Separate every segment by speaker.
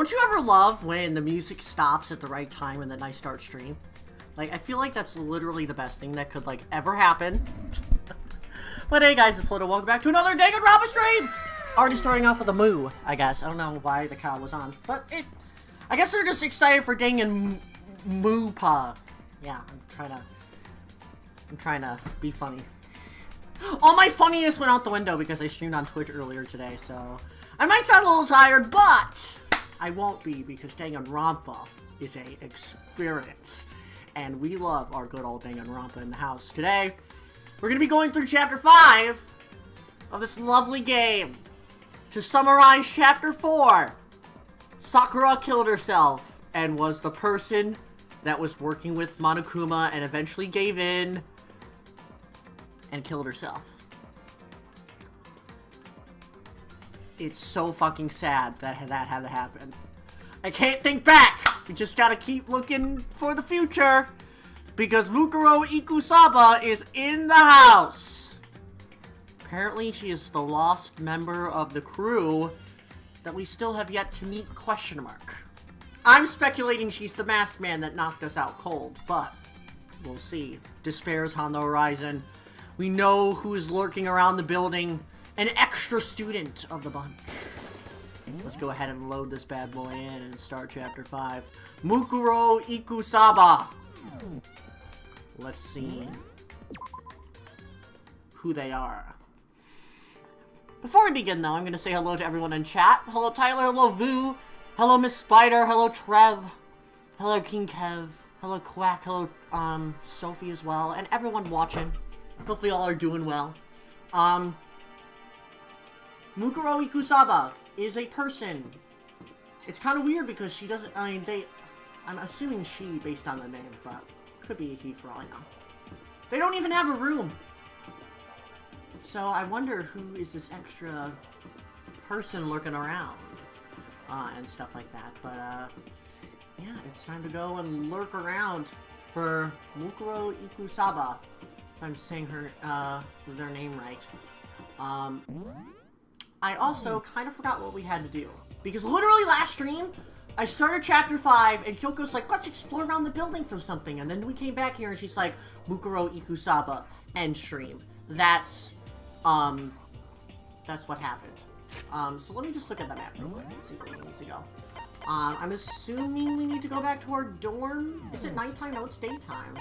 Speaker 1: Don't you ever love when the music stops at the right time and then I start stream? Like, I feel like that's literally the best thing that could, like, ever happen. But hey guys, it's Little. Welcome back to another Danganronpa stream! Already starting off with a moo, I guess. I don't know why the cow was on, but I guess they're just excited for Danganronpa. Yeah, I'm trying to be funny. All my funniness went out the window because I streamed on Twitch earlier today, so I might sound a little tired, but I won't be because Danganronpa is a experience. And we love our good old Danganronpa in the house. Today, we're going to be going through Chapter 5 of this lovely game. To summarize Chapter 4, Sakura killed herself and was the person that was working with Monokuma and eventually gave in and killed herself. It's so fucking sad that that had to happen. I can't think back! We just gotta keep looking for the future, because Mukuro Ikusaba is in the house! Apparently she is the lost member of the crew that we still have yet to meet, ? I'm speculating she's the masked man that knocked us out cold, but we'll see. Despair's on the horizon. We know who's lurking around the building. An extra student of the bunch. Let's go ahead and load this bad boy in and start Chapter 5. Mukuro Ikusaba. Let's see who they are. Before we begin, though, I'm going to say hello to everyone in chat. Hello, Tyler. Hello, Vu. Hello, Miss Spider. Hello, Trev. Hello, King Kev. Hello, Quack. Hello, Sophie as well. And everyone watching. Hopefully all are doing well. Mukuro Ikusaba is a person. It's kind of weird because she doesn't, I'm assuming she based on the name, but could be a he for all I know. They don't even have a room. So I wonder who is this extra person lurking around, and stuff like that. But, yeah, it's time to go and lurk around for Mukuro Ikusaba, if I'm saying their name right. I also kind of forgot what we had to do. Because literally last stream, I started Chapter 5, and Kyoko's like, let's explore around the building for something. And then we came back here, and she's like, Mukuro Ikusaba, end stream. That's what happened. So let me just look at the map real quick and see where we need to go. I'm assuming we need to go back to our dorm. Is it nighttime? No, it's daytime.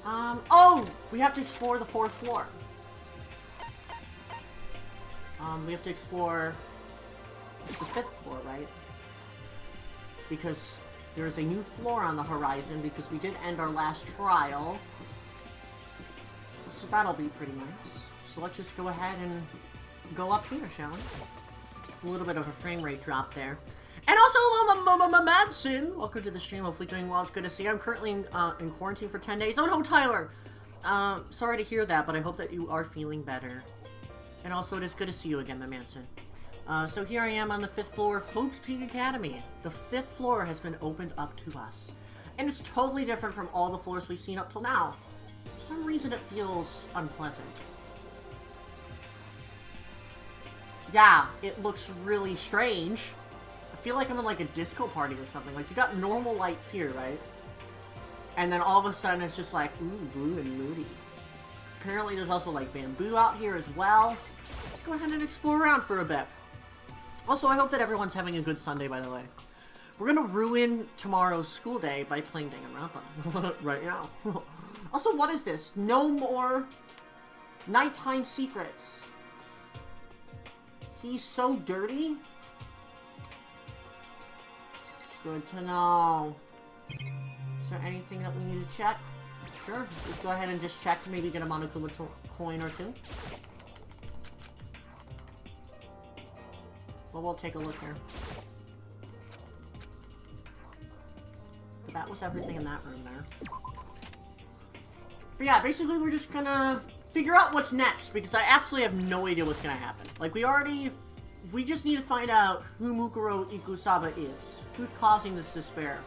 Speaker 1: Oh! We have to explore the 4th floor. We have to explore the 5th floor, right? Because there is a new floor on the horizon because we did end our last trial. So that'll be pretty nice. So let's just go ahead and go up here, shall we? A little bit of a frame rate drop there. And also, hello, Madsen! Welcome to the stream. Hopefully doing well. It's good to see you. I'm currently in quarantine for 10 days. Oh no, Tyler! Sorry to hear that, but I hope that you are feeling better. And also, it is good to see you again, my Manson. So here I am on the 5th floor of Hope's Peak Academy. The 5th floor has been opened up to us. And it's totally different from all the floors we've seen up till now. For some reason, it feels unpleasant. Yeah, it looks really strange. I feel like I'm in like a disco party or something. Like, you got normal lights here, right? And then all of a sudden, it's just like, ooh, blue and moody. Apparently there's also like bamboo out here as well. Let's go ahead and explore around for a bit. Also, I hope that everyone's having a good Sunday, by the way. We're gonna ruin tomorrow's school day by playing Danganronpa right now. Also, what is this? No more nighttime secrets. He's so dirty. Good to know. Is there anything that we need to check? Sure, let's go ahead and just check, maybe get a Monokuma coin or two. But we'll take a look here. But that was everything in that room there. But yeah, basically we're just gonna figure out what's next, because I absolutely have no idea what's gonna happen. Like, we just need to find out who Mukuro Ikusaba is. Who's causing this despair?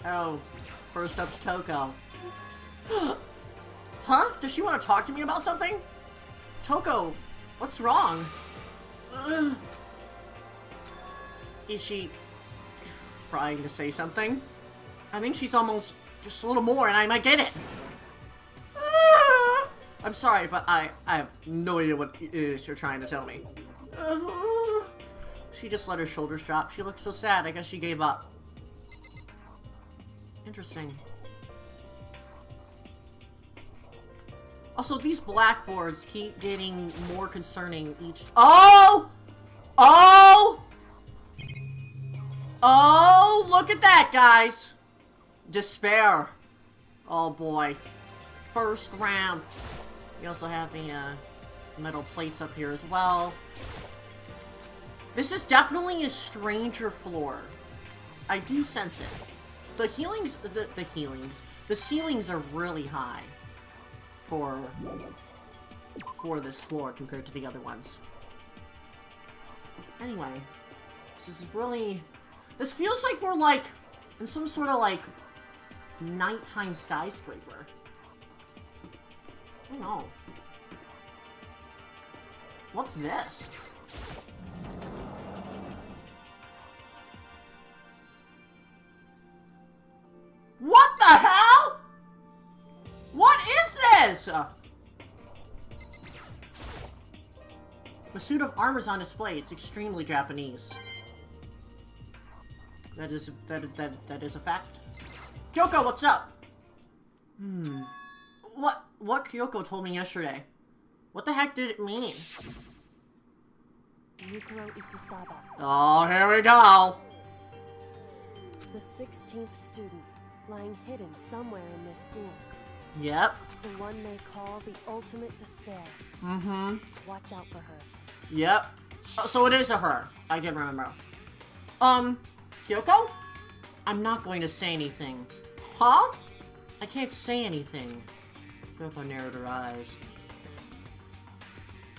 Speaker 1: Oh, first up's Toko. Huh? Does she want to talk to me about something? Toko, what's wrong? Is she trying to say something. I think she's almost just a little more and I might get it. I'm sorry, but I have no idea what it is you're trying to tell me. She just let her shoulders drop. She looked so sad. I guess she gave up. Interesting. Also, these blackboards keep getting more concerning each... Oh! Oh! Oh, look at that, guys. Despair. Oh, boy. First round. We also have the metal plates up here as well. This is definitely a stranger floor. I do sense it. The ceilings are really high for this floor compared to the other ones. Anyway, this feels like we're like in some sort of like nighttime skyscraper. I don't know. What's this? What the hell? What is this? The suit of armor is on display. It's extremely Japanese. That is a fact. Kyoko, what's up? What Kyoko told me yesterday? What the heck did it mean? Oh, here we go.
Speaker 2: The 16th student, lying hidden somewhere in this school.
Speaker 1: Yep.
Speaker 2: The one they call the ultimate despair.
Speaker 1: Mm-hmm.
Speaker 2: Watch out for her.
Speaker 1: Yep. Oh, so it is a her. I did remember. Kyoko? I'm not going to say anything. Huh? I can't say anything. Kyoko narrowed her eyes.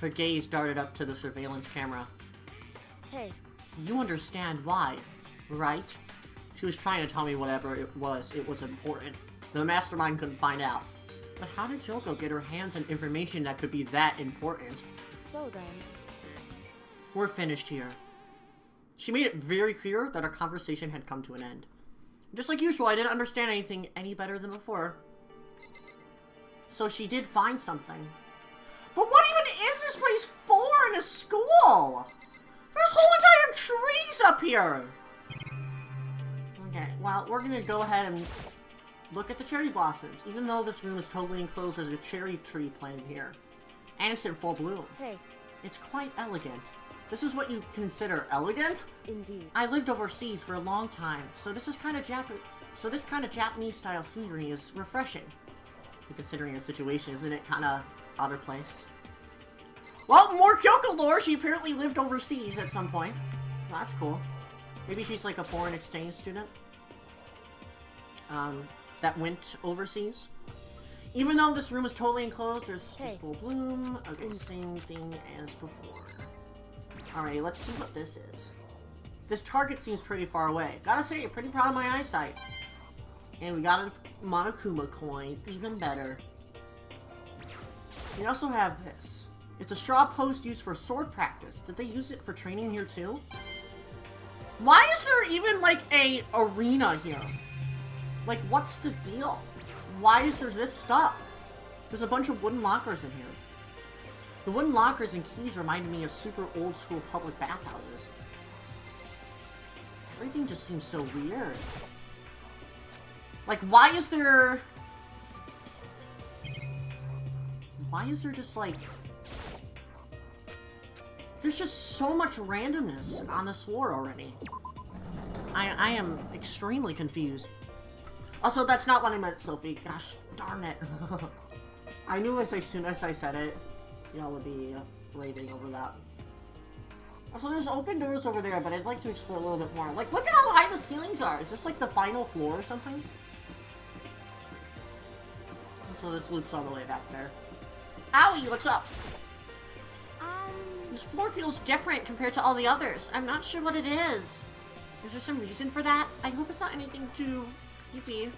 Speaker 1: Her gaze darted up to the surveillance camera.
Speaker 2: Hey.
Speaker 1: You understand why, right? She was trying to tell me whatever it was important. The mastermind couldn't find out. But how did Kyoko get her hands on information that could be that important?
Speaker 2: So then...
Speaker 1: We're finished here. She made it very clear that our conversation had come to an end. Just like usual, I didn't understand anything any better than before. So she did find something. But what even is this place for in a school? There's whole entire trees up here! Okay, well, we're gonna go ahead and look at the cherry blossoms. Even though this room is totally enclosed, there's a cherry tree planted here. And it's in full bloom.
Speaker 2: Hey.
Speaker 1: It's quite elegant. This is what you consider elegant?
Speaker 2: Indeed.
Speaker 1: I lived overseas for a long time, so this kind of Japanese-style scenery is refreshing. And considering the situation, isn't it kind of out of place? Well, more Kyoko lore! She apparently lived overseas at some point. So that's cool. Maybe she's like a foreign exchange student. That went overseas. Even though this room is totally enclosed, there's just full bloom. Okay, same thing as before. Alright, let's see what this is. This target seems pretty far away. Gotta say, pretty proud of my eyesight. And we got a Monokuma coin, even better. We also have this. It's a straw post used for sword practice. Did they use it for training here too? Why is there even like a arena here? Like, what's the deal? Why is there this stuff? There's a bunch of wooden lockers in here. The wooden lockers and keys reminded me of super old school public bathhouses. Everything just seems so weird. Like, why is there just like... There's just so much randomness on this floor already. I am extremely confused. Also, that's not what I meant, Sophie. Gosh, darn it. I knew as soon as I said it, y'all would be raving over that. Also, there's open doors over there, but I'd like to explore a little bit more. Like, look at how high the ceilings are. Is this like the final floor or something? So this loops all the way back there. Owie, what's up? This floor feels different compared to all the others. I'm not sure what it is. Is there some reason for that? I hope it's not anything too creepy.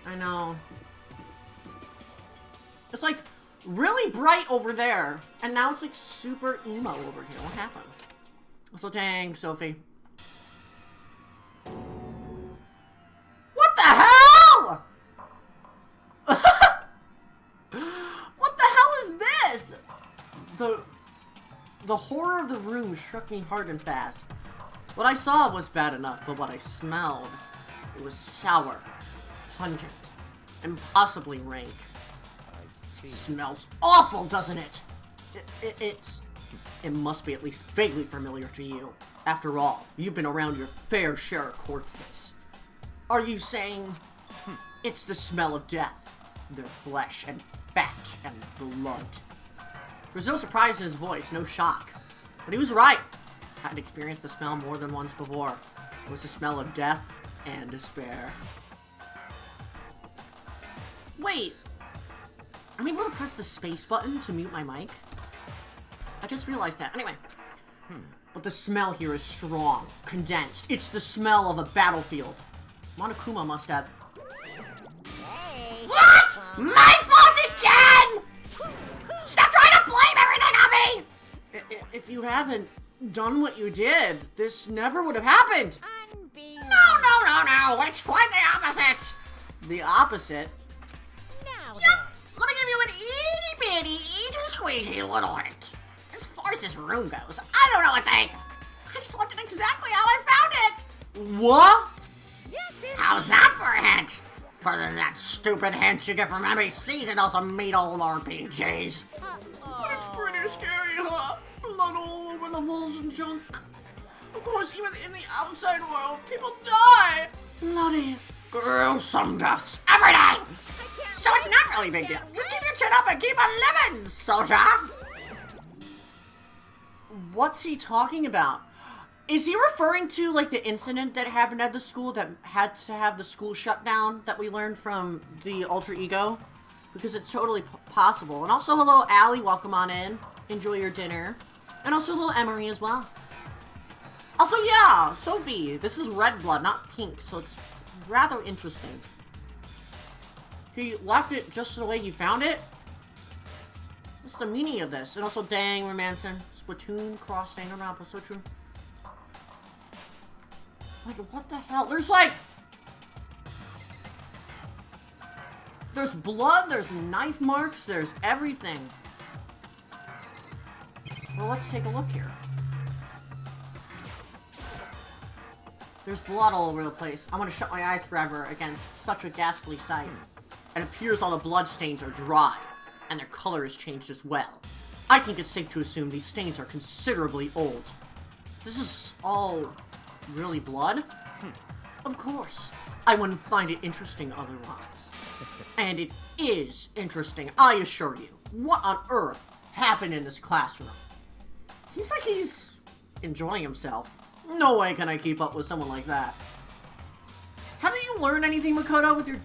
Speaker 1: I know. It's like really bright over there, and now it's like super emo over here. What happened? So dang, Sophie. The horror of the room struck me hard and fast. What I saw was bad enough, but what I smelled, it was sour, pungent, and possibly rank. It smells awful, doesn't it? It must be at least vaguely familiar to you. After all, you've been around your fair share of corpses. Are you saying it's the smell of death? Their flesh and fat and blood. There was no surprise in his voice, no shock. But he was right. I had experienced the smell more than once before. It was the smell of death and despair. Wait. I'm able to press the space button to mute my mic? I just realized that. Anyway. But the smell here is strong, condensed. It's the smell of a battlefield. Monokuma must have... What? My fault again! Stop trying to blame everything on me! If you haven't done what you did, this never would have happened. No. It's quite the opposite. The opposite?
Speaker 3: Now
Speaker 1: Yep. Let me give you an itty-bitty, itty-squeezy little hint. As far as this room goes, I don't know a thing. I just left it exactly how I found it. What? How's that for a hint? Further than that stupid hint you get from NBCs and those meat old RPGs. But it's pretty scary, huh? Blood all over the walls and junk. Of course, even in the outside world, people die. Bloody, gruesome deaths every day. So it's not really a big deal. Just keep your chin up and keep on living, soldier. What's he talking about? Is he referring to, like, the incident that happened at the school that had to have the school shut down that we learned from the alter ego? Because it's totally possible. And also, hello, Allie. Welcome on in. Enjoy your dinner. And also, hello, Emery as well. Also, yeah, Sophie. This is red blood, not pink, so it's rather interesting. He left it just the way he found it? What's the meaning of this? And also, dang, Romancer. Splatoon, Cross, Danganronpa, so true. Like, what the hell? There's blood, there's knife marks, there's everything. Well, let's take a look here. There's blood all over the place. I'm gonna shut my eyes forever against such a ghastly sight. It appears all the blood stains are dry, and their color has changed as well. I think it's safe to assume these stains are considerably old. This is all really blood? Of course. I wouldn't find it interesting otherwise. And it is interesting, I assure you. What on earth happened in this classroom? Seems like he's enjoying himself. No way can I keep up with someone like that. Haven't you learned anything, Makoto, with your...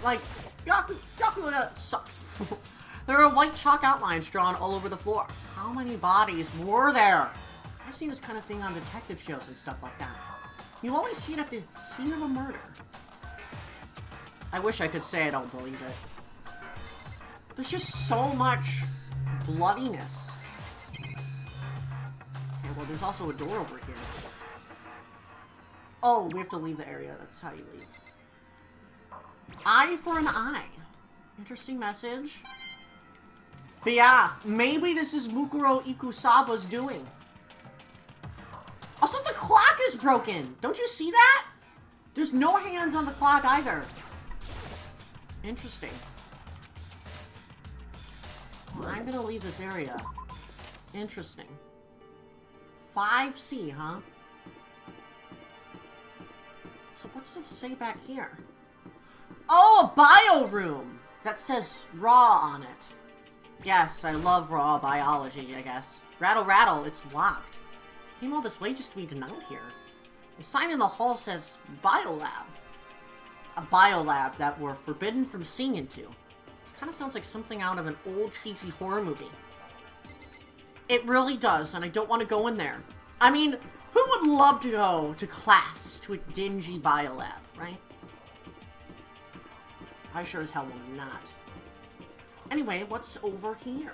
Speaker 1: like, Yaku sucks. There are white chalk outlines drawn all over the floor. How many bodies were there? I've seen this kind of thing on detective shows and stuff like that. You always see it at the scene of a murder. I wish I could say I don't believe it. There's just so much bloodiness. Okay, well, there's also a door over here. Oh, we have to leave the area. That's how you leave. Eye for an eye. Interesting message. But yeah, maybe this is Mukuro Ikusaba's doing. Also, the clock is broken. Don't you see that? There's no hands on the clock either. Interesting. Well, I'm gonna leave this area. Interesting. 5C, huh? So what's this say back here? Oh, a bio room! That says raw on it. Yes, I love raw biology, I guess. Rattle, rattle, it's locked. Came all this way just to be denied here. The sign in the hall says biolab. A biolab that we're forbidden from seeing into. This kind of sounds like something out of an old cheesy horror movie. It really does, and I don't want to go in there. I mean, who would love to go to class to a dingy biolab, right? I sure as hell will not. Anyway, what's over here?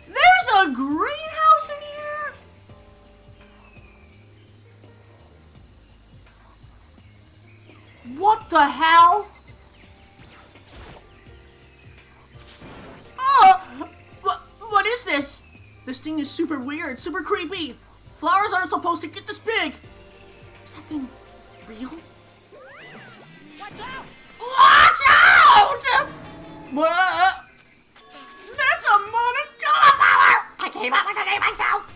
Speaker 1: There's a greenhouse in here? What the hell? is this? This thing is super weird, super creepy. Flowers aren't supposed to get this big. Is that thing real?
Speaker 3: Watch out!
Speaker 1: Watch out! What? That's a Monokuma flower! I came up with the name myself.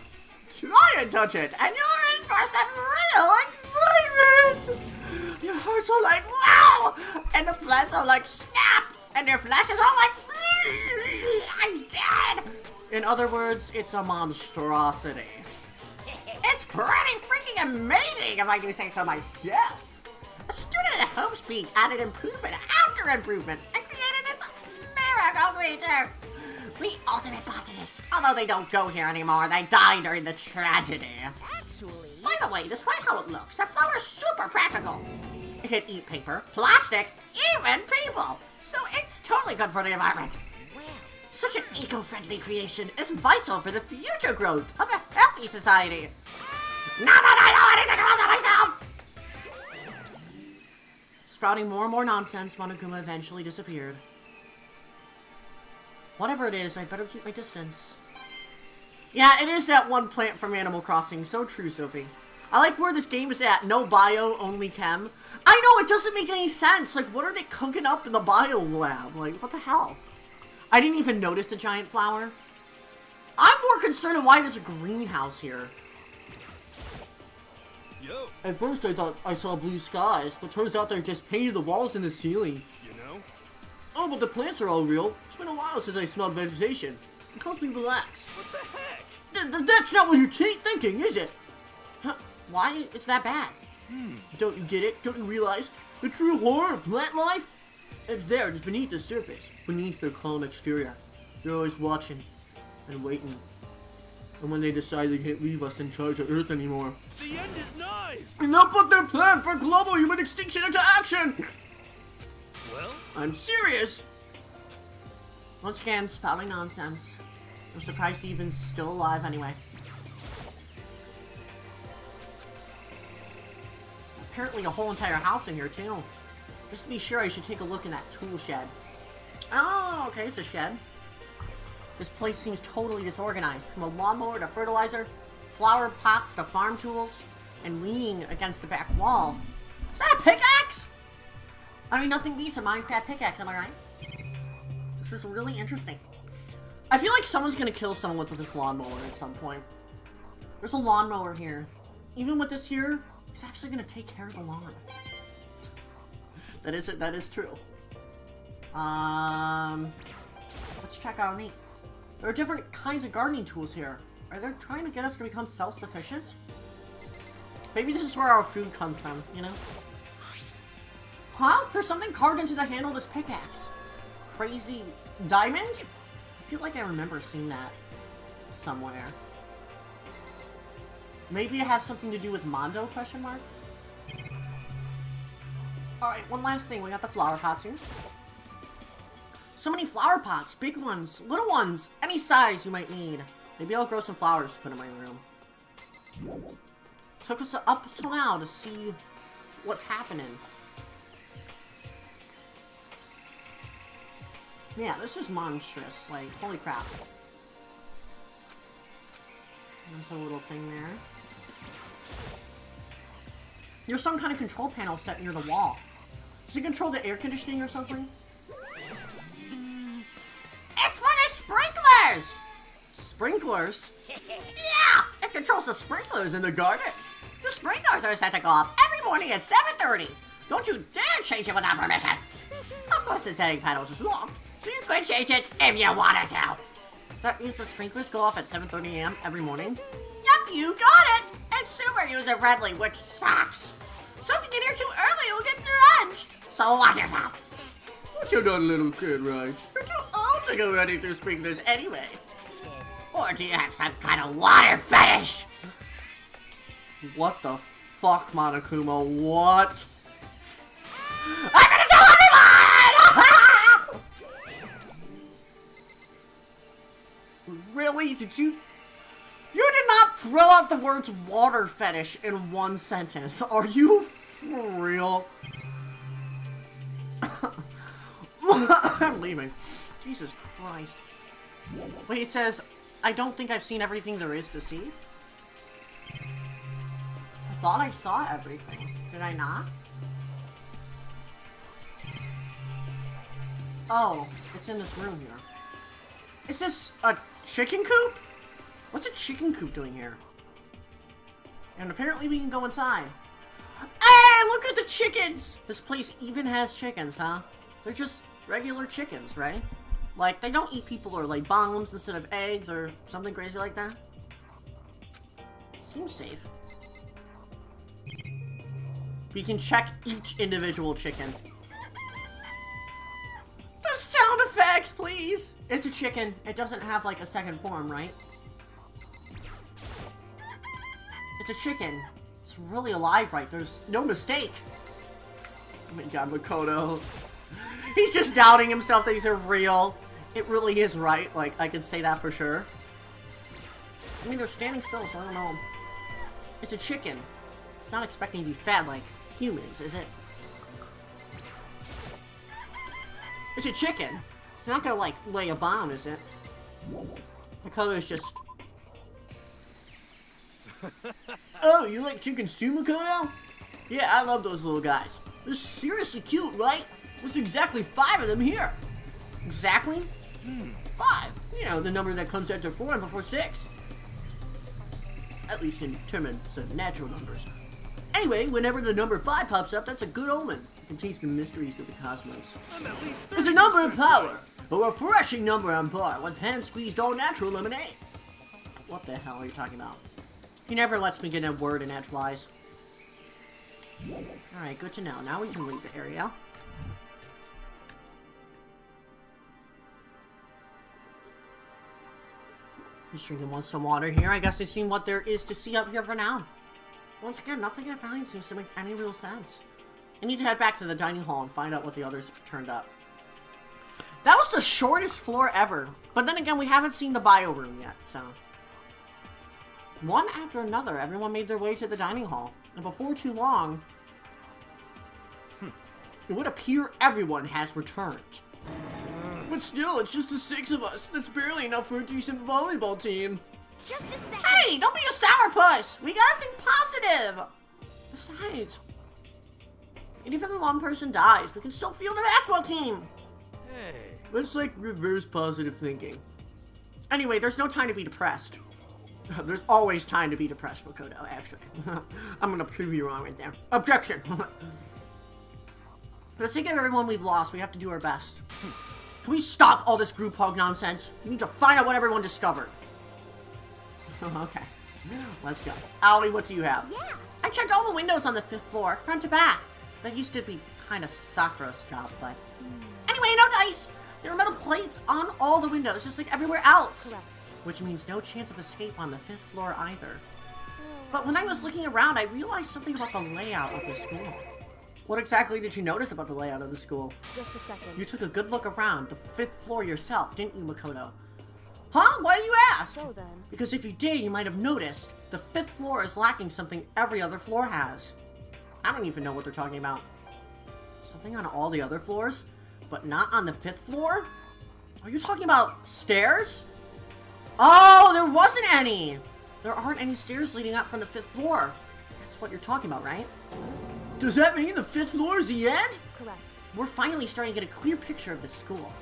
Speaker 1: Try and touch it, and you're in for some real excitement. Your hearts are like, wow! And the plants are like, snap! And their flashes are like, I'm dead! In other words, it's a monstrosity. It's pretty freaking amazing, if I do say so myself. A student at HOMOPHOBIC added improvement after improvement and created this miracle creature. The ultimate botanist. Although they don't go here anymore, they died during the tragedy.
Speaker 3: Actually...
Speaker 1: By the way, despite how it looks, the flower's super practical. It can eat paper, plastic, even people. So it's totally good for the environment.
Speaker 3: Well...
Speaker 1: Such an eco-friendly creation is vital for the future growth of a healthy society. Not that I know anything about myself! Sprouting more and more nonsense, Monokuma eventually disappeared. Whatever it is, I better keep my distance. Yeah, it is that one plant from Animal Crossing. So true, Sophie. I like where this game is at. No bio, only chem. I know, it doesn't make any sense. Like, what are they cooking up in the bio lab? Like, what the hell? I didn't even notice the giant flower. I'm more concerned in why there's a greenhouse here.
Speaker 4: Yo.
Speaker 1: At first I thought I saw blue skies, but turns out they're just painted the walls and the ceiling.
Speaker 4: You know?
Speaker 1: Oh, but the plants are all real. It's been a while since I smelled vegetation. It helps me relax.
Speaker 4: What the heck?
Speaker 1: That's not what you're thinking, is it? Huh? Why is that bad? Don't you get it? Don't you realize? The true horror of plant life? It's there, just beneath the surface, beneath their calm exterior. They're always watching and waiting. And when they decide they can't leave us in charge of Earth anymore,
Speaker 4: The end is nigh!
Speaker 1: and they'll put their plan for global human extinction into action!
Speaker 4: Well,
Speaker 1: I'm serious! Once again, spouting nonsense. I'm surprised Ethan's still alive anyway. There's apparently a whole entire house in here too. Just to be sure, I should take a look in that tool shed. Oh, okay, it's a shed. This place seems totally disorganized. From a lawnmower to fertilizer, flower pots to farm tools, and leaning against the back wall. Is that a pickaxe? I mean, nothing beats a Minecraft pickaxe, am I right? This is really interesting. I feel like someone's gonna kill someone with this lawnmower at some point. There's a lawnmower here. Even with this here, it's actually gonna take care of the lawn. That is true. Let's check our needs. There are different kinds of gardening tools here. Are they trying to get us to become self-sufficient? Maybe this is where our food comes from, you know? Huh? There's something carved into the handle of this pickaxe. Crazy diamond? I feel like I remember seeing that somewhere. Maybe it has something to do with Mondo, question mark? Alright, one last thing. We got the flower pots here. So many flower pots. Big ones, little ones, any size you might need. Maybe I'll grow some flowers to put in my room. Took us up till now to see what's happening. Yeah, this is monstrous. Like, holy crap. There's a little thing there. There's some kind of control panel set near the wall. Does it control the air conditioning or something? It's for the sprinklers! Sprinklers? Yeah! It controls the sprinklers in the garden. The sprinklers are set to go off every morning at 7:30. Don't you dare change it without permission. Of course the setting panel is locked, so you could change it if you wanted to. So that means the sprinklers go off at 7:30 a.m. every morning? Yup, you got it! It's super user-friendly, which sucks. So if you get here too early, you'll get drenched. So watch yourself. But you're not a little kid, right? You're too old to go running through sprinklers anyway. Or do you have some kind of water fetish? What the fuck, Monokuma? What? I'm gonna tell everyone! Really? Did you... You did not throw out the words water fetish in one sentence. Are you for real? I'm leaving. Jesus Christ. Wait, it says, I don't think I've seen everything there is to see. I thought I saw everything. Did I not? Oh, it's in this room here. Is this a chicken coop? What's a chicken coop doing here? And apparently we can go inside. Hey, look at the chickens! This place even has chickens, huh? They're just regular chickens, right? Like, they don't eat people or lay bombs instead of eggs or something crazy like that. Seems safe. We can check each individual chicken. The sound effects, please! It's a chicken. It doesn't have, like, a second form, right? It's a chicken. It's really alive, right? There's no mistake. Oh my god, Makoto. He's just doubting himself that these are real. It really is right. Like, I can say that for sure. I mean, they're standing still, so I don't know. It's a chicken. It's not expecting to be fed like humans, is it? It's a chicken. It's not gonna, like, lay a bomb, is it? Makoto is just... Oh, you like chickens too, Makoto? Yeah, I love those little guys. They're seriously cute, right? There's exactly 5 of them here. Exactly? 5. You know, the number that comes after 4 and before 6. At least in terms of natural numbers. Anyway, whenever the number 5 pops up, that's a good omen. It contains the mysteries of the cosmos. It's a number of power, a refreshing number on par with hand-squeezed all-natural lemonade. What the hell are you talking about? He never lets me get a word in edgewise. Alright, good to know. Now we can leave the area. Just drinking some water here. I guess I've seen what there is to see up here for now. Once again, nothing I find seems to make any real sense. I need to head back to the dining hall and find out what the others turned up. That was the shortest floor ever. But then again, we haven't seen the bio room yet, so... One after another, everyone made their way to the dining hall. And before too long... It would appear everyone has returned. But still, it's just the 6 of us. That's barely enough for a decent volleyball team.
Speaker 3: Just a second.
Speaker 1: Hey, don't be a sourpuss! We gotta think positive! Besides, even if one person dies, we can still field a basketball team!
Speaker 4: Hey.
Speaker 1: It's like reverse positive thinking. Anyway, there's no time to be depressed. There's always time to be depressed, Makoto, actually. I'm gonna prove you wrong right there. Objection! For the sake of everyone we've lost, we have to do our best. Can we stop all this group hug nonsense? We need to find out what everyone discovered. Okay, let's go. Aoi, what do you have?
Speaker 3: Yeah.
Speaker 1: I checked all the windows on the 5th floor, front to back. That used to be kind of Sakura stuff, but... Anyway, no dice! There are metal plates on all the windows, just like everywhere else.
Speaker 2: Correct.
Speaker 1: Which means no chance of escape on the 5th floor either.
Speaker 2: So,
Speaker 1: But when I was looking around, I realized something about the layout of the school. What exactly did you notice about the layout of the school?
Speaker 2: just a second.
Speaker 1: You took a good look around the 5th floor yourself, didn't you, Makoto? Huh? Why do you ask?
Speaker 2: So then,
Speaker 1: Because if you did, you might have noticed the 5th floor is lacking something every other floor has. I don't even know what they're talking about. Something on all the other floors, but not on the 5th floor? Are you talking about stairs? Oh, there wasn't any! There aren't any stairs leading up from the 5th floor. That's what you're talking about, right? Does that mean the 5th floor is the end?
Speaker 2: correct.
Speaker 1: We're finally starting to get a clear picture of the school.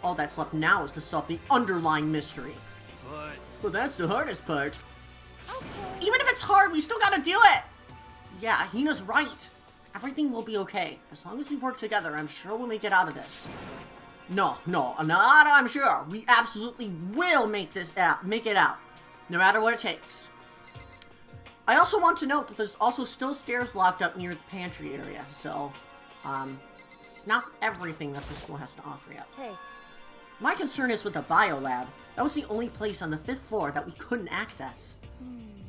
Speaker 1: All that's left now is to solve the underlying mystery. But that's the hardest part.
Speaker 2: Okay.
Speaker 1: Even if it's hard, we still gotta do it! Yeah, Hina's right. Everything will be okay. As long as we work together, I'm sure we'll make it out of this. No, not I'm sure. We absolutely will make it out. No matter what it takes. I also want to note that there's also still stairs locked up near the pantry area, so, it's not everything that the school has to offer yet.
Speaker 2: Hey,
Speaker 1: My concern is with the biolab. That was the only place on the 5th floor that we couldn't access.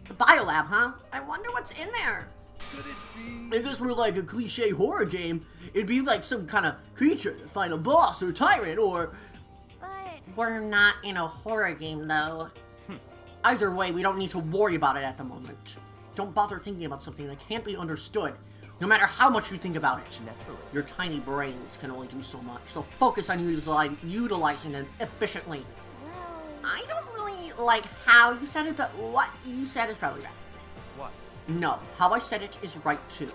Speaker 1: The biolab, huh? I wonder what's in there.
Speaker 4: Could it be?
Speaker 1: If this were like a cliche horror game, it'd be like some kind of creature, the final boss or tyrant or...
Speaker 2: but
Speaker 1: We're not in a horror game, though. Either way, we don't need to worry about it at the moment. Don't bother thinking about something that can't be understood, no matter how much you think about it.
Speaker 4: Naturally.
Speaker 1: Your tiny brains can only do so much, so focus on utilizing them efficiently.
Speaker 2: well,
Speaker 1: I don't really like how you said it, but what you said is probably right.
Speaker 4: What?
Speaker 1: No, how I said it is right too.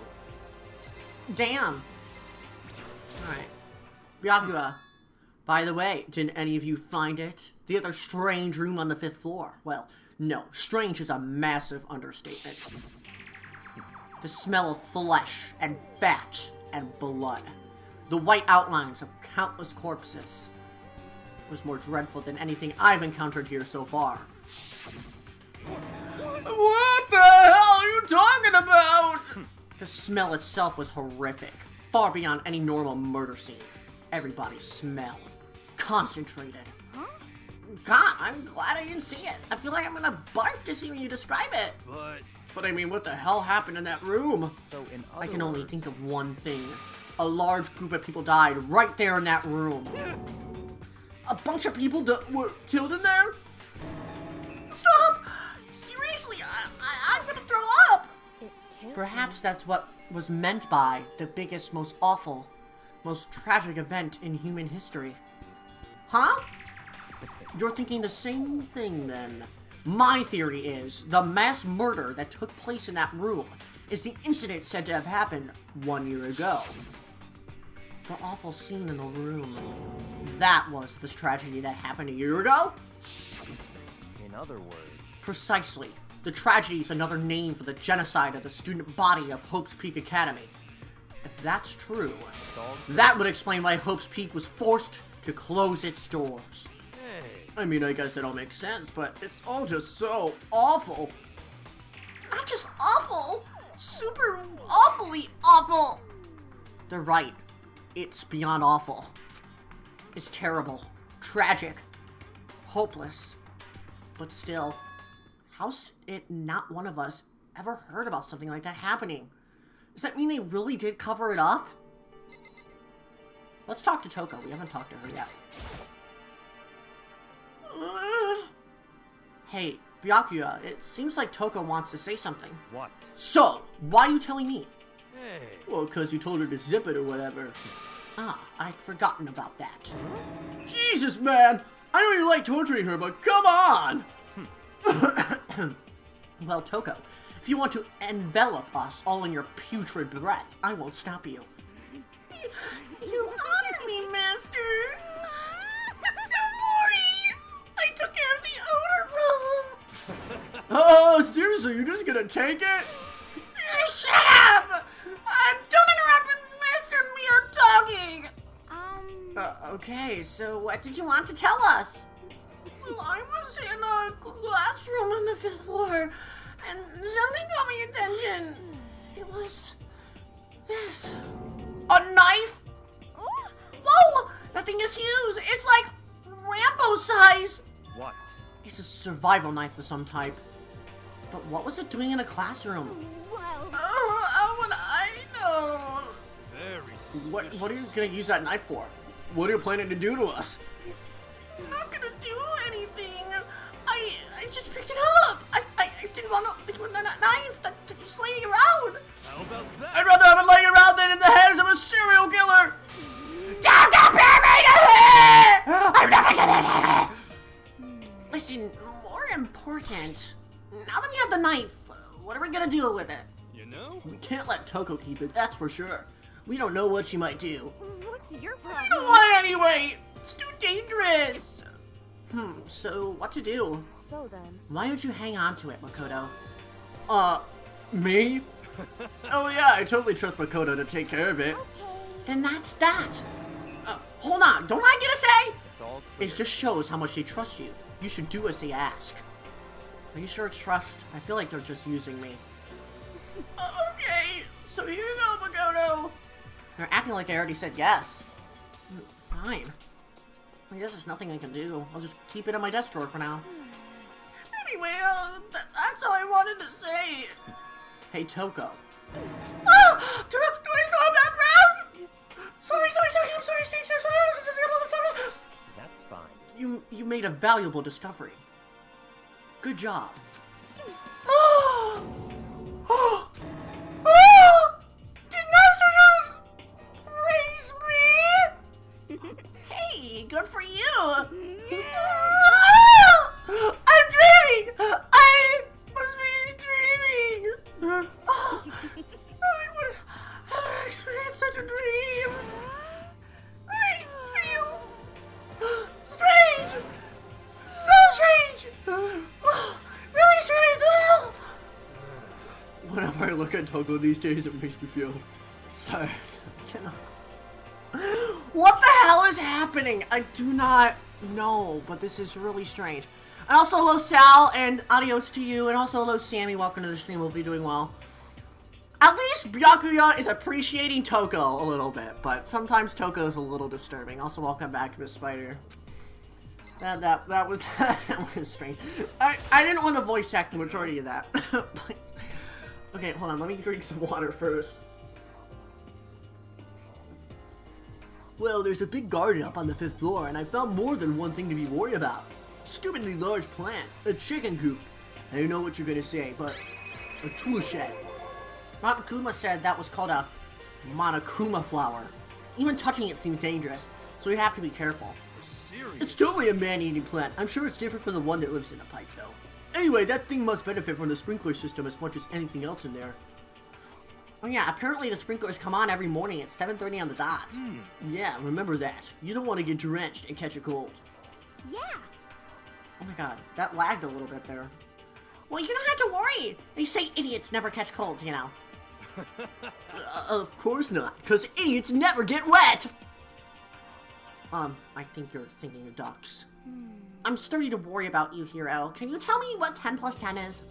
Speaker 1: Damn. Alright. Byakuya. By the way, didn't any of you find it? The other strange room on the 5th floor. Well, no, strange is a massive understatement. The smell of flesh and fat and blood. The white outlines of countless corpses was more dreadful than anything I've encountered here so far. What the hell are you talking about? The smell itself was horrific, far beyond any normal murder scene. Everybody's smell. Concentrated. God, I'm glad I didn't see it. I feel like I'm gonna barf to see when you describe it. But I mean, what the hell happened in that room?
Speaker 5: So in other
Speaker 1: I can only
Speaker 5: words,
Speaker 1: think of one thing. A large group of people died right there in that room. A bunch of people were killed in there? Stop! Seriously, I'm gonna throw up!
Speaker 2: It can't
Speaker 1: Perhaps that's what was meant by the biggest, most awful, most tragic event in human history. Huh? You're thinking the same thing then. My theory is the mass murder that took place in that room is the incident said to have happened 1 year ago. The awful scene in the room. That was this tragedy that happened a year ago?
Speaker 5: in other words,
Speaker 1: Precisely. The tragedy is another name for the genocide of the student body of Hope's Peak Academy. If that's true,
Speaker 5: it's all
Speaker 1: that would explain why Hope's Peak was forced to close its doors.
Speaker 4: Hey.
Speaker 1: I mean, I guess that all makes sense, but it's all just so awful. Not just awful, super awfully awful. They're right. It's beyond awful. It's terrible, tragic, hopeless. But still, how's it not one of us ever heard about something like that happening? Does that mean they really did cover it up? Let's talk to Toko. We haven't talked to her yet. Hey, Byakuya, it seems like Toko wants to say something.
Speaker 5: what?
Speaker 1: So, why are you telling me?
Speaker 4: Hey.
Speaker 1: Well, because you told her to zip it or whatever. Ah, I'd forgotten about that. Jesus, man! I know you like torturing her, but come on! Well, Toko, if you want to envelop us all in your putrid breath, I won't stop you. You honor me, Master! Don't worry! I took care of the odor problem! Oh, seriously, you're just gonna take it? Shut up! Don't interrupt when Master and me are talking! Okay, so what did you want to tell us? Well, I was in a classroom on the 5th floor, and something got my attention. It was this. A knife? Whoa! That thing is huge! It's like Rambo size!
Speaker 5: What?
Speaker 1: It's a survival knife of some type. But what was it doing in a classroom?
Speaker 2: Well,
Speaker 1: How would I know?
Speaker 4: Very suspicious.
Speaker 1: What are you gonna use that knife for? What are you planning to do to us? I'm not gonna do anything. I just picked it up. I didn't want to pick up that knife that just laying around.
Speaker 4: How about that?
Speaker 1: I'd rather have it laying around than in the hands of a serial killer. Don't compare me to her! I'm not gonna get it. Listen, more important. Now that we have the knife, what are we gonna do with it?
Speaker 4: You know?
Speaker 1: We can't let Toko keep it, that's for sure. We don't know what she might do.
Speaker 2: what's your
Speaker 1: I
Speaker 2: problem?
Speaker 1: don't want it anyway! It's too dangerous! So what to do?
Speaker 2: So then,
Speaker 1: Why don't you hang on to it, Makoto? Me? Oh yeah, I totally trust Makoto to take care of it. Then that's that! Hold on, don't I get a say?
Speaker 5: It's all clear.
Speaker 1: It just shows how much they trust you. You should do as they ask. Are you sure it's trust? I feel like they're just using me. Okay, so here you go, Makoto. They're acting like I already said yes. Fine. I guess there's nothing I can do. I'll just keep it in my desk drawer for now. Anyway, that's all I wanted to say. Hey, Toko. Ah! Do I still have that breath? Sorry, I'm sorry.
Speaker 5: That's fine.
Speaker 1: You made a valuable discovery. Good job. Oh! Oh! Oh! Did Master just raise me? Hey, good for you. I'm I experienced such a dream. I feel strange. So strange. Really strange. Whenever I look at Toko these days, it makes me feel sad. I cannot. What the hell is happening? I do not know, but this is really strange. And also, hello Sal, and adios to you, and also hello Sammy, welcome to the stream, hope you're doing well. At least Byakuya is appreciating Toko a little bit, but sometimes Toko is a little disturbing. Also, welcome back, Miss Spider. That was that was strange. I didn't want to voice act the majority of that. Okay, hold on, let me drink some water first. Well, there's a big garden up on the 5th floor, and I found more than one thing to be worried about. Stupidly large plant, a chicken coop. I don't know what you're gonna say, but a tool shed. Monokuma said that was called a Monokuma flower. Even touching it seems dangerous, so we have to be careful.
Speaker 4: Serious?
Speaker 1: It's totally a man-eating plant. I'm sure it's different from the one that lives in the pipe, though. Anyway, that thing must benefit from the sprinkler system as much as anything else in there. Oh yeah, apparently the sprinklers come on every morning at 7:30 on the dot. Yeah, remember that. You don't want to get drenched and catch a cold.
Speaker 6: Yeah.
Speaker 1: Oh my god, that lagged a little bit there. Well, you don't have to worry. They say idiots never catch colds, you know. Of course not, because idiots never get wet! I think you're thinking of ducks. I'm starting to worry about you, Hero. Can you tell me what 10 plus 10 is?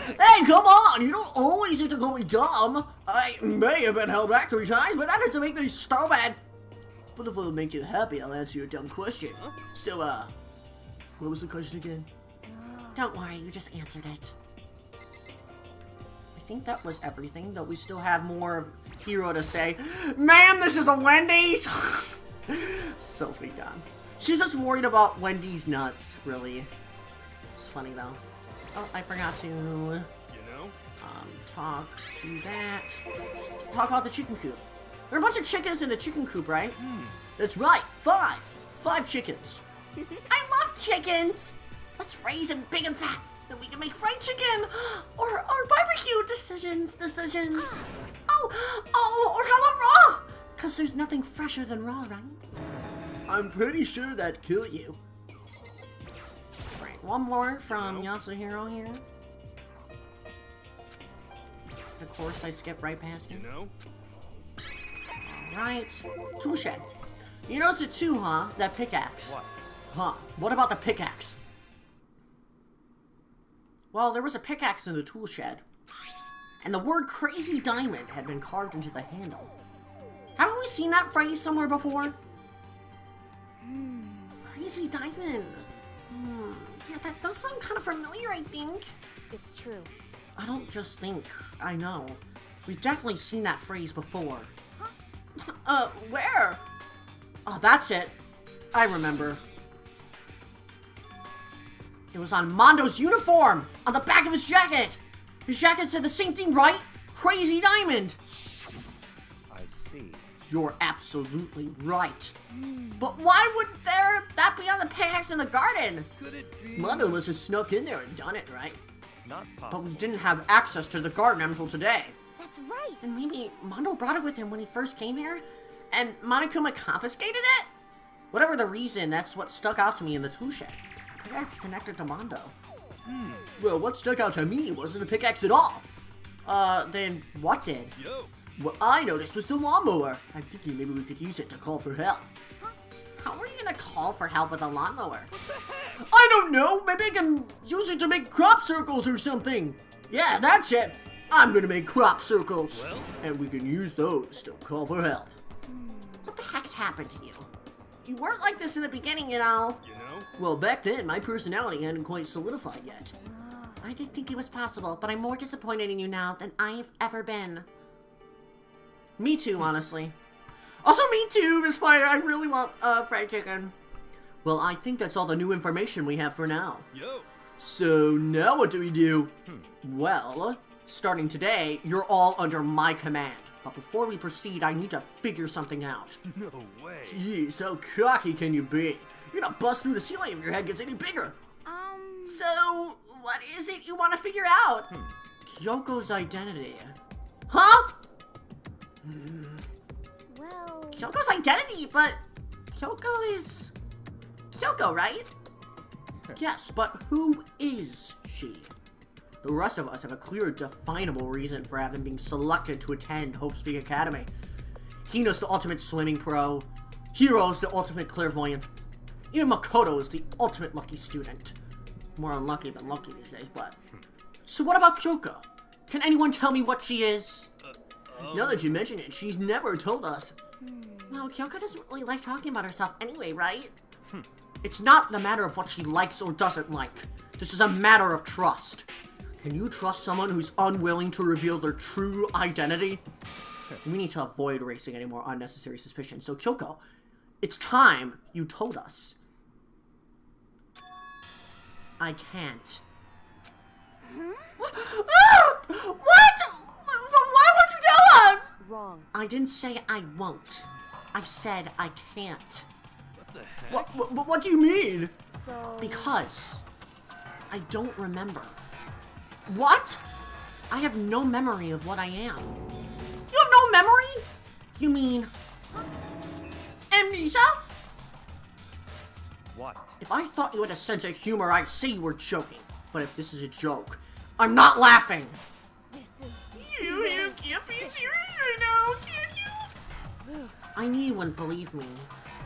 Speaker 1: Hey, come on! You don't always have to call me dumb! I may have been held back 3 times, but that doesn't make me so bad! But if it'll make you happy, I'll answer your dumb question. So, what was the question again? Don't worry, you just answered it. I think that was everything, though we still have more of Hero to say. Ma'am, this is a Wendy's! Sophie gone. She's just worried about Wendy's nuts, really. It's funny, though. Oh, I forgot to...
Speaker 4: You know?
Speaker 1: Talk to that. Talk about the chicken coop. There are a bunch of chickens in the chicken coop, right? That's right, 5! 5 chickens. I love chickens! Let's raise them big and fat, then we can make fried chicken! Or barbecue decisions. Oh, or how about raw? Cause there's nothing fresher than raw, right? I'm pretty sure that'd kill you. Right, one more from Yasuhiro here. Of course, I skipped right past
Speaker 4: You
Speaker 1: him.
Speaker 4: know?
Speaker 1: Alright, tool shed. You notice it too, huh? That pickaxe.
Speaker 5: What?
Speaker 1: Huh, what about the pickaxe? Well, there was a pickaxe in the tool shed. And the word Crazy Diamond had been carved into the handle. Haven't we seen that phrase somewhere before? Crazy Diamond. Yeah, that does sound kind of familiar, I think.
Speaker 2: It's true.
Speaker 1: I don't just think. I know. We've definitely seen that phrase before. Where? Oh, that's it. I remember. It was on Mondo's uniform! On the back of his jacket! His jacket said the same thing, right? Crazy Diamond!
Speaker 5: I see.
Speaker 1: You're absolutely right. But why would that be on the pickaxe in the garden?
Speaker 4: Could it be?
Speaker 1: Mondo must have snuck in there and done it, right?
Speaker 5: Not
Speaker 1: But
Speaker 5: possible.
Speaker 1: we didn't have access to the garden until today.
Speaker 6: That's right.
Speaker 1: And maybe Mondo brought it with him when he first came here, and Monokuma confiscated it? Whatever the reason, that's what stuck out to me in the tool shed. Pickaxe connected to Mondo. Well, what stuck out to me wasn't the pickaxe at all. Then what did?
Speaker 4: Yo!
Speaker 1: What I noticed was the lawnmower. I'm thinking maybe we could use it to call for help. How are you gonna call for help with a lawnmower? I don't know! Maybe I can use it to make crop circles or something! Yeah, that's it! I'm gonna make crop circles!
Speaker 4: Well?
Speaker 1: And we can use those to call for help. What the heck's happened to you? You weren't like this in the beginning, you know.
Speaker 4: You know?
Speaker 1: Well, back then, my personality hadn't quite solidified yet. I did think it was possible, but I'm more disappointed in you now than I've ever been. Me too, honestly. Also, me too, Miss Spider. I really want fried chicken. Well, I think that's all the new information we have for now.
Speaker 4: Yo!
Speaker 1: So now what do we do? Well, starting today, you're all under my command. But before we proceed, I need to figure something out.
Speaker 4: No way!
Speaker 1: Jeez, how cocky can you be? You're gonna bust through the ceiling if your head gets any bigger. So, what is it you want to figure out? Kyoko's identity.
Speaker 2: Well...
Speaker 1: Kyoko's identity, but Kyoko is Kyoko, right? Yes, but who is she? The rest of us have a clear, definable reason for having been selected to attend HOMOPHOBIC Academy. Hina's the ultimate swimming pro. Hiro's the ultimate clairvoyant. Even Makoto is the ultimate lucky student. More unlucky than lucky these days, but... So what about Kyoko? Can anyone tell me what she is? Now that you mention it, she's never told us. Well, Kyoko doesn't really like talking about herself anyway, right? It's not the matter of what she likes or doesn't like. This is a matter of trust. Can you trust someone who's unwilling to reveal their true identity? We need to avoid raising any more unnecessary suspicion. So, Kyoko, it's time you told us. I can't. What? Why won't you tell us?
Speaker 2: Wrong.
Speaker 1: I didn't say I won't. I said I can't.
Speaker 4: What the heck?
Speaker 1: What do you mean?
Speaker 2: So...
Speaker 1: Because I don't remember. What? I have no memory of what I am. You have no memory? You mean amnesia?
Speaker 5: What?
Speaker 1: If I thought you had a sense of humor, I'd say you were joking. But if this is a joke, I'm not laughing.
Speaker 2: This is...
Speaker 1: You can't be serious right now, can you? I knew you wouldn't believe me.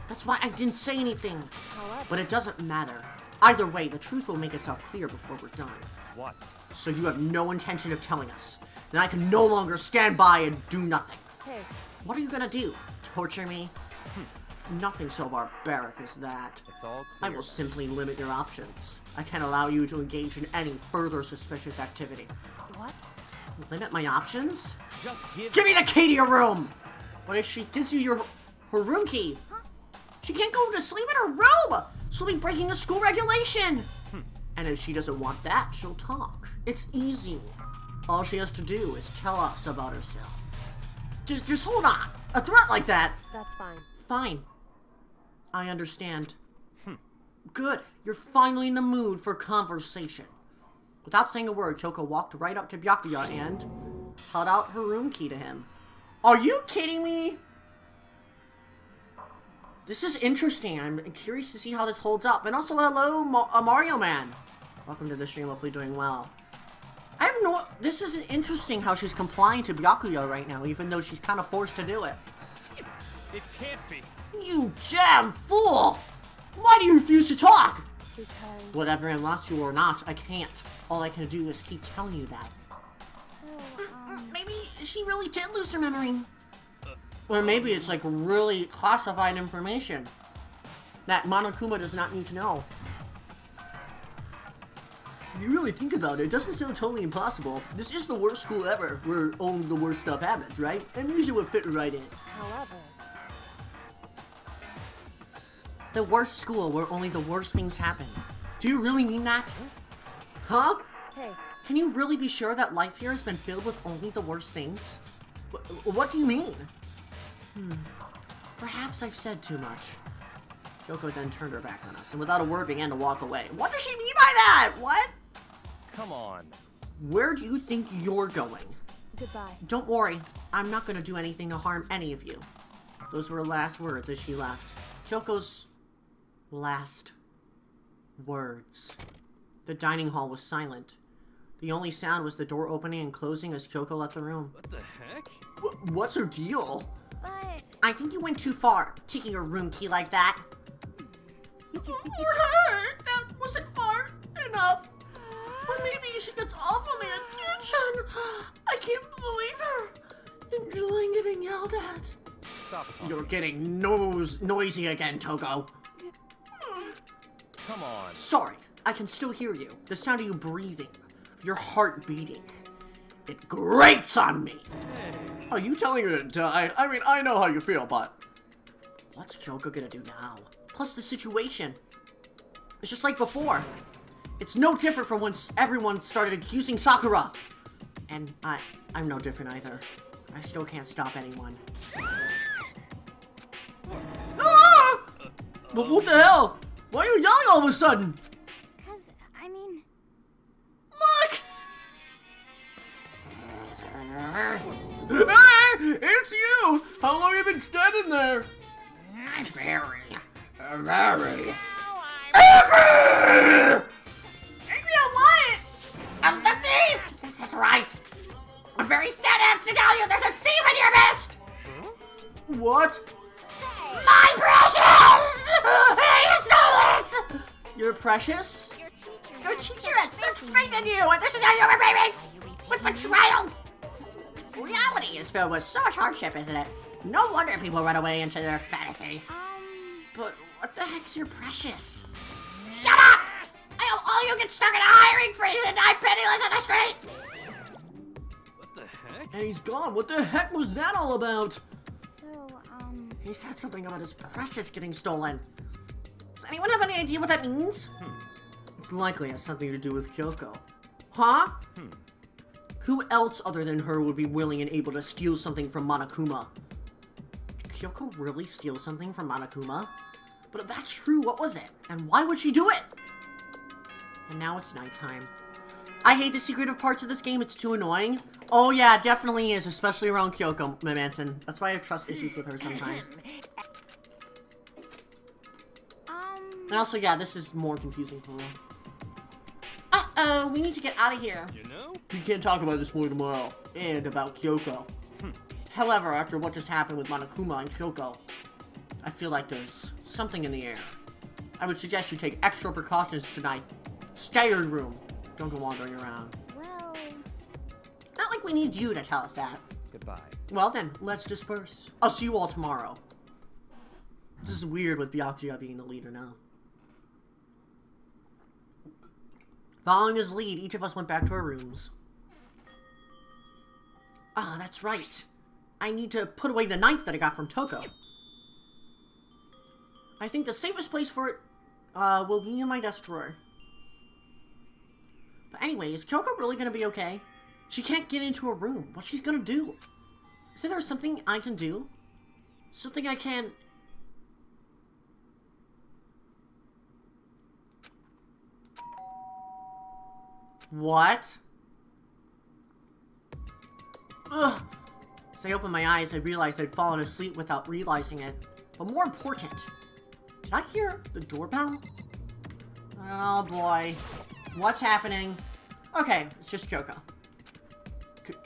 Speaker 1: That's why I didn't say anything.
Speaker 2: However...
Speaker 1: But it doesn't matter. Either way, the truth will make itself clear before we're done.
Speaker 5: What?
Speaker 1: So you have no intention of telling us. Then I can no longer stand by and do nothing.
Speaker 2: Hey,
Speaker 1: What are you gonna do? Torture me? Nothing so barbaric as that.
Speaker 5: It's all
Speaker 1: I
Speaker 5: clear.
Speaker 1: will simply limit your options. I can't allow you to engage in any further suspicious activity.
Speaker 2: what?
Speaker 1: Limit my options?
Speaker 5: Just give
Speaker 1: Give me the key to your room! What if she gives you her room key? She can't go to sleep in her room! She'll be breaking a school regulation! And if she doesn't want that, she'll talk. It's easy. All she has to do is tell us about herself. Just hold on. A threat like that?
Speaker 2: That's fine.
Speaker 1: Fine. I understand. Good. You're finally in the mood for conversation. Without saying a word, Kyoko walked right up to Byakuya and held out her room key to him. Are you kidding me? This is interesting. I'm curious to see how this holds up. And also, hello, Mario Man. Welcome to the stream. Hopefully doing well. I have no... This is interesting how she's complying to Byakuya right now, even though she's kind of forced to do it.
Speaker 5: It can't be.
Speaker 1: You damn fool! Why do you refuse to talk?
Speaker 2: Because...
Speaker 1: Whatever unlocks you or not, I can't. All I can do is keep telling you that.
Speaker 2: So,
Speaker 1: Maybe she really did lose her memory. Or maybe it's like really classified information that Monokuma does not need to know. If you really think about it, it doesn't sound totally impossible. This is the worst school ever, where only the worst stuff happens, right? Amnesia would fit right in.
Speaker 2: however...
Speaker 1: The worst school where only the worst things happen. Do you really mean that? Huh?
Speaker 2: Hey,
Speaker 1: Can you really be sure that life here has been filled with only the worst things? What do you mean? Perhaps I've said too much. Kyoko then turned her back on us, and without a word began to walk away. What does she mean by that? What?
Speaker 5: Come on.
Speaker 1: Where do you think you're going?
Speaker 2: goodbye.
Speaker 1: Don't worry, I'm not gonna do anything to harm any of you. Those were her last words as she left. Kyoko's last words. The dining hall was silent. The only sound was the door opening and closing as Kyoko left the room.
Speaker 4: What the heck?
Speaker 1: What's her deal?
Speaker 2: But...
Speaker 1: I think you went too far, taking her room key like that. For her, that wasn't far enough. But maybe she gets awfully attention. I can't believe her. Enjoying getting yelled at.
Speaker 5: Stop talking.
Speaker 1: You're getting noisy again, Togo.
Speaker 5: Come on.
Speaker 1: Sorry, I can still hear you. The sound of you breathing, of your heart beating. It grates on me. Are you telling her to die? I mean, I know how you feel, but... What's Kyoko gonna do now? Plus the situation. It's just like before. It's no different from when everyone started accusing Sakura. And I'm no different either. I still can't stop anyone. Ah! But what the hell? Why are you yelling all of a sudden?
Speaker 2: Cause, I mean...
Speaker 1: Look! Hey, it's you! How long have you been standing there?
Speaker 6: Very.
Speaker 1: Angry at what?
Speaker 6: I'm the thief! This is right. I'm very sad to have to tell you there's a thief in your midst!
Speaker 1: What?
Speaker 6: My precious! You stole it!
Speaker 1: You're precious?
Speaker 6: Your teacher had such faith in you, and this is how you were behaving! With betrayal! Reality is filled with so much hardship, isn't it? No wonder people run away into their fantasies.
Speaker 1: But what the heck's your precious?
Speaker 6: Shut up! I hope all you get stuck in a hiring freeze and die penniless on the street!
Speaker 4: What the heck?
Speaker 1: And he's gone. What the heck was that all about?
Speaker 2: So,
Speaker 1: He said something about his precious getting stolen. Does anyone have any idea what that means? It's likely it has something to do with Kyoko. Huh? Who else other than her would be willing and able to steal something from Monokuma? Did Kyoko really steal something from Monokuma? But if that's true, what was it? And why would she do it? And now it's nighttime. I hate the secretive parts of this game. It's too annoying. Oh yeah, it definitely is, especially around Kyoko, Manson. That's why I have trust issues with her sometimes. And also, yeah, this is more confusing for me. Uh-oh, we need to get out of here.
Speaker 4: You know?
Speaker 1: We can't talk about this more tomorrow. And about Kyoko. However, after what just happened with Monokuma and Kyoko, I feel like there's something in the air. I would suggest you take extra precautions tonight. Stay in your room. Don't go wandering around.
Speaker 2: well,
Speaker 1: Not like we need you to tell us that.
Speaker 5: Goodbye.
Speaker 1: Well then, let's disperse. I'll see you all tomorrow. This is weird with Byakuya being the leader now. Following his lead, each of us went back to our rooms. Ah, that's right. I need to put away the knife that I got from Toko. I think the safest place for it will be in my desk drawer. But anyway, is Kyoko really gonna be okay? She can't get into her room. What's she gonna do? Isn't there something I can do? Something I can... What? Ugh. As I opened my eyes, I realized I'd fallen asleep without realizing it. But more important, did I hear the doorbell? Oh boy. What's happening? Okay, it's just Kyoko.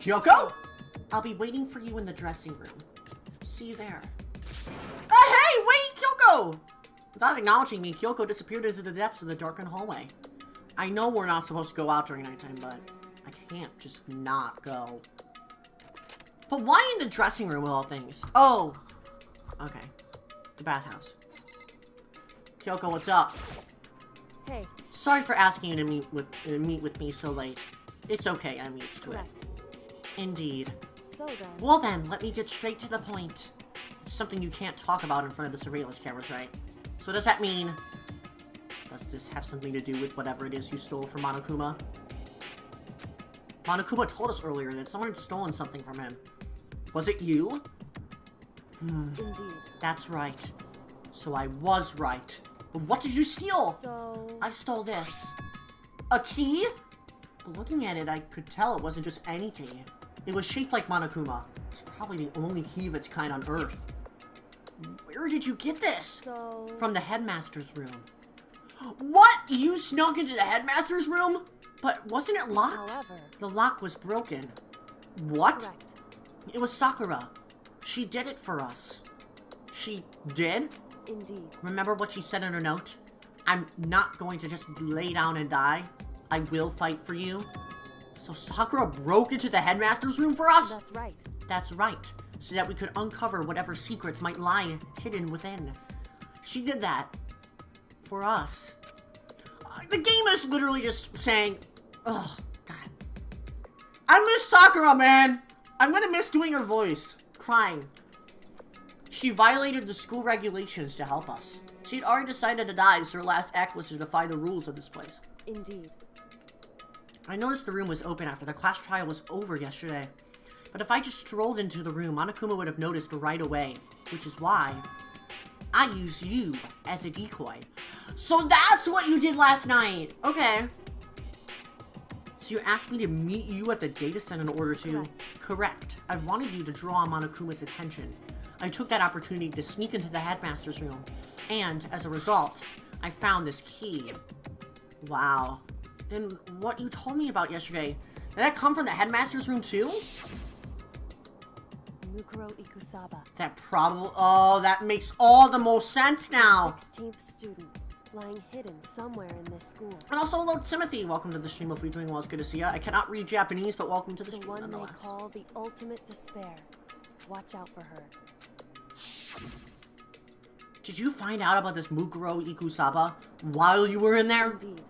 Speaker 1: Kyoko? I'll be waiting for you in the dressing room. See you there. Hey, wait, Kyoko! Without acknowledging me, Kyoko disappeared into the depths of the darkened hallway. I know we're not supposed to go out during nighttime, but I can't just not go. But why in the dressing room of all things? Oh, okay. The bathhouse. Kyoko, what's up?
Speaker 2: hey,
Speaker 1: Sorry for asking you to meet with me so late. It's okay, I'm used to it.
Speaker 2: correct.
Speaker 1: Indeed.
Speaker 2: So then,
Speaker 1: Well then, let me get straight to the point. It's something you can't talk about in front of the surveillance cameras, right? So does that mean... Does this have something to do with whatever it is you stole from Monokuma? Monokuma told us earlier that someone had stolen something from him. Was it you?
Speaker 2: indeed.
Speaker 1: That's right. So I was right. But what did you steal?
Speaker 2: So,
Speaker 1: I stole this. A key? But looking at it, I could tell it wasn't just any key. It was shaped like Monokuma. It's probably the only key of its kind on Earth. Where did you get this?
Speaker 2: so...
Speaker 1: From the headmaster's room. What? You snuck into the headmaster's room? But wasn't it locked?
Speaker 2: However...
Speaker 1: The lock was broken. What?
Speaker 2: Correct.
Speaker 1: It was Sakura. She did it for us. She did?
Speaker 2: Indeed.
Speaker 1: Remember what she said in her note? I'm not going to just lay down and die. I will fight for you. So Sakura broke into the headmaster's room for us?
Speaker 2: That's right.
Speaker 1: That's right. So that we could uncover whatever secrets might lie hidden within. She did that. For us. The game is literally just saying, oh, God. I miss Sakura, man. I'm gonna miss doing her voice. Crying. She violated the school regulations to help us. She'd already decided to die, so her last act was to defy the rules of this place.
Speaker 2: Indeed.
Speaker 1: I noticed the room was open after the class trial was over yesterday. But if I just strolled into the room, Monokuma would have noticed right away. Which is why I used you as a decoy. So that's what you did last night. Okay. So you asked me to meet you at the data center in order to...
Speaker 2: Correct.
Speaker 1: Correct. I wanted you to draw Monokuma's attention. I took that opportunity to sneak into the headmaster's room, and as a result, I found this key. Wow. Then what you told me about yesterday, did that come from the headmaster's room too?
Speaker 2: Mukuro Ikusaba.
Speaker 1: Oh, that makes all the most sense now.
Speaker 2: 16th student, lying hidden somewhere in this school.
Speaker 1: And also, hello, Timothy. Welcome to the stream. Hopefully you're doing well. It's good to see you. I cannot read Japanese, but welcome to the
Speaker 2: The
Speaker 1: stream
Speaker 2: one they
Speaker 1: nonetheless.
Speaker 2: call the ultimate despair. Watch out for her.
Speaker 1: Did you find out about this Mukuro Ikusaba while you were in there?
Speaker 2: Indeed.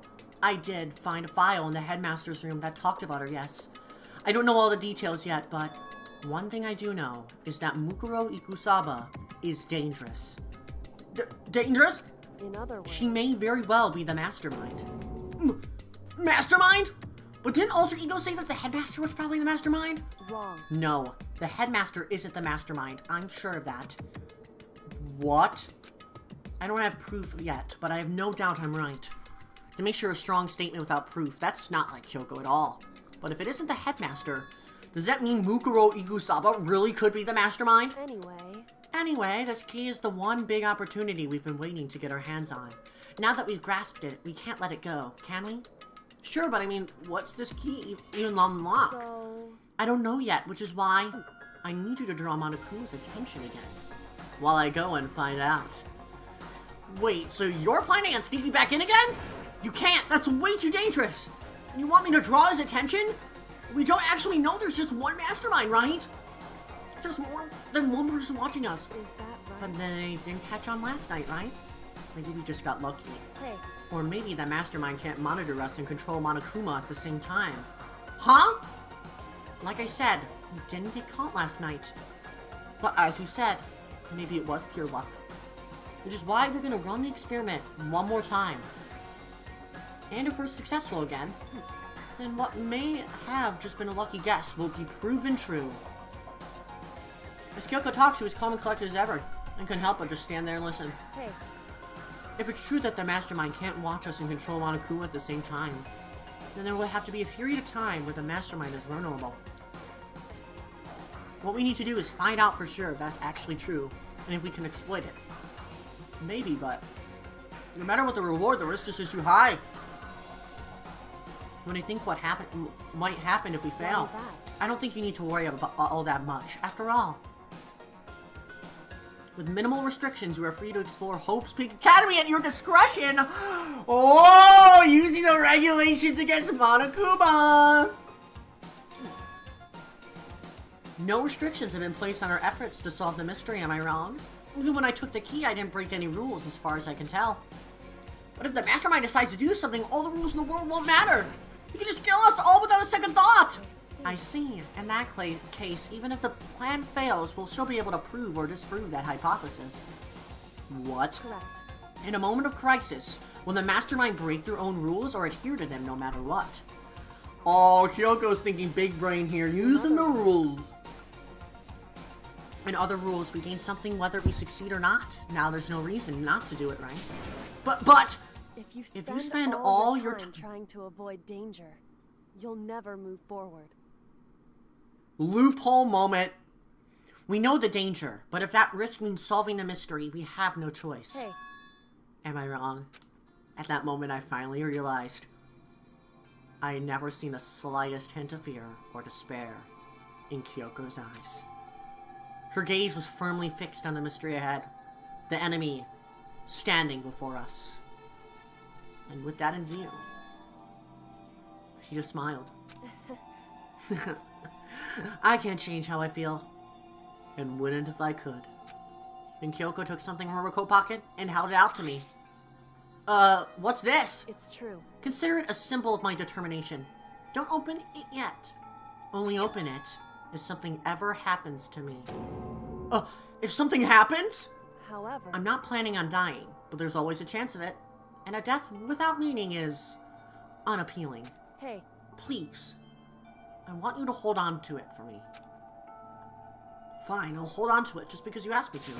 Speaker 1: I did find a file in the headmaster's room that talked about her, yes. I don't know all the details yet, but one thing I do know is that Mukuro Ikusaba is dangerous. Dangerous?
Speaker 2: In other words,
Speaker 1: She may very well be the mastermind. Mastermind? But didn't Alter Ego say that the headmaster was probably the mastermind?
Speaker 2: wrong.
Speaker 1: No, the headmaster isn't the mastermind. I'm sure of that. What? I don't have proof yet, but I have no doubt I'm right. To make sure a strong statement without proof, that's not like Kyoko at all. But if it isn't the headmaster, does that mean Mukuro Ikusaba really could be the mastermind? Anyway, this key is the one big opportunity we've been waiting to get our hands on. Now that we've grasped it, we can't let it go, can we? Sure, but I mean, what's this key even unlock?
Speaker 2: So,
Speaker 1: I don't know yet, which is why I need you to draw Monokuma's attention again. While I go and find out. Wait, so you're planning on sneaking back in again? You can't, that's way too dangerous. You want me to draw his attention? We don't actually know there's just one mastermind, right? There's more than one person watching us.
Speaker 2: is that right?
Speaker 1: But they didn't catch on last night, right? Maybe we just got lucky.
Speaker 2: Hey,
Speaker 1: Or maybe the mastermind can't monitor us and control Monokuma at the same time. Huh? Like I said, we didn't get caught last night. But as you said, maybe it was pure luck. Which is why we're gonna run the experiment one more time. And if we're successful again, then what may have just been a lucky guess will be proven true. As Kyoko talks, she was calm and collected as ever, and couldn't help but just stand there and listen.
Speaker 2: hey,
Speaker 1: If it's true that the mastermind can't watch us and control Monokuma at the same time, then there will have to be a period of time where the mastermind is vulnerable. What we need to do is find out for sure if that's actually true, and if we can exploit it. Maybe, but no matter what the reward, the risk is just too high. When I think what might happen if we
Speaker 2: why
Speaker 1: fail,
Speaker 2: is that?
Speaker 1: I don't think you need to worry about all that much. After all, with minimal restrictions, you are free to explore Hope's Peak Academy at your discretion! Oh, using the regulations against Monokuma! No restrictions have been placed on our efforts to solve the mystery, am I wrong? Even when I took the key, I didn't break any rules as far as I can tell. But if the mastermind decides to do something, all the rules in the world won't matter! He can just kill us all without a second thought! I see. In that case, even if the plan fails, we'll still be able to prove or disprove that hypothesis. What?
Speaker 2: Correct.
Speaker 1: In a moment of crisis, will the mastermind break their own rules or adhere to them no matter what? Oh, Kyoko's thinking big brain here, using the rules. In other rules, we gain something whether we succeed or not. Now there's no reason not to do it, right? But!
Speaker 2: If you
Speaker 1: If you
Speaker 2: spend,
Speaker 1: spend
Speaker 2: all
Speaker 1: all
Speaker 2: your
Speaker 1: your
Speaker 2: time trying to avoid danger, you'll never move forward.
Speaker 1: Loophole moment. We know the danger, but if that risk means solving the mystery, we have no choice.
Speaker 2: Hey,
Speaker 1: Am I wrong? At that moment, I finally realized I had never seen the slightest hint of fear or despair in Kyoko's eyes. Her gaze was firmly fixed on the mystery ahead, the enemy standing before us. And with that in view, she just smiled. I can't change how I feel, and wouldn't if I could. Then Kyoko took something from her coat pocket and held it out to me. What's this?
Speaker 2: it's true.
Speaker 1: Consider it a symbol of my determination. Don't open it yet. Only open it if something ever happens to me. If something happens?
Speaker 2: However,
Speaker 1: I'm not planning on dying, but there's always a chance of it. And a death without meaning is unappealing.
Speaker 2: hey,
Speaker 1: Please, I want you to hold on to it for me. Fine, I'll hold on to it just because you asked me to.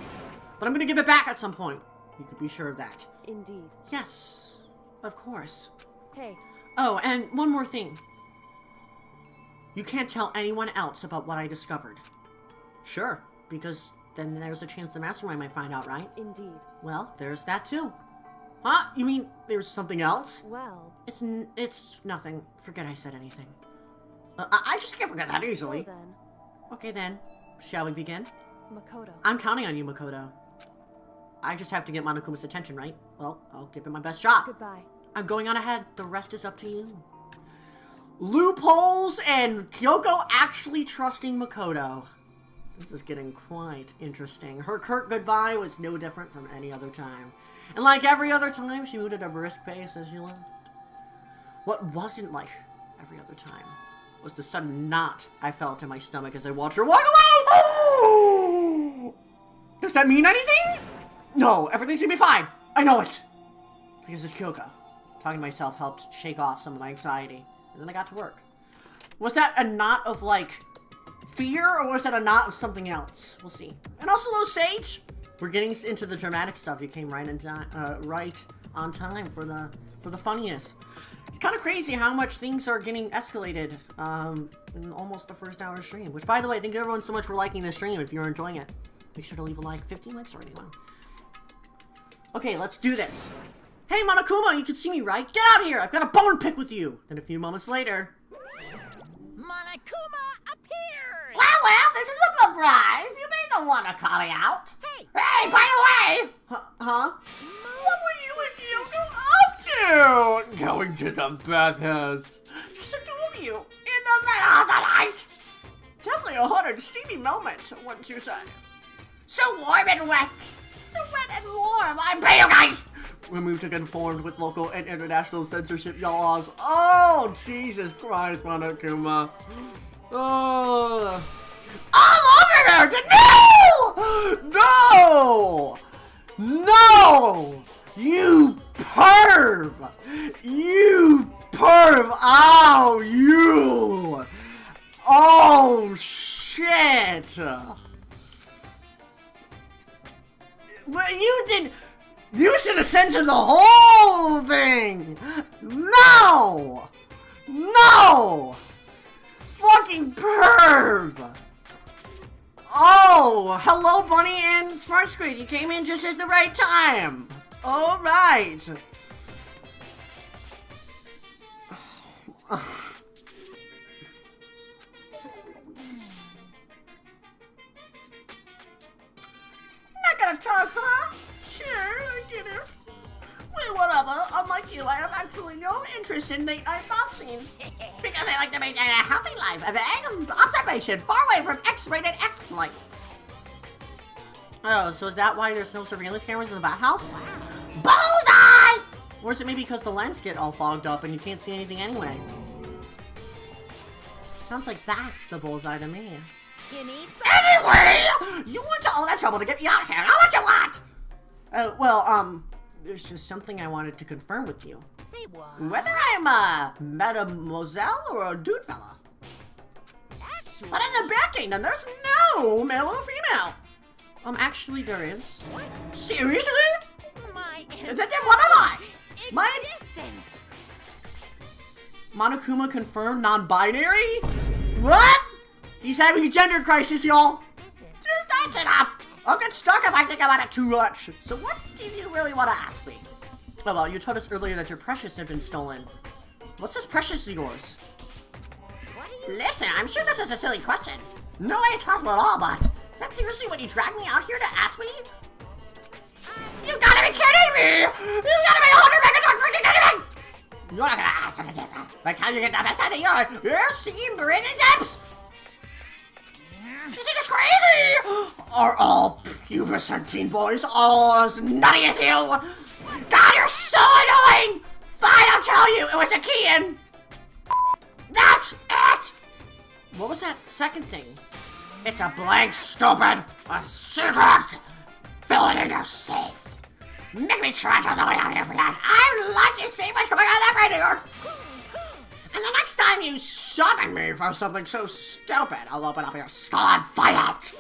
Speaker 1: But I'm gonna give it back at some point. You could be sure of that.
Speaker 2: indeed.
Speaker 1: Yes, of course.
Speaker 2: Hey,
Speaker 1: Oh, and one more thing. You can't tell anyone else about what I discovered. Sure, because then there's a chance the mastermind might find out, right?
Speaker 2: Indeed.
Speaker 1: Well, there's that too. Huh? You mean there's something else?
Speaker 2: Well,
Speaker 1: It's nothing. Forget I said anything. I just can't forget that
Speaker 2: so
Speaker 1: easily.
Speaker 2: then,
Speaker 1: Okay then, shall we begin?
Speaker 2: Makoto.
Speaker 1: I'm counting on you, Makoto. I just have to get Monokuma's attention, right? Well, I'll give it my best shot.
Speaker 2: Goodbye.
Speaker 1: I'm going on ahead. The rest is up to you. Loopholes and Kyoko actually trusting Makoto. This is getting quite interesting. Her curt goodbye was no different from any other time. And like every other time, she moved at a brisk pace as she left. What wasn't like every other time was the sudden knot I felt in my stomach as I watched her walk away! Does that mean anything? No, everything's gonna be fine. I know it. Because it's Kyoko. Talking to myself helped shake off some of my anxiety. And then I got to work. Was that a knot of, like, fear, or was that a knot of something else? We'll see. And also, little Sage, we're getting into the dramatic stuff. You came right on time for the funniness. It's kind of crazy how much things are getting escalated in almost the first hour of stream. Which, by the way, thank you everyone so much for liking this stream. If you're enjoying it, make sure to leave a like. 15 likes already. Wow. Okay, let's do this. Hey, Monokuma, you can see me, right? Get out of here! I've got a bone pick with you! Then a few moments later...
Speaker 3: Monokuma appears!
Speaker 6: Well, this is a surprise. You made the one to call me out.
Speaker 3: Hey!
Speaker 6: Hey, by the way!
Speaker 1: Huh?
Speaker 6: What were you and Kyoko up to?
Speaker 4: Going to the bathhouse.
Speaker 6: Just the two of you, in the middle of the night. Definitely a hot and steamy moment, wouldn't you say? So warm and wet. So wet and warm. I pray you guys.
Speaker 1: We moved to conform with local and international censorship laws. Oh, Jesus Christ, Monokuma. Oh.
Speaker 6: All over her. No!
Speaker 1: No! No! You perv! You perv! Ow, you! Oh, shit! Well, you should have censored the whole thing! No! No! Fucking perv! Oh, hello Bunny and Smart Squid, you came in just at the right time! Alright! Not gonna talk, huh? Sure, I get it. Well, whatever. Unlike you, I have actually no interest in late-night bath scenes.
Speaker 6: Because I like to maintain a healthy life of observation far away from X-rated exploits.
Speaker 1: Oh, so is that why there's no surveillance cameras in the bathhouse?
Speaker 6: Bullseye!
Speaker 1: Or is it maybe because the lens get all fogged up and you can't see anything anyway? Sounds like that's the bullseye to me.
Speaker 3: You need some?
Speaker 6: Anyway, you went to all that trouble to get me out of here. Now what you want?
Speaker 1: There's just something I wanted to confirm with you.
Speaker 3: Say what?
Speaker 1: Whether I'm a mademoiselle or a dude fella.
Speaker 3: Actually,
Speaker 1: But in the back kingdom, there's no male or female. Actually there is.
Speaker 6: Seriously?
Speaker 3: my
Speaker 6: Then what am I?
Speaker 1: My-
Speaker 3: existence.
Speaker 1: Monokuma confirmed non-binary? What? He's having a gender crisis, y'all.
Speaker 6: That's enough. I'll get stuck if I think about it too much. So what did you really want to ask me?
Speaker 1: Oh, well, you told us earlier that your precious had been stolen. What's this precious of yours?
Speaker 3: What are you?
Speaker 6: Listen, I'm sure this is a silly question. No way it's possible at all, but is that seriously what you dragged me out here to ask me? You gotta be kidding me! You gotta be 100 freaking kidding me! You're not gonna ask something like that. Like how you get the best out of your scene breathing depths? This is just crazy! Are all pubescent teen boys all as nutty as you? God, you're so annoying! Fine, I'll tell you, it was a key-in! That's it!
Speaker 1: What was that second thing?
Speaker 6: It's a blank, stupid, a secret! Fill it in your safe. Make me trash all the way out here for that. I'd like to see what's going on in that brain of yours. And the next time you summon me for something so stupid, I'll open up your skull and fight out.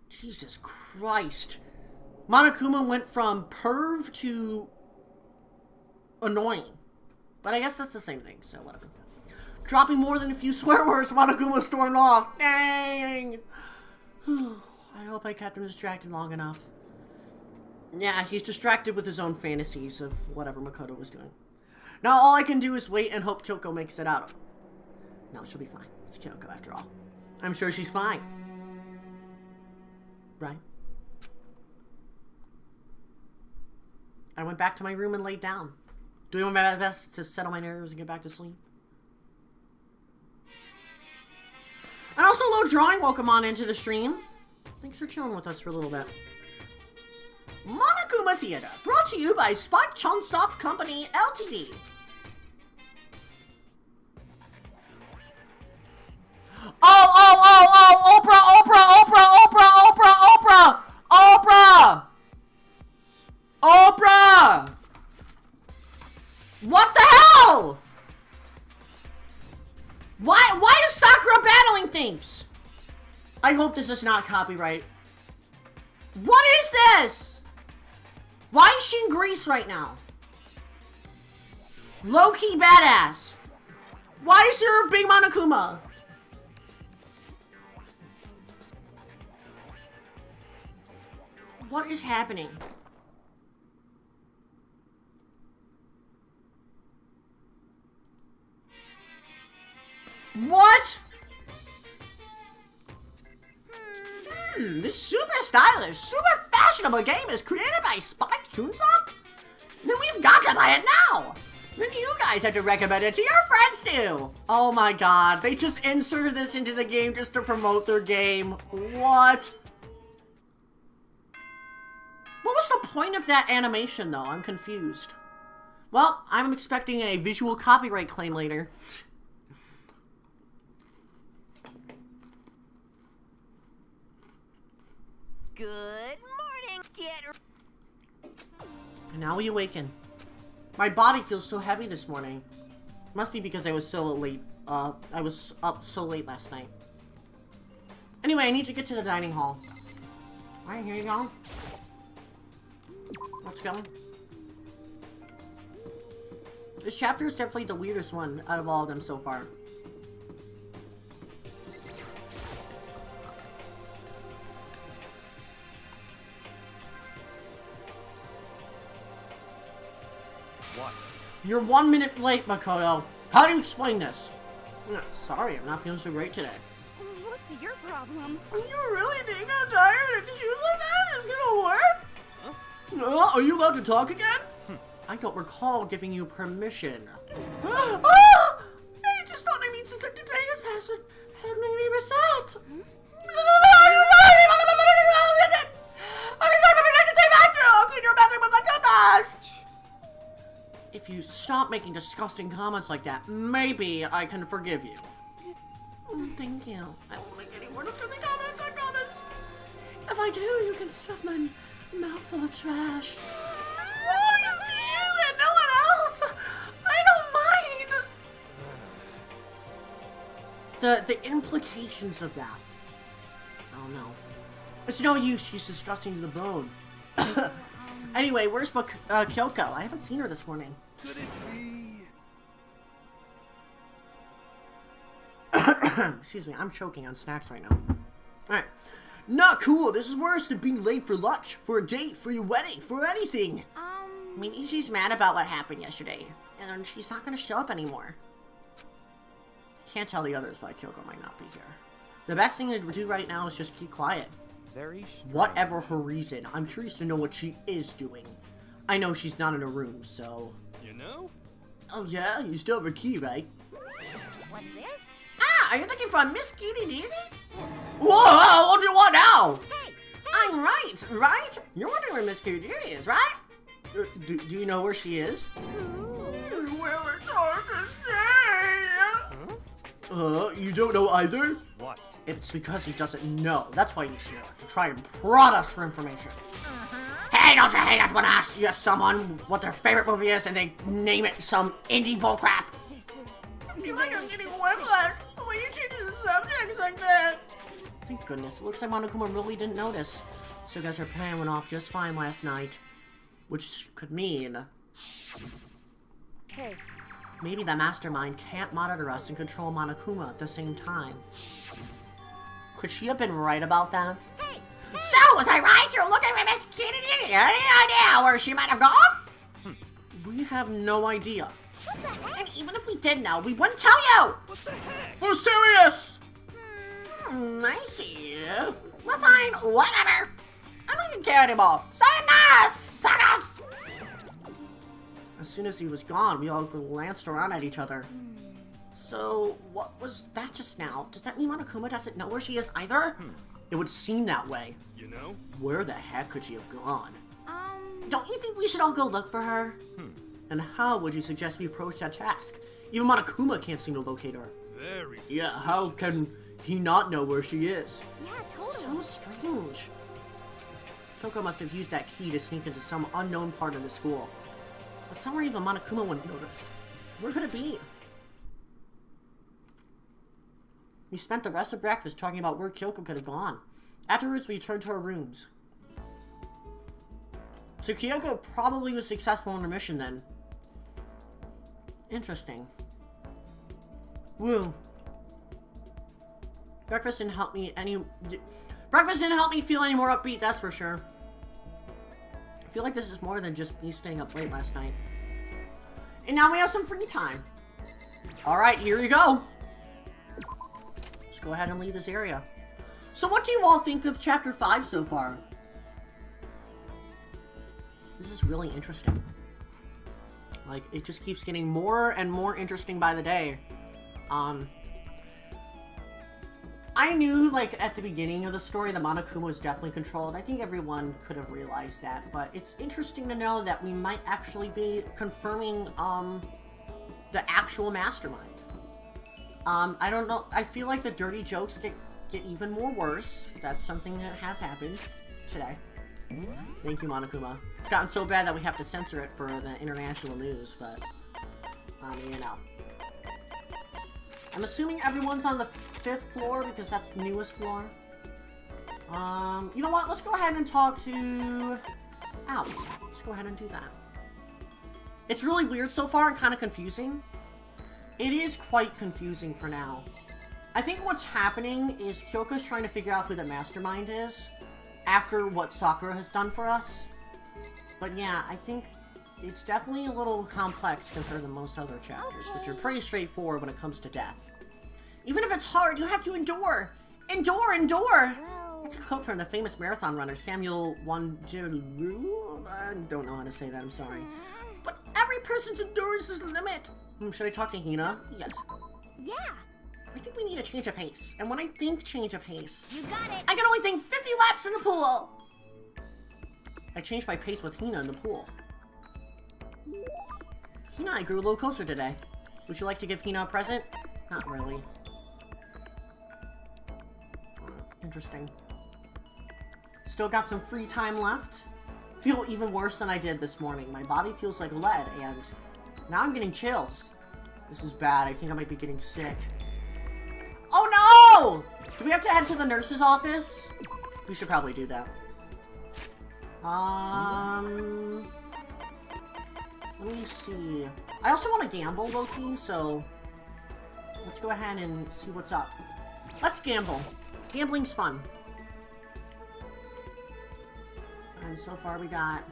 Speaker 1: Jesus Christ. Monokuma went from perv to annoying. But I guess that's the same thing, so whatever. Dropping more than a few swear words, Monokuma stormed off. Dang! I hope I kept him distracted long enough. Yeah, he's distracted with his own fantasies of whatever Makoto was doing. Now all I can do is wait and hope Kyoko makes it out. No, she'll be fine. It's Kyoko after all. I'm sure she's fine. Right? I went back to my room and laid down, doing my best to settle my nerves and get back to sleep. And also, Low Drawing, welcome on into the stream. Thanks for chilling with us for a little bit. Monokuma Theater, brought to you by Spike Chunsoft Company, Ltd. Oprah! What the hell? Why is Sakura battling things? I hope this is not copyright. What is this? Why is she in Greece right now? Low-key badass. Why is there a big Monokuma? What is happening? What? This super stylish, super fashionable game is created by Spike Chunsoft? Then we've got to buy it now! Then you guys have to recommend it to your friends too! Oh my god, they just inserted this into the game just to promote their game. What? What was the point of that animation though? I'm confused. Well, I'm expecting a visual copyright claim later.
Speaker 3: Good morning, kid.
Speaker 1: And now we awaken. My body feels so heavy this morning. Must be because I was so late. I was up so late last night. Anyway, I need to get to the dining hall. Alright, here you go. Let's go. This chapter is definitely the weirdest one out of all of them so far.
Speaker 5: What?
Speaker 1: You're 1 minute late, Makoto. How do you explain this? Sorry, I'm not feeling so great today.
Speaker 3: What's your problem?
Speaker 1: You really think I'm tired and excuse like that is gonna work? Huh? Are you allowed to talk again? I don't recall giving you permission. I just thought I mean since today is passing. Had me reset. If you stop making disgusting comments like that, maybe I can forgive you. Thank you. I won't make any more disgusting comments, I promise. If I do, you can stuff my mouth full of trash. Oh, you do, and no one else. I don't mind. The implications of that. Oh no. It's no use, she's disgusting to the bone. Anyway, where's Kyoko? I haven't seen her this morning.
Speaker 5: Could it be?
Speaker 1: Excuse me, I'm choking on snacks right now. Alright. Not cool. This is worse than being late for lunch, for a date, for your wedding, for anything. I mean, she's mad about what happened yesterday, and she's not going to show up anymore. Can't tell the others why Kyoko might not be here. The best thing to do right now is just keep quiet.
Speaker 5: Very strange.
Speaker 1: Whatever her reason, I'm curious to know what she is doing. I know she's not in her room, so...
Speaker 5: You know?
Speaker 1: Oh yeah? You still have a key, right?
Speaker 3: What's this?
Speaker 1: Ah! Are you looking for a Miss Kitty Diddy? Whoa! What do you want now?
Speaker 3: Hey!
Speaker 1: I'm right, right? You're wondering where Miss Kitty Diddy is, right? Do you know where she is? Well, it's hard to say. You don't know either?
Speaker 5: What?
Speaker 1: It's because he doesn't know. That's why he's here, to try and prod us for information. Hey, don't you hate us when I ask you someone what their favorite movie is and they name it some indie bullcrap? I feel like I'm getting whiplash the way you change the subject like that. Thank goodness. It looks like Monokuma really didn't notice. So I guess her plan went off just fine last night. Which could mean...
Speaker 2: Hey,
Speaker 1: maybe the mastermind can't monitor us and control Monokuma at the same time. Could she have been right about that?
Speaker 3: Hey!
Speaker 6: So, was I right? You're looking for Miss Kitty? Any idea where she might have gone?
Speaker 1: We have no idea.
Speaker 6: And even if we did know, we wouldn't tell you!
Speaker 1: For serious!
Speaker 6: I see. Well, fine, whatever. I don't even care anymore. Sayonara, suckers!
Speaker 1: As soon as he was gone, we all glanced around at each other. So, what was that just now? Does that mean Monokuma doesn't know where she is either? It would seem that way.
Speaker 5: You know?
Speaker 1: Where the heck could she have gone?
Speaker 6: Don't you think we should all go look for her?
Speaker 1: And how would you suggest we approach that task? Even Monokuma can't seem to locate her.
Speaker 5: Very
Speaker 1: Yeah, how can he not know where she is?
Speaker 2: Yeah, totally.
Speaker 1: So strange. Kyoko must have used that key to sneak into some unknown part of the school. But somewhere even Monokuma wouldn't notice. Where could it be? We spent the rest of breakfast talking about where Kyoko could have gone. Afterwards, we returned to our rooms. So Kyoko probably was successful in her mission then. Interesting. Woo. Breakfast didn't help me feel any more upbeat, that's for sure. I feel like this is more than just me staying up late last night. And now we have some free time. Alright, here we go. Let's go ahead and leave this area. So what do you all think of Chapter 5 so far? This is really interesting. Like, it just keeps getting more and more interesting by the day. I knew, like, at the beginning of the story that Monokuma was definitely controlled. I think everyone could have realized that. But it's interesting to know that we might actually be confirming, the actual mastermind. I don't know. I feel like the dirty jokes get even more worse. That's something that has happened today. Thank you, Monokuma. It's gotten so bad that we have to censor it for the international news, but, you know. I'm assuming everyone's on the 5th floor because that's the newest floor. You know what? Let's go ahead and talk to Albie. Let's go ahead and do that. It's really weird so far and kind of confusing. It is quite confusing for now. I think what's happening is Kyoko's trying to figure out who the mastermind is after what Sakura has done for us. But yeah, I think it's definitely a little complex compared to most other chapters, which are pretty straightforward when it comes to death. Even if it's hard, you have to endure! Endure, endure! That's a quote from the famous marathon runner Samuel Wanjiru. I don't know how to say that, I'm sorry. But every person's endurance is the limit! Should I talk to Hina? Yes.
Speaker 2: Yeah.
Speaker 6: I think we need a change of pace. And when I think change of pace,
Speaker 3: You got it.
Speaker 6: I can only think 50 laps in the pool! I changed my pace with Hina in the pool. Hina, I grew a little closer today. Would you like to give Hina a present? Not really. Interesting. Still got some free time left. Feel even worse than I did this morning. My body feels like lead, and now I'm getting chills. This is bad. I think I might be getting sick. Oh no! Do we have to head to the nurse's office? We should probably do that. Let me see. I also want to gamble, low-key, so let's go ahead and see what's up. Let's gamble. Gambling's fun. And so far we got...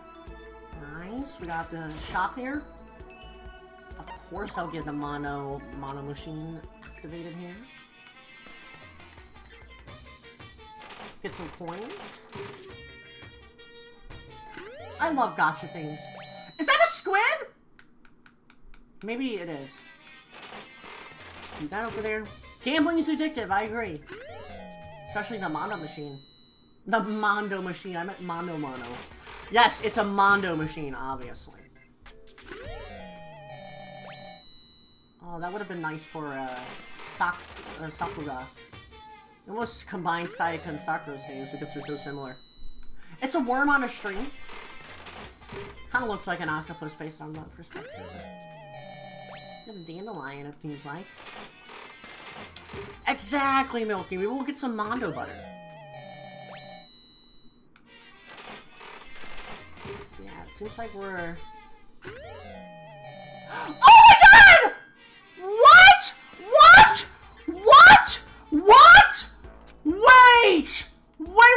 Speaker 6: Nice. We got the shop here. Of course I'll get the mono machine activated here. Get some coins. I love gacha things. Is that a squid? Maybe it is. Just do that over there. Gambling is addictive, I agree. Especially the Mondo machine. The Mondo machine, I meant Mondo Mono. Yes, it's a Mondo machine, obviously. Oh, that would have been nice for Sakura. It almost combined Sayaka and Sakura's names because they're so similar. It's a worm on a string. Kind of looks like an octopus based on that perspective. Got a dandelion, it seems like. Exactly, Milky. We will get some Mondo butter. Yeah, it seems like we're... Oh my god! What? What? What? What? Wait! Wait!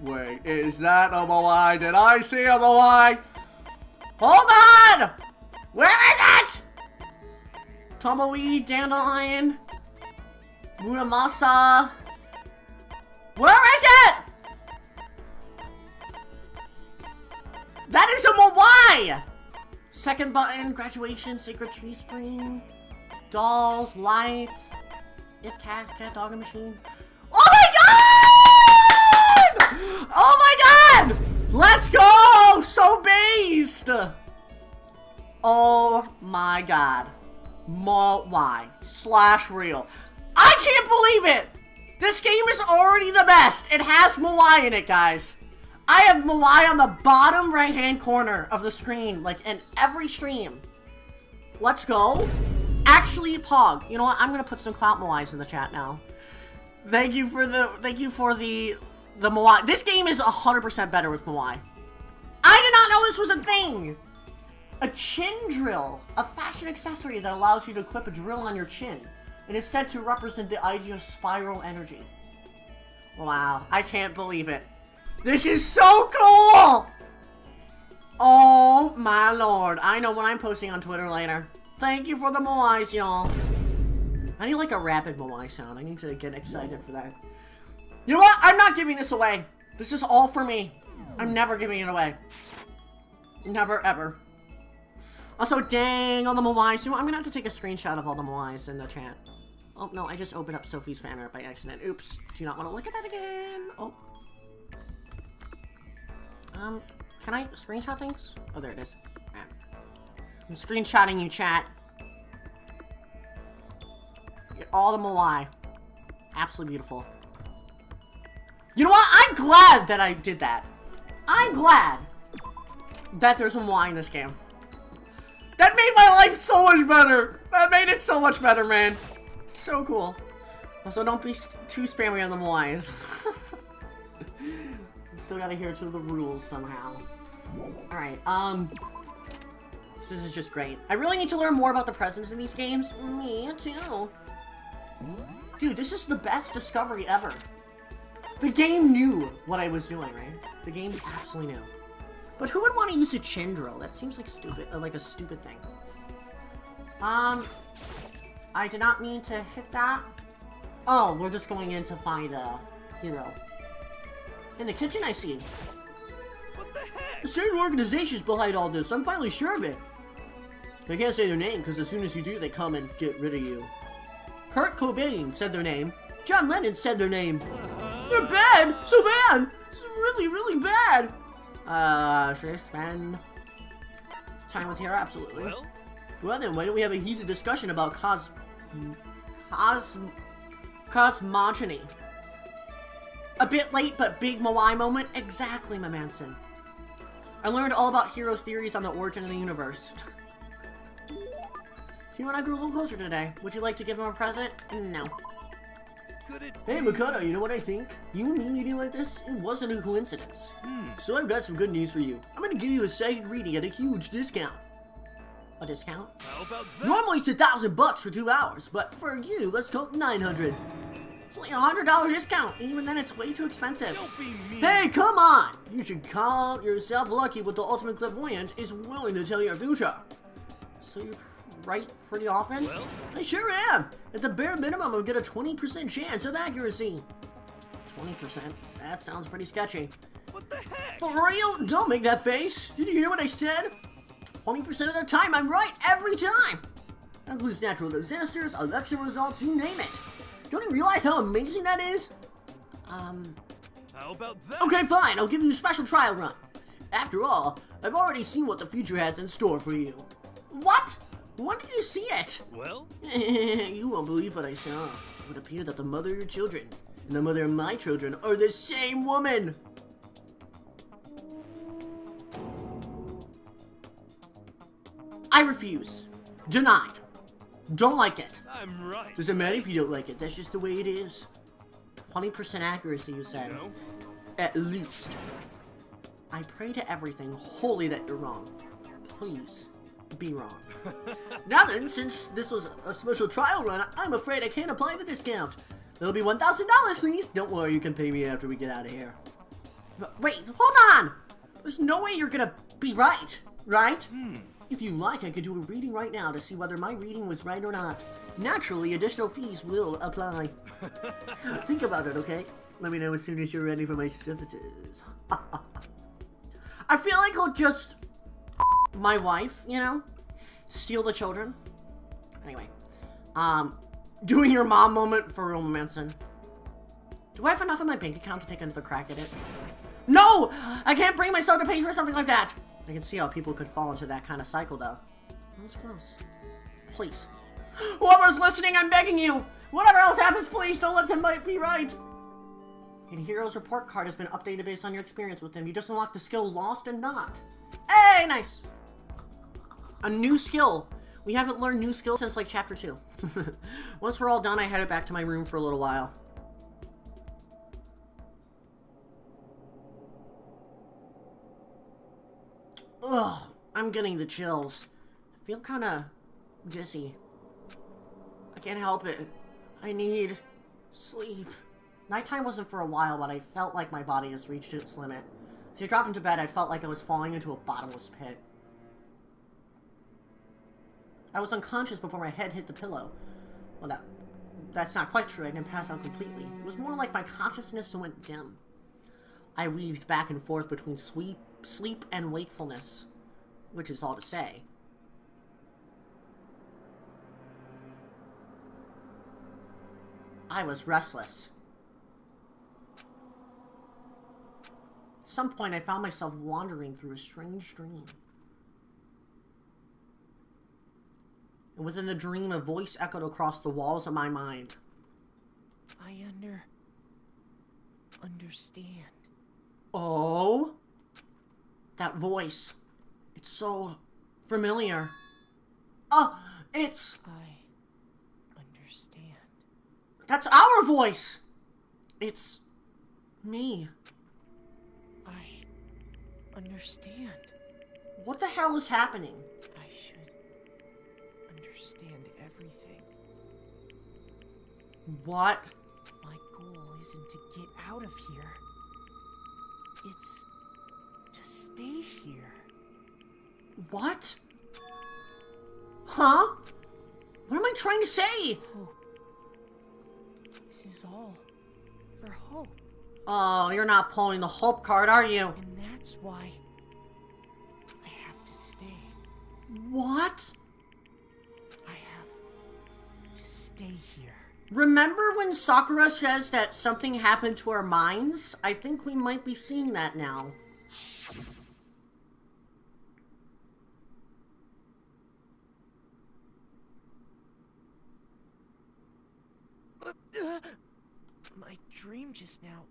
Speaker 4: Wait. Is that a Moai? Did I see a Moai?
Speaker 1: Hold on! Where is it? Tumbleweed, Dandelion, Muramasa. Where is it? That is a Moai! Second button, graduation, sacred tree spring, dolls, light, if task, cat, dog, and machine. Oh my god! Oh my god! Let's go! So based! Oh my god. Moai slash real. I can't believe it! This game is already the best. It has Moai in it, guys. I have Moai on the bottom right-hand corner of the screen, like in every stream. Let's go. Actually, Pog, you know what? I'm gonna put some clout Moais in the chat now. Thank you for the Moai. This game is 100% better with Moai. I did not know this was a thing. A chin drill, a fashion accessory that allows you to equip a drill on your chin. It is said to represent the idea of spiral energy. Wow, I can't believe it. This is so cool! Oh my lord. I know what I'm posting on Twitter later. Thank you for the Moais, y'all. I need like a rapid Moai sound. I need to get excited for that. You know what? I'm not giving this away. This is all for me. I'm never giving it away. Never, ever. Also, dang, all the Moais. You know what? I'm gonna have to take a screenshot of all the Moais in the chat. Oh, no, I just opened up Sophie's fan art by accident. Oops. Do not want to look at that again. Oh. Can I screenshot things? Oh, there it is. Right. I'm screenshotting you, chat. Get all the Moai. Absolutely beautiful. You know what? I'm glad that I did that. I'm glad that there's a Moai in this game. That made my life so much better. That made it so much better, man. So cool. Also, don't be too spammy on the Moais. Still gotta adhere to the rules somehow. Alright, this is just great. I really need to learn more about the presents in these games. Me too. Dude, this is the best discovery ever. The game knew what I was doing, right? The game absolutely knew. But who would want to use a chin drill? That seems like stupid, like a stupid thing. I did not mean to hit that. Oh, we're just going in to find a hero. In the kitchen, I see.
Speaker 5: What the heck?
Speaker 1: A certain organization's behind all this. I'm finally sure of it. I can't say their name, because as soon as you do, they come and get rid of you. Kurt Cobain said their name. John Lennon said their name. They're bad! So bad! It's really, really bad! Should I spend time with Hero? Absolutely. Well then, why don't we have a heated discussion about cosmogony? A bit late, but big Moai moment? Exactly, my manson. I learned all about Hero's theories on the origin of the universe. Hero and I grew a little closer today. Would you like to give him a present? No. Hey, Makoto, you know what I think? You and me meeting like this, it wasn't a coincidence. So I've got some good news for you. I'm gonna give you a second reading at a huge discount. A discount?
Speaker 5: How about that?
Speaker 1: Normally it's $1,000 for 2 hours, but for you, let's go $900. It's only a $100 discount. Even then, it's way too expensive.
Speaker 5: Don't be mean.
Speaker 1: Hey, come on! You should call yourself lucky what the ultimate clairvoyant is willing to tell your future. So you write pretty often?
Speaker 5: Well?
Speaker 1: I sure am. At the bare minimum, I'll get a 20% chance of accuracy. 20%? That sounds pretty sketchy.
Speaker 5: What the heck?
Speaker 1: For real? Don't make that face. Did you hear what I said? 20% of the time, I'm right every time. That includes natural disasters, election results, you name it. Don't you realize how amazing that is?
Speaker 5: How about that?
Speaker 1: Okay, fine. I'll give you a special trial run. After all, I've already seen what the future has in store for you. What? When did you see it?
Speaker 5: Well?
Speaker 1: You won't believe what I saw. It would appear that the mother of your children and the mother of my children are the same woman. I refuse. Denied. Don't like it.
Speaker 5: I'm right.
Speaker 1: Doesn't matter if you don't like it. That's just the way it is. 20% accuracy, you said.
Speaker 5: You know?
Speaker 1: At least. I pray to everything holy that you're wrong. Please, be wrong. Now then, since this was a special trial run, I'm afraid I can't apply the discount. It'll be $1,000, please. Don't worry, you can pay me after we get out of here. But wait, hold on! There's no way you're gonna be right, right? If you like, I could do a reading right now to see whether my reading was right or not. Naturally, additional fees will apply. Think about it, okay? Let me know as soon as you're ready for my services. I feel like I'll just... my wife, you know? Steal the children. Anyway. Doing your mom moment for real, Manson. Do I have enough in my bank account to take another crack at it? No! I can't bring myself to pay for something like that! I can see how people could fall into that kind of cycle, though. That was close. Please. Whoever's listening, I'm begging you! Whatever else happens, please don't let them be right! And Hero's report card has been updated based on your experience with him. You just unlocked the skill Lost and Not. Hey, nice! A new skill. We haven't learned new skills since, like, Chapter 2. Once we're all done, I headed back to my room for a little while. Ugh, I'm getting the chills. I feel kinda dizzy. I can't help it. I need sleep. Nighttime wasn't for a while, but I felt like my body has reached its limit. As I dropped into bed, I felt like I was falling into a bottomless pit. I was unconscious before my head hit the pillow. Well, that's not quite true. I didn't pass out completely. It was more like my consciousness went dim. I weaved back and forth between sleep and wakefulness, which is all to say. I was restless. At some point, I found myself wandering through a strange dream. And within the dream, a voice echoed across the walls of my mind.
Speaker 7: I understand.
Speaker 1: Oh? That voice. It's so familiar. Oh, it's...
Speaker 7: I understand.
Speaker 1: That's our voice! It's... me.
Speaker 7: I understand.
Speaker 1: What the hell is happening?
Speaker 7: I should understand everything.
Speaker 1: What?
Speaker 7: My goal isn't to get out of here. It's to stay here.
Speaker 1: What? Huh? What am I trying to say?
Speaker 7: Hope. This is all for hope.
Speaker 1: Oh, you're not pulling the hope card, are you?
Speaker 7: And that's why I have to stay.
Speaker 1: What?
Speaker 7: I have to stay here.
Speaker 1: Remember when Sakura says that something happened to our minds? I think we might be seeing that now.
Speaker 7: My dream just now.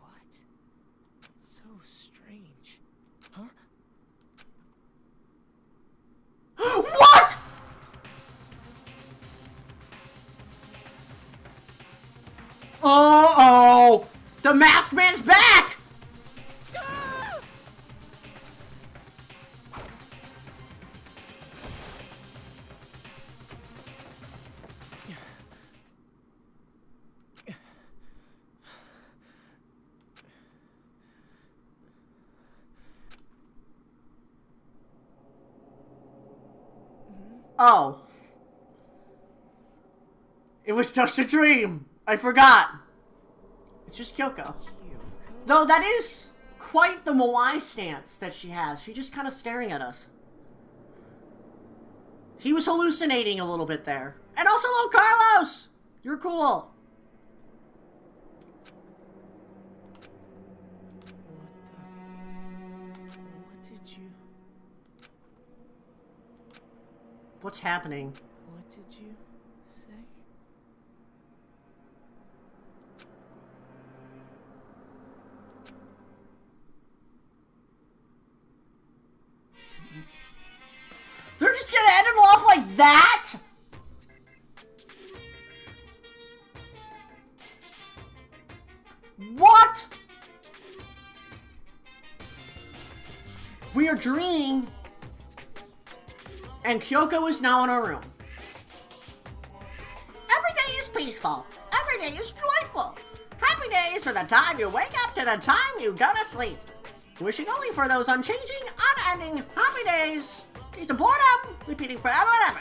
Speaker 7: What? So strange. Huh?
Speaker 1: What?! Uh-oh! The masked man's back! Oh. It was just a dream. I forgot. It's just Kyoko. Though that is quite the Moai stance that she has. She's just kind of staring at us. He was hallucinating a little bit there. And also, hello, Carlos! You're cool.
Speaker 7: What did you...
Speaker 1: What's happening?
Speaker 7: What did you say?
Speaker 1: They're just gonna end it off like that? What? We are dreaming. And Kyoko is now in her room.
Speaker 6: Every day is peaceful. Every day is joyful. Happy days from the time you wake up to the time you go to sleep.
Speaker 1: Wishing only for those unchanging, unending, happy days. Days of boredom, repeating forever and ever.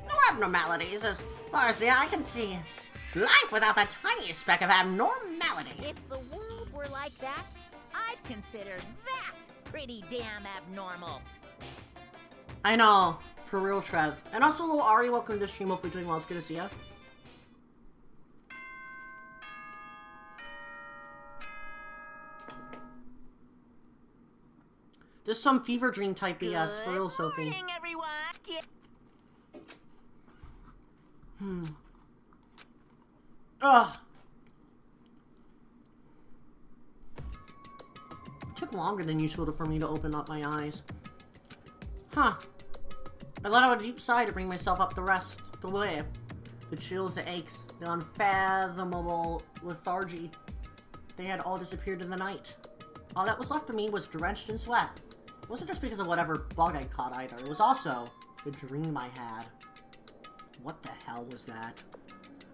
Speaker 6: No abnormalities as far as the eye can see. Life without the tiniest speck of abnormality.
Speaker 3: If the world were like that, I'd consider that pretty damn abnormal.
Speaker 1: I know. For real, Trev. And also, hello, Ari. Welcome to the stream. Hopefully doing well. It's good to see ya. There's some fever dream type BS. For real, Sophie.
Speaker 3: Good morning, everyone.
Speaker 1: Ugh. It took longer than usual for me to open up my eyes. Huh. I let out a deep sigh to bring myself up the way. The chills, the aches, the unfathomable lethargy. They had all disappeared in the night. All that was left of me was drenched in sweat. It wasn't just because of whatever bug I caught either. It was also the dream I had. What the hell was that?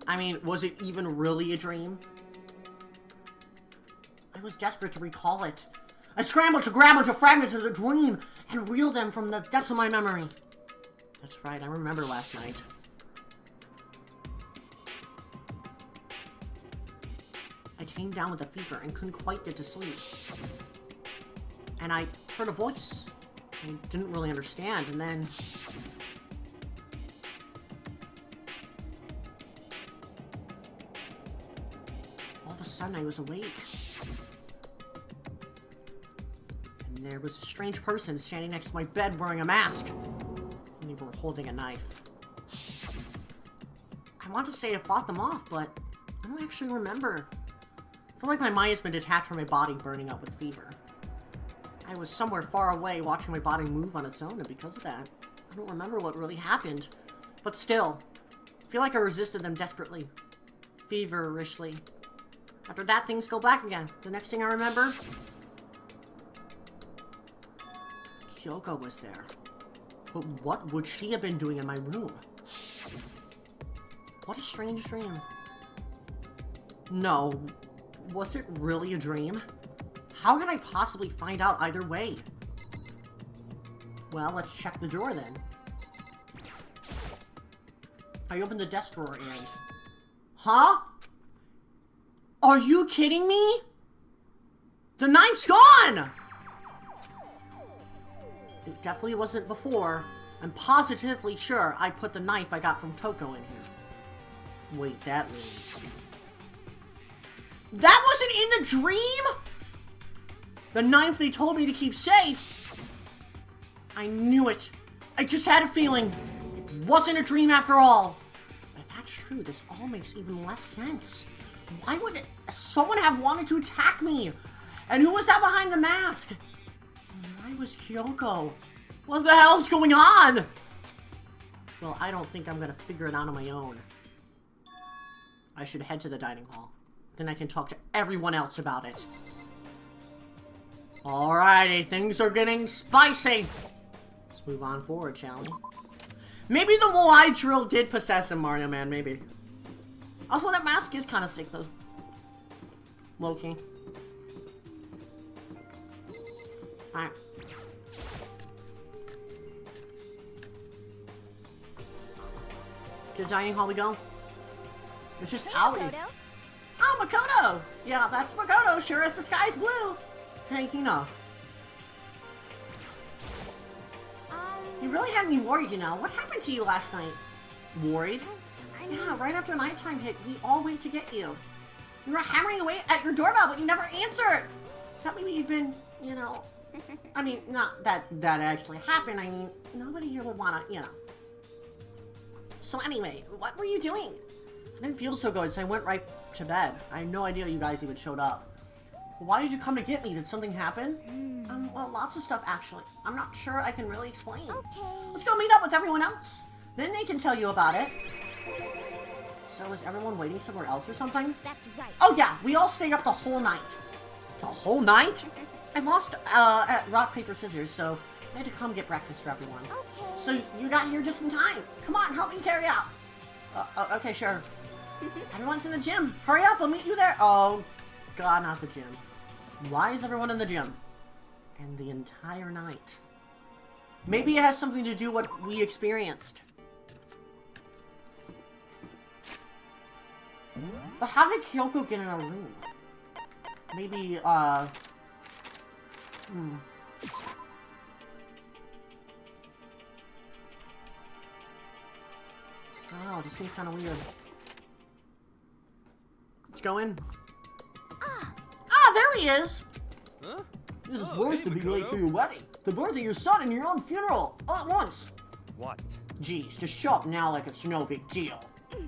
Speaker 1: I mean, was it even really a dream? I was desperate to recall it. I scrambled to grab onto fragments of the dream and reel them from the depths of my memory. That's right, I remember last night. I came down with a fever and couldn't quite get to sleep. And I heard a voice I didn't really understand, and then... all of a sudden I was awake. And there was a strange person standing next to my bed wearing a mask. And they were holding a knife. I want to say I fought them off, but I don't actually remember. I feel like my mind has been detached from my body, burning up with fever. I was somewhere far away watching my body move on its own, and because of that, I don't remember what really happened. But still, I feel like I resisted them desperately. Feverishly. After that, things go black again. The next thing I remember... Kyoko was there. But what would she have been doing in my room? What a strange dream. No. Was it really a dream? How could I possibly find out either way? Well, let's check the drawer then. I opened the desk drawer and... Huh? Are you kidding me? The knife's gone! It definitely wasn't before. I'm positively sure I put the knife I got from Toko in here. Wait, that means... That wasn't in the dream?! The knife they told me to keep safe! I knew it. I just had a feeling. It wasn't a dream after all. If that's true, this all makes even less sense. Why would someone have wanted to attack me? And who was that behind the mask? Why was Kyoko? What the hell's going on? Well, I don't think I'm gonna figure it out on my own. I should head to the dining hall. Then I can talk to everyone else about it. Alrighty, things are getting spicy. Let's move on forward, shall we? Maybe the Moai drill did possess him, Mario Man, maybe. Also, that mask is kind of sick, though. Low-key. Alright. To the dining hall we go. It's just Aoi.
Speaker 3: Makoto?
Speaker 1: Oh, Makoto! Yeah, that's Makoto, sure as the sky's blue. Hey, Hina. You really had me worried, you know. What happened to you last night? Worried? Yeah, right after nighttime hit, we all went to get you. You were hammering away at your doorbell, but you never answered! Tell me you'd been, you know... I mean, not that that actually happened. I mean, nobody here would wanna, you know. So anyway, what were you doing? I didn't feel so good, so I went right to bed. I had no idea you guys even showed up. Why did you come to get me? Did something happen? Well, lots of stuff, actually. I'm not sure I can really explain.
Speaker 3: Okay.
Speaker 1: Let's go meet up with everyone else. Then they can tell you about it. So is everyone waiting somewhere else or something?
Speaker 3: That's right.
Speaker 1: Oh yeah, we all stayed up the whole night. The whole night? I lost at rock, paper, scissors, so I had to come get breakfast for everyone.
Speaker 2: Okay.
Speaker 1: So you got here just in time. Come on, help me carry out. Okay, sure. Everyone's in the gym. Hurry up, I'll meet you there. Oh, God, not the gym. Why is everyone in the gym? And the entire night. Maybe it has something to do with what we experienced. But how did Kyoko get in a room? Maybe, Oh, this seems kind of weird. Let's go in. Ah, there he is!
Speaker 5: Huh?
Speaker 1: This is
Speaker 5: Oh,
Speaker 1: worse
Speaker 5: hey,
Speaker 1: to be late
Speaker 5: Makoto.
Speaker 1: for your wedding, the birth of your son, and your own funeral, all at once.
Speaker 5: What?
Speaker 1: Geez, just show up now like it's no big deal. You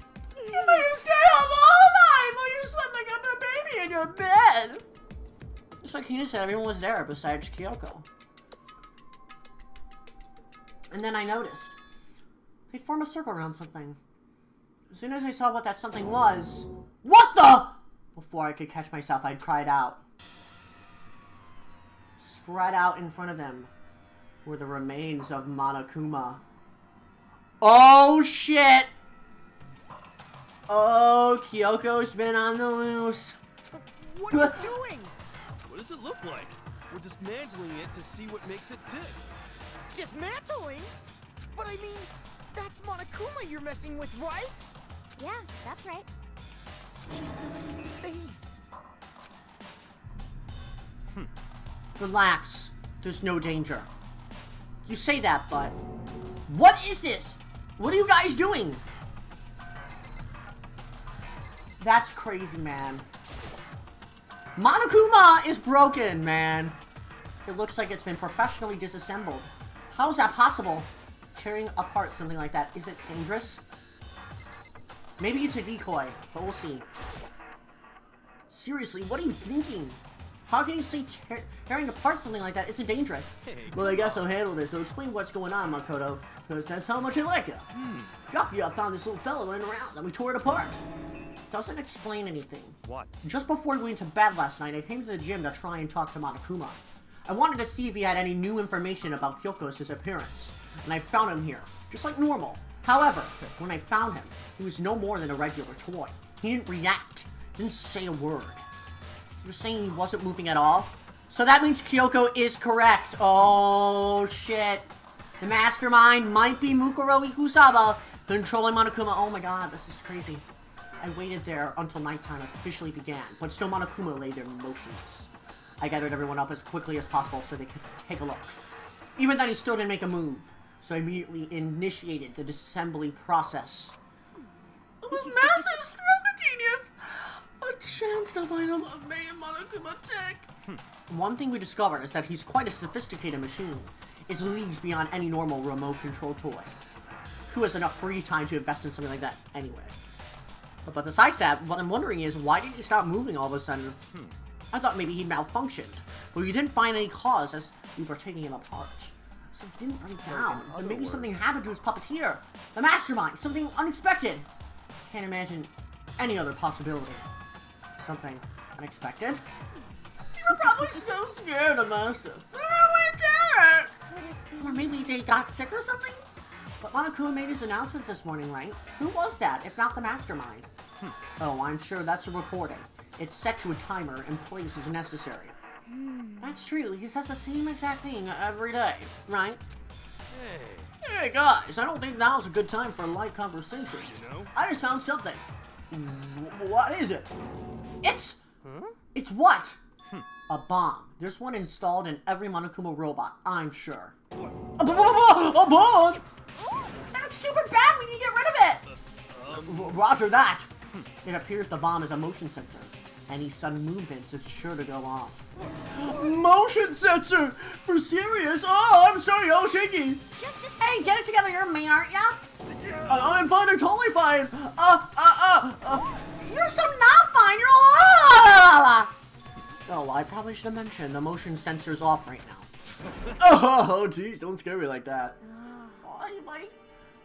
Speaker 1: made us stay up all night while you slept like a baby in your bed. Just like Hina said, everyone was there besides Kyoko. And then I noticed they'd form a circle around something. As soon as I saw what that something was, what the? Before I could catch myself, I cried out. Spread out in front of them were the remains of Monokuma. Oh shit! Oh, Kyoko's been on the loose.
Speaker 7: What are you doing?
Speaker 5: What does it look like? We're dismantling it to see what makes it tick.
Speaker 7: Dismantling? But I mean, that's Monokuma you're messing with, right?
Speaker 2: Yeah, that's right.
Speaker 7: She's still in the face.
Speaker 1: Relax. There's no danger. You say that, but... What is this? What are you guys doing? That's crazy, man. Monokuma is broken, man. It looks like it's been professionally disassembled. How is that possible? Tearing apart something like that, is it dangerous? Maybe it's a decoy, but we'll see. Seriously, what are you thinking? How can you say tearing apart something like that isn't dangerous?
Speaker 5: Hey,
Speaker 1: Well, I guess I'll handle this, so explain what's going on, Makoto, because that's how much I like you. Yakuya found this little fellow laying around, and we tore it apart. Doesn't explain anything.
Speaker 5: What?
Speaker 1: Just before we went to bed last night, I came to the gym to try and talk to Monokuma. I wanted to see if he had any new information about Kyoko's disappearance, and I found him here, just like normal. However, when I found him, he was no more than a regular toy. He didn't react, didn't say a word. You're saying he wasn't moving at all? So that means Kyoko is correct. Oh, shit. The mastermind might be Mukuro Ikusaba, controlling Monokuma. Oh my god, this is crazy. I waited there until nighttime officially began, but still Monokuma lay there motionless. I gathered everyone up as quickly as possible so they could take a look. Even then, he still didn't make a move, so I immediately initiated the disassembly process. It was massive stroke genius! A chance to find him of me and Monokuma tick. One thing we discovered is that he's quite a sophisticated machine. It's leagues beyond any normal remote control toy. Who has enough free time to invest in something like that anyway? But besides that, what I'm wondering is, why did he stop moving all of a sudden? I thought maybe he'd malfunctioned, but we didn't find any cause as we were taking him apart. So he didn't break down, but maybe something happened to his puppeteer. The mastermind, something unexpected. Can't imagine any other possibility. Something unexpected? You were probably so scared of Master. Or maybe they got sick or something? But Monokuma made his announcements this morning, right? Who was that, if not the mastermind? Oh, I'm sure that's a recording. It's set to a timer and plays as necessary. That's true, he says the same exact thing every day, right?
Speaker 5: Hey,
Speaker 1: Hey guys, I don't think now's a good time for a light conversation.
Speaker 5: you know?
Speaker 1: I just found something. What is it? It's...
Speaker 5: Huh?
Speaker 1: It's what? A bomb. There's one installed in every Monokuma robot, I'm sure. A bomb? That's super bad, we need to get rid of it! Roger that! It appears the bomb is a motion sensor. Any sudden movements, it's sure to go off. Motion sensor? For serious? Oh, I'm sorry, all shaky. Hey, get it together, you're me, aren't ya? I'm fine, I'm totally fine. You're so not fine, you're all... Oh, I probably should have mentioned the motion sensor's off right now. Oh, geez, don't scare me like that. Like,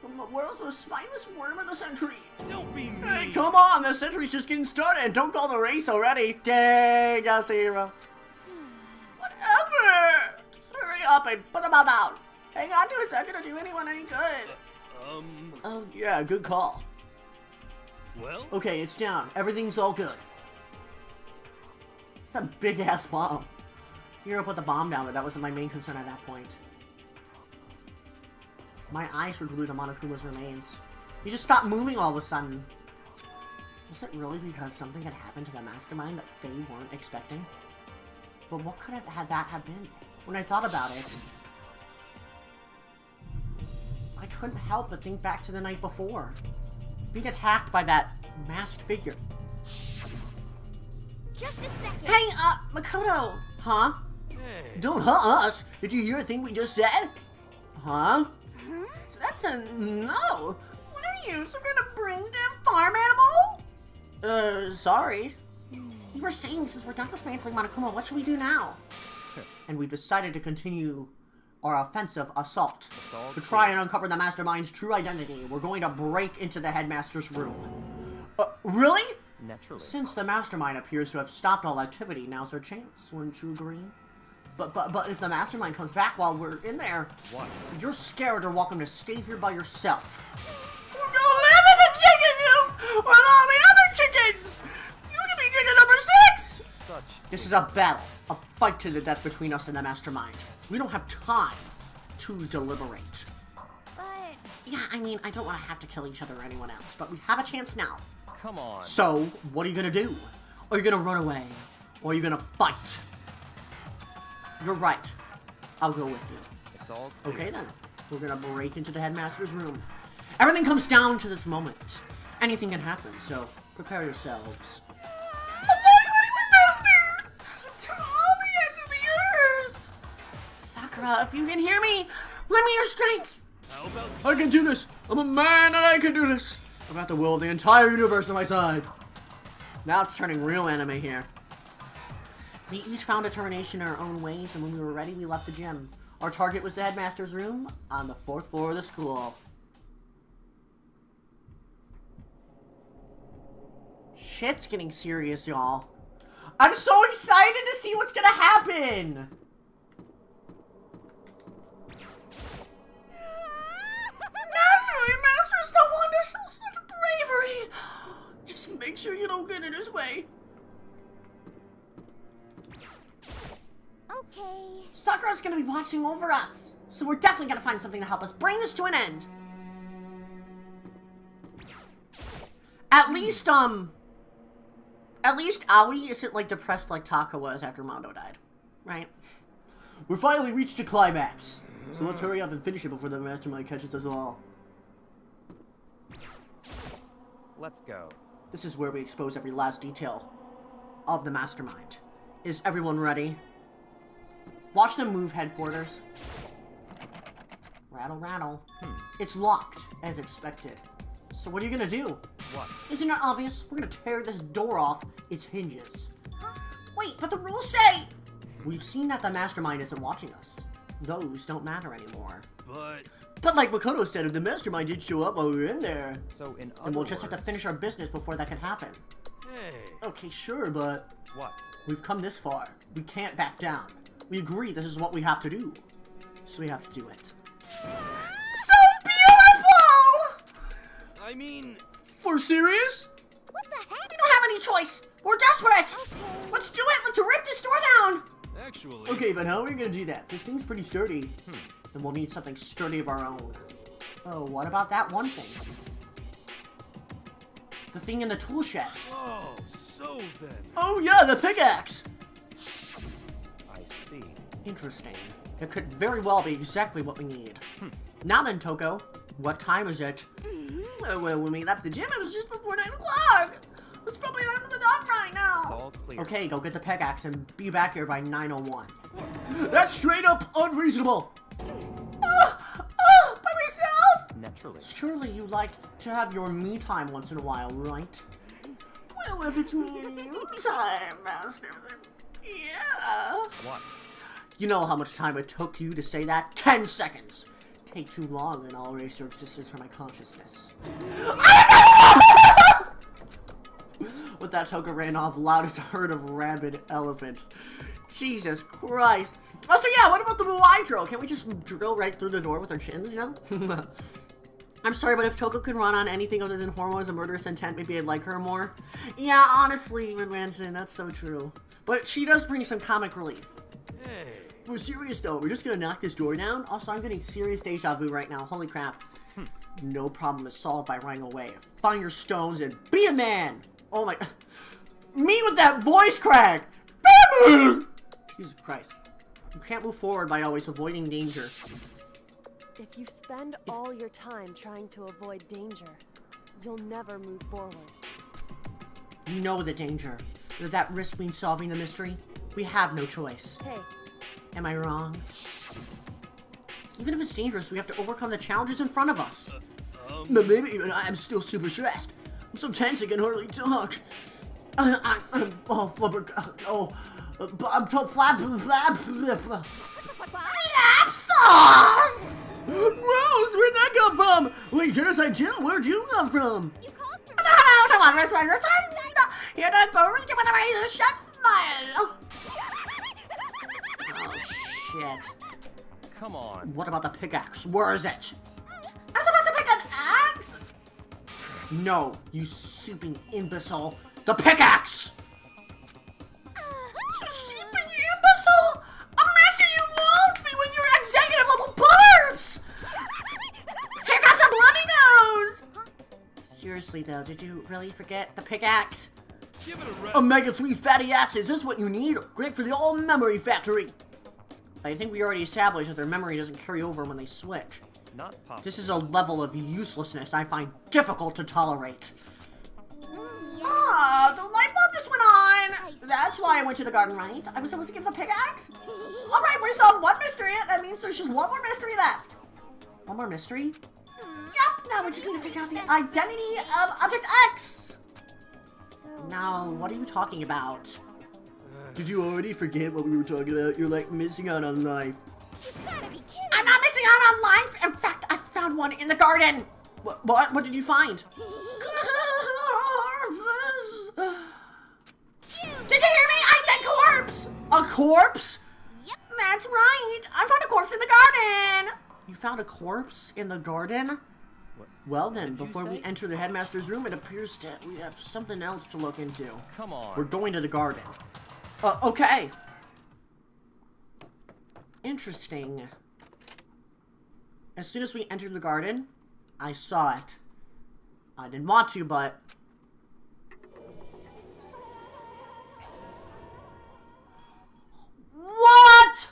Speaker 1: the world's most spineless worm of the century.
Speaker 5: Don't be mean.
Speaker 1: Hey, come on, the century's just getting started. Don't call the race already. Dang, Yasuhiro. What up and put them all down. Hang on to a second to do anyone any good. Oh, yeah, good call.
Speaker 5: Well?
Speaker 1: Okay, it's down. Everything's all good. It's a big-ass bomb. You're gonna put the bomb down, but that wasn't my main concern at that point. My eyes were glued to Monokuma's remains. He just stopped moving all of a sudden. Was it really because something had happened to the mastermind that they weren't expecting? But what could have had that have been? When I thought about it, I couldn't help but think back to the night before. Being attacked by that masked figure.
Speaker 3: Just a second.
Speaker 1: Hey, Makoto! Huh?
Speaker 5: Hey.
Speaker 1: Don't us! Did you hear a thing we just said? Huh? That's a no! What are you, some kind of brain-dead farm animal? Sorry. You were saying since we're done dismantling Monokuma, what should we do now? And we've decided to continue our offensive assault. To try and uncover the mastermind's true identity, we're going to break into the headmaster's room. Really?
Speaker 8: Naturally.
Speaker 1: Since the mastermind appears to have stopped all activity, now's our chance. Wouldn't you agree? But if the mastermind comes back while we're in there,
Speaker 8: What?
Speaker 1: if you're scared, you're welcome to stay here by yourself. Don't live in the chicken coop with all the other chickens! You can be chicken number 6!
Speaker 8: Such.
Speaker 1: This is a battle, a fight to the death between us and the mastermind. We don't have time to deliberate.
Speaker 3: But
Speaker 1: Yeah, I mean, I don't want to have to kill each other or anyone else, but we have a chance now.
Speaker 8: Come on.
Speaker 1: So, what are you gonna do? Are you gonna run away? Or are you gonna fight? You're right. I'll go with you.
Speaker 8: It's all clear.
Speaker 1: Okay then. We're gonna break into the headmaster's room. Everything comes down to this moment. Anything can happen, so prepare yourselves. Sakura, if you can hear me, lend me your strength!
Speaker 5: How about
Speaker 4: I can do this! I'm a man and I can do this! I've got the will of the entire universe on my side!
Speaker 1: Now it's turning real anime here. We each found determination in our own ways, and when we were ready, we left the gym. Our target was the headmaster's room on the 4th floor of the school. Shit's getting serious, y'all. I'm so excited to see what's gonna happen! Naturally, masters don't want to show such bravery! Just make sure you don't get in his way.
Speaker 3: okay.
Speaker 1: Sakura's gonna be watching over us, so we're definitely gonna find something to help us bring this to an end. At least Aoi isn't like depressed like Taka was after Mondo died, right?
Speaker 4: We finally reached a climax! So let's hurry up and finish it before the mastermind catches us all.
Speaker 8: Let's go.
Speaker 1: This is where we expose every last detail of the mastermind. Is everyone ready? Watch them move, headquarters. Rattle, rattle. It's locked, as expected. So what are you gonna do?
Speaker 8: What?
Speaker 1: Isn't it obvious? We're gonna tear this door off its hinges. Wait, but the rules say... We've seen that the mastermind isn't watching us. Those don't matter anymore.
Speaker 4: But like Makoto said, if the mastermind did show up while we were in there...
Speaker 8: So in other
Speaker 1: And we'll just have to
Speaker 8: words-
Speaker 1: finish our business before that can happen.
Speaker 5: hey?
Speaker 4: Okay, sure, but...
Speaker 8: What?
Speaker 1: We've come this far. We can't back down. We agree this is what we have to do. So we have to do it. So beautiful!
Speaker 5: I mean,
Speaker 4: For serious?
Speaker 3: What the heck?
Speaker 1: We don't have any choice. We're desperate.
Speaker 3: Okay.
Speaker 1: Let's do it. Let's rip this door down.
Speaker 5: actually.
Speaker 4: Okay, but how are we gonna do that? This thing's pretty sturdy.
Speaker 1: And we'll need something sturdy of our own. Oh, what about that one thing? The thing in the tool shed.
Speaker 5: Oh, so then.
Speaker 4: Oh yeah, the pickaxe!
Speaker 8: I see.
Speaker 1: Interesting. It could very well be exactly what we need. Now then, Toko. What time is it?
Speaker 4: Well, when we left the gym, it was just before 9 o'clock! It's probably under the dog right
Speaker 8: It's
Speaker 4: now!
Speaker 8: all clear.
Speaker 1: Okay, go get the pickaxe and be back here by 9:01.
Speaker 4: That's straight up unreasonable!
Speaker 1: By myself?
Speaker 8: Naturally.
Speaker 1: Surely you like to have your me time once in a while, right?
Speaker 4: Well, if it's me and you time, Master, then yeah.
Speaker 8: What?
Speaker 1: You know how much time it took you to say that? 10 seconds! Take too long and I'll erase your existence from my consciousness. With that, Toka ran off loud as a herd of rabid elephants. Jesus Christ! Oh, so yeah, what about the Muay drill? Can't we just drill right through the door with our chins, you know? I'm sorry, but if Toko can run on anything other than hormones and murderous intent, maybe I'd like her more. Yeah, honestly, Manson, that's so true. But she does bring some comic relief.
Speaker 5: Hey.
Speaker 1: For serious though, we're just gonna knock this door down. Also, I'm getting serious deja vu right now. Holy crap. No problem is solved by running away. Find your stones and be a man! Oh my... Me with that voice crack! Jesus Christ. You can't move forward by always avoiding danger.
Speaker 2: If you spend all your time trying to avoid danger, you'll never move forward.
Speaker 1: You know the danger. Does that risk mean solving the mystery? We have no choice.
Speaker 2: Hey.
Speaker 1: Am I wrong? Even if it's dangerous, we have to overcome the challenges in front of us. But maybe even I'm still super stressed. I'm so tense I can hardly talk. I'm so flap. Lapsos! Gross! Where'd that come from? Wait, Genocide Jill, where'd you come from?
Speaker 3: You called for
Speaker 1: Here to go reach with a razor shut smile. Oh shit.
Speaker 8: Come on.
Speaker 1: What about the pickaxe? Where is it? I'm supposed to pick an axe? No, you souping imbecile. The pickaxe! Souping imbecile? A master you won't be when you're executive level barbs! Here comes a bloody nose! Seriously though, did you really forget the pickaxe?
Speaker 5: Give it a rest.
Speaker 1: Omega-3 fatty acids, that's what you need. Great for the all memory factory. I think we already established that their memory doesn't carry over when they switch.
Speaker 8: Not possible.
Speaker 1: This is a level of uselessness I find difficult to tolerate. Ah, the light bulb just went on! That's why I went to the garden, right? I was supposed to get the pickaxe? Alright, we solved one mystery. That means there's just one more mystery left. One more mystery? Yep, now we just need to figure out the identity of Object X! Now, what are you talking about? Did you already forget what we were talking about? You're like missing out on life.
Speaker 3: You gotta be kidding.
Speaker 1: I'm not missing out on life! In fact, I found one in the garden! What did you find? Did you hear me? I said corpse! A corpse?
Speaker 3: Yep.
Speaker 1: That's right! I found a corpse in the garden! You found a corpse in the garden? Well then, before we enter the headmaster's room, it appears that we have something else to look into.
Speaker 8: Come on.
Speaker 1: We're going to the garden. Okay. Interesting. As soon as we entered the garden, I saw it. I didn't want to, but... What?!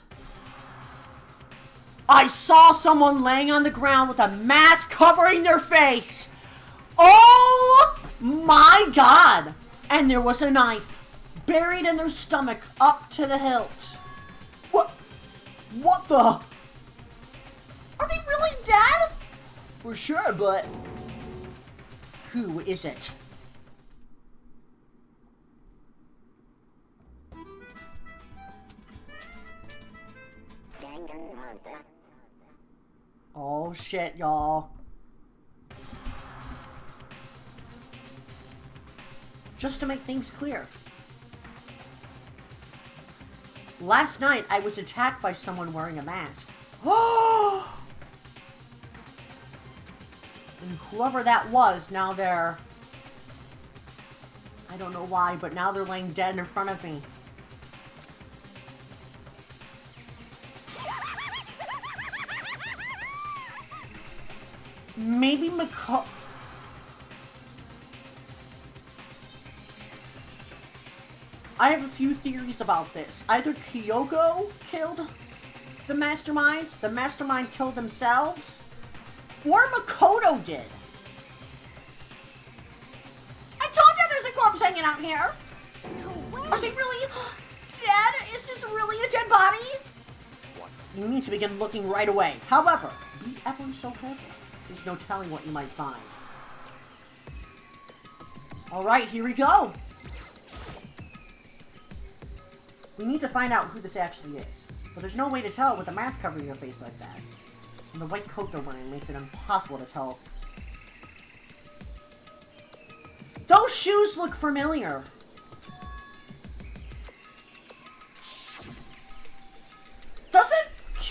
Speaker 1: I saw someone laying on the ground with a mask covering their face! Oh my god! And there was a knife buried in their stomach up to the hilt. What the? Are they really dead? For sure, but who is it? Oh shit, y'all. Just to make things clear. Last night, I was attacked by someone wearing a mask. Oh! And whoever that was, now they're... I don't know why, but now they're laying dead in front of me. Maybe I have a few theories about this. Either Kyoko killed the mastermind killed themselves, or Makoto did. I told you there's a corpse hanging out here! Are they really dead? Is this really a dead body? What? You need to begin looking right away. However, be ever so careful. There's no telling what you might find. Alright, here we go! We need to find out who this actually is. But there's no way to tell with a mask covering your face like that. And the white coat they're wearing makes it impossible to tell. Those shoes look familiar!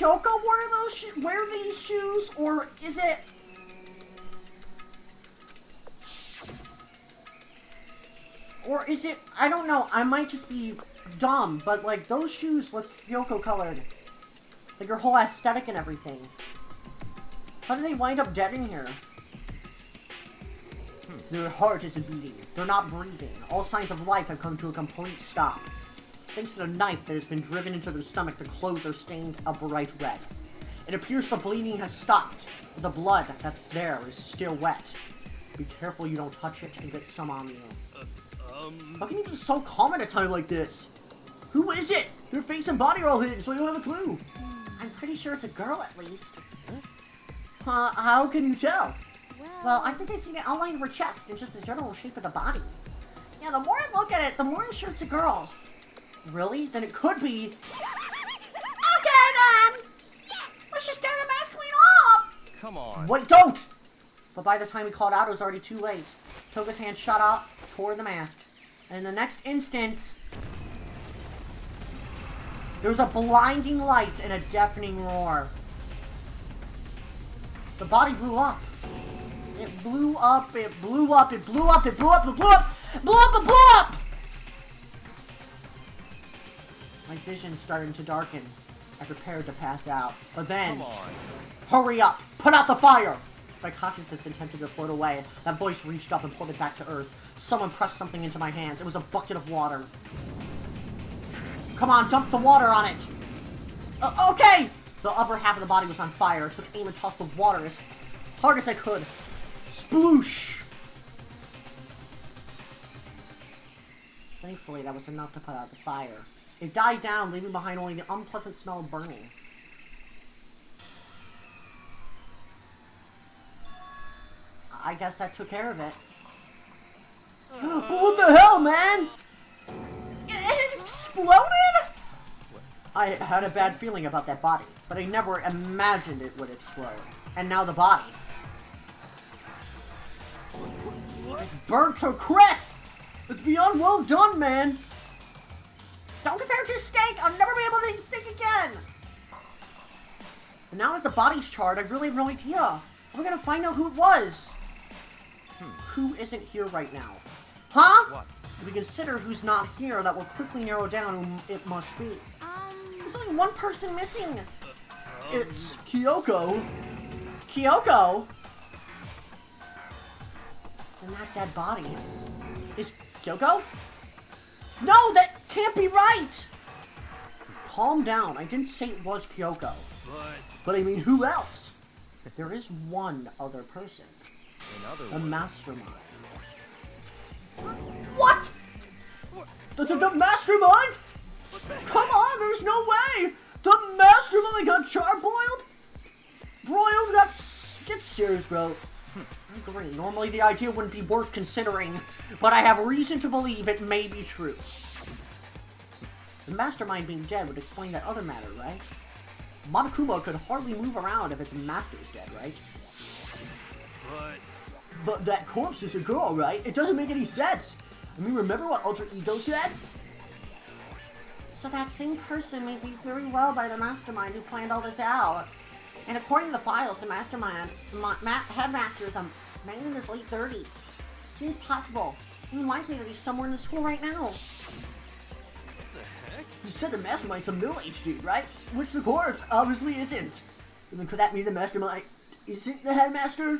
Speaker 1: Kyoko wear these shoes, or is it... Or is it... I don't know, I might just be dumb, but like, those shoes look Kyoko colored. Like, her whole aesthetic and everything. How did they wind up dead in here? Their heart isn't beating. They're not breathing. All signs of life have come to a complete stop. Thanks to the knife that has been driven into their stomach, the clothes are stained a bright red. It appears the bleeding has stopped, but the blood that's there is still wet. Be careful you don't touch it and get some on you. How can you be so calm at a time like this? Who is it? Their face and body are all hidden, so you don't have a clue.
Speaker 6: I'm pretty sure it's a girl at least.
Speaker 1: How can you tell?
Speaker 6: Well, I think I see the outline of her chest and just the general shape of the body. Yeah, the more I look at it, the more I'm sure it's a girl.
Speaker 1: Really? Then it could be...
Speaker 6: Okay then! Yes! Let's just tear the mask clean off!
Speaker 8: Come on.
Speaker 1: Wait, don't! But by the time we called out, it was already too late. Toga's hand shot out toward the mask. And in the next instant... there was a blinding light and a deafening roar. The body blew up. It blew up, it blew up, it blew up, it blew up, it blew up, it blew up, it blew up! My vision started to darken. I prepared to pass out. But then...
Speaker 8: Come on.
Speaker 1: Hurry up! Put out the fire! My consciousness attempted to float away. That voice reached up and pulled it back to earth. Someone pressed something into my hands. It was a bucket of water. Come on, dump the water on it! Okay! The upper half of the body was on fire. I took aim and tossed the water as hard as I could. Sploosh! Thankfully, that was enough to put out the fire. It died down, leaving behind only the unpleasant smell of burning. I guess that took care of it. But what the hell, man? It exploded? I had a bad feeling about that body, but I never imagined it would explode. And now the body. It's burnt to crisp! It's beyond well done, man! Don't compare it to steak! I'll never be able to eat steak again! And now that the body's charred, I really have no idea. We're gonna find out who it was. Who isn't here right now? Huh?
Speaker 8: What?
Speaker 1: If we consider who's not here, that will quickly narrow down who it must be. There's only one person missing. It's Kyoko. Kyoko? And that dead body is Kyoko? No, that can't be right! Calm down. I didn't say it was Kyoko. But I mean, who else? There is one other person. The mastermind. What? The mastermind? Come on, there's no way! The mastermind got charbroiled? Broiled? Get serious, bro. I agree. Normally the idea wouldn't be worth considering, but I have reason to believe it may be true. The mastermind being dead would explain that other matter, right? Monokuma could hardly move around if its master's dead, right? But that corpse is a girl, right? It doesn't make any sense. I mean, remember what Ultra Ego said? So that same person may be very well by the mastermind who planned all this out. And according to the files, the mastermind, headmaster is a man in his late 30s. Seems possible. Even likely that he's somewhere in the school right now.
Speaker 5: What the heck?
Speaker 1: You said the mastermind's a middle-aged dude, right? Which the corpse obviously isn't. And then could that mean the mastermind isn't the headmaster?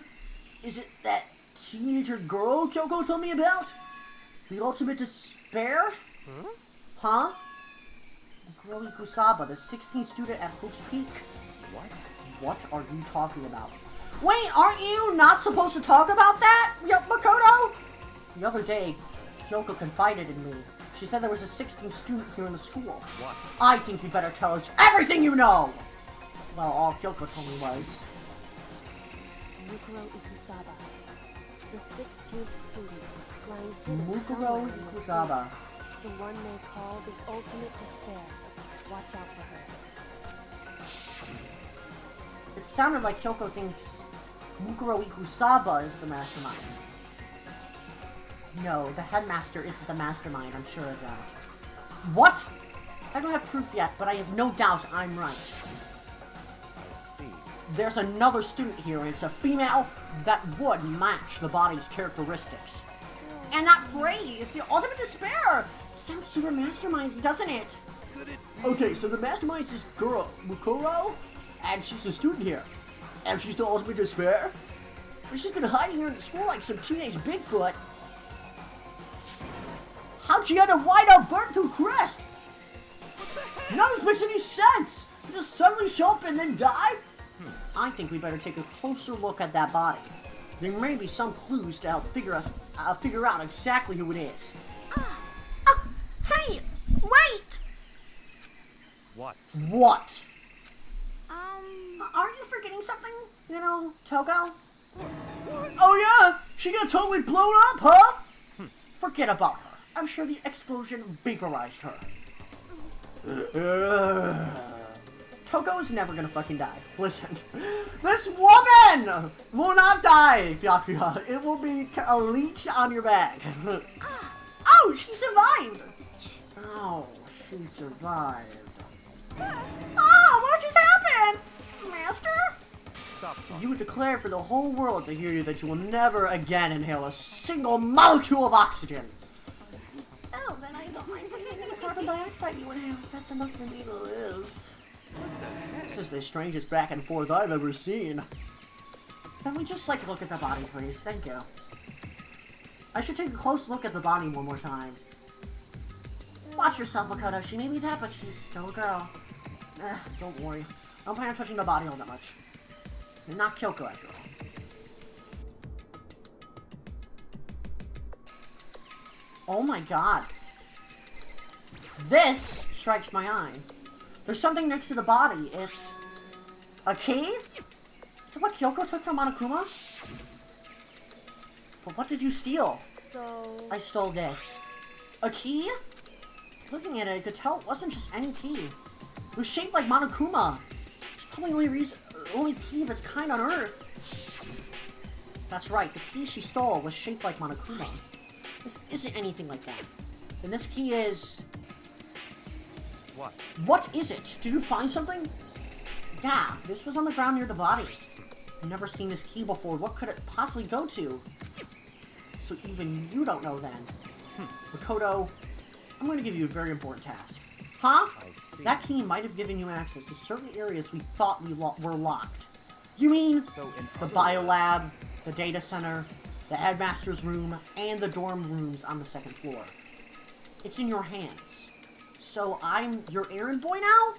Speaker 1: Is it that teenager girl Kyoko told me about? The ultimate despair? Huh? Girl Kusaba, the 16th student at Hope's Peak. What are you talking about? Wait, aren't you not supposed to talk about that, Makoto? The other day, Kyoko confided in me. She said there was a 16th student here in the school.
Speaker 8: What?
Speaker 1: I think you better tell us everything you know! Well, all Kyoko told me was...
Speaker 2: Mukuro Ikusaba, the 16th student, lying hidden
Speaker 1: Mukuro
Speaker 2: somewhere in the school.
Speaker 1: Ikusaba.
Speaker 2: The one they call the ultimate despair. Watch out for her.
Speaker 1: It sounded like Kyoko thinks Mukuro Ikusaba is the mastermind. No, the headmaster isn't the mastermind, I'm sure of that. What? I don't have proof yet, but I have no doubt I'm right. there's another student here, and it's a female that would match the body's characteristics. And that phrase, the ultimate despair, sounds super mastermind, doesn't it?
Speaker 4: Okay, so the mastermind is this girl, Mukuro, and she's a student here. And she's the ultimate despair? But she's been hiding here in the school like some teenage Bigfoot. How'd she end up wide out burnt to a crisp? None of this makes any sense! You just suddenly show up and then die?
Speaker 1: I think we better take a closer look at that body. There may be some clues to help figure out exactly who it is.
Speaker 6: Hey, wait!
Speaker 8: What?
Speaker 1: What? Aren't you forgetting something? You know, Togo?
Speaker 4: Oh yeah! She got totally blown up, huh?
Speaker 1: Forget about her. I'm sure the explosion vaporized her. Togo is never gonna fucking die. Listen, this woman will not die, Byakuya. It will be a leech on your back. Oh, she survived! Oh, she survived. Oh, what just happened? Master?
Speaker 8: Stop.
Speaker 1: You declare for the whole world to hear you that you will never again inhale a single molecule of oxygen. Oh, then I don't mind putting in the carbon dioxide you inhale. That's enough for me to live. This is the strangest back and forth I've ever seen. Can we just, like, look at the body, please? Thank you. I should take a close look at the body one more time. Watch yourself, Makoto. She may be dead, but she's still a girl. Don't worry. I don't plan on touching the body all that much. And not Kyoko, after all. Oh my god. This strikes my eye. There's something next to the body. It's a key? Is it what Kyoko took from Monokuma? But what did you steal?
Speaker 2: So...
Speaker 1: I stole this. A key? Looking at it, I could tell it wasn't just any key. It was shaped like Monokuma. It's probably the only key of its kind on Earth. That's right, the key she stole was shaped like Monokuma. This isn't anything like that. And this key is...
Speaker 8: What?
Speaker 1: What is it? Did you find something? Yeah, this was on the ground near the body. I've never seen this key before. What could it possibly go to? So even you don't know then. Makoto, I'm going to give you a very important task. Huh?
Speaker 8: I see.
Speaker 1: That key might have given you access to certain areas we thought were locked. You mean
Speaker 8: So in
Speaker 1: the
Speaker 8: other
Speaker 1: biolab, the data center, the headmaster's room, and the dorm rooms on the second floor. It's in your hands. So I'm your errand boy now?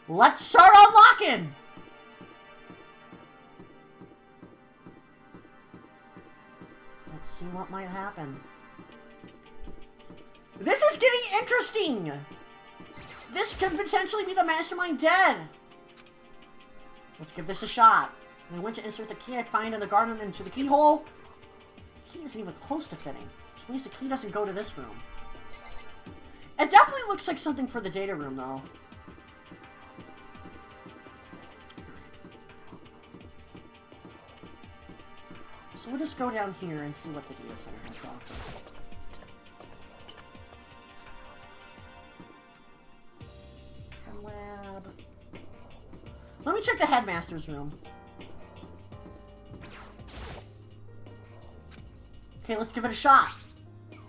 Speaker 1: Let's start unlocking! Let's see what might happen. This is getting interesting! This could potentially be the mastermind dead! Let's give this a shot. When I went to insert the key I find in the garden into the keyhole, the key isn't even close to fitting, which means the key doesn't go to this room. It definitely looks like something for the data room, though. So we'll just go down here and see what the data center has to offer. Lab. Let me check the headmaster's room. Okay, let's give it a shot.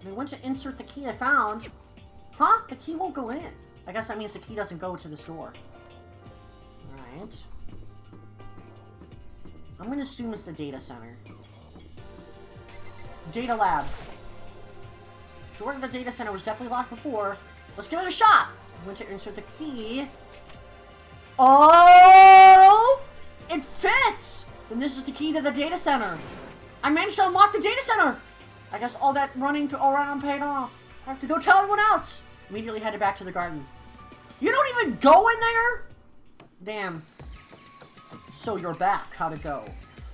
Speaker 1: I went to insert the key I found. Huh? The key won't go in. I guess that means the key doesn't go to this door. Alright. I'm gonna assume it's the data center. Data lab. Door to the data center was definitely locked before. Let's give it a shot! I went to insert the key. Oh! It fits! Then this is the key to the data center. I managed to unlock the data center! I guess all that running around paid off. I have to go tell everyone else! Immediately headed back to the garden. You don't even go in there? Damn. So you're back. How'd it go?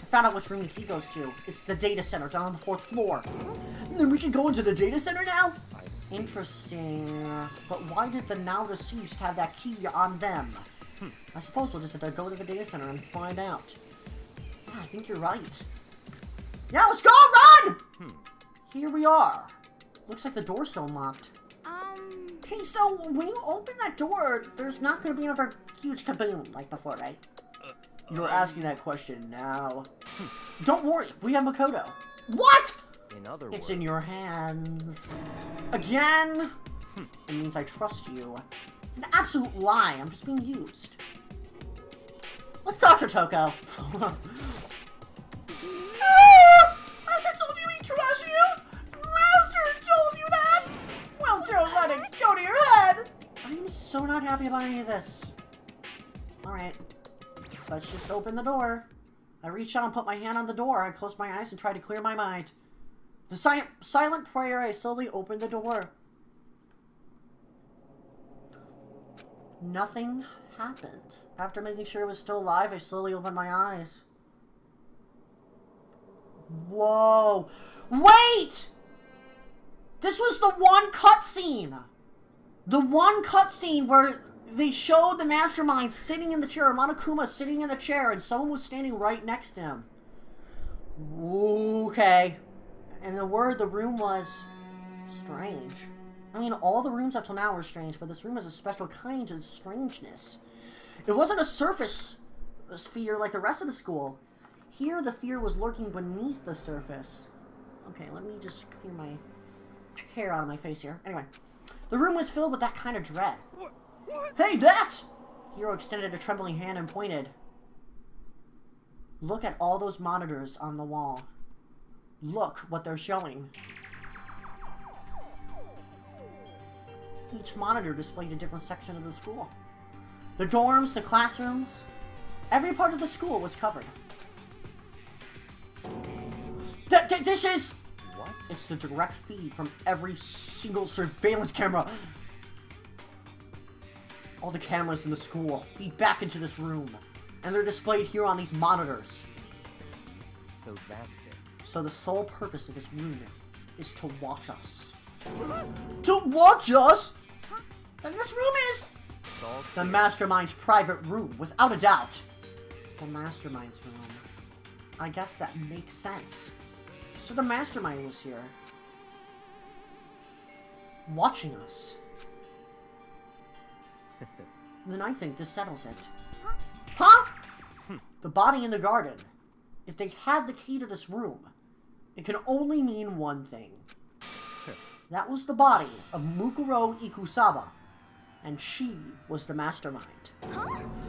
Speaker 1: I found out which room the key goes to. It's the data center down on the 4th floor. And then we can go into the data center now? Interesting. But why did the now deceased have that key on them? I suppose we'll just have to go to the data center and find out. Yeah, I think you're right. Yeah, let's go! Run! Here we are. Looks like the door's still unlocked. Hey, so when you open that door, there's not going to be another huge kaboom like before, right?
Speaker 4: You're asking that question now.
Speaker 1: Don't worry, we have Makoto. What?
Speaker 8: In other
Speaker 1: It's
Speaker 8: words,
Speaker 1: in your hands. Again? It means I trust you. It's an absolute lie. I'm just being used. Let's talk to Toko. Master told you he trusts you? Master told you that? Well, don't let it go to your head. I'm so not happy about any of this. Alright. Let's just open the door. I reached out and put my hand on the door. I closed my eyes and tried to clear my mind. The silent prayer, I slowly opened the door. Nothing happened. After making sure it was still alive, I slowly opened my eyes. Whoa. Wait! This was the one cutscene! The one cutscene where they showed the mastermind sitting in the chair, Monokuma sitting in the chair, and someone was standing right next to him. Okay. And the room was strange. I mean, all the rooms up till now were strange, but this room is a special kind of strangeness. It wasn't a surface fear like the rest of the school. Here, the fear was lurking beneath the surface. Okay, let me just clear my hair out of my face here. Anyway, the room was filled with that kind of dread.
Speaker 5: What?
Speaker 1: Hey, that! Hiro extended a trembling hand and pointed. Look at all those monitors on the wall. Look what they're showing. Each monitor displayed a different section of the school. The dorms, the classrooms, every part of the school was covered. This is...
Speaker 8: what?
Speaker 1: It's the direct feed from every single surveillance camera. All the cameras in the school feed back into this room, and they're displayed here on these monitors.
Speaker 8: So that's it.
Speaker 1: So the sole purpose of this room is to watch us. To watch us? And this room is
Speaker 8: It's all
Speaker 1: the
Speaker 8: clear.
Speaker 1: Mastermind's private room, without a doubt. The Mastermind's room. I guess that makes sense. So the Mastermind was here. Watching us. Then I think this settles it. Huh? The body in the garden. If they had the key to this room, it can only mean one thing. That was the body of Mukuro Ikusaba, and she was the Mastermind. Huh?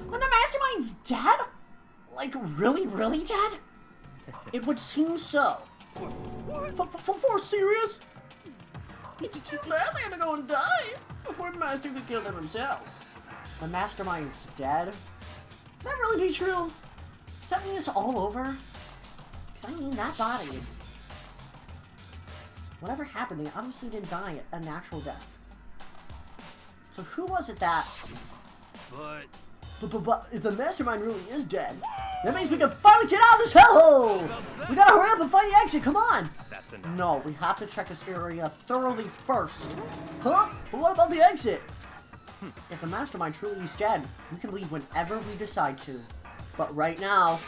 Speaker 1: Then the Mastermind's dead? Like, really, really dead? It would seem so. For serious? It's too bad they had to go and die before Master could kill them himself. The Mastermind's dead? Can that really be true? Does that mean it's all over? Because I mean, that body... Whatever happened, they obviously didn't die a natural death. So who was it that...
Speaker 5: But
Speaker 1: if the Mastermind really is dead, that means we can finally get out of this hellhole! We gotta hurry up and find the exit, come on!
Speaker 8: That's enough.
Speaker 1: No, we have to check this area thoroughly first. Huh? But what about the exit? If the Mastermind truly is dead, we can leave whenever we decide to. But right now,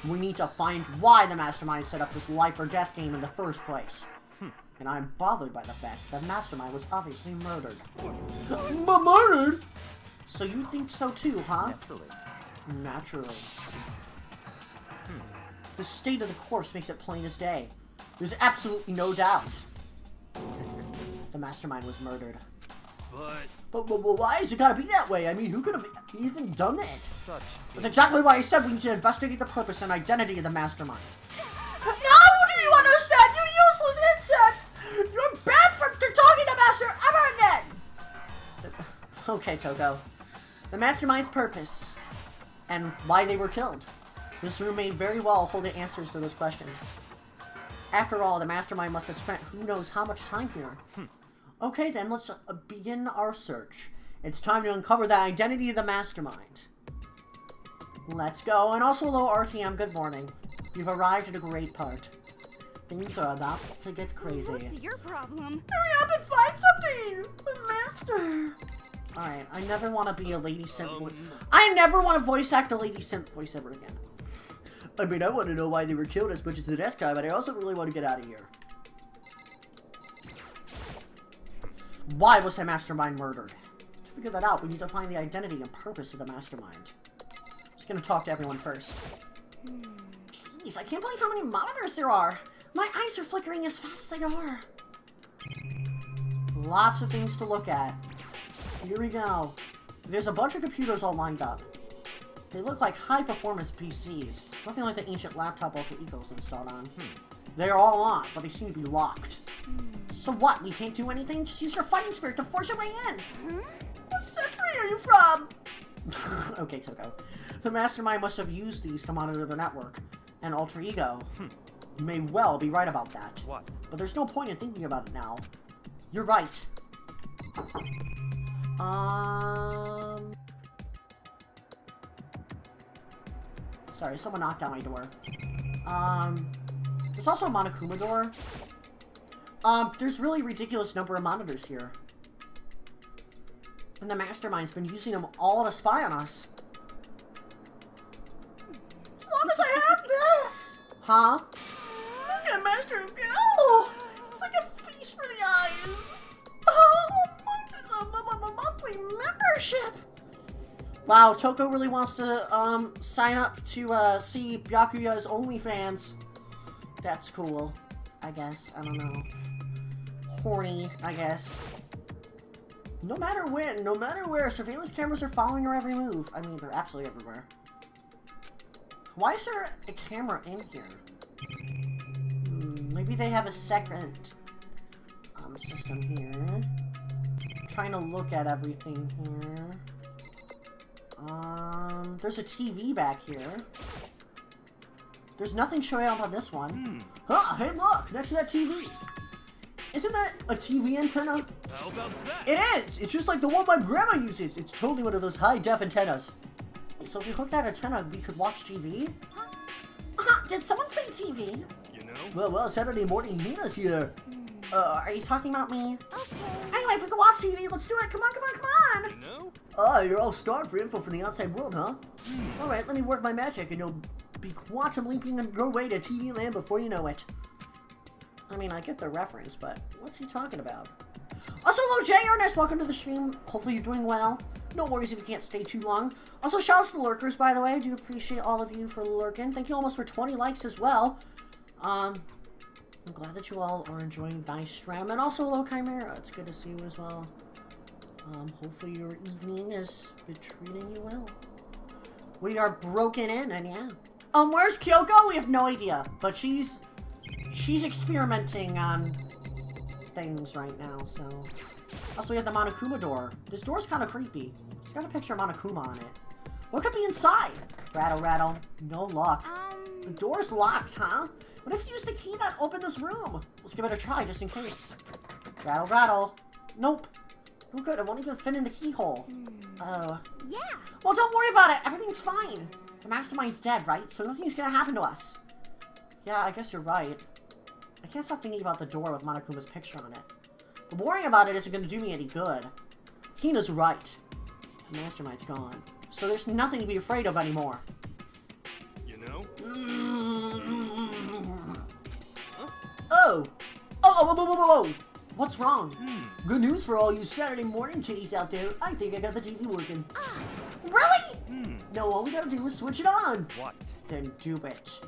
Speaker 1: we need to find why the Mastermind set up this life or death game in the first place. And I'm bothered by the fact that Mastermind was obviously murdered. Murdered? So you think so too, huh?
Speaker 8: Naturally.
Speaker 1: Naturally. The state of the corpse makes it plain as day. There's absolutely no doubt. The Mastermind was murdered. But why has it gotta be that way? I mean, who could have even done it?
Speaker 8: Such.
Speaker 1: That's exactly why I said we need to investigate the purpose and identity of the Mastermind. Now do you understand, you useless insect? You're bad for talking to Master ever again! Okay, Toko. The Mastermind's purpose and why they were killed. This room may very well hold the answers to those questions. After all, the Mastermind must have spent who knows how much time here. Okay then, let's begin our search. It's time to uncover the identity of the Mastermind. Let's go. And also, hello RTM, good morning. You've arrived at a great part. Things are about to get crazy.
Speaker 2: What's your problem?
Speaker 1: Hurry up and find something! The Master! Alright, I never want to be a Lady Simp voice. I never want to voice act a Lady Simp voice ever again. I mean, I want to know why they were killed as much as the next guy, but I also really want to get out of here. Why was the mastermind murdered? To figure that out, we need to find the identity and purpose of the mastermind. Just gonna talk to everyone first. Jeez, I can't believe how many monitors there are. My eyes are flickering as fast as they are. Lots of things to look at. Here we go. There's a bunch of computers all lined up. They look like high-performance PCs. Nothing like the ancient laptop alter egos installed on. They're all on, but they seem to be locked. So what? We can't do anything? Just use your fighting spirit to force your way in! What century are you from? Okay, Toko. The mastermind must have used these to monitor their network. An alter ego. You may well be right about that.
Speaker 8: What?
Speaker 1: But there's no point in thinking about it now. You're right. Sorry, someone knocked down my door. There's also a Monokuma Door. There's really ridiculous number of monitors here. And the mastermind's been using them all to spy on us. As long as I have this! Huh? Look at Master go! It's like a feast for the eyes! Oh, a monthly membership! Wow, Toko really wants to, sign up to, see Byakuya's OnlyFans. That's cool, I guess. I don't know. Horny, I guess. No matter when, no matter where, surveillance cameras are following her every move. I mean, they're absolutely everywhere. Why is there a camera in here? Maybe they have a second system here. I'm trying to look at everything here. There's a TV back here. There's nothing showing up on this one. Ah, hey look, next to that TV. Isn't that a TV antenna?
Speaker 5: How about that?
Speaker 1: It is! It's just like the one my grandma uses. It's totally one of those high-def antennas. So if we hook that antenna, we could watch TV? Did someone say TV?
Speaker 5: You know?
Speaker 1: Well, Saturday morning, Nina's here. Are you talking about me?
Speaker 2: Okay.
Speaker 1: Anyway, if we can watch TV, let's do it. Come on, come on, come on!
Speaker 5: You know?
Speaker 1: Oh, you're all starved for info from the outside world, huh? Alright, let me work my magic and you'll be quantum leaping your way to TV land before you know it. I mean, I get the reference, but what's he talking about? Also, hello, Jay Ernest. Welcome to the stream. Hopefully you're doing well. No worries if you can't stay too long. Also, shouts to the lurkers, by the way. I do appreciate all of you for lurking. Thank you almost for 20 likes as well. I'm glad that you all are enjoying Dice Stream. And also, hello, Chimera. It's good to see you as well. Hopefully your evening has been treating you well. We are broken in, and yeah. Where's Kyoko? We have no idea. But she's experimenting on things right now, so. Also, we have the Monokuma Door. This door's kind of creepy. It's got a picture of Monokuma on it. What could be inside? Rattle, rattle. No luck. The door's locked, huh? What if you used the key that opened this room? Let's give it a try, just in case. Rattle, rattle. Nope. No good. It won't even fit in the keyhole. Oh.
Speaker 2: Yeah.
Speaker 1: Well, don't worry about it. Everything's fine. The mastermind's dead, right? So nothing's gonna happen to us. Yeah, I guess you're right. I can't stop thinking about the door with Monokuma's picture on it. But worrying about it isn't going to do me any good. Hina's right. The mastermind's gone. So there's nothing to be afraid of anymore.
Speaker 5: You know?
Speaker 1: Huh? Oh! Oh! What's wrong? Good news for all you Saturday morning kitties out there. I think I got the TV working. Really? No, all we gotta do is switch it on.
Speaker 8: What?
Speaker 1: Then do it.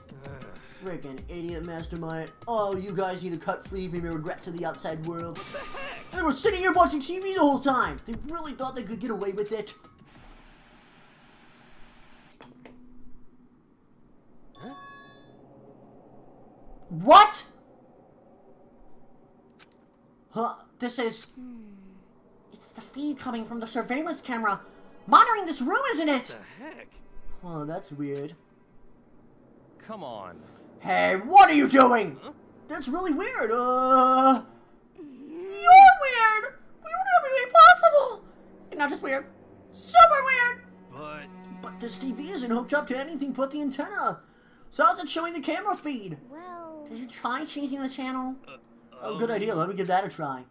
Speaker 1: Friggin' idiot mastermind. Oh, you guys need to cut free from your regrets of the outside world.
Speaker 5: What the heck?
Speaker 1: They were sitting here watching TV the whole time. They really thought they could get away with it.
Speaker 5: Huh?
Speaker 1: What? Huh? This is... It's the feed coming from the surveillance camera monitoring this room, isn't it?
Speaker 5: What the heck?
Speaker 1: Oh, that's weird.
Speaker 8: Come on.
Speaker 1: Hey, what are you doing?
Speaker 5: Huh?
Speaker 1: That's really weird. You're weird. We would never be possible. You're not just weird. Super weird. But this TV isn't hooked up to anything but the antenna. So how's it showing the camera feed?
Speaker 2: Well...
Speaker 1: Did you try changing the channel? Oh, good idea. Let me give that a try.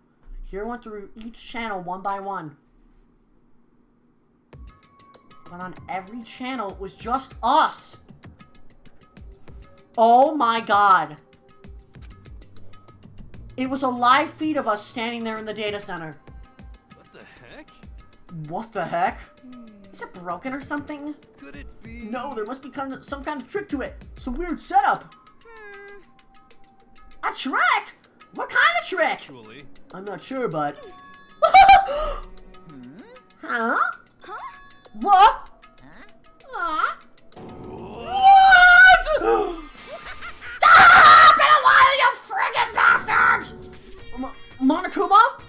Speaker 1: Here, went through each channel one by one. But on every channel, it was just us. Oh my god. It was a live feed of us standing there in the data center.
Speaker 4: What the heck? Is it broken or something?
Speaker 5: Could it be?
Speaker 4: No, there must be some kind of trick to it. Some weird setup. A trick? What kind of trick?
Speaker 5: Actually.
Speaker 4: I'm not sure, but... Huh? What? What? Stop! Been a while, you friggin' bastards! Monokuma?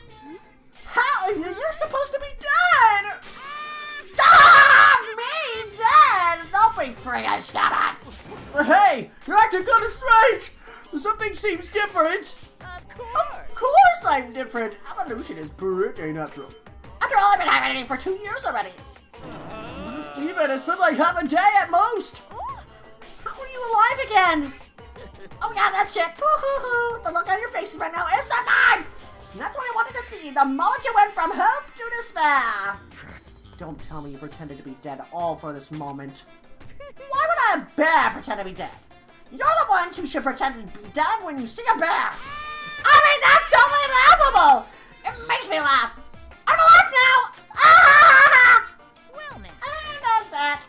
Speaker 4: How? You're supposed to be dead! Stop! Me dead? Don't be friggin' stop it! Hey, you're acting kinda strange! Something seems different. Of course I'm different. Evolution is pretty natural. After all, I've been hibernate for 2 years already. Not even. It's been like half a day at most. How are you alive again? Oh yeah, that's it. The look on your faces right now is something. And that's what I wanted to see. The moment you went from hope to despair. Don't tell me you pretended to be dead all for this moment. Why would a bear pretend to be dead? You're the ones who should pretend to be dead when you see a bear. I mean, that's totally laughable. It makes me laugh. I'm alive now. Ah!
Speaker 3: Well, now.
Speaker 4: And that's that.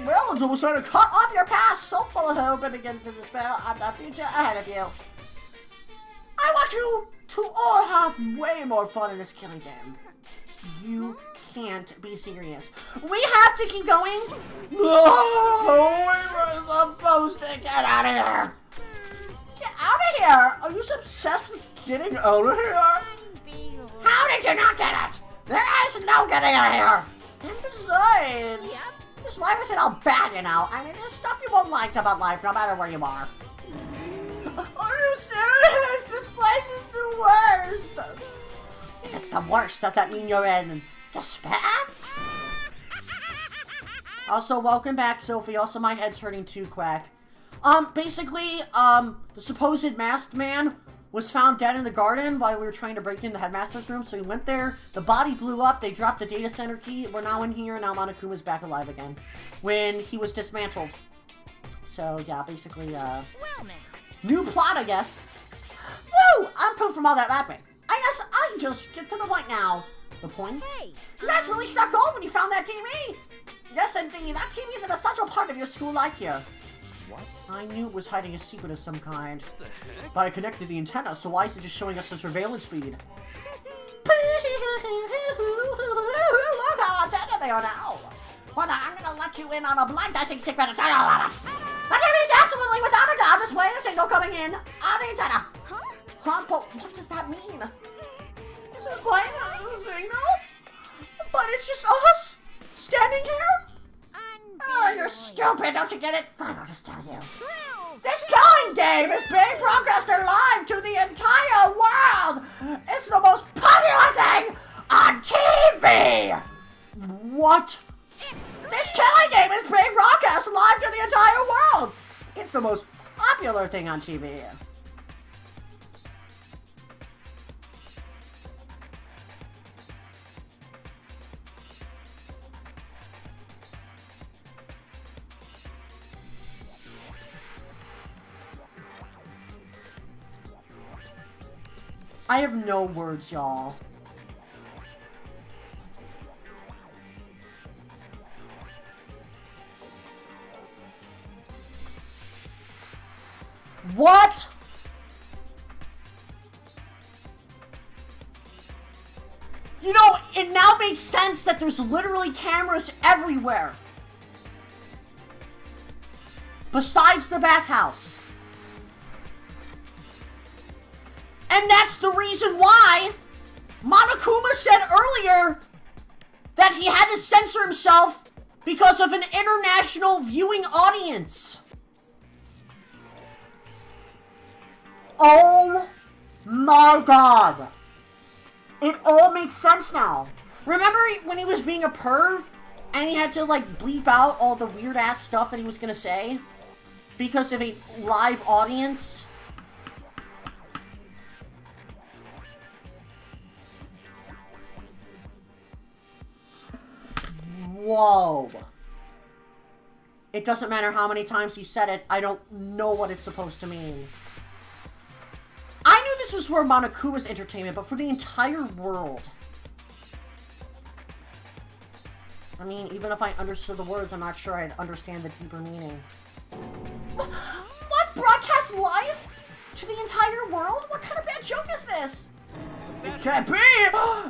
Speaker 4: Well, it's almost trying to cut off your past, so full of hope and begin to despair at the future ahead of you. I want you to all have way more fun in this killing game. You can't be serious. We have to keep going. No, we were supposed to get out of here. Get out of here? Are you so obsessed with getting out of here? How did you not get it? There is no getting out of here. And besides, this life isn't all bad, you know. I mean, there's stuff you won't like about life, no matter where you are. Are you serious? This place is the worst. If it's the worst, does that mean you're in despair? Also, welcome back, Sophie. Also, my head's hurting too, Quack. Basically, the supposed masked man was found dead in the garden while we were trying to break in the headmaster's room, so he went there, the body blew up, they dropped the data center key, we're now in here, and now Monokuma's back alive again. When he was dismantled. So, yeah, basically,
Speaker 3: Well, now.
Speaker 4: new plot, I guess. Woo! I'm pooped from all that laughing. I guess I can just get to the point now. The point?
Speaker 3: Hey.
Speaker 4: You guys really struck gold when you found that TV! Yes, indeed, that TV is an essential part of your school life here.
Speaker 8: What?
Speaker 4: I knew it was hiding a secret of some kind.
Speaker 5: What the heck?
Speaker 4: But I connected the antenna, so why is it just showing us a surveillance feed? Look how attentive they are now! Well, now, I'm gonna let you in on a blind dicing secret and tell you all about it! The TV's absolutely without a doubt just waiting a signal coming in on the antenna! Huh? But what does that mean? Is it playing out a signal? But it's just us standing here? Oh, you're stupid, don't you get it? Fine, I'll just tell you. This killing game is being broadcasted live to the entire world! It's the most popular thing on TV! What? This killing game is being broadcast live to the entire world! It's the most popular thing on TV. I have no words, y'all. What? You know, it now makes sense that there's literally cameras everywhere. Besides the bathhouse. And that's the reason why Monokuma said earlier that he had to censor himself because of an international viewing audience. Oh my god. It all makes sense now. Remember when he was being a perv and he had to like bleep out all the weird ass stuff that he was gonna say because of a live audience? Whoa. It doesn't matter how many times he said it, I don't know what it's supposed to mean. I knew this was for Monokuma's entertainment, but for the entire world.
Speaker 1: I mean, even if I understood the words, I'm not sure I'd understand the deeper meaning.
Speaker 4: What? Broadcast live? To the entire world? What kind of bad joke is this?
Speaker 1: It can't be!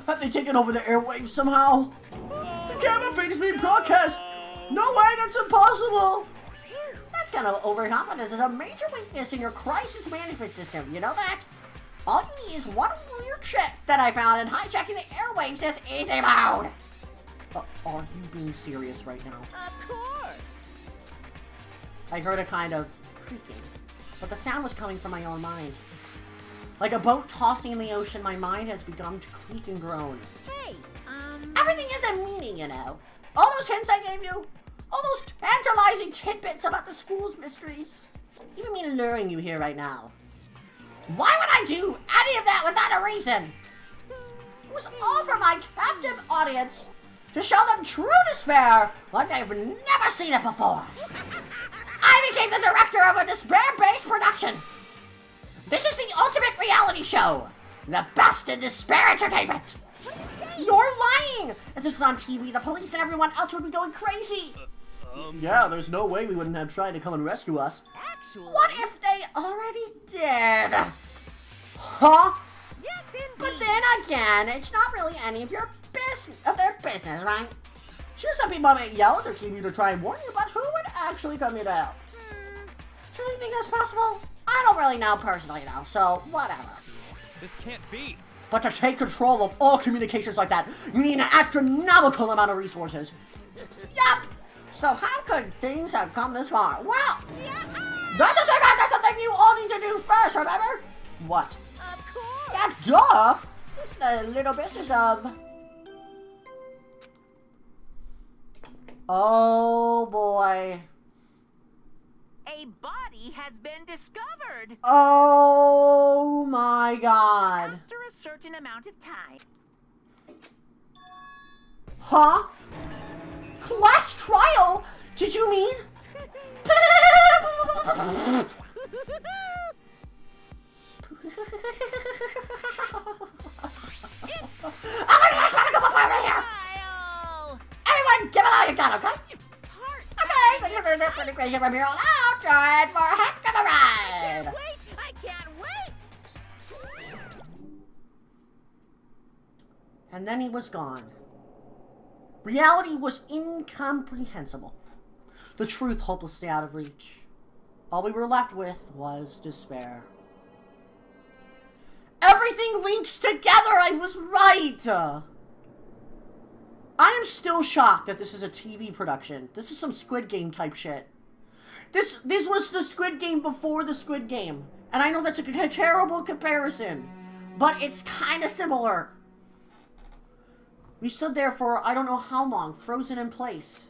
Speaker 1: Have they taken over the airwaves somehow? The camera feed is being broadcast! No way, that's impossible!
Speaker 6: That's kind of overconfidence is a major weakness in your crisis management system, you know that? All you need is one weird trick that I found in hijacking the airwaves as easy mode!
Speaker 1: Are you being serious right now?
Speaker 3: Of course.
Speaker 1: I heard a kind of creaking, but the sound was coming from my own mind. Like a boat tossing in the ocean, my mind has begun to creak and groan.
Speaker 3: Hey,
Speaker 6: Everything has a meaning, you know. All those hints I gave you, all those tantalizing tidbits about the school's mysteries, even me luring you here right now. Why would I do any of that without a reason? It was all for my captive audience, to show them true despair like they've never seen it before. I became the director of a despair-based production. This is the ultimate reality show. The best in despair entertainment. You're lying! If this was on TV, the police and everyone else would be going crazy.
Speaker 1: Yeah, there's no way we wouldn't have tried to come and rescue us.
Speaker 3: actually.
Speaker 6: What if they already did? Huh?
Speaker 3: Yes, indeed.
Speaker 6: But then again, it's not really any of their business, right?
Speaker 1: Sure, some people might yell at their TV to try and warn you, but who would actually come here to help?
Speaker 6: Do you think that's possible? I don't really know personally, though, so whatever.
Speaker 5: This can't be.
Speaker 1: But to take control of all communications like that, you need an astronomical amount of resources.
Speaker 6: Yup! So how could things have come this far? Well, that's something you all need to do first, remember?
Speaker 1: What?
Speaker 3: Of course.
Speaker 6: Yeah, duh! It's the little business of...
Speaker 1: Oh boy.
Speaker 3: A body has been discovered.
Speaker 1: Oh my god.
Speaker 3: After a certain amount of time.
Speaker 1: Huh? Class trial? Did you mean?
Speaker 6: I'm trying to go before over here!
Speaker 3: Kyle!
Speaker 6: Everyone, give it all you got, okay? Okay, things are going to get pretty crazy from here on out. Time for a heck of a ride!
Speaker 3: Wait! I can't wait!
Speaker 1: And then he was gone. Reality was incomprehensible. The truth hopelessly out of reach. All we were left with was despair. Everything links together! I was right! I am still shocked that this is a TV production. This is some Squid Game type shit. This was the Squid Game before the Squid Game. And I know that's a terrible comparison. But it's kind of similar. We stood there for I don't know how long, frozen in place.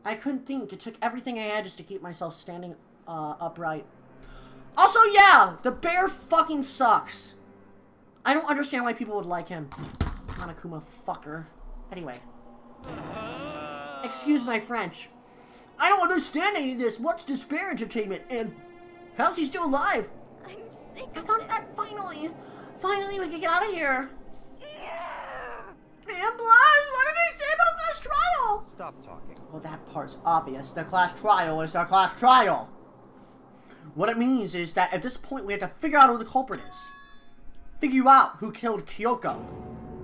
Speaker 1: I couldn't think. It took everything I had just to keep myself standing upright. Also, yeah, the bear fucking sucks. I don't understand why people would like him. Monokuma fucker. Anyway. Excuse my French. I don't understand any of this. What's despair entertainment? And how's he still alive?
Speaker 2: I'm sick
Speaker 1: I
Speaker 2: of
Speaker 1: thought
Speaker 2: this.
Speaker 1: that finally we could get out of here. And Blas, what did they say about a class trial?
Speaker 5: Stop talking.
Speaker 1: Well, that part's obvious. The class trial is the class trial. What it means is that at this point we have to figure out who the culprit is. Figure out who killed Kyoko.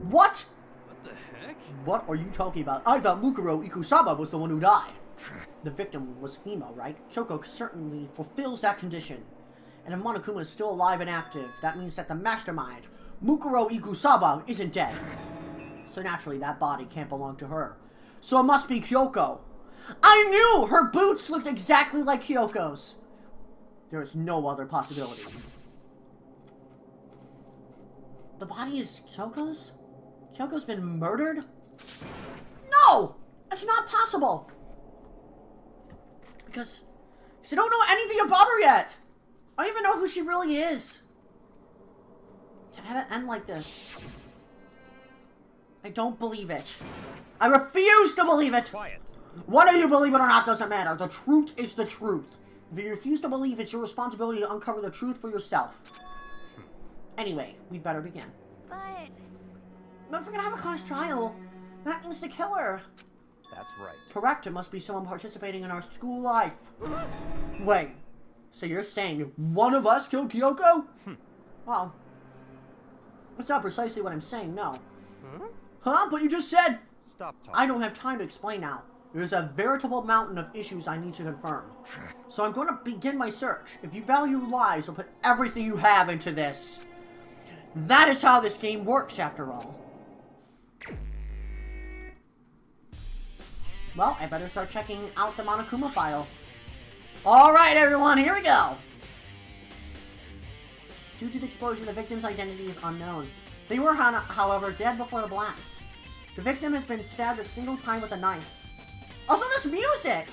Speaker 1: What?
Speaker 5: What the heck?
Speaker 1: What are you talking about? I thought Mukuro Ikusaba was the one who died. The victim was female, right? Kyoko certainly fulfills that condition. And if Monokuma is still alive and active, that means that the mastermind, Mukuro Ikusaba, isn't dead. So naturally, that body can't belong to her. So it must be Kyoko. I knew her boots looked exactly like Kyoko's. There is no other possibility. The body is Kyoko's? Kyoko's been murdered? No! That's not possible! Because I don't know anything about her yet! I don't even know who she really is. To have it end like this. I don't believe it. I refuse to believe it!
Speaker 5: Quiet.
Speaker 1: Whether you believe it or not doesn't matter. The truth is the truth. If you refuse to believe, it's your responsibility to uncover the truth for yourself. Anyway, we'd better begin.
Speaker 2: But
Speaker 1: But if we're gonna have a class trial, that means the killer.
Speaker 8: That's right.
Speaker 1: Correct, it must be someone participating in our school life. Wait, so you're saying one of us killed Kyoko? Well, that's not precisely what I'm saying, no. Huh? But you just said...
Speaker 8: Stop talking.
Speaker 1: I don't have time to explain now. There's a veritable mountain of issues I need to confirm. So I'm going to begin my search. If you value lives, I'll put everything you have into this. That is how this game works, after all. Well, I better start checking out the Monokuma file. Alright, everyone, here we go! Due to the explosion, the victim's identity is unknown. They were, however, dead before the blast. The victim has been stabbed a single time with a knife. Also, this music!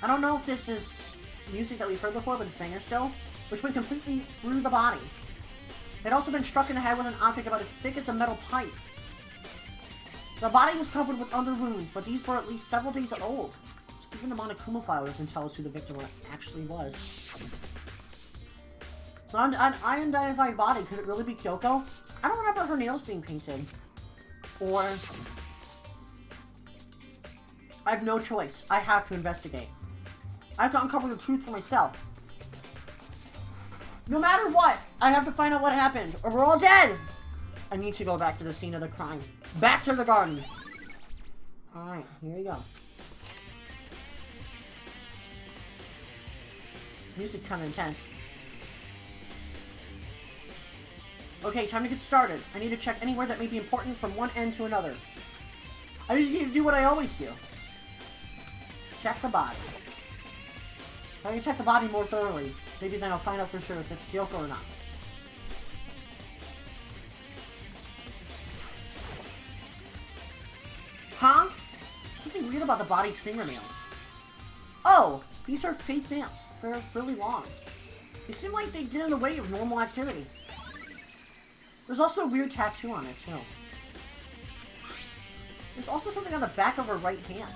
Speaker 1: I don't know if this is music that we've heard before, but it's banger still, which went completely through the body. It had also been struck in the head with an object about as thick as a metal pipe. The body was covered with other wounds, but these were at least several days old. So even the Monokuma file doesn't tell us who the victim actually was. So an unidentified body, could it really be Kyoko? I don't remember her nails being painted. Or... I have no choice. I have to investigate. I have to uncover the truth for myself. No matter what, I have to find out what happened, or we're all dead! I need to go back to the scene of the crime. Back to the garden! Alright, here we go. This music kinda intense. Okay, time to get started. I need to check anywhere that may be important from one end to another. I just need to do what I always do. Check the body. I can check the body more thoroughly. Maybe then I'll find out for sure if it's Kyoko or not. Huh? Something weird about the body's fingernails. Oh! These are fake nails. They're really long. They seem like they get in the way of normal activity. There's also a weird tattoo on it, too. There's also something on the back of her right hand.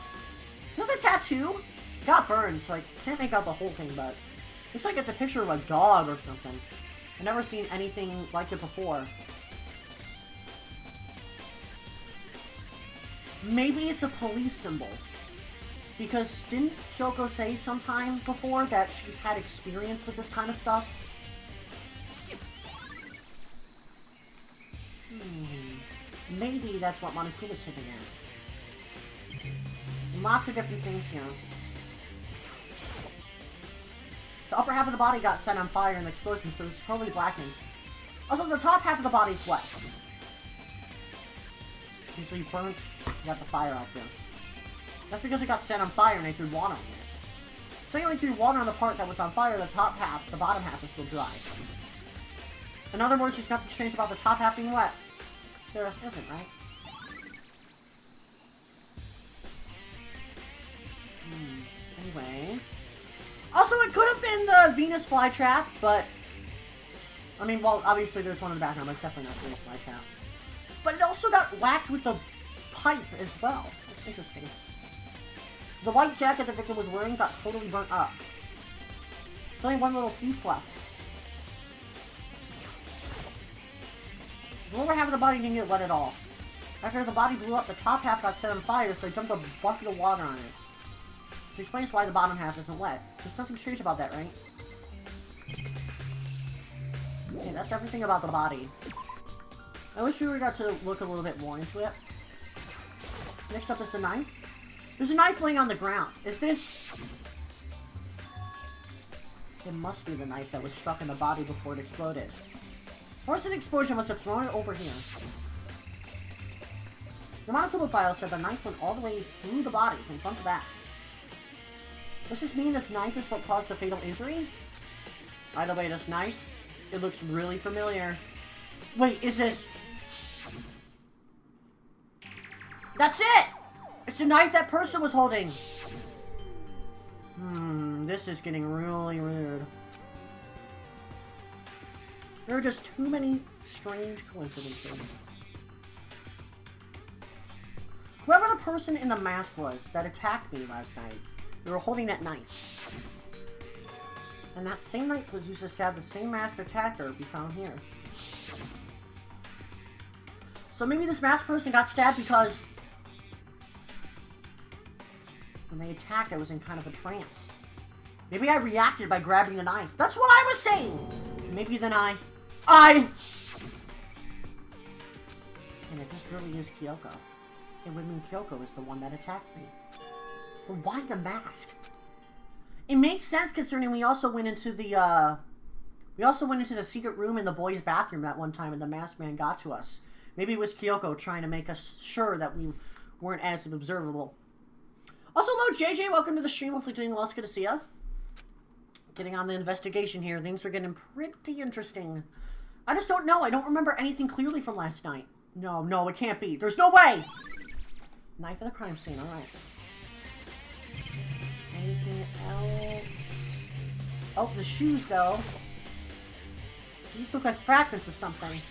Speaker 1: Is this a tattoo? It got burned, so I can't make out the whole thing, but... looks like it's a picture of a dog or something. I've never seen anything like it before. Maybe it's a police symbol. Because didn't Kyoko say sometime before that she's had experience with this kind of stuff? Maybe that's what Monokuma's hitting at. Lots of different things here. The upper half of the body got set on fire in the explosion, so it's totally blackened. Also, the top half of the body's wet. Usually burnt, you got the fire out there. That's because it got set on fire and they threw water on it. Saying they threw water on the part that was on fire, the top half, the bottom half is still dry. In other words, there's nothing strange about the top half being wet. There isn't, right? Anyway. Also, it could have been the Venus flytrap, but... I mean, well, obviously there's one in the background, but it's definitely not Venus flytrap. But it also got whacked with the pipe as well. That's interesting. The white jacket the victim was wearing got totally burnt up. There's only one little piece left. The lower half of the body didn't get wet at all. After the body blew up, the top half got set on fire, so they dumped a bucket of water on it. Which explains why the bottom half isn't wet. There's nothing strange about that, right? Okay, that's everything about the body. I wish we got to look a little bit more into it. Next up is the knife. There's a knife laying on the ground. Is this... It must be the knife that was struck in the body before it exploded. Force of the explosion must have thrown it over here. The Monokuma file said the knife went all the way through the body, from front to back. Does this mean this knife is what caused the fatal injury? By the way, this knife, it looks really familiar. Wait, is this... That's it! It's the knife that person was holding! This is getting really weird. There are just too many strange coincidences. Whoever the person in the mask was that attacked me last night, they were holding that knife. And that same knife was used to stab the same masked attacker we found here. So maybe this masked person got stabbed because When they attacked, I was in kind of a trance. Maybe I reacted by grabbing a knife. That's what I was saying! Maybe then And if this really is Kyoko, it would mean Kyoko is the one that attacked me. But why the mask? It makes sense considering we also went into the secret room in the boys' bathroom that one time and the masked man got to us. Maybe it was Kyoko trying to make us sure that we weren't as observable. Also, hello JJ, welcome to the stream. Hopefully doing well. It's good to see ya. Getting on the investigation here. Things are getting pretty interesting. I just don't know. I don't remember anything clearly from last night. No, it can't be. There's no way! Knife at the crime scene, alright. Anything else? Oh, the shoes, though. These look like fragments of something.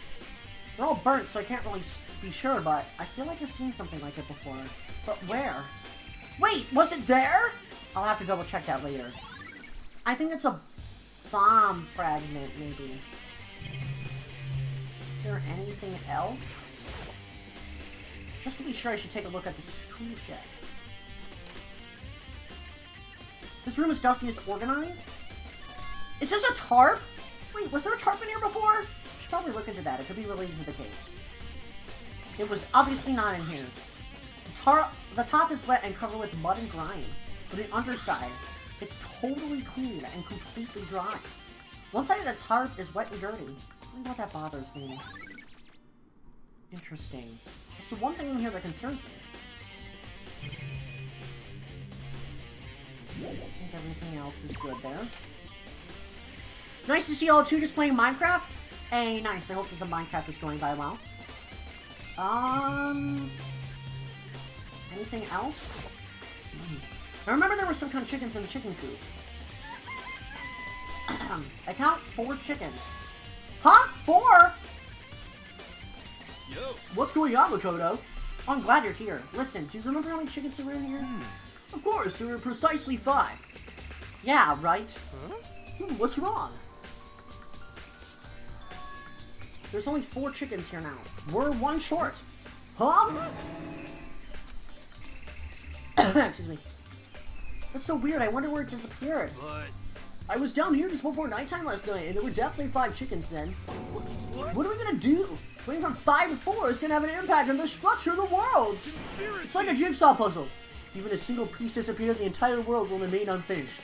Speaker 1: They're all burnt, so I can't really be sure, but I feel like I've seen something like it before. But where? Wait, was it there? I'll have to double check that later. I think it's a bomb fragment, maybe. Is there anything else? Just to be sure, I should take a look at this tool shed. This room is dusty and organized? Is this a tarp? Wait, was there a tarp in here before? I should probably look into that. It could be really easy the case. It was obviously not in here. The top is wet and covered with mud and grime. But the underside, it's totally clean and completely dry. One side of the tarp is wet and dirty. I don't know what that bothers me. Interesting. There's the one thing in here that concerns me. I think everything else is good there. Nice to see all two just playing Minecraft. Hey, nice. I hope that the Minecraft is going by well. Anything else? I remember there were some kind of chickens in the chicken coop. I count 4 chickens. Huh? 4?
Speaker 5: Yo.
Speaker 1: What's going on, Makoto? Oh, I'm glad you're here. Listen, do you remember how many chickens there were in here? Of course, there were precisely 5. Yeah, right? Huh? What's wrong? There's only 4 chickens here now. We're 1 short. Huh? Excuse me. That's so weird. I wonder where it disappeared.
Speaker 5: But
Speaker 1: I was down here just before nighttime last night, and there were definitely 5 chickens then. What are we gonna do? Going from 5 to 4 is gonna have an impact on the structure of the world. It's like a jigsaw puzzle. Even a single piece disappears, the entire world will remain unfinished.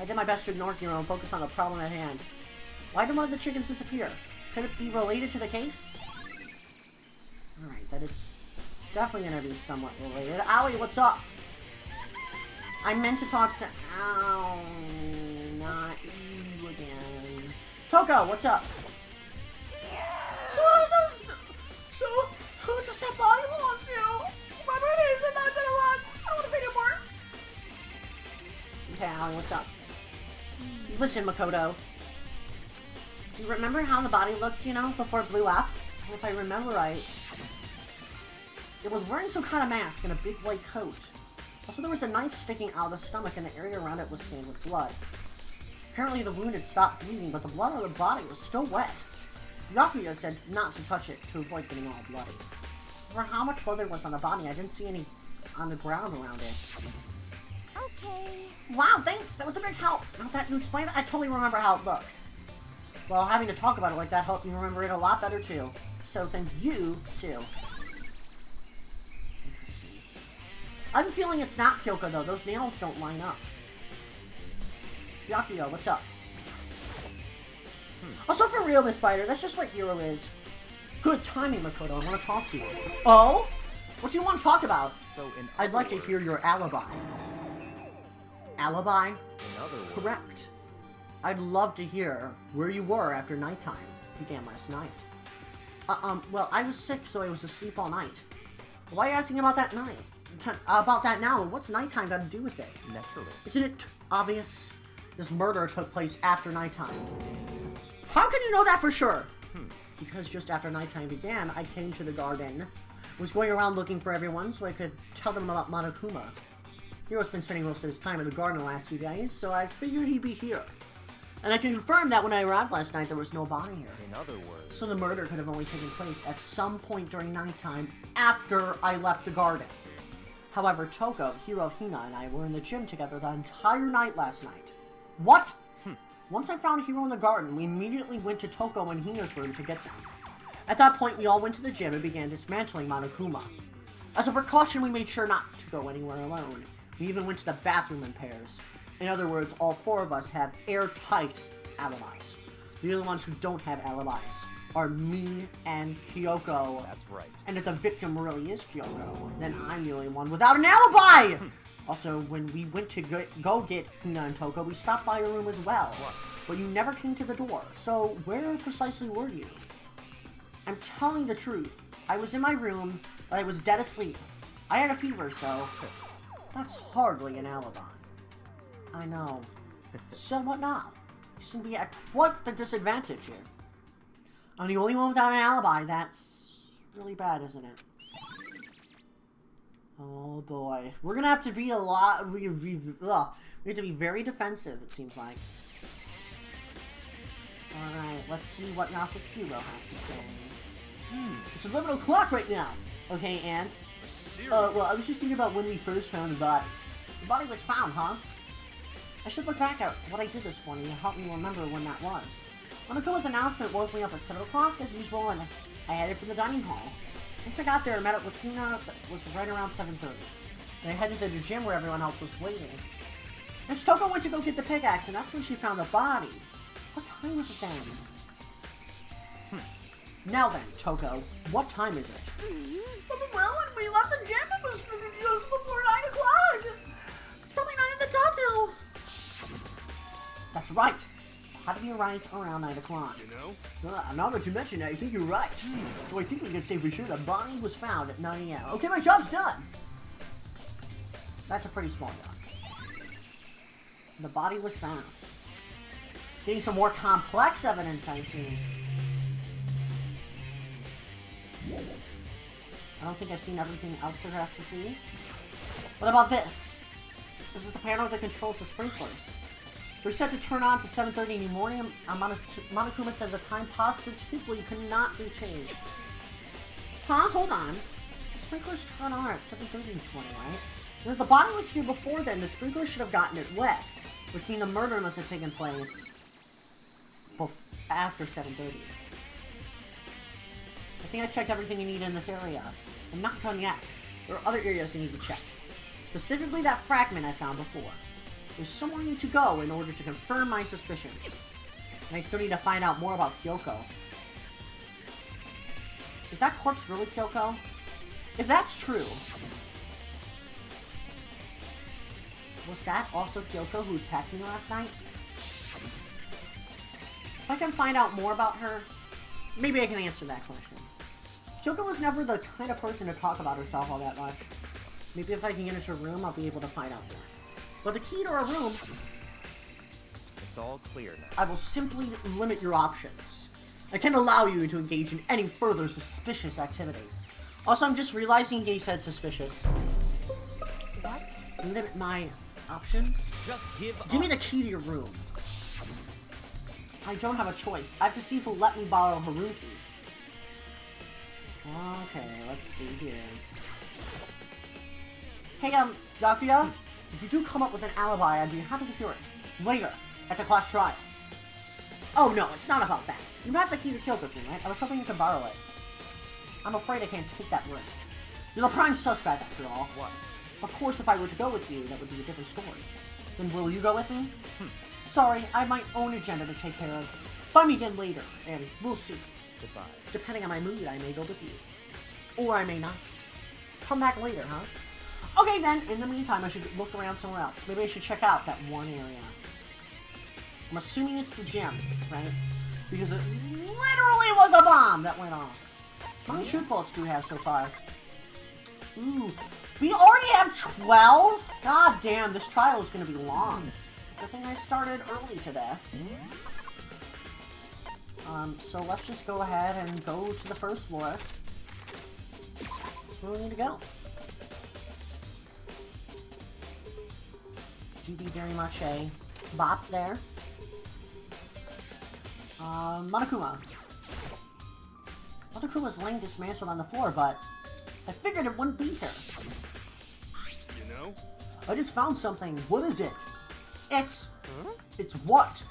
Speaker 1: I did my best to ignore Hero and focus on the problem at hand. Why did one of the chickens disappear? Could it be related to the case? Alright, that is definitely gonna be somewhat related. Owie, what's up? I meant to talk to... Ow, not you again. Toko, what's up? So who does that body belong to? My birthday is not gonna long. I don't want to think anymore. Okay, Owie, what's up? Listen, Makoto. Do you remember how the body looked, you know, before it blew up? If I remember right, it was wearing some kind of mask and a big white coat. Also, there was a knife sticking out of the stomach and the area around it was stained with blood. Apparently the wound had stopped bleeding, but the blood on the body was still wet. Yakuya said not to touch it to avoid getting all bloody. For how much blood there was on the body, I didn't see any on the ground around it.
Speaker 2: Okay.
Speaker 1: Wow, thanks! That was a big help! Now that you explained it, I totally remember how it looked. Well, having to talk about it like that helped me remember it a lot better, too. So, thank you, too. Interesting. I have a feeling it's not Kyoko, though. Those nails don't line up. Yakuyo, what's up? Also, for real, Miss Spider, that's just what Hero is. Good timing, Makoto. I want to talk to you. Oh? What do you want to talk about?
Speaker 8: So,
Speaker 1: I'd like to hear your alibi. Alibi?
Speaker 8: in other words,
Speaker 1: Correct. I'd love to hear where you were after nighttime began last night. Well, I was sick, so I was asleep all night. Why are you asking about that night? About that now? What's nighttime got to do with it?
Speaker 8: naturally.
Speaker 1: Isn't it obvious? This murder took place after nighttime. How can you know that for sure? Because just after nighttime began, I came to the garden. Was going around looking for everyone so I could tell them about Monokuma. Hero's been spending most of his time in the garden the last few days, so I figured he'd be here. And I can confirm that when I arrived last night, there was no body here.
Speaker 8: In other words,
Speaker 1: So the murder could have only taken place at some point during nighttime after I left the garden. However, Toko, Hiro, Hina, and I were in the gym together the entire night last night. What? Once I found Hiro in the garden, we immediately went to Toko and Hina's room to get them. At that point, we all went to the gym and began dismantling Monokuma. As a precaution, we made sure not to go anywhere alone. We even went to the bathroom in pairs. In other words, all four of us have airtight alibis. The only ones who don't have alibis are me and Kyoko.
Speaker 8: That's right.
Speaker 1: And if the victim really is Kyoko, then I'm the only one without an alibi! Also, when we went to go get Hina and Toko, we stopped by your room as well.
Speaker 8: What?
Speaker 1: But you never came to the door, so where precisely were you? I'm telling the truth. I was in my room, but I was dead asleep. I had a fever, so that's hardly an alibi. I know. So what now? You seem to be at quite the disadvantage here. I'm the only one without an alibi. That's really bad, isn't it? Oh boy. We're gonna have to be a lot... We have to be very defensive, it seems like. Alright, let's see what Yasukiro has to say. It's 11 o'clock right now. Okay, and? Well, I was just thinking about when we first found the body. The body was found, huh? I should look back at what I did this morning and help me remember when that was. Monokuma's announcement woke me up at 7 o'clock as usual, and I headed for the dining hall. Once I got there, I met up with Hina. That was right around 7:30. Then I headed to the gym where everyone else was waiting. And Toko went to go get the pickaxe, and that's when she found the body. What time was it then? Now then, Toko, what time is it?
Speaker 4: Well, when we left the gym, it was just before 9 o'clock. It's probably 9 at the top now.
Speaker 1: That's right. Had to be right around 9 o'clock.
Speaker 5: You know?
Speaker 1: Now that you mention it, I think you're right. So I think we can say for sure the body was found at 9 a.m. Okay, my job's done. That's a pretty small job. The body was found. Getting some more complex evidence, I see. I don't think I've seen everything else there has to see. What about this? This is the panel that controls the sprinklers. They're set to turn on to 7:30 in the morning. Monokuma said the time positively could not be changed. Huh? Hold on. The sprinklers turn on at 7:30 in the morning, right? And if the body was here before then, the sprinklers should have gotten it wet, which means the murder must have taken place after 7:30. I think I checked everything you need in this area. I'm not done yet. There are other areas you need to check. Specifically that fragment I found before. There's somewhere I need to go in order to confirm my suspicions. And I still need to find out more about Kyoko. Is that corpse really Kyoko? If that's true, was that also Kyoko who attacked me last night? If I can find out more about her, maybe I can answer that question. Kyoko was never the kind of person to talk about herself all that much. Maybe if I can get into her room, I'll be able to find out more. But the key to her room...
Speaker 8: It's all clear now.
Speaker 1: I will simply limit your options. I can't allow you to engage in any further suspicious activity. Also, I'm just realizing he said suspicious. What? Limit my options?
Speaker 8: Just
Speaker 1: Give me the key to your room. I don't have a choice. I have to see if he'll let me borrow her room key. Okay, let's see here. Hey, Yakuya, if you do come up with an alibi, I'd be happy to hear it. Later, at the class trial. Oh no, it's not about that. You have the key to Kyoko's room, right? I was hoping you could borrow it. I'm afraid I can't take that risk. You're the prime suspect, after all.
Speaker 8: What?
Speaker 1: Of course, if I were to go with you, that would be a different story. Then will you go with me? Sorry, I have my own agenda to take care of. Find me again later, and we'll see.
Speaker 8: Goodbye.
Speaker 1: Depending on my mood, I may go with you. Or I may not. Come back later, huh? Okay then, in the meantime, I should look around somewhere else. Maybe I should check out that one area. I'm assuming it's the gym, right? Because it literally was a bomb that went off. How many shoot bullets do we have so far? Ooh, we already have 12? God damn, this trial is going to be long. Good thing I started early today. So let's just go ahead and go to the first floor. That's where we need to go. Do be very much a bop there. Monokuma. Monokuma's laying dismantled on the floor, but I figured it wouldn't be here. I just found something. What is it? It's what?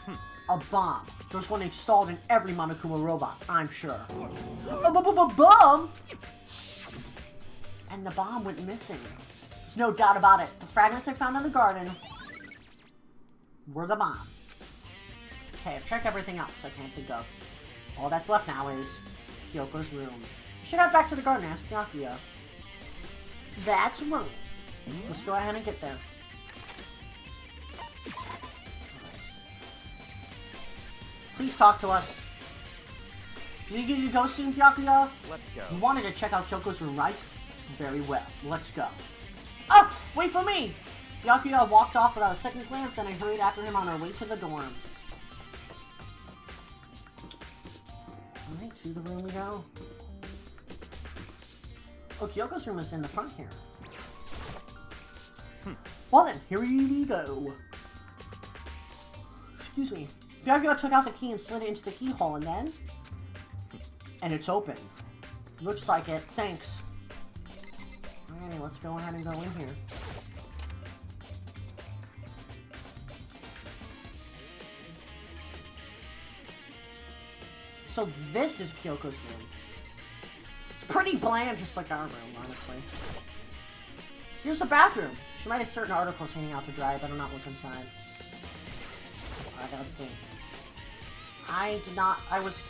Speaker 1: A bomb. There's one installed in every Monokuma robot, I'm sure. A bomb? And the bomb went missing. There's no doubt about it. The fragments I found in the garden were the bomb. Okay, I've checked everything else I can't think of. All that's left now is Kyoko's room. I should head back to the garden and ask Byakuya. That's right. Let's go ahead and get there. Please talk to us. You go soon, Byakuya?
Speaker 8: Let's go.
Speaker 1: You wanted to check out Kyoko's room, right? Very well. Let's go. Oh! Wait for me! Byakuya walked off without a second glance, and I hurried after him on our way to the dorms. Alright, to the room we go. Oh, Kyoko's room is in the front here. Well then, here we go. Excuse me. Byakuya took out the key and slid it into the keyhole, and then... And it's open. Looks like it. Thanks. Alright, let's go ahead and go in here. So this is Kyoko's room. It's pretty bland, just like our room, honestly. Here's the bathroom. She might have certain articles hanging out to dry, but I'm not look inside. Alright, let's see. I was...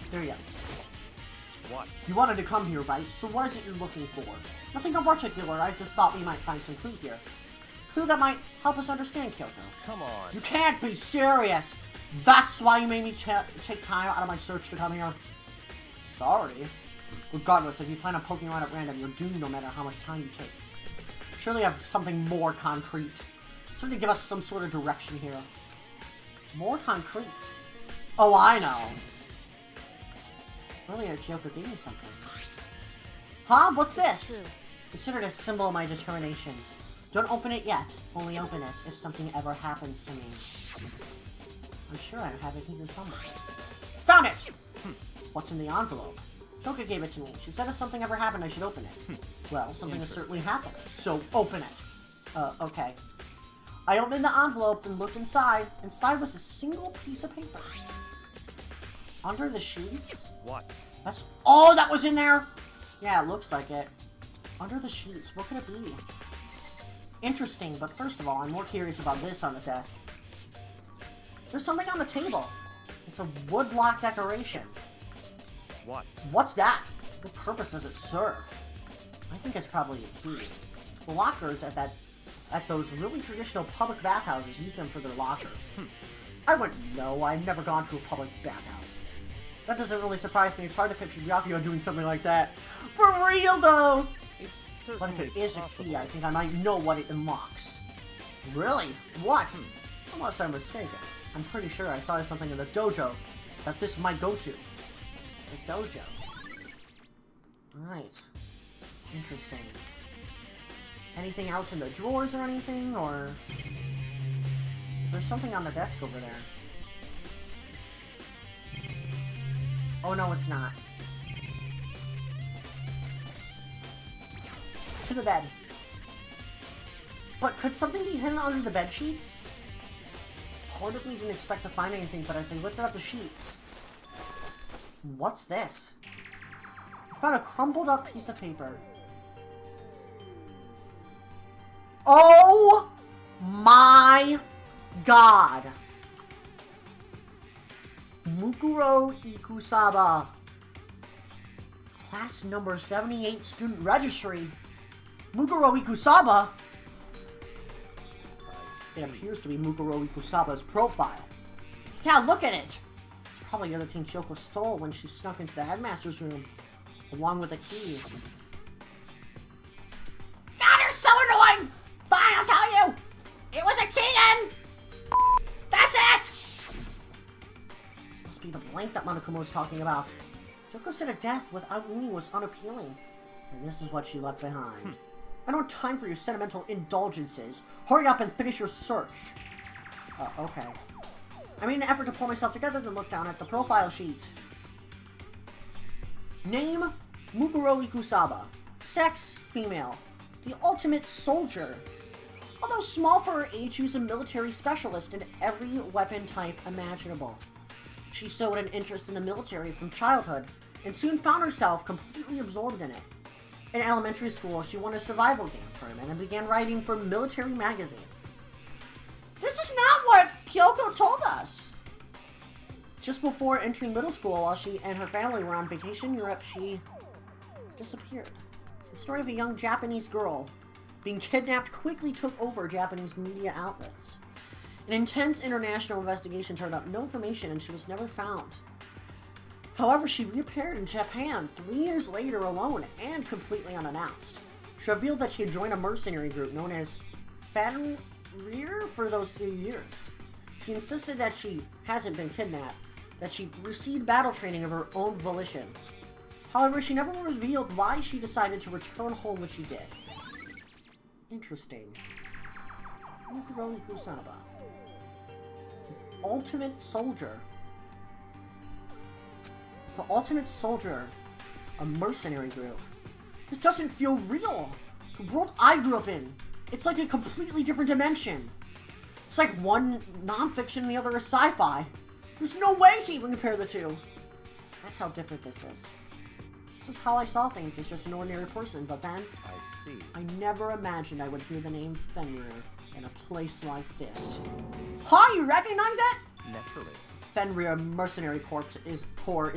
Speaker 1: There you go.
Speaker 8: What?
Speaker 1: You wanted to come here, right? So what is it you're looking for? Nothing in particular, I just thought we might find some clue here. Clue that might help us understand Kyoko.
Speaker 8: Come on.
Speaker 1: You can't be serious! That's why you made me take time out of my search to come here? Sorry. Regardless, if you plan on poking around at random, you're doomed no matter how much time you take. Surely have something more concrete. Something to give us some sort of direction here. More concrete? Oh, I know. Earlier, Kyoko gave me something. Huh? What's this?
Speaker 2: True.
Speaker 1: Consider it a symbol of my determination. Don't open it yet. Only open it if something ever happens to me. I'm sure I have it here somewhere. Found it! What's in the envelope? Kyoko gave it to me. She said if something ever happened, I should open it. Well, something has certainly happened. So, open it. Okay. I opened the envelope and looked inside. Inside was a single piece of paper. Under the sheets?
Speaker 8: What?
Speaker 1: That's all that was in there? Yeah, it looks like it. Under the sheets, what could it be? Interesting, but first of all, I'm more curious about this on the desk. There's something on the table. It's a wood-block decoration.
Speaker 8: What?
Speaker 1: What's that? What purpose does it serve? I think it's probably a key. The lockers at those really traditional public bathhouses use them for their lockers. I wouldn't know. I've never gone to a public bathhouse. That doesn't really surprise me. It's hard to picture Byakuya doing something like that. For real, though!
Speaker 8: It's
Speaker 1: But
Speaker 8: certainly
Speaker 1: if it is
Speaker 8: possible.
Speaker 1: a key, I think I might know what it unlocks. Really? What? Unless I'm mistaken. I'm pretty sure I saw something in the dojo that this might go to. The dojo. Alright. Interesting. Anything else in the drawers or anything, or... There's something on the desk over there. Oh no, it's not. To the bed. But could something be hidden under the bed sheets? Part of me didn't expect to find anything, but as I lifted up the sheets... What's this? I found a crumpled up piece of paper. Oh my god! Mukuro Ikusaba. Class number 78 student registry. Mukuro Ikusaba? It appears to be Mukuro Ikusaba's profile. Yeah, look at it! It's probably the other thing Kyoko stole when she snuck into the headmaster's room, along with a key.
Speaker 6: God, you're so annoying! Fine, I'll tell you! It was a key and... That's it!
Speaker 1: This must be the blank that Monokuma was talking about. Kyoko said a death without meaning was unappealing, and this is what she left behind. I don't have time for your sentimental indulgences. Hurry up and finish your search. Okay. I made an effort to pull myself together, then look down at the profile sheet. Name, Mukuro Ikusaba. Sex, female. The ultimate soldier. Although small for her age, she was a military specialist in every weapon type imaginable. She showed an interest in the military from childhood, and soon found herself completely absorbed in it. In elementary school, she won a survival game tournament and began writing for military magazines. This is not what Kyoko told us! Just before entering middle school, while she and her family were on vacation in Europe, she disappeared. It's the story of a young Japanese girl being kidnapped quickly took over Japanese media outlets. An intense international investigation turned up no information and she was never found. However, she reappeared in Japan 3 years later alone and completely unannounced. She revealed that she had joined a mercenary group known as Fenrir for those 3 years. She insisted that she hasn't been kidnapped, that she received battle training of her own volition. However, she never revealed why she decided to return home when she did. Interesting. Mukuro Ikusaba. Ultimate Soldier. The Ultimate Soldier. A mercenary group. This doesn't feel real. The world I grew up in. It's like a completely different dimension. It's like one non-fiction and the other is sci-fi. There's no way to even compare the two. That's how different this is. This is how I saw things as just an ordinary person, but then
Speaker 8: I see.
Speaker 1: I never imagined I would hear the name Fenrir in a place like this. Huh? You recognize it?
Speaker 8: Naturally.
Speaker 1: Fenrir Mercenary Corps is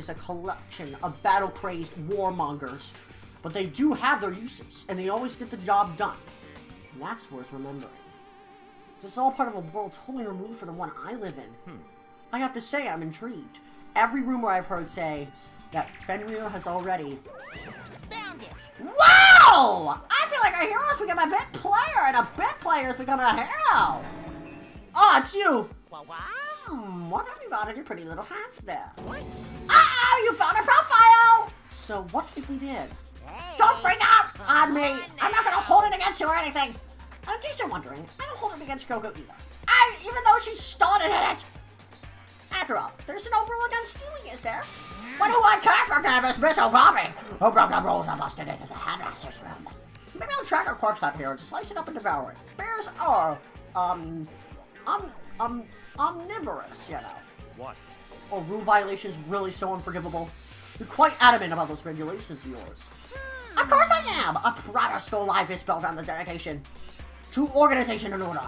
Speaker 1: a collection of battle-crazed warmongers. But they do have their uses, and they always get the job done. And that's worth remembering. This is all part of a world totally removed from the one I live in. I have to say I'm intrigued. Every rumor I've heard says that Fenrir has already
Speaker 3: Found it!
Speaker 1: Wow! I feel like a hero has become a bit player, and a bit player has become a hero! Oh, it's you!
Speaker 3: Wow, wow.
Speaker 1: What have you got in your pretty little hands there?
Speaker 3: What?
Speaker 1: Uh-oh, you found a profile! So what if we did?
Speaker 3: Hey.
Speaker 1: Don't freak out on me!
Speaker 3: on
Speaker 1: I'm not gonna
Speaker 3: now.
Speaker 1: hold it against you or anything! And in case you're wondering, I don't hold it against Coco either. Even though she started it! After all, there's no rule against stealing, is there? But who I can't forgive is Miss Ogami, who broke the rules and busted into the headmaster's room. Maybe I'll track her corpse out here and slice it up and devour it. Bears are, omnivorous, you know.
Speaker 8: What?
Speaker 1: Oh, rule violations really so unforgivable? You're quite adamant about those regulations of yours. Of course I am! A prouder school life is built on the dedication to organization and order.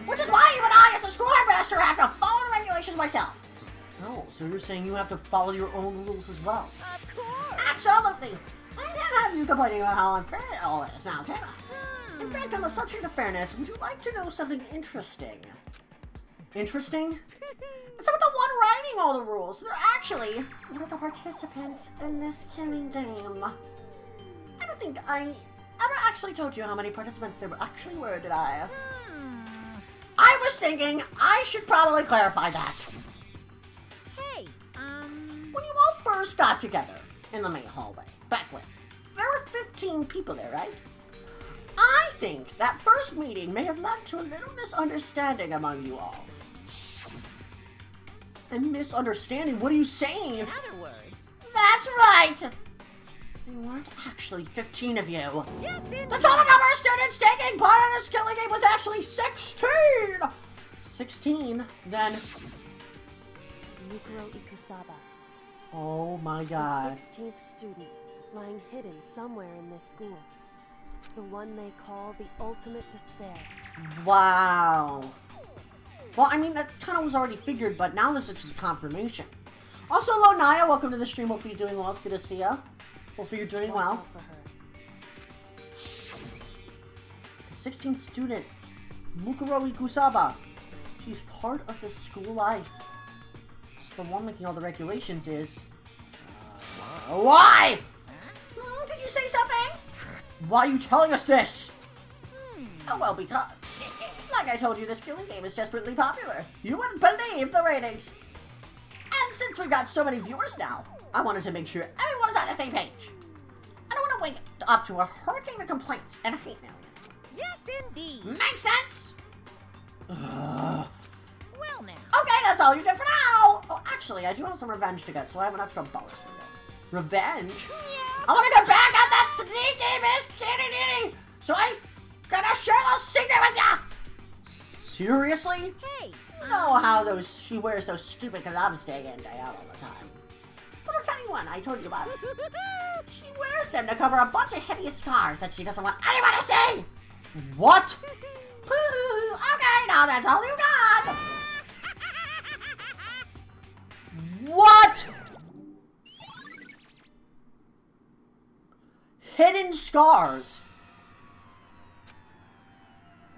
Speaker 1: Which is why even I, as the school headmaster, have to follow the regulations myself. Oh, so you're saying you have to follow your own rules as well?
Speaker 3: Of course.
Speaker 1: Absolutely! I can't have you complaining about how unfair it all is now, can I? In fact, on the subject of fairness, would you like to know something interesting? Interesting? It's about the one writing all the rules. They're actually one of the participants in this killing game. I don't think I ever actually told you how many participants there actually were, did I? I was thinking I should probably clarify that.
Speaker 3: Hey,
Speaker 1: When you all first got together in the main hallway, back when, there were 15 people there, right? I think that first meeting may have led to a little misunderstanding among you all. A misunderstanding? What are you saying?
Speaker 3: in other words,
Speaker 1: That's right! There weren't actually 15 of you.
Speaker 3: yes, indeed.
Speaker 1: The total number of students taking part in this killing game was actually 16! 16? Then...
Speaker 2: Mukuro Ikusaba,
Speaker 1: Oh my
Speaker 2: the
Speaker 1: god.
Speaker 2: 16th student, lying hidden somewhere in this school. The one they call the ultimate despair.
Speaker 1: Wow. Well, I mean, that kind of was already figured, but now this is just confirmation. Also, hello, Naya. Welcome to the stream. Hopefully you're doing well. It's good to see ya. Hopefully you're doing
Speaker 2: Watch
Speaker 1: well.
Speaker 2: out for her.
Speaker 1: The 16th student, Mukuro Ikusaba. She's part of the school life. So the one making all the regulations is... why? Did you say something? Why are you telling us this? Oh, well, because... like I told you, this killing game is desperately popular. You wouldn't believe the ratings. And since we've got so many viewers now, I wanted to make sure everyone's on the same page. I don't want to wake up to a hurricane of complaints and hate mail.
Speaker 3: Yes, indeed.
Speaker 1: Make sense?
Speaker 3: Well, now.
Speaker 1: Okay, that's all you get for now. Oh, actually, I do have some revenge to get, so I have an extra bonus for you. Revenge?
Speaker 3: Yeah?
Speaker 4: I want to get back at that sneaky Miss Kitty Ditty! So I gonna share a little secret with ya! Seriously?
Speaker 3: Hey,
Speaker 4: You know how she wears those stupid gloves day in, day out all the time. Little tiny one I told you about. She wears them to cover a bunch of hideous scars that she doesn't want anyone to see! What? Okay, now that's all you got! What? Hidden scars.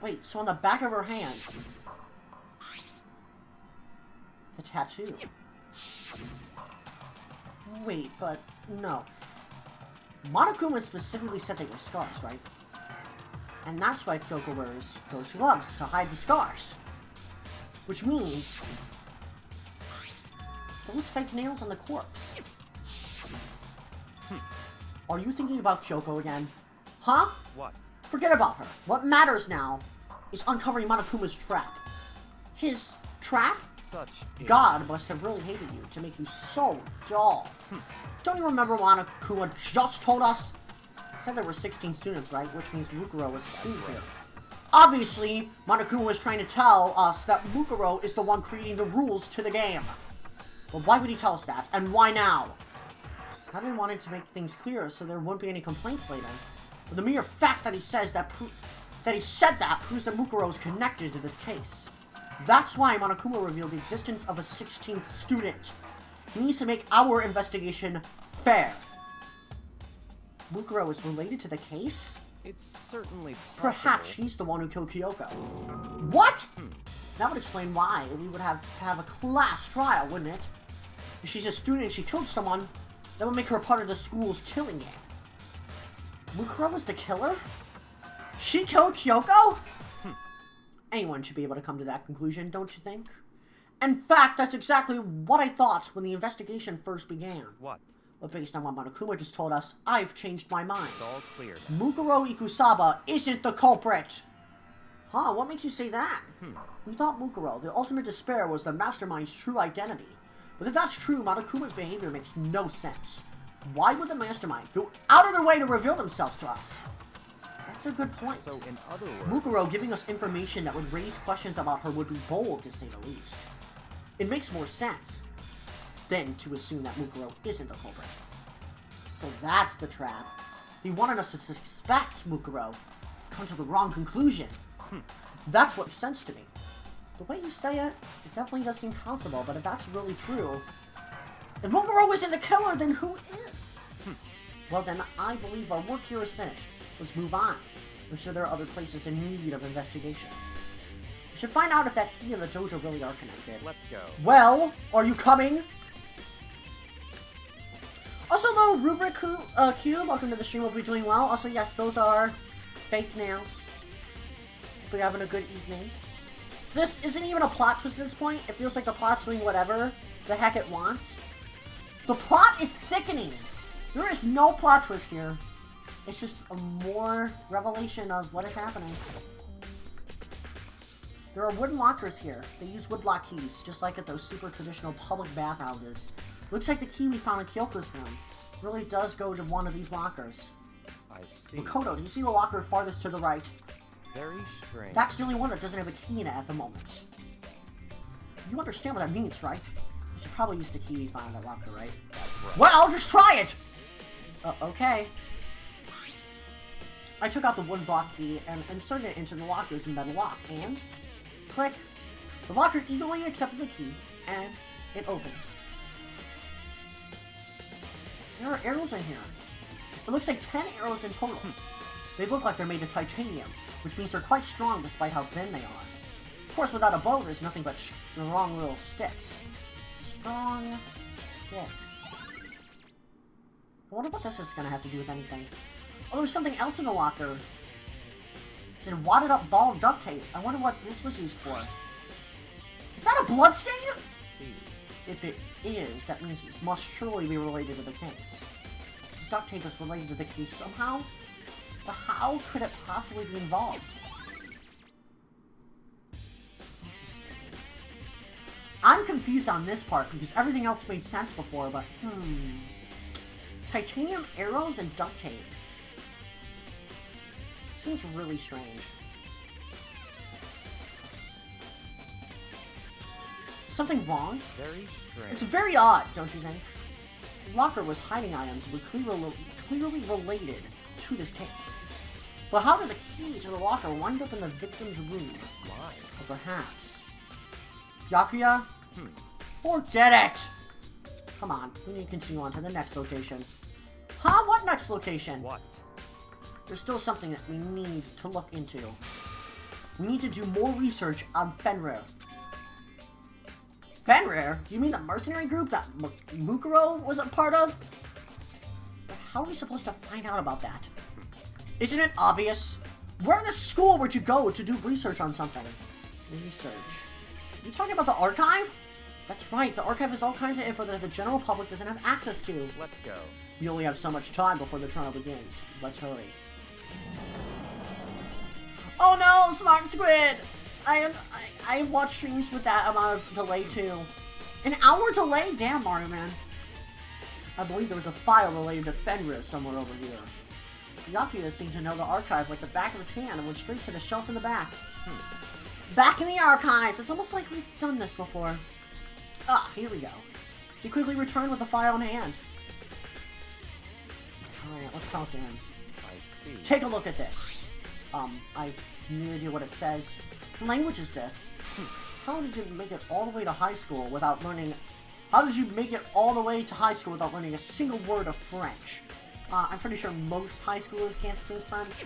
Speaker 4: Wait, so on the back of her hand, the tattoo. Wait, but no. Monokuma specifically said they were scars, right? And that's why Kyoko wears those gloves, to hide the scars. Which means those fake nails on the corpse. Are you thinking about Kyoko again? Huh?
Speaker 8: What?
Speaker 4: Forget about her. What matters now is uncovering Monokuma's trap. His trap?
Speaker 8: Such
Speaker 4: God must have really hated you to make you so dull. Don't you remember what Monokuma just told us? He said there were 16 students, right? Which means Mukuro was a student here. Obviously, Monokuma was trying to tell us that Mukuro is the one creating the rules to the game. Well, why would he tell us that? And why now? I didn't want it to make things clear so there wouldn't be any complaints later. But the mere fact that he says that he said that proves that Mukuro is connected to this case. That's why Monokuma revealed the existence of a 16th student. He needs to make our investigation fair. Mukuro is related to the case?
Speaker 8: It's certainly possible.
Speaker 4: Perhaps she's the one who killed Kyoko. What? That would explain why we would have to have a class trial, wouldn't it? If she's a student and she killed someone, that would make her part of the school's killing game. Mukuro was the killer? She killed Kyoko? Anyone should be able to come to that conclusion, don't you think? In fact, that's exactly what I thought when the investigation first began.
Speaker 8: What?
Speaker 4: But based on what Monokuma just told us, I've changed my mind.
Speaker 8: It's all clear now.
Speaker 4: Mukuro Ikusaba isn't the culprit! Huh, what makes you say that? We thought Mukuro, the ultimate despair, was the mastermind's true identity. But if that's true, Monokuma's behavior makes no sense. Why would the mastermind go out of their way to reveal themselves to us? That's a good point.
Speaker 8: So, in other words...
Speaker 4: Mukuro giving us information that would raise questions about her would be bold, to say the least. It makes more sense than to assume that Mukuro isn't the culprit. So that's the trap. He wanted us to suspect Mukuro, come to the wrong conclusion. That's what makes sense to me. The way you say it, it definitely does seem possible, but if that's really true, if Mukuro isn't the killer, then who is? Well then, I believe our work here is finished. Let's move on. I'm sure there are other places in need of investigation. We should find out if that key and the dojo really are connected.
Speaker 8: Let's go.
Speaker 4: Well, are you coming? Also, though, Rubric Cube, welcome to the stream. Hope you're doing well. Also, yes, those are fake nails. If we're having a good evening. This isn't even a plot twist at this point. It feels like the plot's doing whatever the heck it wants. The plot is thickening. There is no plot twist here. It's just a more revelation of what is happening. There are wooden lockers here. They use woodlock keys, just like at those super traditional public bathhouses. Looks like the key we found in Kyoko's room really does go to one of these lockers.
Speaker 8: I see.
Speaker 4: Makoto, do you see the locker farthest to the right?
Speaker 8: Very strange.
Speaker 4: That's the only one that doesn't have a key in it at the moment. You understand what that means, right? You should probably use the key we found in that locker, right?
Speaker 8: That's right.
Speaker 4: Well, just try it! Okay. I took out the wooden block key and inserted it into the locker's metal lock, and... click. The locker eagerly accepted the key, and it opened. There are arrows in here. It looks like 10 arrows in total. They look like they're made of titanium, which means they're quite strong despite how thin they are. Of course, without a bow, there's nothing but strong little sticks. Strong sticks. I wonder what this is going to have to do with anything. Oh, there's something else in the locker. It's a wadded up ball of duct tape. I wonder what this was used for. Is that a bloodstain? If it is, that means it must surely be related to the case. This duct tape is related to the case somehow? But how could it possibly be involved? Interesting. I'm confused on this part because everything else made sense before, but
Speaker 1: Titanium arrows and duct tape. Seems really strange. Something wrong?
Speaker 8: Very strange.
Speaker 1: It's very odd, don't you think? The locker was hiding items were clearly related to this case. But how did the key to the locker wind up in the victim's room?
Speaker 8: Why?
Speaker 1: Or perhaps... Yakuya? Forget it! Come on, we need to continue on to the next location. Huh? What next location?
Speaker 8: What?
Speaker 1: There's still something that we need to look into. We need to do more research on Fenrir. Fenrir? You mean the mercenary group that Mukuro was a part of? But how are we supposed to find out about that? Isn't it obvious? Where in the school would you go to do research on something? Research. Are you talking about the archive? That's right, the archive has all kinds of info that the general public doesn't have access to.
Speaker 8: Let's go.
Speaker 1: We only have so much time before the trial begins. Let's hurry. Oh no, Smart Squid! I have watched streams with that amount of delay too. An hour delay? Damn, Mario Man. I believe there was a file related to Fenrir somewhere over here. Yakuya seemed to know the archive like the back of his hand and went straight to the shelf in the back. Back in the archives! It's almost like we've done this before. Ah, here we go. He quickly returned with the file in hand. Alright, let's talk to him.
Speaker 8: I see.
Speaker 1: Take a look at this. I have no idea what it says. What language is this? How did you make it all the way to high school without learning... How did you make it all the way to high school without learning a single word of French? I'm pretty sure most high schoolers can't speak French.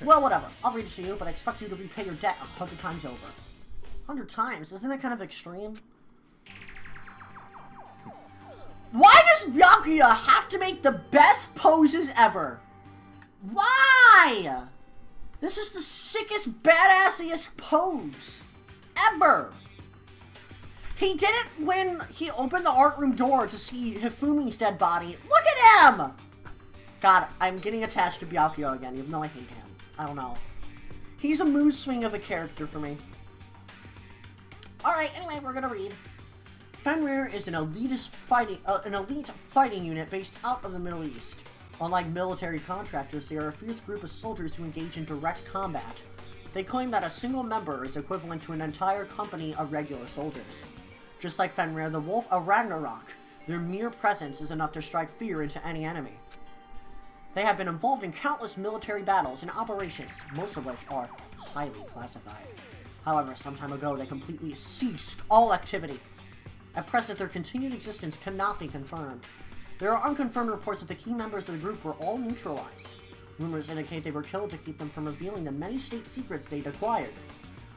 Speaker 1: Well, whatever. I'll read it to you, but I expect you to repay your debt 100 times over. 100 times? Isn't that kind of extreme? Why does Yakuya have to make the best poses ever? Why? This is the sickest, badassiest pose ever. He did it when he opened the art room door to see Hifumi's dead body. Look at him! God, I'm getting attached to Byakuya again, even though I hate him. I don't know. He's a mood swing of a character for me. Alright, anyway, we're gonna read. Fenrir is an elite fighting unit based out of the Middle East. Unlike military contractors, they are a fierce group of soldiers who engage in direct combat. They claim that a single member is equivalent to an entire company of regular soldiers. Just like Fenrir, the Wolf of Ragnarok, their mere presence is enough to strike fear into any enemy. They have been involved in countless military battles and operations, most of which are highly classified. However, some time ago they completely ceased all activity. At present, their continued existence cannot be confirmed. There are unconfirmed reports that the key members of the group were all neutralized. Rumors indicate they were killed to keep them from revealing the many state secrets they'd acquired.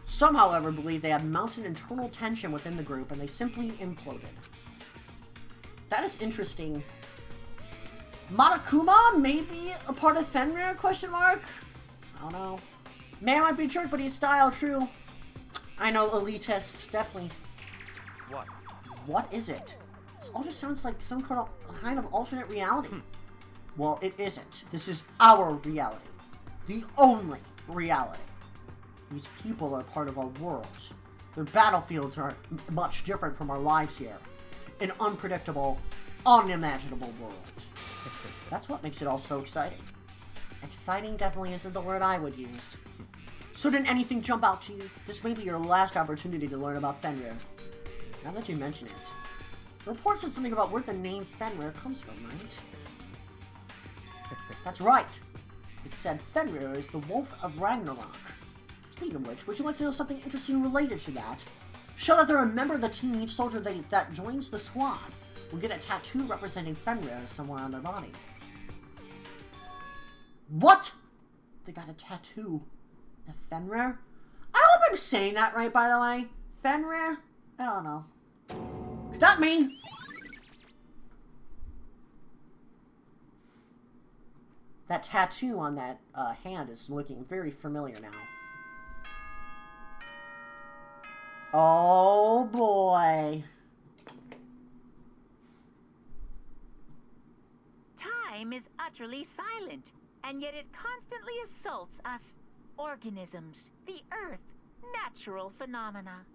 Speaker 1: Some, however, believe they had mounted internal tension within the group and they simply imploded. That is interesting. Monokuma may be a part of Fenrir, question mark? I don't know. Man might be a jerk, but he's style, true. I know, elitist, definitely.
Speaker 8: What?
Speaker 1: What is it? This all just sounds like some kind of alternate reality. Well, it isn't. This is our reality. The only reality. These people are part of our world. Their battlefields are much different from our lives here. An unpredictable, unimaginable world. That's what makes it all so exciting. Exciting definitely isn't the word I would use. So did anything jump out to you? This may be your last opportunity to learn about Fenrir. Now that you mention it. The report said something about where the name Fenrir comes from, right? That's right. It said Fenrir is the Wolf of Ragnarok. Speaking of which, would you like to know something interesting related to that? Show that they're a member of the team. Each soldier that joins the squad will get a tattoo representing Fenrir somewhere on their body. What? They got a tattoo of Fenrir? I don't know if I'm saying that right, by the way. Fenrir? I don't know. Could that mean? That tattoo on that hand is looking very familiar now. Oh boy.
Speaker 3: Time is utterly silent, and yet it constantly assaults us organisms, the Earth, natural phenomena.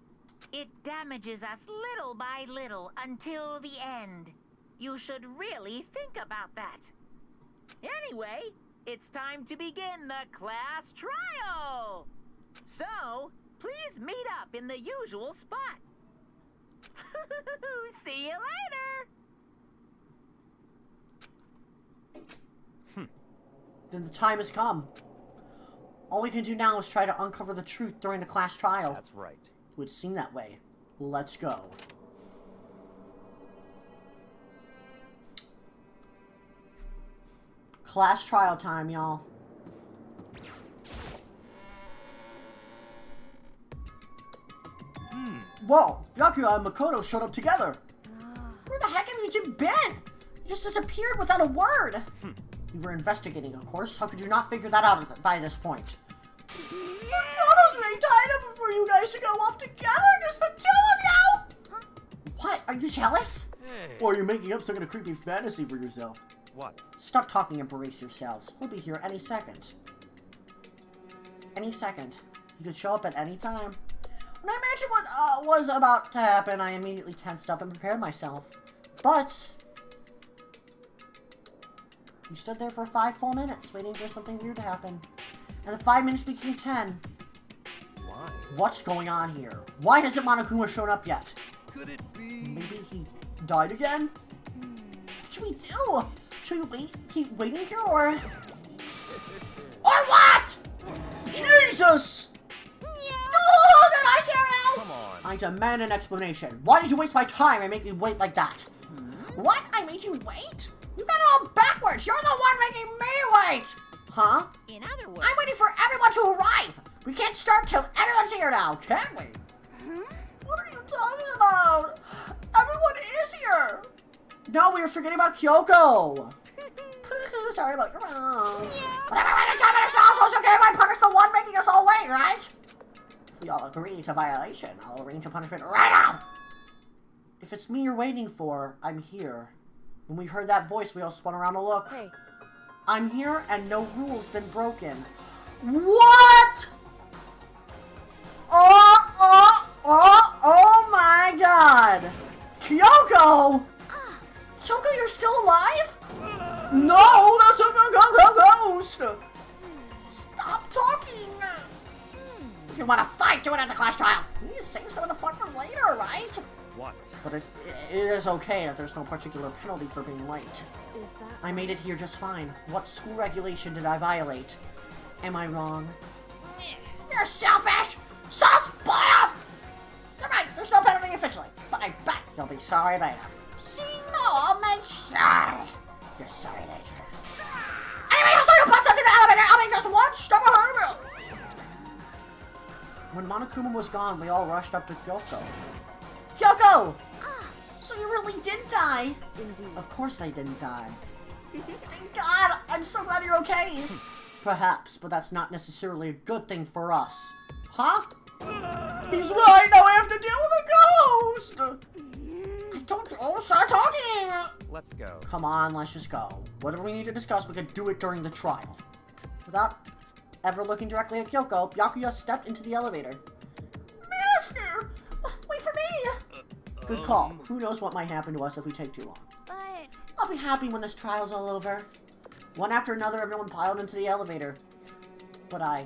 Speaker 3: It damages us little by little until the end. You should really think about that. Anyway, it's time to begin the class trial. So, please meet up in the usual spot. See you later.
Speaker 1: Then the time has come. All we can do now is try to uncover the truth during the class trial.
Speaker 8: That's right.
Speaker 1: It would seem that way. Let's go. Class trial time, y'all. Whoa! Byakuya and Makoto showed up together. Where the heck have you two been? You just disappeared without a word. We were investigating, of course. How could you not figure that out by this point? Makoto's really tied up for you guys to go off together, just the two of you! What? Are you jealous?
Speaker 5: Hey.
Speaker 1: Or are you making up some kind of creepy fantasy for yourself?
Speaker 8: What?
Speaker 1: Stop talking and brace yourselves. We'll be here any second. Any second. He could show up at any time. When I imagined what was about to happen, I immediately tensed up and prepared myself. But we stood there for 5 full minutes, waiting for something weird to happen. And the 5 minutes became 10.
Speaker 8: Why?
Speaker 1: What's going on here? Why hasn't Monokuma shown up yet?
Speaker 5: Could it be?
Speaker 1: Maybe he died again? What should we do? Should we keep waiting here, or what? Jesus! No, did I scare you?
Speaker 8: Come on.
Speaker 1: I demand an explanation. Why did you waste my time and make me wait like that? What? I made you wait? You got it all backwards. You're the one making me wait. Huh?
Speaker 7: In other words,
Speaker 1: I'm waiting for everyone to arrive. We can't start till everyone's here now, can we? What are you talking about? Everyone is here. No, we were forgetting about Kyoko. Sorry about your mom. Whatever way to tell me this also is okay if I punish the one making us all wait, right? If we all agree it's a violation, I'll arrange a punishment right now. If it's me you're waiting for, I'm here. When we heard that voice, we all spun around to look.
Speaker 2: Hey.
Speaker 1: I'm here and no rule's been broken. What? Oh my god! Kyoko! Kyoko, you're still alive? No, that's a ghost! Stop talking! If you want to fight, do it at the class trial! You need to save some of the fun for later, right?
Speaker 8: What?
Speaker 1: But it is okay if there's no particular penalty for being late.
Speaker 2: Is that
Speaker 1: I made it here just fine. What school regulation did I violate? Am I wrong? You're selfish! So spoiled! You're right, there's no penalty officially, but I bet you'll be sorry later. See, no, I'll make sure you're sorry later. Anyway, I'll you bust us in the elevator. I'll make just one step ahead of you. When Monokuma was gone, we all rushed up to Kyoko. Kyoko! So you really did die?
Speaker 2: indeed?
Speaker 1: Of course I didn't die. Thank God! I'm so glad you're okay! Perhaps, but that's not necessarily a good thing for us. Huh? He's right! Now I have to deal with a ghost! I told you, start talking!
Speaker 8: Let's go.
Speaker 1: Come on, let's just go. Whatever we need to discuss, we can do it during the trial. Without ever looking directly at Kyoko, Byakuya stepped into the elevator. Master! Wait for me! Good call. Who knows what might happen to us if we take too long.
Speaker 2: But
Speaker 1: I'll be happy when this trial's all over. One after another, everyone piled into the elevator. But I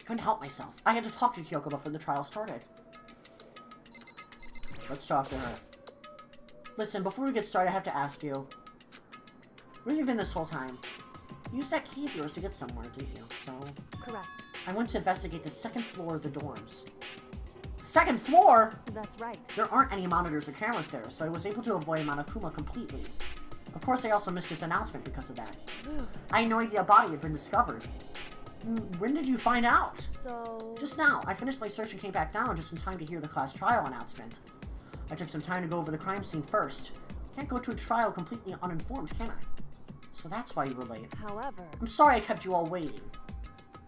Speaker 1: couldn't help myself. I had to talk to Kyoko before the trial started. Let's talk to her. Listen, before we get started, I have to ask you. Where have you been this whole time? You used that key of yours to get somewhere, didn't you? So,
Speaker 2: correct.
Speaker 1: I went to investigate the second floor of the dorms. Second floor?
Speaker 2: That's right.
Speaker 1: There aren't any monitors or cameras there, so I was able to avoid Monokuma completely. Of course, I also missed his announcement because of that. I had no idea a body had been discovered. When did you find out?
Speaker 2: So
Speaker 1: Just now. I finished my search and came back down just in time to hear the class trial announcement. I took some time to go over the crime scene first. I can't go to a trial completely uninformed, can I? So that's why you were late.
Speaker 2: however,
Speaker 1: I'm sorry I kept you all waiting.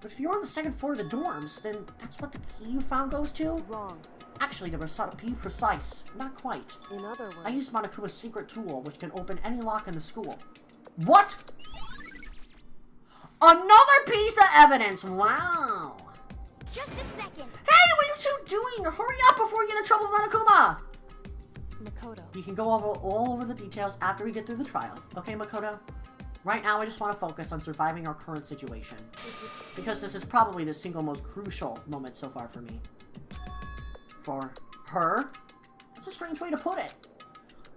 Speaker 1: But if you're on the second floor of the dorms, then that's what the key you found goes to?
Speaker 2: wrong.
Speaker 1: Actually, to be precise, not quite.
Speaker 2: In other words,
Speaker 1: I used Monokuma's secret tool, which can open any lock in the school. What? Another piece of evidence! Wow!
Speaker 6: Just a second.
Speaker 1: Hey, what are you two doing? Hurry up before we get in trouble with Monokuma!
Speaker 2: Makoto.
Speaker 1: We can go over all over the details after we get through the trial. Okay, Makoto? Right now, I just want to focus on surviving our current situation. Because this is probably the single most crucial moment so far for me. For her? That's a strange way to put it.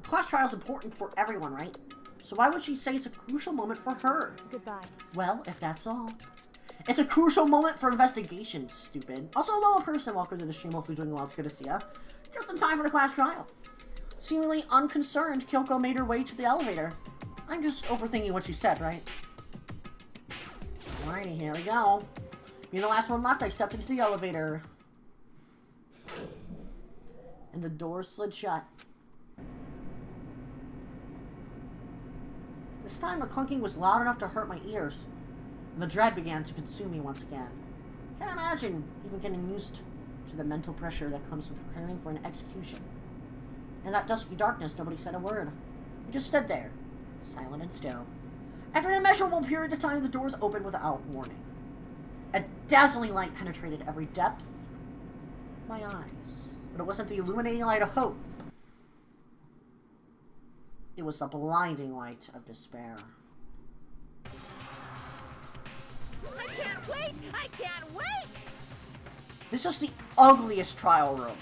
Speaker 1: The class trial is important for everyone, right? So why would she say it's a crucial moment for her?
Speaker 2: Goodbye.
Speaker 1: Well, if that's all. It's a crucial moment for investigation, stupid. Also, hello, person. Welcome to the stream. Hopefully doing well. It's good to see ya. Just in time for the class trial. Seemingly unconcerned, Kyoko made her way to the elevator. I'm just overthinking what she said, right? Alrighty, here we go. Being the last one left, I stepped into the elevator. And the door slid shut. This time the clunking was loud enough to hurt my ears, and the dread began to consume me once again. Can't imagine even getting used to the mental pressure that comes with preparing for an execution. In that dusky darkness, nobody said a word. We just stood there, silent and still. After an immeasurable period of time, the doors opened without warning. A dazzling light penetrated every depth of my eyes, but it wasn't the illuminating light of hope. It was the blinding light of despair.
Speaker 3: I can't wait! I can't wait!
Speaker 1: This is the ugliest trial room.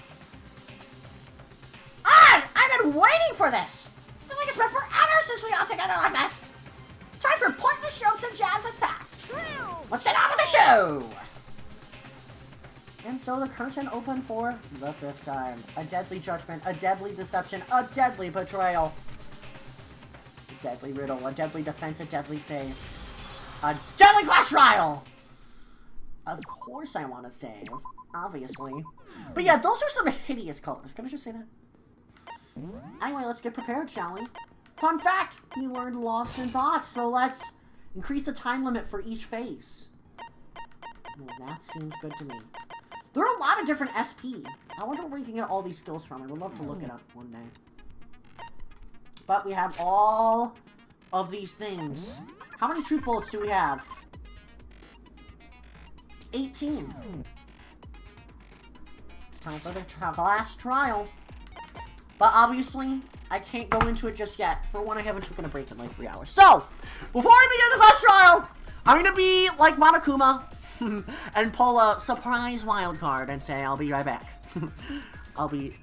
Speaker 1: Ah! I've been waiting for this! I feel like it's been forever since we got together like this! Time for pointless strokes and jabs has passed!
Speaker 3: Thrills!
Speaker 1: Let's get on with the show! And so the curtain opened for the 5th time. A deadly judgment, a deadly deception, a deadly betrayal. A deadly riddle, a deadly defense, a deadly faith. A deadly class trial! Of course I want to save. Obviously. But yeah, those are some hideous colors. Can I just say that? Anyway, let's get prepared, shall we? Fun fact! We learned Lost in Thoughts, so let's increase the time limit for each phase. Well, that seems good to me. There are a lot of different SP. I wonder where you can get all these skills from. I would love to look it up one day. But we have all of these things. How many truth bullets do we have? 18. It's time for the last trial. But obviously, I can't go into it just yet. For one, I haven't taken a break in like 3 hours. So, before we begin the class trial, I'm going to be like Monokuma and pull a surprise wild card and say I'll be right back. I'll be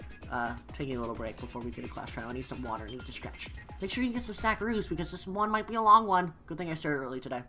Speaker 1: taking a little break before we get a class trial. I need some water. I need to stretch. Make sure you get some snackaroos because this one might be a long one. Good thing I started early today.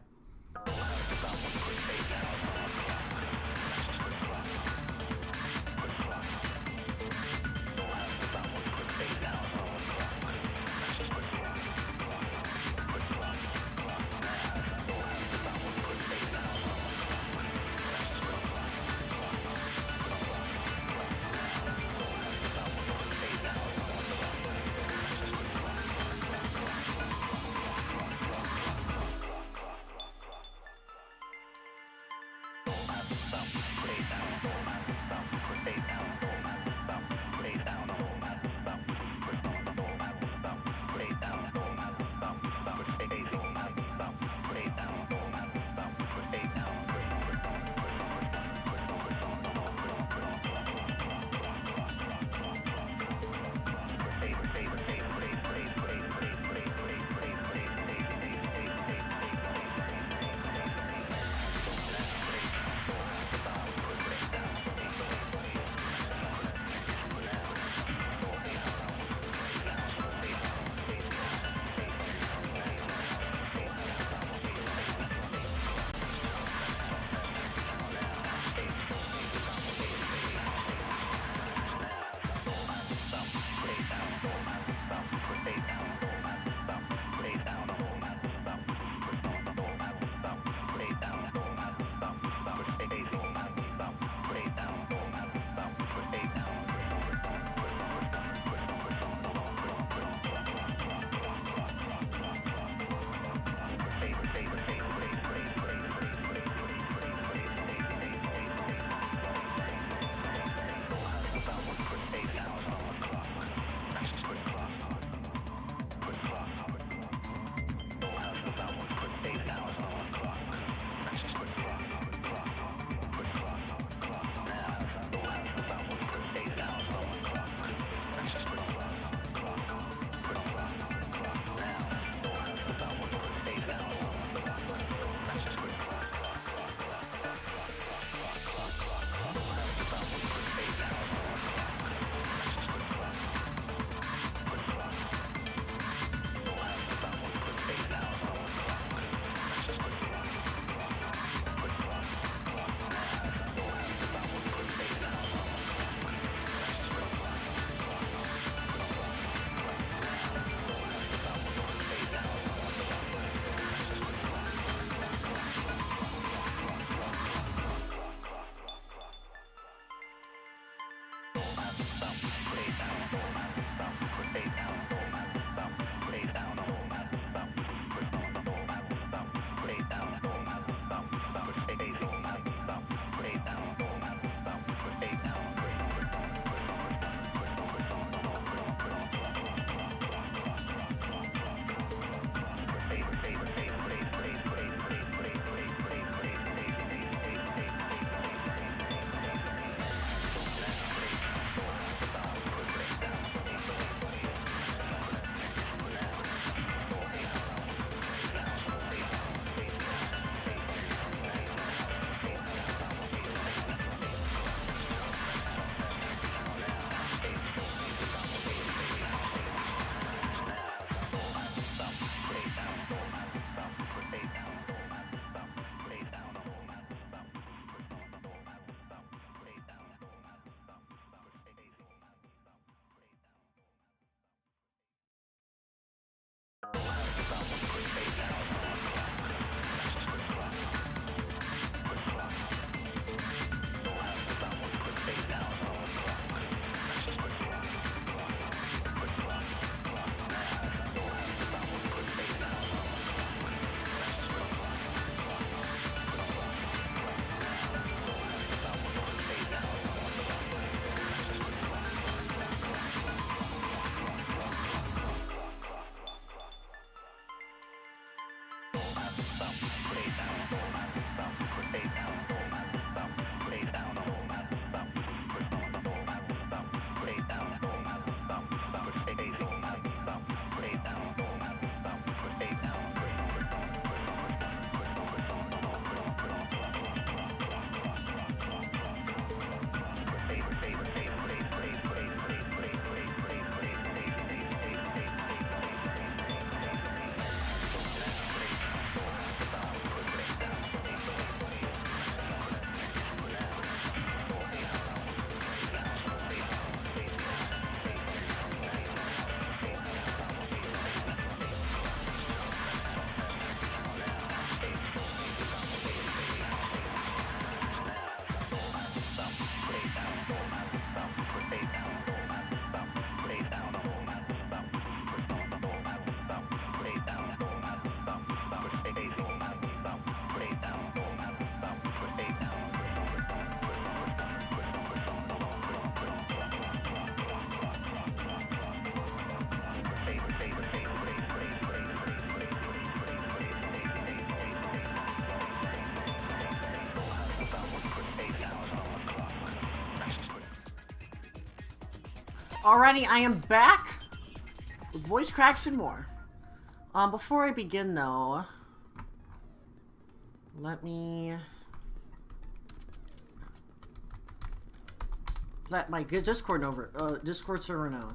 Speaker 1: Alrighty, I am back with voice cracks and more. Before I begin though, let me let my Discord server know.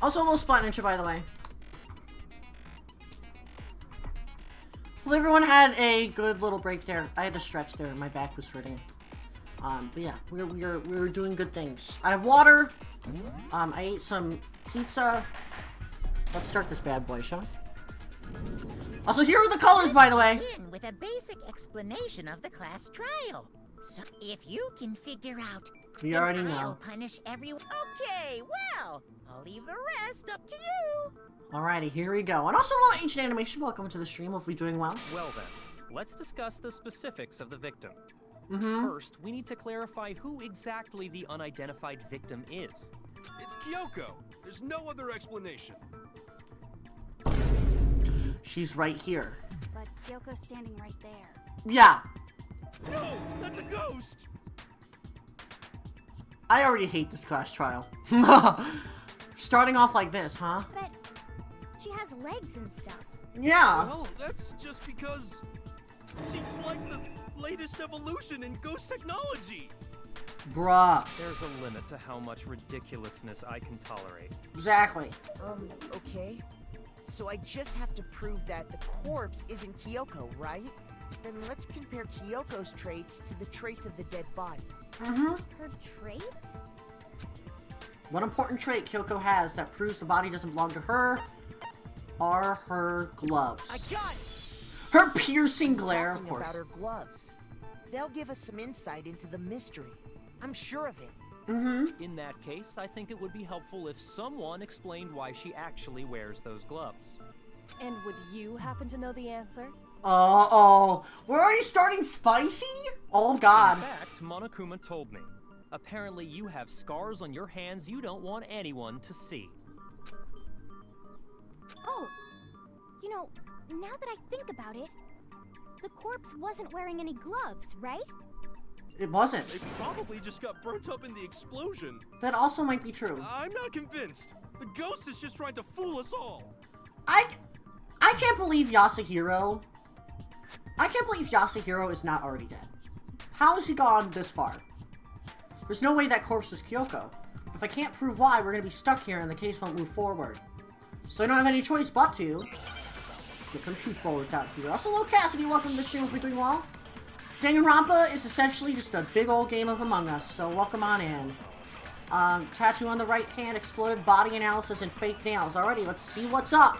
Speaker 1: Also a little spot ninja, by the way. Well, everyone had a good little break there. I had to stretch there. My back was hurting. But yeah, we were doing good things. I have water. I ate some pizza. Let's start this bad boy, shall we? Also, here are the colors, by the way.
Speaker 9: Begin with a basic explanation of the class trial. So if you can figure out,
Speaker 1: We already
Speaker 9: then I'll
Speaker 1: know.
Speaker 9: punish everyone. Okay, well, I'll leave the rest up to you.
Speaker 1: Alrighty, here we go. And also, hello, Ancient Animation. Welcome to the stream. Hopefully, doing well.
Speaker 8: Well then, let's discuss the specifics of the victim.
Speaker 1: Mm-hmm.
Speaker 8: First, we need to clarify who exactly the unidentified victim is.
Speaker 5: It's Kyoko. There's no other explanation.
Speaker 1: She's right here.
Speaker 10: But Kyoko's standing right there.
Speaker 1: Yeah.
Speaker 5: No, that's a ghost.
Speaker 1: I already hate this class trial. Starting off like this, huh?
Speaker 10: But she has legs and stuff.
Speaker 1: Yeah.
Speaker 5: Well, that's just because she's like the latest evolution in ghost technology.
Speaker 1: Bruh.
Speaker 8: There's a limit to how much ridiculousness I can tolerate.
Speaker 1: Exactly.
Speaker 7: Okay. So I just have to prove that the corpse isn't Kyoko, right? Then let's compare Kyoko's traits to the traits of the dead body.
Speaker 1: Mm-hmm.
Speaker 10: Her traits?
Speaker 1: One important trait Kyoko has that proves the body doesn't belong to her are her gloves.
Speaker 7: I got it!
Speaker 1: Her piercing glare, of
Speaker 7: Talking
Speaker 1: course.
Speaker 7: about her gloves. They'll give us some insight into the mystery. I'm sure of it.
Speaker 1: Mm-hmm.
Speaker 8: In that case, I think it would be helpful if someone explained why she actually wears those gloves.
Speaker 2: And would you happen to know the answer?
Speaker 1: Uh-oh. We're already starting spicy? Oh, God.
Speaker 8: In fact, Monokuma told me. Apparently you have scars on your hands you don't want anyone to see.
Speaker 10: Oh, you know, now that I think about it, the corpse wasn't wearing any gloves, right?
Speaker 1: It wasn't.
Speaker 5: They probably just got burnt up in the explosion.
Speaker 1: That also might be true.
Speaker 5: I'm not convinced. The ghost is just trying to fool us all.
Speaker 1: I can't believe Yasuhiro. I can't believe Yasuhiro is not already dead. How has he gone this far? There's no way that corpse was Kyoko. If I can't prove why, we're gonna be stuck here and the case won't move forward. So I don't have any choice but to get some truth bullets out here. Also, hello Cassidy, welcome to the stream if we're doing well. Danganronpa is essentially just a big old game of Among Us, so welcome on in. Tattoo on the right hand, exploded body analysis, and fake nails. Alrighty, let's see what's up.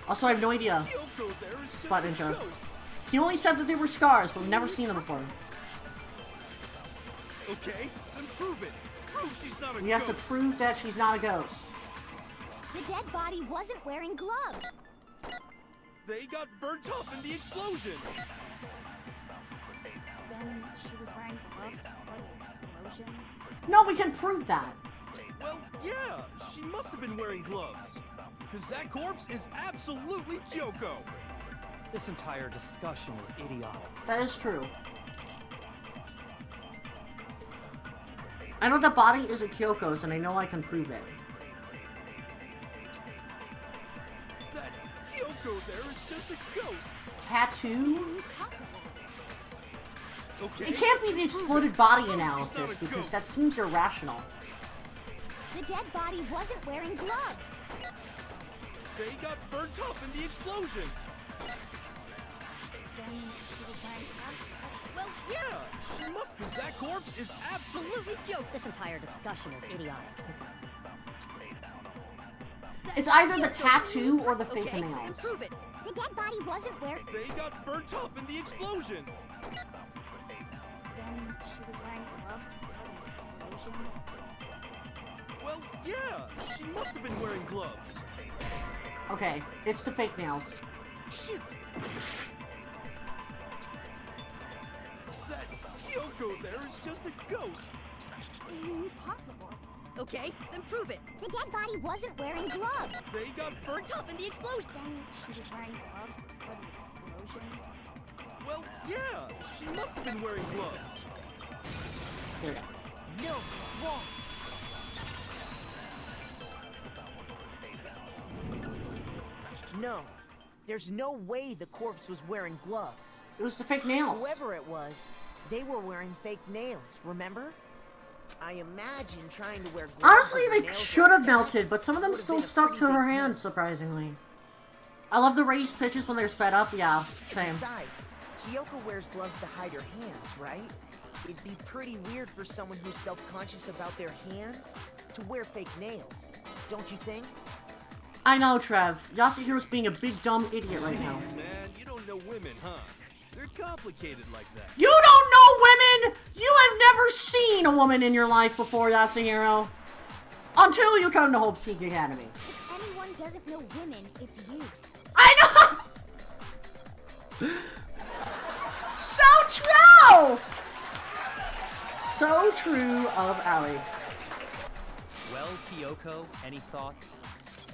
Speaker 1: Also, I have no idea.
Speaker 5: Kyoko there is just
Speaker 1: Spot
Speaker 5: a
Speaker 1: ninja.
Speaker 5: ghost.
Speaker 1: He only said that they were scars, but we've never seen them before.
Speaker 5: Okay, then prove it. Prove she's not a
Speaker 1: We
Speaker 5: ghost.
Speaker 1: have to prove that she's not a ghost.
Speaker 10: The dead body wasn't wearing gloves.
Speaker 5: They got burnt up in the explosion.
Speaker 10: Then she was wearing gloves before the explosion.
Speaker 1: No, we can prove that.
Speaker 5: Well, yeah, she must have been wearing gloves. Because that corpse is absolutely Kyoko.
Speaker 8: This entire discussion is idiotic.
Speaker 1: That is true. I know the body isn't Kyoko's, and I know I can prove it.
Speaker 5: That Kyoko there is just a ghost.
Speaker 1: Tattoo?
Speaker 5: Okay.
Speaker 1: It can't be the exploded body analysis, because that seems irrational.
Speaker 10: The dead body wasn't wearing gloves.
Speaker 5: They got burnt up in the explosion.
Speaker 10: Then she was wearing gloves.
Speaker 5: Well, yeah, she must, because that corpse is absolutely Kyoko.
Speaker 11: This entire discussion is idiotic.
Speaker 1: It's either the tattoo or the fake
Speaker 9: Okay,
Speaker 1: nails.
Speaker 9: prove it.
Speaker 10: The dead body wasn't wearing.
Speaker 5: They got burnt up in the explosion.
Speaker 10: Then she was wearing gloves before the explosion.
Speaker 5: Well, yeah, she must have been wearing gloves.
Speaker 1: Okay, it's the fake nails.
Speaker 5: Shoot. That Kyoko there is just a ghost.
Speaker 10: Impossible.
Speaker 11: Okay, then prove it.
Speaker 10: The dead body wasn't wearing gloves.
Speaker 5: They got
Speaker 11: Burnt up in the explosion.
Speaker 10: Then she was wearing gloves before the explosion.
Speaker 5: Well, yeah, she must have been wearing gloves.
Speaker 1: There we go.
Speaker 7: No, it's wrong. No, there's no way the corpse was wearing gloves.
Speaker 1: It was the fake nails.
Speaker 7: Whoever it was, they were wearing fake nails, remember? I imagine trying to wear gloves.
Speaker 1: Honestly,
Speaker 7: over
Speaker 1: they
Speaker 7: nails
Speaker 1: should
Speaker 7: like
Speaker 1: have
Speaker 7: that
Speaker 1: melted, but some of them
Speaker 7: would've
Speaker 1: still
Speaker 7: been a
Speaker 1: stuck
Speaker 7: pretty
Speaker 1: to
Speaker 7: big
Speaker 1: her
Speaker 7: deal.
Speaker 1: hands, surprisingly. I love the raised pitches when they're sped up. Yeah, same.
Speaker 7: Besides, Kyoko wears gloves to hide her hands, right? It'd be pretty weird for someone who's self-conscious about their hands to wear fake nails, don't you think?
Speaker 1: I know, Trev. Yasuhiro's being a big dumb idiot right now.
Speaker 5: Jeez, man, you don't know women, huh? They're complicated like that.
Speaker 1: You don't know women! You have never seen a woman in your life before, Yasuhiro. Until you come to Hope Peak Academy.
Speaker 10: If anyone doesn't know women, it's you.
Speaker 1: I know! So true! So true of Allie.
Speaker 8: Well, Kyoko, any thoughts?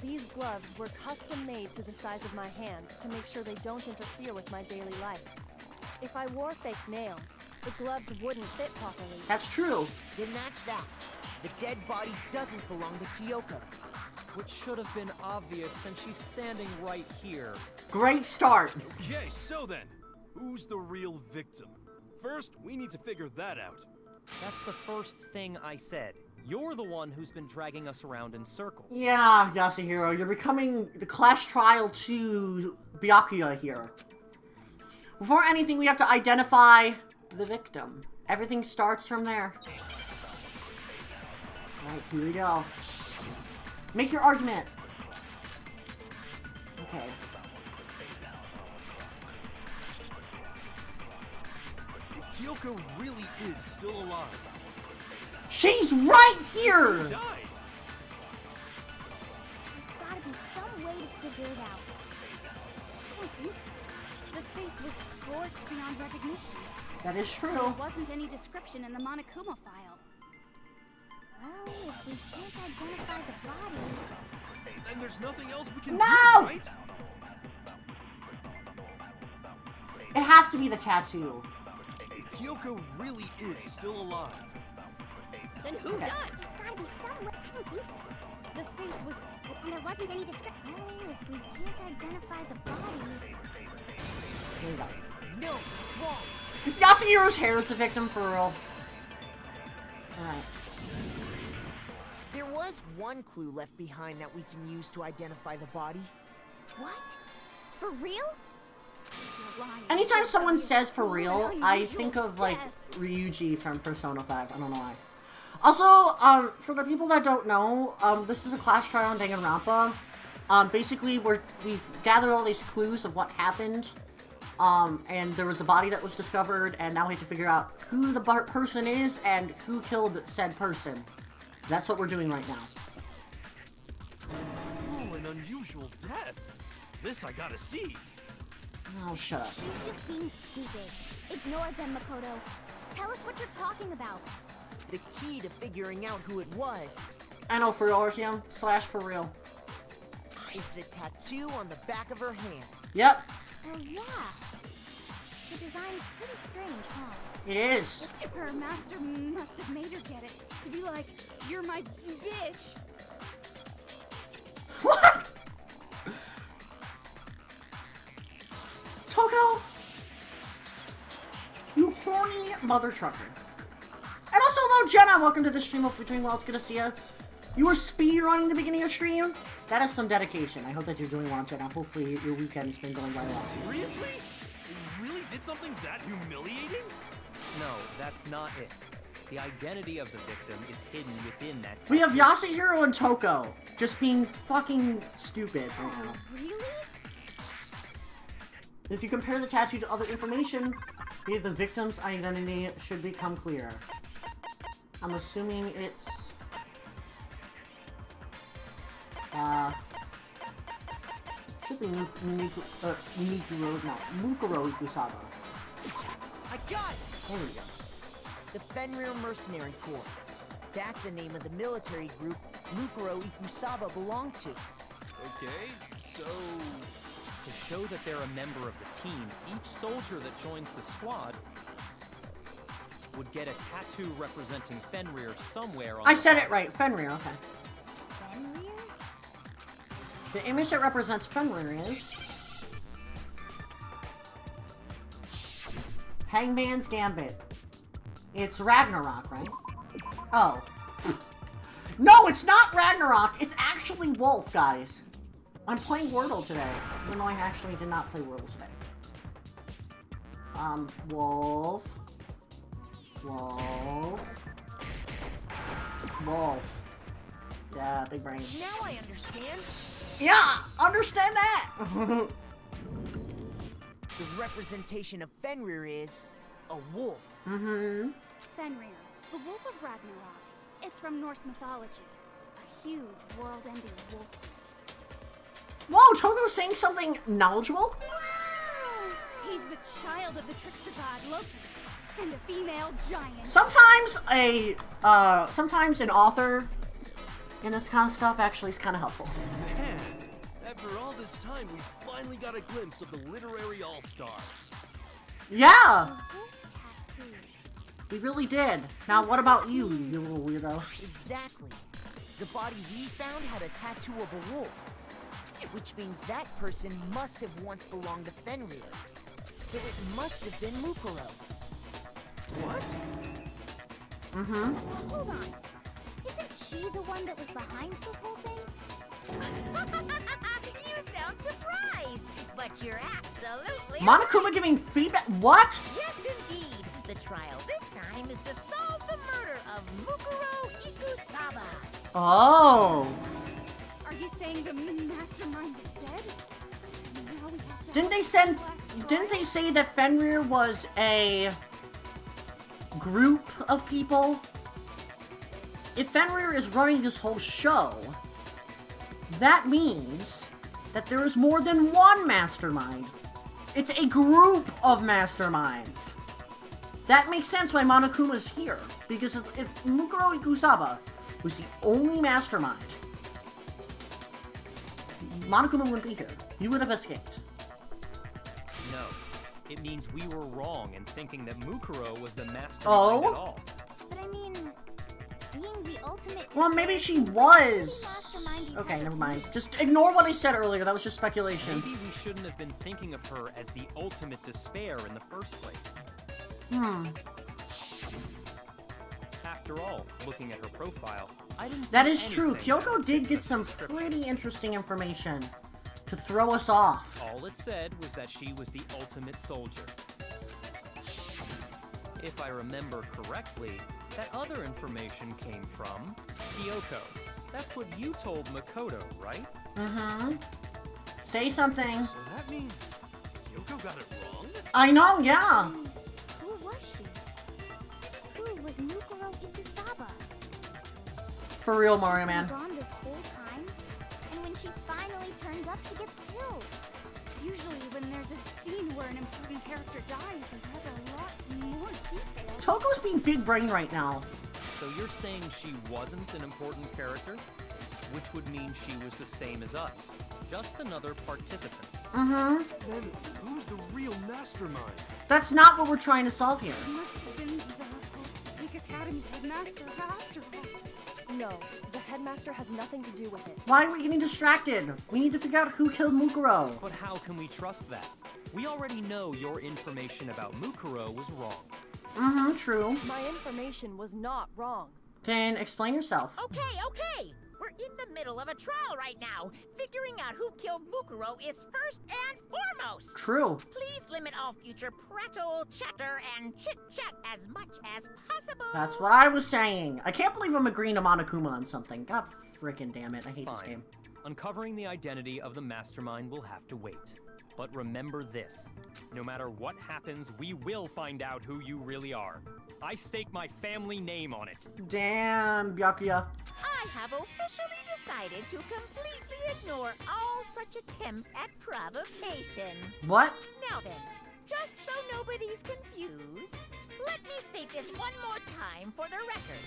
Speaker 2: These gloves were custom made to the size of my hands to make sure they don't interfere with my daily life. If I wore fake nails, the gloves wouldn't fit properly.
Speaker 1: That's true.
Speaker 7: Then that's that. The dead body doesn't belong to Kyoko.
Speaker 8: Which should have been obvious since she's standing right here.
Speaker 1: Great start.
Speaker 5: Okay, so then, who's the real victim? First, we need to figure that out.
Speaker 8: That's the first thing I said. You're the one who's been dragging us around in circles.
Speaker 1: Yeah, Yasuhiro, you're becoming the Clash Trial 2 Byakuya here. Before anything, we have to identify the victim. Everything starts from there. Alright, here we go. Make your argument. Okay.
Speaker 5: If Kyoko really is still alive,
Speaker 1: She's right here!
Speaker 5: died.
Speaker 10: There's gotta be some way to figure it out. I don't think so. The face was scorched beyond recognition.
Speaker 1: That is
Speaker 10: There
Speaker 1: true.
Speaker 10: wasn't any description in the Monokuma file. Well, if we can't identify the body...
Speaker 5: And there's nothing else we can
Speaker 1: No!
Speaker 5: do, right?
Speaker 1: It has to be the tattoo.
Speaker 5: If Kyoko really is still alive,
Speaker 11: Then who
Speaker 1: Okay.
Speaker 11: died?
Speaker 10: There's gotta be some way... I don't think so. The face was... And there wasn't any description... Oh, if we can't identify the body...
Speaker 1: Here we go.
Speaker 7: No, it's wrong.
Speaker 1: Yasuhiro's hair is the victim for real. Alright.
Speaker 7: There was one clue left behind that we can use to identify the body.
Speaker 10: What? For real? You're lying.
Speaker 1: Anytime someone says for real,
Speaker 10: Unusual
Speaker 1: I think of like
Speaker 10: death.
Speaker 1: Ryuji from Persona 5. I don't know why. Also, for the people that don't know, this is a class trial on Danganronpa. Basically, we've gathered all these clues of what happened. And there was a body that was discovered, and now we have to figure out who the person is and who killed said person. That's what we're doing right now.
Speaker 5: oh, an unusual death. This I gotta see.
Speaker 1: Oh, shut up.
Speaker 10: She's just being stupid. Ignore them, Makoto. Tell us what you're talking about.
Speaker 7: The key to figuring out who it was
Speaker 1: I know, for real, RCM, / for real.
Speaker 7: is the tattoo on the back of her hand.
Speaker 1: Yep,
Speaker 10: Oh, yeah. The design's pretty strange, huh?
Speaker 1: it is.
Speaker 10: Her master must have made her get it. To be like, you're my bitch.
Speaker 1: What? Toko? You horny mother trucker. And also, hello, Jenna. Welcome to the stream. Hope you're doing well. It's good to see you. You were speedrunning the beginning of stream? That is some dedication. I hope that you're doing well, Jenna. Hopefully, your weekend's been going very well.
Speaker 5: Seriously? You really did something that humiliating?
Speaker 8: No, that's not it. The identity of the victim is hidden within that.
Speaker 1: We have
Speaker 8: tattoo.
Speaker 1: Yasuhiro and Toko just being fucking stupid right now.
Speaker 10: Really?
Speaker 1: If you compare the tattoo to other information, the victim's identity should become clear. I'm assuming it's... should be Mukuro Ikusawa.
Speaker 7: I got it!
Speaker 1: There we go.
Speaker 7: The Fenrir Mercenary Corps. That's the name of the military group Mukuro Ikusaba belonged to.
Speaker 5: Okay, so...
Speaker 8: To show that they're a member of the team, each soldier that joins the squad would get a tattoo representing Fenrir somewhere on
Speaker 1: I
Speaker 8: their
Speaker 1: said
Speaker 8: body.
Speaker 1: it right. Fenrir, okay.
Speaker 10: Fenrir?
Speaker 1: The image that represents Fenrir is... Hangman's Gambit. It's Ragnarok, right? Oh. No, it's not Ragnarok! It's actually Wolf, guys. I'm playing Wordle today, even though I actually did not play Wordle today. Wolf. Wolf. Wolf. Yeah, big brain.
Speaker 7: Now I understand.
Speaker 1: Yeah, understand that!
Speaker 7: The representation of Fenrir is a wolf.
Speaker 1: Mm-hmm.
Speaker 10: Fenrir, the wolf of Ragnarok. It's from Norse mythology. A huge world-ending wolf race.
Speaker 1: Whoa, Togo's saying something knowledgeable?
Speaker 10: He's the child of the trickster god Loki and a female giant.
Speaker 1: Sometimes an author in this kind of stuff actually is kind of helpful.
Speaker 5: Man, after all this time, we finally got a glimpse of the literary all-star.
Speaker 1: Yeah! We really did. Now, what about you, you little weirdo?
Speaker 7: Exactly. The body we found had a tattoo of a wolf, which means that person must have once belonged to Fenrir. So it must have been Mukuro.
Speaker 5: What?
Speaker 1: Mm-hmm.
Speaker 10: Hold on. Isn't she the one that was behind this whole thing?
Speaker 9: You sound surprised, but you're absolutely
Speaker 1: Monokuma
Speaker 9: right.
Speaker 1: giving feedback? What?
Speaker 9: Yes, indeed. The trial this time is to solve the murder of Mukuro Ikusaba.
Speaker 1: Oh.
Speaker 10: Are you saying the mastermind is dead? Now we have to
Speaker 1: Didn't they say that Fenrir was a group of people? If Fenrir is running this whole show, that means that there is more than one mastermind. It's a group of masterminds. That makes sense why Monokuma's here. Because if Mukuro Ikusaba was the only mastermind, Monokuma wouldn't be here. He would have escaped.
Speaker 8: No. It means we were wrong in thinking that Mukuro was the mastermind
Speaker 1: Oh?
Speaker 8: at all.
Speaker 10: But I mean, being the ultimate.
Speaker 1: Well, maybe she
Speaker 10: despair
Speaker 1: was.
Speaker 10: is the only mastermind you
Speaker 1: Okay,
Speaker 10: have
Speaker 1: never
Speaker 10: to
Speaker 1: mind.
Speaker 10: meet.
Speaker 1: Just ignore what I said earlier. That was just speculation.
Speaker 8: Maybe we shouldn't have been thinking of her as the ultimate despair in the first place. After all, looking at her profile, I didn't
Speaker 1: That
Speaker 8: see
Speaker 1: is true.
Speaker 8: anything that
Speaker 1: Kyoko
Speaker 8: would
Speaker 1: did
Speaker 8: fit
Speaker 1: get
Speaker 8: such a
Speaker 1: some
Speaker 8: description.
Speaker 1: pretty interesting information to throw us off.
Speaker 8: All it said was that she was the ultimate soldier. If I remember correctly, that other information came from Kyoko. That's what you told Makoto, right?
Speaker 1: Mm-hmm. Say something.
Speaker 5: So that means Kyoko got it wrong?
Speaker 1: I know, yeah.
Speaker 10: Who was she? Who was Mukuro Ikusaba?
Speaker 1: For real, Mario Man.
Speaker 10: Gone this whole time, and when she finally turns up, she gets killed. Usually, when there's a scene where an important character dies, it has a lot more detail.
Speaker 1: Toko's being big brain right now.
Speaker 8: So you're saying she wasn't an important character? Which would mean she was the same as us. Just another participant.
Speaker 1: Mm-hmm.
Speaker 5: Then who's the real mastermind?
Speaker 1: That's not what we're trying to solve here.
Speaker 10: Must have been the Hope's Peak Academy headmaster after all.
Speaker 2: No, the headmaster has nothing to do with it.
Speaker 1: Why are we getting distracted? We need to figure out who killed Mukuro.
Speaker 8: But how can we trust that? We already know your information about Mukuro was wrong.
Speaker 1: Mm-hmm, true.
Speaker 2: My information was not wrong.
Speaker 1: Then explain yourself.
Speaker 9: Okay. We're in the middle of a trial right now. Figuring out who killed Mukuro is first and foremost.
Speaker 1: True.
Speaker 9: Please limit all future prattle, chatter, and chit-chat as much as possible.
Speaker 1: That's what I was saying. I can't believe I'm agreeing to Monokuma on something. God freaking damn it. I hate this
Speaker 8: Fine.
Speaker 1: game.
Speaker 8: Uncovering the identity of the mastermind will have to wait. But remember this. No matter what happens, we will find out who you really are. I stake my family name on it.
Speaker 1: Damn, Byakuya.
Speaker 9: I have officially decided to completely ignore all such attempts at provocation.
Speaker 1: What?
Speaker 9: Now then, Just so nobody's confused, let me state this one more time for the record.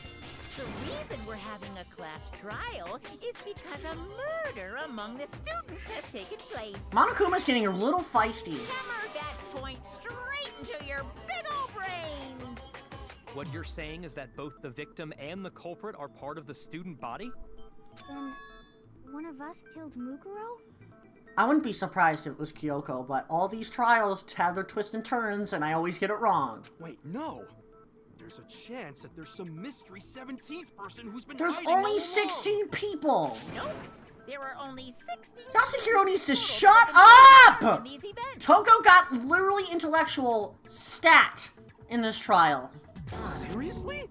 Speaker 9: The reason we're having a class trial is because a murder among the students has taken place.
Speaker 1: Monokuma's getting a little feisty.
Speaker 9: Hammer that point straight into your big ol' brains!
Speaker 8: What you're saying is that both the victim and the culprit are part of the student body?
Speaker 10: Then, one of us killed Mukuro?
Speaker 1: I wouldn't be surprised if it was Kyoko, but all these trials have their twists and turns, and I always get it wrong.
Speaker 5: Wait, no. There's a chance that there's some mystery 17th person who's been
Speaker 1: There's
Speaker 5: hiding all
Speaker 1: only
Speaker 5: along.
Speaker 1: 16 people!
Speaker 9: Nope. There are only 16
Speaker 1: Yasuhiro needs to
Speaker 9: total
Speaker 1: shut
Speaker 9: participants
Speaker 1: up!
Speaker 9: in these events.
Speaker 1: Toko got literally intellectual stat in this trial.
Speaker 5: Seriously?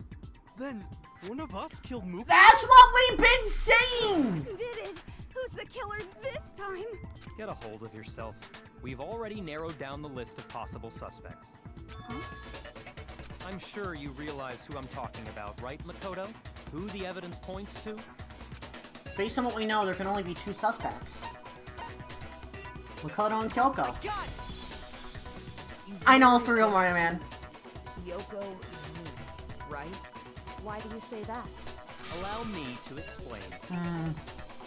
Speaker 5: Then one of us killed Mukuro?
Speaker 1: That's what we've been saying!
Speaker 10: Did it? Who's the killer this time?
Speaker 8: Get a hold of yourself. We've already narrowed down the list of possible suspects.
Speaker 10: Huh?
Speaker 8: I'm sure you realize who I'm talking about, right, Makoto? Who the evidence points to?
Speaker 1: Based on what we know, there can only be 2 suspects. Makoto and Kyoko. I know, for real, Mario Man.
Speaker 7: Kyoko and me, right?
Speaker 2: Why do you say that?
Speaker 8: Allow me to explain.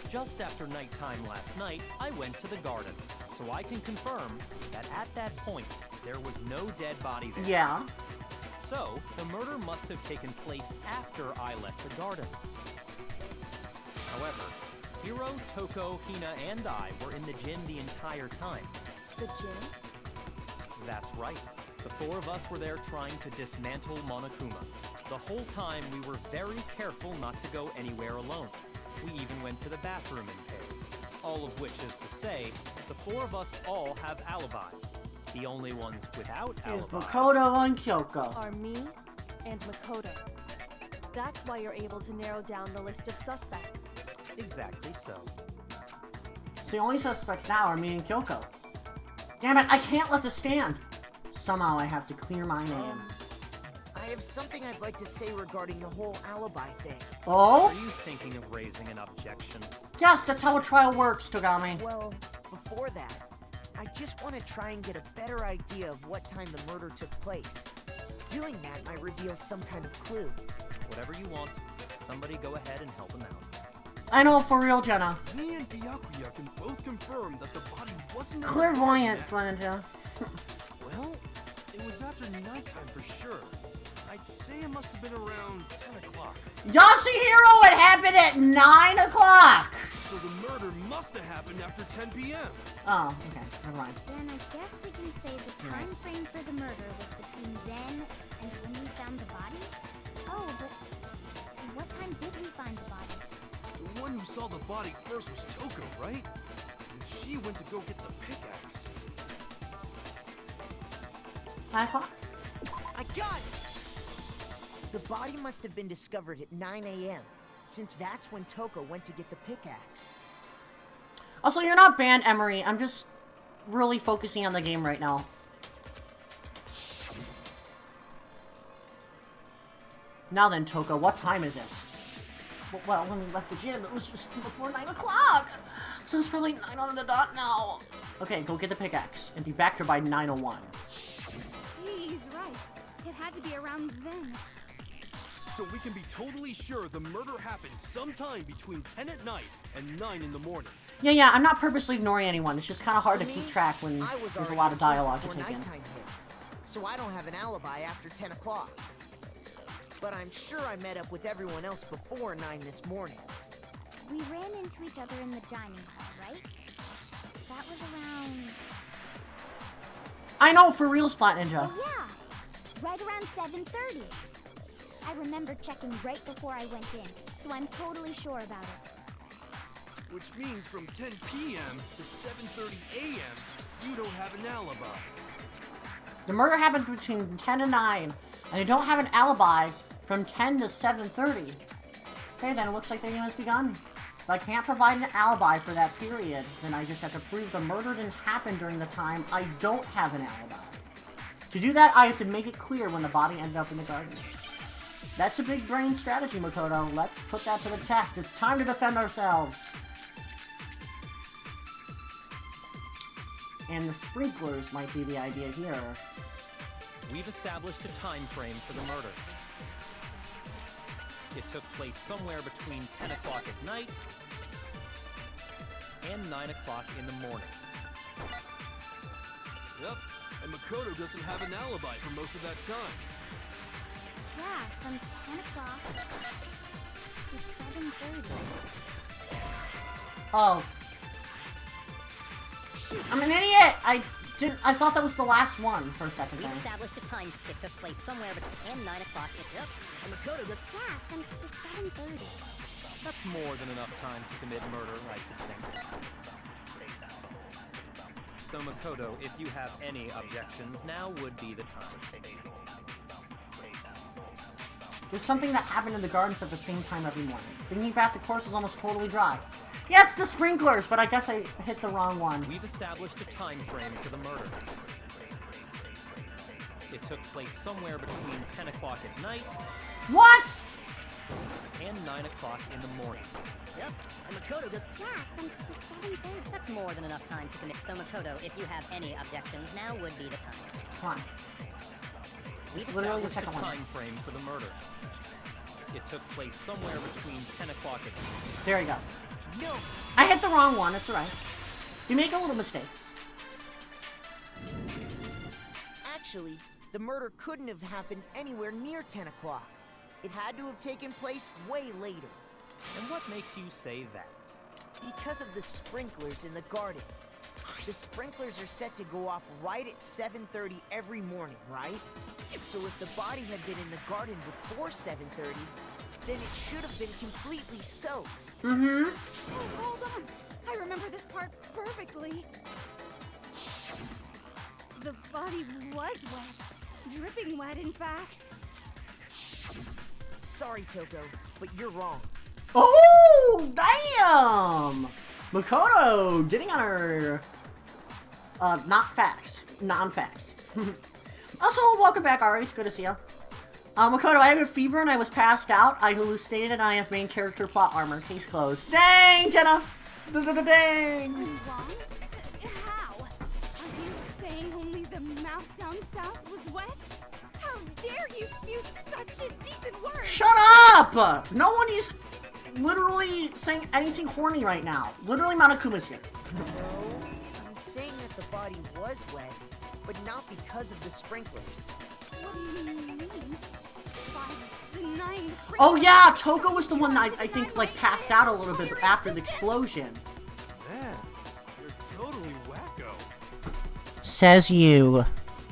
Speaker 8: Just after nighttime last night, I went to the garden, so I can confirm that at that point, there was no dead body there.
Speaker 1: Yeah.
Speaker 8: So, the murder must have taken place after I left the garden. However, Hiro, Toko, Hina, and I were in the gym the entire time.
Speaker 2: The gym?
Speaker 8: That's right. The 4 of us were there trying to dismantle Monokuma. The whole time, we were very careful not to go anywhere alone. We even went to the bathroom in pairs. All of which is to say, the 4 of us all have alibis. The only ones without
Speaker 1: Is
Speaker 8: alibis...
Speaker 1: Makoto and Kyoko.
Speaker 2: Are me and Makoto. That's why you're able to narrow down the list of suspects.
Speaker 8: Exactly so.
Speaker 1: So the only suspects now are me and Kyoko. Damn it, I can't let this stand. Somehow I have to clear my name.
Speaker 7: I have something I'd like to say regarding the whole alibi thing.
Speaker 1: Oh?
Speaker 8: Are you thinking of raising an objection?
Speaker 1: Yes, that's how a trial works, Togami.
Speaker 7: Well, before that, I just want to try and get a better idea of what time the murder took place. Doing that might reveal some kind of clue.
Speaker 8: Whatever you want. Somebody go ahead and help him out.
Speaker 1: I know, for real, Jenna.
Speaker 5: Me and Byakuya can both confirm that the body wasn't...
Speaker 1: Clairvoyance, Ninja.
Speaker 5: Well, it was after nighttime for sure. I'd say it must have been around 10 o'clock.
Speaker 1: Yasuhiro, it happened at 9 o'clock!
Speaker 5: So the murder must have happened after 10 p.m.
Speaker 1: Oh, okay, never mind.
Speaker 10: Then I guess we can say the time frame for the murder was between then and when we found the body? Oh, but what time did we find the body?
Speaker 5: The one who saw the body first was Toko, right? And she went to go get the pickaxe.
Speaker 1: 9 o'clock?
Speaker 7: I got it! The body must have been discovered at 9 a.m., since that's when Toko went to get the pickaxe.
Speaker 1: Also, you're not banned, Emery. I'm just really focusing on the game right now. Now then, Toko, what time is it? Well, when we left the gym, it was just before 9 o'clock. So it's probably 9 on the dot now. Okay, go get the pickaxe and be back here by 9:01.
Speaker 10: He's right. It had to be around then.
Speaker 5: So we can be totally sure the murder happened sometime between 10 at night and 9 in the morning.
Speaker 1: Yeah, I'm not purposely ignoring anyone. It's just kind of hard to
Speaker 7: For me,
Speaker 1: keep track when
Speaker 7: I was
Speaker 1: there's a
Speaker 7: already
Speaker 1: lot of
Speaker 7: asleep
Speaker 1: dialogue to
Speaker 7: before
Speaker 1: take in.
Speaker 7: nighttime hit, so I don't have an alibi after 10 o'clock. But I'm sure I met up with everyone else before 9 this morning.
Speaker 10: We ran into each other in the dining hall, right? That was around...
Speaker 1: I know, for real, Spot Ninja.
Speaker 10: Oh, yeah. Right around 7:30. I remember checking right before I went in, so I'm totally sure about it.
Speaker 5: Which means from 10 p.m. to 7:30 a.m., you don't have an alibi.
Speaker 1: The murder happened between 10 and 9, and they don't have an alibi from 10 to 7:30. Okay, then it looks like the game has begun. If I can't provide an alibi for that period, then I just have to prove the murder didn't happen during the time I don't have an alibi. To do that, I have to make it clear when the body ended up in the garden. That's a big brain strategy, Makoto. Let's put that to the test. It's time to defend ourselves. And the sprinklers might be the idea here.
Speaker 8: We've established a time frame for the murder. It took place somewhere between 10 o'clock at night and 9 o'clock in the morning.
Speaker 5: Yep, and Makoto doesn't have an alibi for most of that time.
Speaker 10: Yeah, from 10 o'clock to 7:30.
Speaker 1: Oh. I'm an idiot! I thought that was the last one for a second
Speaker 11: We've
Speaker 1: there.
Speaker 11: established a time that took place somewhere between 9 o'clock and and Makoto does.
Speaker 10: Yeah, from to 7:30.
Speaker 8: That's more than enough time to commit murder, I should think. So Makoto, if you have any objections, now would be the time.
Speaker 1: There's something that happened in the gardens at the same time every morning. Thinking back, the course is almost totally dry. Yeah, it's the sprinklers, but I guess I hit the wrong one.
Speaker 8: We've established a time frame for the murder. It took place somewhere between 10 o'clock at night.
Speaker 1: What?
Speaker 8: And 9 o'clock in the morning.
Speaker 11: Yep, and Makoto does.
Speaker 10: Yeah, from to 7:30.
Speaker 11: That's more than enough time to commit. So Makoto, if you have any objections, now would be the time.
Speaker 1: Come on.
Speaker 8: We've
Speaker 1: Literally the
Speaker 8: established
Speaker 1: second
Speaker 8: a
Speaker 1: one.
Speaker 8: time frame for the murder. It took place somewhere between 10 o'clock at night.
Speaker 1: There you go.
Speaker 7: No!
Speaker 1: I hit the wrong one, it's alright. You make a little mistakes.
Speaker 7: Actually, the murder couldn't have happened anywhere near 10 o'clock. It had to have taken place way later.
Speaker 8: And what makes you say that?
Speaker 7: Because of the sprinklers in the garden. The sprinklers are set to go off right at 7:30 every morning, right? So if the body had been in the garden before 7:30, then it should have been completely soaked.
Speaker 10: Oh, hold on. I remember this part perfectly. The body was wet. Dripping wet, in fact.
Speaker 7: Sorry, Toko, but you're wrong.
Speaker 1: Oh, damn! Makoto getting on her, non-facts. Also, welcome back, Ari. It's good to see you. Makoto, I have a fever and I was passed out. I hallucinated and I have main character plot armor. Case closed. Dang, Jenna! Dang!
Speaker 10: I'm wrong? How? Are you saying only the mouth down south was wet? How dare you spew such a decent word?
Speaker 1: Shut up! No one is literally saying anything horny right now. Literally, Monokuma's here.
Speaker 7: No, I'm saying that the body was wet, but not because of the sprinklers.
Speaker 10: What do you mean? By denying the sprinklers?
Speaker 1: Oh yeah, Toko was the one that I think like passed out a little bit after the explosion.
Speaker 5: Man, you're totally wacko.
Speaker 1: Says you,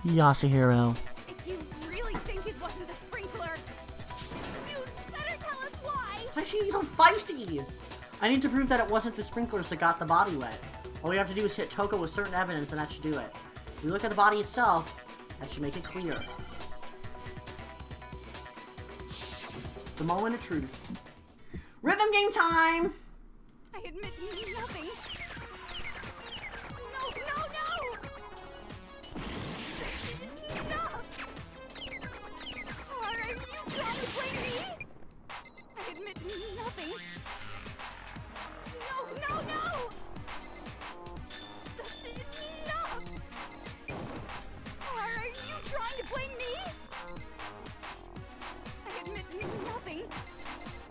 Speaker 1: Yasuhiro.
Speaker 10: If you really think it wasn't the sprinkler, you'd better tell us why.
Speaker 1: Why is she so feisty? I need to prove that it wasn't the sprinklers that got the body wet. All we have to do is hit Toko with certain evidence and that should do it. If we look at the body itself, that should make it clear. The moment of truth. Rhythm game time!
Speaker 10: I admit nothing. No! Enough! Are you trying to blame me? I admit nothing. No! That's enough! Are you trying to blame me? I admit nothing.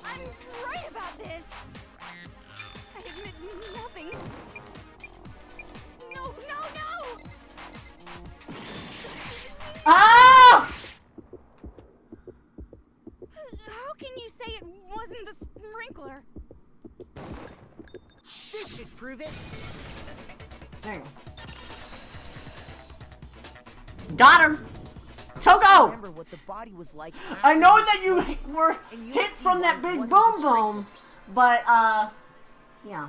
Speaker 10: I'm right about this. I admit nothing. No!
Speaker 1: Ah!
Speaker 10: How can you say it wasn't the sprinkler?
Speaker 7: This should prove it.
Speaker 1: There you go. Got him! Toko!
Speaker 7: Remember what the body was like.
Speaker 1: I know
Speaker 7: after
Speaker 1: that
Speaker 7: the
Speaker 1: you
Speaker 7: explosion,
Speaker 1: were
Speaker 7: and you'll
Speaker 1: hit
Speaker 7: see
Speaker 1: from
Speaker 7: why
Speaker 1: that
Speaker 7: it
Speaker 1: big
Speaker 7: wasn't
Speaker 1: boom
Speaker 7: the
Speaker 1: boom,
Speaker 7: sprinklers.
Speaker 1: but yeah,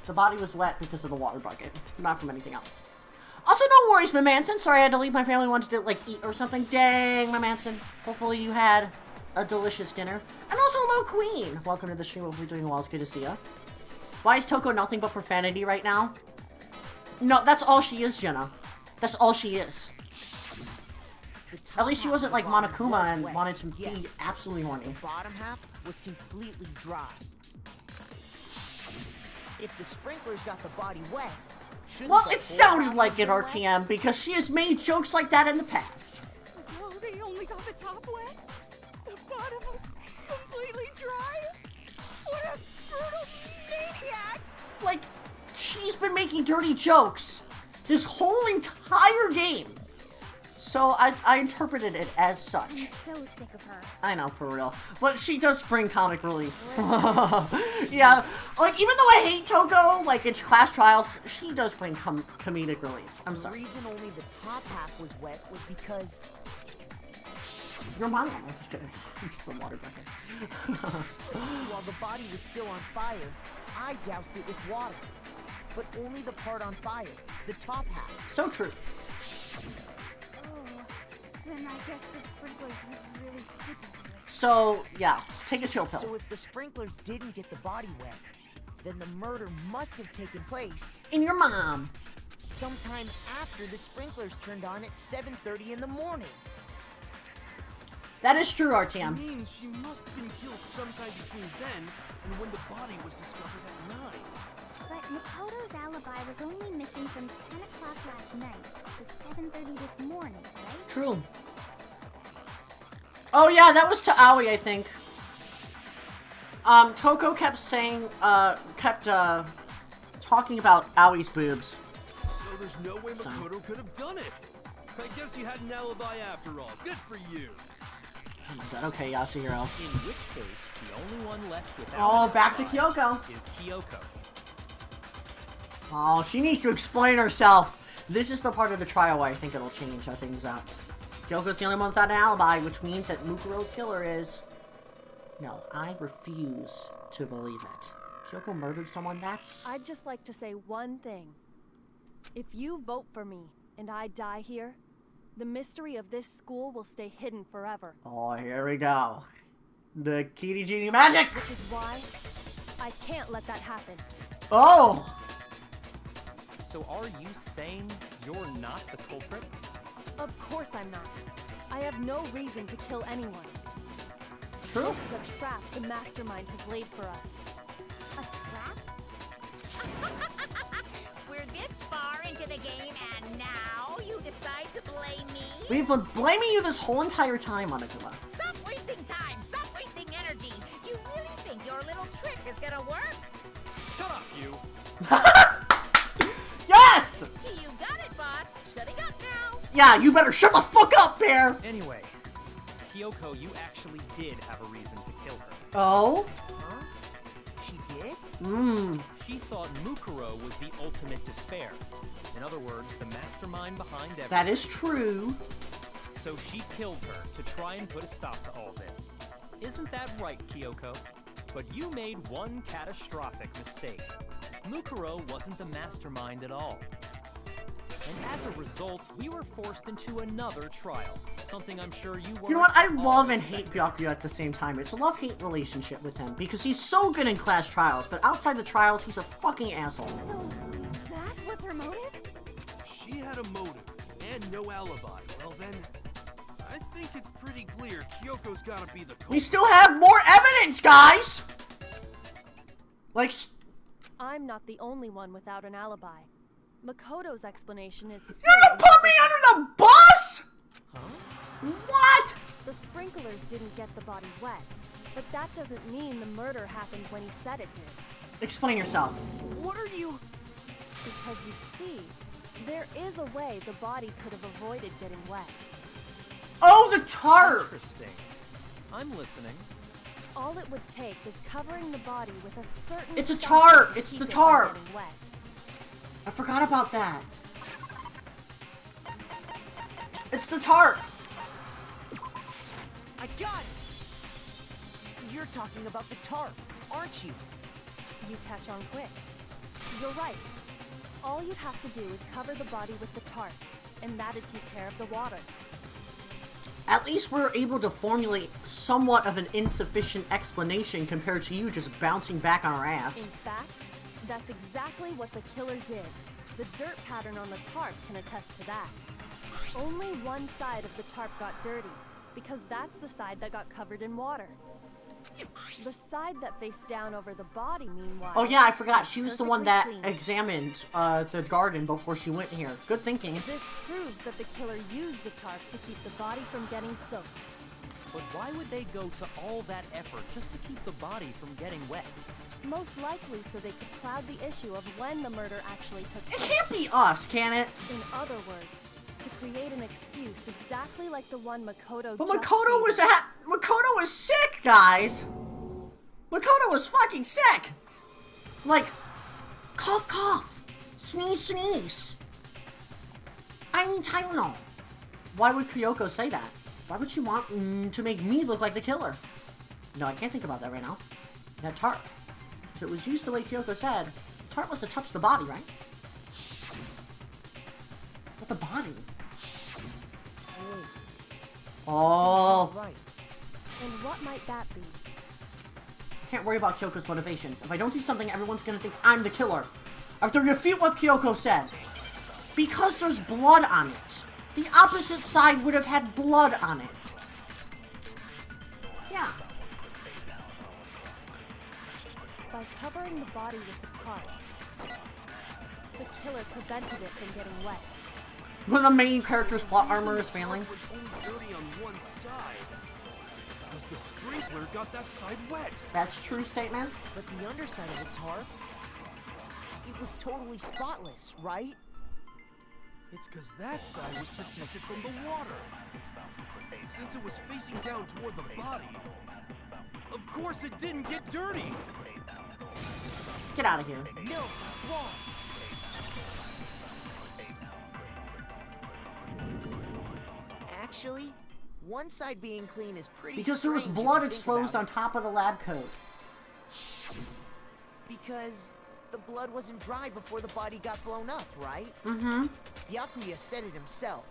Speaker 1: the body was wet because of the water bucket, not from anything else. Also, no worries, my Manson. Sorry I had to leave. My family wanted to like eat or something. Dang, my Manson. Hopefully you had a delicious dinner. And also, hello, Queen. Welcome to the stream. Hopefully you're doing well. It's good to see you. Why is Toko nothing but profanity right now? No, that's all she is, Jenna. That's all she is. At least she wasn't like Monokuma and wanted to be absolutely horny.
Speaker 7: The bottom half was completely dry. If the sprinklers got the body wet,
Speaker 1: Well, it sounded like it, RTM, because she has made jokes like that in the past.
Speaker 2: Oh, they only got the top wet? The bottom was completely dry? What a brutal maniac!
Speaker 1: Like, she's been making dirty jokes this whole entire game. So I interpreted it as such.
Speaker 10: I'm so sick of her.
Speaker 1: I know, for real. But she does bring comic relief. Yeah, like, even though I hate Toko, like, in class trials, she does bring comedic relief. I'm sorry.
Speaker 7: The reason only the top half was wet was because...
Speaker 1: Your mom. I'm just kidding. It's the water bucket.
Speaker 7: while the body was still on fire, I doused it with water. But only the part on fire, the top half.
Speaker 1: So true.
Speaker 10: Then I guess the sprinklers really didn't do it.
Speaker 1: So, yeah, take a chill pill.
Speaker 7: So if the sprinklers didn't get the body wet, then the murder must have taken place
Speaker 1: In your mom.
Speaker 7: sometime after the sprinklers turned on at 7:30 in the morning.
Speaker 1: That is true,
Speaker 5: It
Speaker 1: RTM.
Speaker 5: means she must have been killed sometime between then and when the body was discovered at 9.
Speaker 10: But Makoto's alibi was only missing from 10 o'clock last night to 7:30 this morning, right?
Speaker 1: True. Oh yeah, that was to Aoi, I think. Toko kept saying, talking about Aoi's boobs.
Speaker 5: So there's no way
Speaker 1: So.
Speaker 5: Makoto could have done it. I guess you had an alibi after all. Good for you.
Speaker 1: Oh my god, okay, Yasuhiro.
Speaker 8: In which case, the only one left without
Speaker 1: Oh,
Speaker 8: an
Speaker 1: back to
Speaker 8: alibi
Speaker 1: Kyoko.
Speaker 8: is Kyoko.
Speaker 1: Oh, she needs to explain herself. This is the part of the trial where I think it'll change things up. Kyoko's the only one without an alibi, which means that Mukuro's killer is... No, I refuse to believe it. Kyoko murdered someone? That's...
Speaker 2: I'd just like to say one thing. If you vote for me and I die here, the mystery of this school will stay hidden forever.
Speaker 1: Oh, here we go. The Kitty Genie magic!
Speaker 2: Which is why I can't let that happen.
Speaker 1: Oh!
Speaker 8: So are you saying you're not the culprit?
Speaker 2: Of course I'm not. I have no reason to kill anyone.
Speaker 1: True.
Speaker 2: This is a trap the mastermind has laid for us.
Speaker 10: A trap?
Speaker 9: We're this far into the game, and now you decide to blame me?
Speaker 1: We've been blaming you this whole entire time, Monokuma.
Speaker 9: Stop wasting time! Stop wasting energy! You really think your little trick is gonna work?
Speaker 8: Shut up, you!
Speaker 1: Yes!
Speaker 9: You got it, boss! Shutting up now!
Speaker 1: Yeah, you better shut the fuck up, Bear!
Speaker 8: Anyway, Kyoko, you actually did have a reason to kill her.
Speaker 1: Oh?
Speaker 7: Huh? She did?
Speaker 8: She thought Mukuro was the ultimate despair. In other words, the mastermind behind everything.
Speaker 1: That is true.
Speaker 8: So she killed her to try and put a stop to all this. Isn't that right, Kyoko? But you made one catastrophic mistake. Mukuro wasn't the mastermind at all. And as a result, we were forced into another trial. Something I'm sure you were.
Speaker 1: You know what? I love and hate Byakuya at the same time. It's a love-hate relationship with him because he's so good in class trials, but outside the trials, he's a fucking asshole.
Speaker 2: So, that was her motive?
Speaker 5: If she had a motive and no alibi, well then, I think it's pretty clear Kyoko's gotta be the culprit.
Speaker 1: We still have more evidence, guys! Like...
Speaker 2: I'm not the only one without an alibi. Makoto's explanation is...
Speaker 1: You're gonna put me under the bus?!
Speaker 8: Huh?
Speaker 1: What?!
Speaker 2: The sprinklers didn't get the body wet, but that doesn't mean the murder happened when he said it did.
Speaker 1: Explain yourself.
Speaker 7: What are you...
Speaker 2: Because you see, there is a way the body could have avoided getting wet.
Speaker 1: Oh, the tarp!
Speaker 8: Interesting. I'm listening.
Speaker 2: All it would take is covering the body with a certain...
Speaker 1: It's a
Speaker 2: substance
Speaker 1: tarp!
Speaker 2: to
Speaker 1: It's
Speaker 2: keep
Speaker 1: the
Speaker 2: it from
Speaker 1: tarp!
Speaker 2: getting wet.
Speaker 1: I forgot about that. It's the tarp!
Speaker 7: I got it! You're talking about the tarp, aren't you?
Speaker 2: You catch on quick. You're right. All you'd have to do is cover the body with the tarp, and that'd take care of the water.
Speaker 1: At least we're able to formulate somewhat of an insufficient explanation compared to you just bouncing back on our ass.
Speaker 2: In fact, that's exactly what the killer did. The dirt pattern on the tarp can attest to that. Only one side of the tarp got dirty, because that's the side that got covered in water. The The side that faced down over the body, meanwhile...
Speaker 1: Oh yeah, I forgot. She was the one that
Speaker 2: perfectly clean.
Speaker 1: examined the garden before she went here. Good thinking.
Speaker 2: This proves that the killer used the tarp to keep the body from getting soaked.
Speaker 8: But why would they go to all that effort just to keep the body from getting wet?
Speaker 2: Most likely so they could cloud the issue of when the murder actually took
Speaker 1: It
Speaker 2: place.
Speaker 1: can't be us, can it?
Speaker 2: In other words, to create an excuse exactly like the one Makoto
Speaker 1: But
Speaker 2: just
Speaker 1: Makoto
Speaker 2: gave
Speaker 1: was
Speaker 2: us.
Speaker 1: Makoto was sick, guys. Makoto was fucking sick. Like, cough, cough, sneeze, sneeze. I need Tylenol. Why would Kyoko say that? Why would she want to make me look like the killer? No, I can't think about that right now. That tarp. If it was used the way Kyoko said, tarp must have touched the body, right? But the body. Oh.
Speaker 7: Right.
Speaker 2: And what might that be?
Speaker 1: Can't worry about Kyoko's motivations. If I don't do something, everyone's gonna think I'm the killer. I have to refute what Kyoko said. Because there's blood on it. The opposite side would have had blood on it. Yeah.
Speaker 2: By covering the body with the tarp, the killer prevented it from getting wet.
Speaker 1: When the main character's plot armor is failing.
Speaker 5: It was only dirty on one side. Because the sprinkler got that side wet.
Speaker 1: That's true statement.
Speaker 7: But the underside of the tarp, it was totally spotless, right?
Speaker 5: It's because that side was protected from the water. Since it was facing down toward the body, of course it didn't get dirty.
Speaker 1: Get out of here.
Speaker 7: No, that's wrong. Actually, one side being clean is pretty
Speaker 1: Because there was
Speaker 7: strange if
Speaker 1: blood
Speaker 7: you think
Speaker 1: exposed
Speaker 7: about
Speaker 1: on top of the lab coat.
Speaker 7: Because the blood wasn't dry before the body got blown up, right?
Speaker 1: Mm-hmm.
Speaker 7: Yakuya said it himself.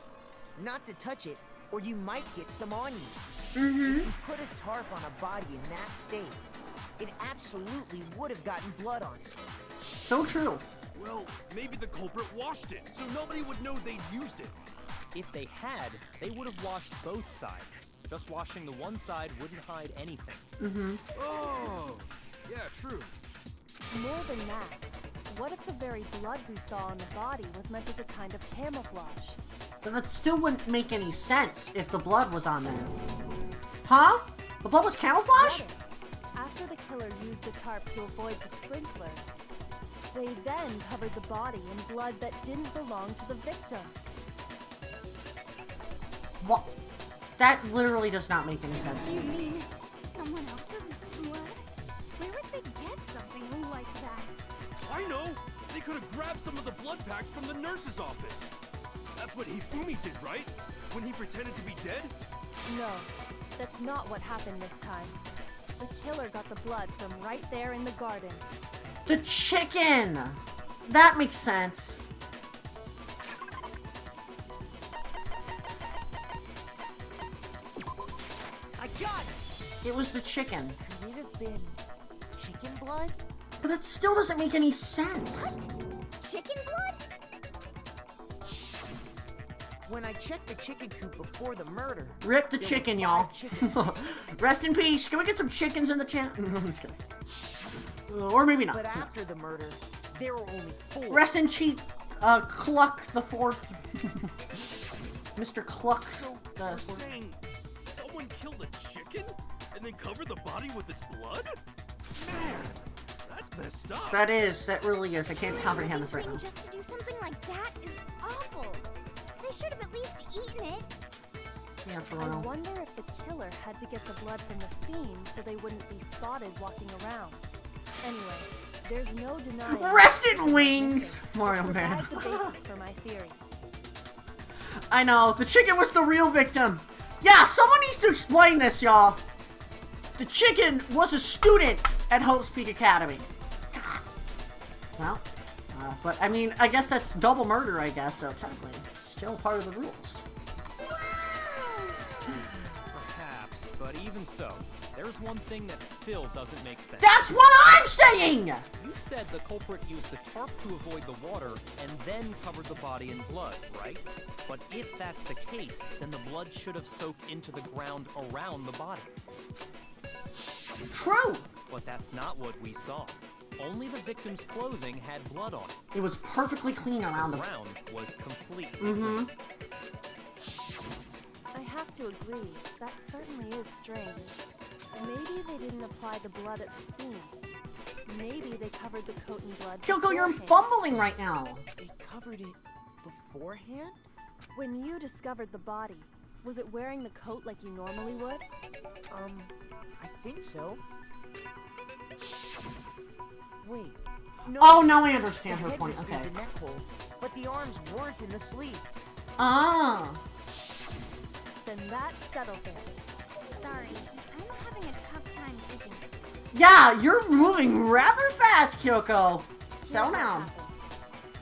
Speaker 7: Not to touch it, or you might get some on you.
Speaker 1: Mm-hmm.
Speaker 7: If you put a tarp on a body in that state, it absolutely would have gotten blood on it.
Speaker 1: So true.
Speaker 5: Well, maybe the culprit washed it, so nobody would know they'd used it.
Speaker 8: If they had, they would have washed both sides. Just washing the one side wouldn't hide anything.
Speaker 1: Mm-hmm.
Speaker 5: Oh, yeah, true.
Speaker 2: More than that, what if the very blood we saw on the body was meant as a kind of camouflage?
Speaker 1: But that still wouldn't make any sense if the blood was on there. Huh? The blood was camouflage?
Speaker 2: Get it? After the killer used the tarp to avoid the sprinklers, they then covered the body in blood that didn't belong to the victim.
Speaker 1: What? That literally does not make any sense.
Speaker 10: You mean someone else's blood? Where would they get something like that?
Speaker 5: I know! They could have grabbed some of the blood packs from the nurse's office. That's what Hifumi did, right? When he pretended to be dead?
Speaker 2: No, that's not what happened this time. The killer got the blood from right there in the garden.
Speaker 1: The chicken! That makes sense.
Speaker 7: I got it!
Speaker 1: It was the chicken.
Speaker 7: Could it have been chicken blood?
Speaker 1: But that still doesn't make any sense.
Speaker 10: Chicken blood?
Speaker 7: When I checked the chicken coop before the murder...
Speaker 1: Rip the
Speaker 7: there
Speaker 1: chicken,
Speaker 7: were
Speaker 1: y'all.
Speaker 7: 5 chickens.
Speaker 1: Rest in peace. Can we get some chickens in the chat? No, I'm just kidding. Or maybe not.
Speaker 7: But after the murder, there were only 4.
Speaker 1: Rest in cheat, Cluck the Fourth. Mr. Cluck
Speaker 5: So,
Speaker 1: the
Speaker 5: you're
Speaker 1: Fourth.
Speaker 5: saying someone killed a chicken and then covered the body with its blood? Man, that's messed up.
Speaker 1: That really is. I can't comprehend this right now.
Speaker 10: Just to do something like that is awful. They should have at least eaten it.
Speaker 1: Yeah, for
Speaker 2: I
Speaker 1: real.
Speaker 2: wonder if the killer had to get the blood from the scene so they wouldn't be spotted walking around. Anyway, there's no denying...
Speaker 1: Rest in wings! Mario Man.
Speaker 2: Provides a basis for my theory.
Speaker 1: I know. The chicken was the real victim. Yeah, someone needs to explain this, y'all. The chicken was a student at Hope's Peak Academy. God. Well, but I mean, I guess that's double murder, I guess, so technically, still part of the rules.
Speaker 8: Perhaps, but even so, there's one thing that still doesn't make sense.
Speaker 1: That's what I'm saying!
Speaker 8: You said the culprit used the tarp to avoid the water and then covered the body in blood, right? But if that's the case, then the blood should have soaked into the ground around the body.
Speaker 1: True!
Speaker 8: But that's not what we saw. Only the victim's clothing had blood on it.
Speaker 1: It was perfectly clean around
Speaker 8: The
Speaker 1: the...
Speaker 8: ground was completely
Speaker 1: Mm-hmm.
Speaker 8: clean.
Speaker 2: I have to agree, that certainly is strange. Maybe they didn't apply the blood at the scene. Maybe they covered the coat in blood
Speaker 1: Kyoko, you're
Speaker 2: beforehand.
Speaker 1: fumbling right now!
Speaker 7: They covered it beforehand?
Speaker 2: When you discovered the body, was it wearing the coat like you normally would?
Speaker 7: I think so. Wait. No.
Speaker 1: Oh, now I understand
Speaker 7: The
Speaker 1: her
Speaker 7: head
Speaker 1: point,
Speaker 7: was through
Speaker 1: okay.
Speaker 7: the neck hole, but the arms weren't in the sleeves.
Speaker 1: Ah!
Speaker 2: Then that settles it.
Speaker 10: Sorry, I'm having a tough time thinking.
Speaker 1: Yeah, you're moving rather fast, Kyoko!
Speaker 2: Here's
Speaker 1: Settle
Speaker 2: what
Speaker 1: down.
Speaker 2: happened.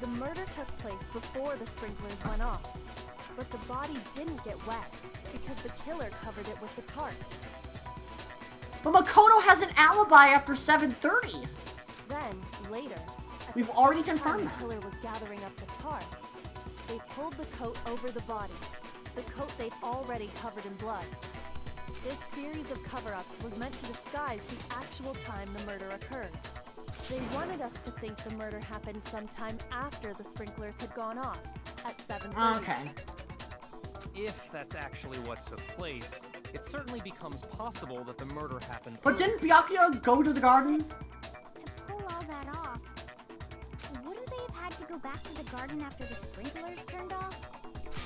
Speaker 2: The murder took place before the sprinklers went off. But the body didn't get wet, because the killer covered it with the tarp.
Speaker 1: But Makoto has an alibi after 7:30!
Speaker 2: Then, later, at
Speaker 1: We've
Speaker 2: the
Speaker 1: already
Speaker 2: same time
Speaker 1: confirmed
Speaker 2: the
Speaker 1: that.
Speaker 2: killer was gathering up the tarp, they pulled the coat over the body, the coat they'd already covered in blood. This series of cover-ups was meant to disguise the actual time the murder occurred. They wanted us to think the murder happened sometime after the sprinklers had gone off, at 7:30.
Speaker 1: Okay.
Speaker 8: If that's actually what took place, it certainly becomes possible that the murder happened.
Speaker 1: But didn't Byakuya go to the garden?
Speaker 10: To pull all that off, wouldn't they have had to go back to the garden after the sprinklers turned off?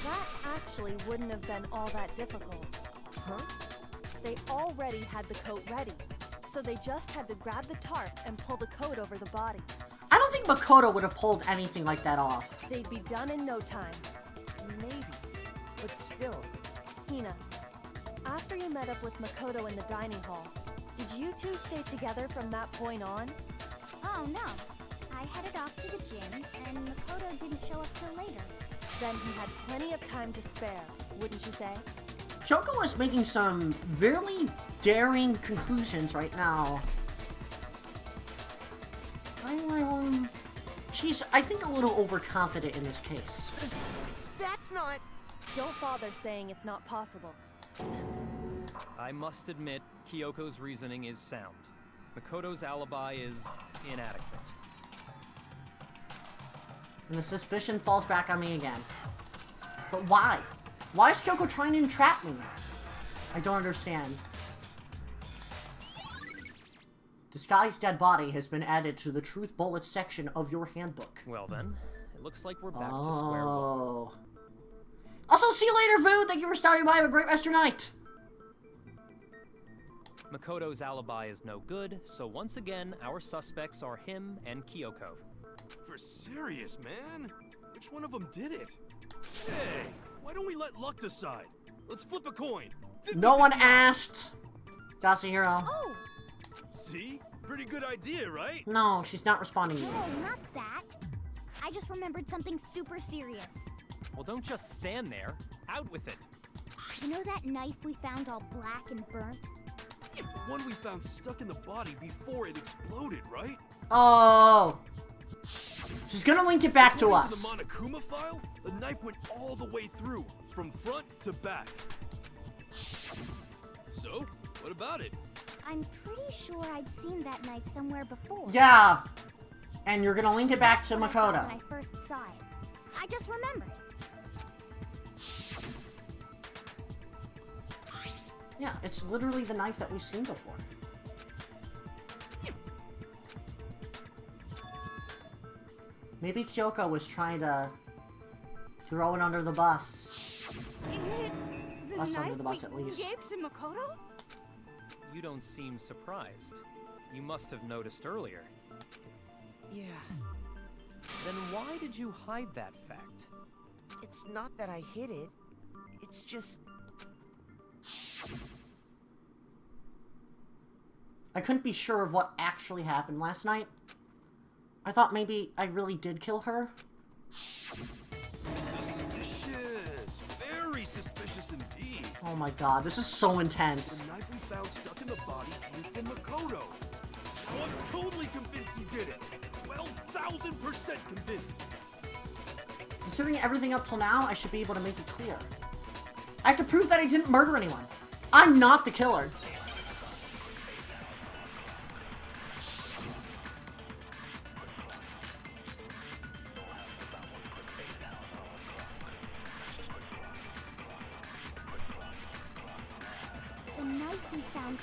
Speaker 2: That actually wouldn't have been all that difficult.
Speaker 7: Huh?
Speaker 2: They already had the coat ready, so they just had to grab the tarp and pull the coat over the body.
Speaker 1: I don't think Makoto would have pulled anything like that off.
Speaker 2: They'd be done in no time.
Speaker 7: Maybe. But still.
Speaker 2: Hina, after you met up with Makoto in the dining hall, did you two stay together from that point on?
Speaker 10: Oh no, I headed off to the gym, and Makoto didn't show up till later.
Speaker 2: Then he had plenty of time to spare, wouldn't you say?
Speaker 1: Kyoko is making some really daring conclusions right now. She's, I think, a little overconfident in this case.
Speaker 7: That's not...
Speaker 2: Don't bother saying it's not possible.
Speaker 8: I must admit, Kyoko's reasoning is sound. Makoto's alibi is inadequate.
Speaker 1: And the suspicion falls back on me again. But why? Why is Kyoko trying to entrap me? I don't understand. Disguised dead body has been added to the truth bullets section of your handbook.
Speaker 8: Well then, it looks like we're back to square one.
Speaker 1: Oh. Also, see you later, Vu! Thank you for stopping by. Have a great rest of your night!
Speaker 8: Makoto's alibi is no good, so once again, our suspects are him and Kyoko.
Speaker 5: For serious, man? Which one of them did it? Hey, why don't we let luck decide? Let's flip a coin.
Speaker 1: No one asked! Yasuhiro.
Speaker 10: Oh!
Speaker 5: See? Pretty good idea, right?
Speaker 1: No, she's not responding to
Speaker 10: No,
Speaker 1: you.
Speaker 10: not that. I just remembered something super serious.
Speaker 8: Well, don't just stand there. Out with it.
Speaker 10: You know that knife we found all black and burnt?
Speaker 5: The one we found stuck in the body before it exploded, right?
Speaker 1: Oh! She's gonna link it back to
Speaker 5: According
Speaker 1: us.
Speaker 5: To the Monokuma file, the knife went all the way through, from front to back. So, what about it?
Speaker 10: I'm pretty sure I'd seen that knife somewhere before.
Speaker 1: Yeah! And you're gonna link it back to Makoto.
Speaker 10: When I first saw it. I just remembered.
Speaker 1: Yeah, it's literally the knife that we've seen before. Maybe Kyoko was trying to throw it under the bus.
Speaker 12: It's the
Speaker 1: Us under
Speaker 12: knife
Speaker 1: the bus, at
Speaker 12: we
Speaker 1: least.
Speaker 12: gave to Makoto?
Speaker 8: You don't seem surprised. You must have noticed earlier.
Speaker 7: Yeah.
Speaker 8: Then why did you hide that fact?
Speaker 7: It's not that I hid it. It's just...
Speaker 1: I couldn't be sure of what actually happened last night. I thought maybe I really did kill her.
Speaker 5: Suspicious. Very suspicious indeed.
Speaker 1: Oh my god, this is so intense.
Speaker 5: The knife we found stuck in the body came from Makoto. Now I'm totally convinced he did it. 12,000% convinced.
Speaker 1: Considering everything up till now, I should be able to make it clear. I have to prove that I didn't murder anyone. I'm not the killer.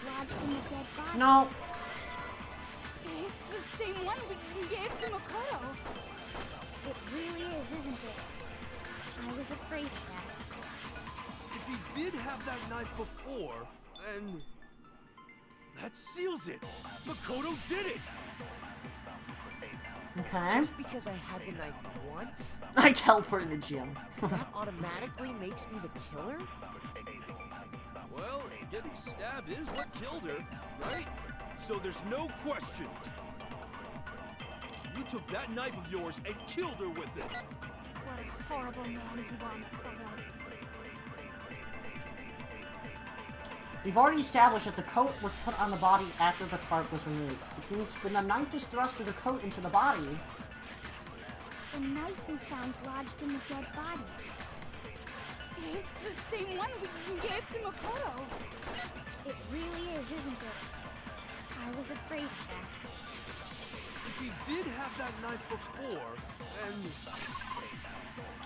Speaker 10: lodged in the dead body.
Speaker 1: No.
Speaker 12: It's the same one we gave to Makoto.
Speaker 10: It really is, isn't it? I was afraid of that.
Speaker 5: If he did have that knife before, then that seals it. Makoto did it.
Speaker 1: Okay.
Speaker 7: Just because I had the knife once,
Speaker 1: I teleported the gym.
Speaker 7: that automatically makes me the killer?
Speaker 5: Well, getting stabbed is what killed her, right? So there's no question. You took that knife of yours and killed her with it.
Speaker 12: What a horrible man you are, Makoto.
Speaker 1: We've already established that the coat was put on the body after the tarp was removed, which means when the knife was thrust through the coat into the body...
Speaker 10: The knife we found lodged in the dead body.
Speaker 12: It's the same one we gave to Makoto.
Speaker 10: It really is, isn't it? I was afraid of that.
Speaker 5: If he did have that knife before, then...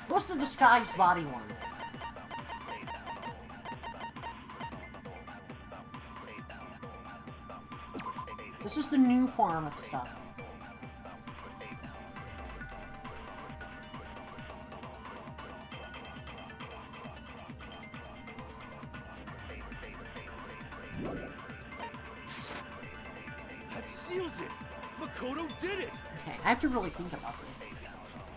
Speaker 1: What's the disguised body one? This is the new form of stuff.
Speaker 5: That seals it! Makoto did it!
Speaker 1: Okay, I have to really think about this.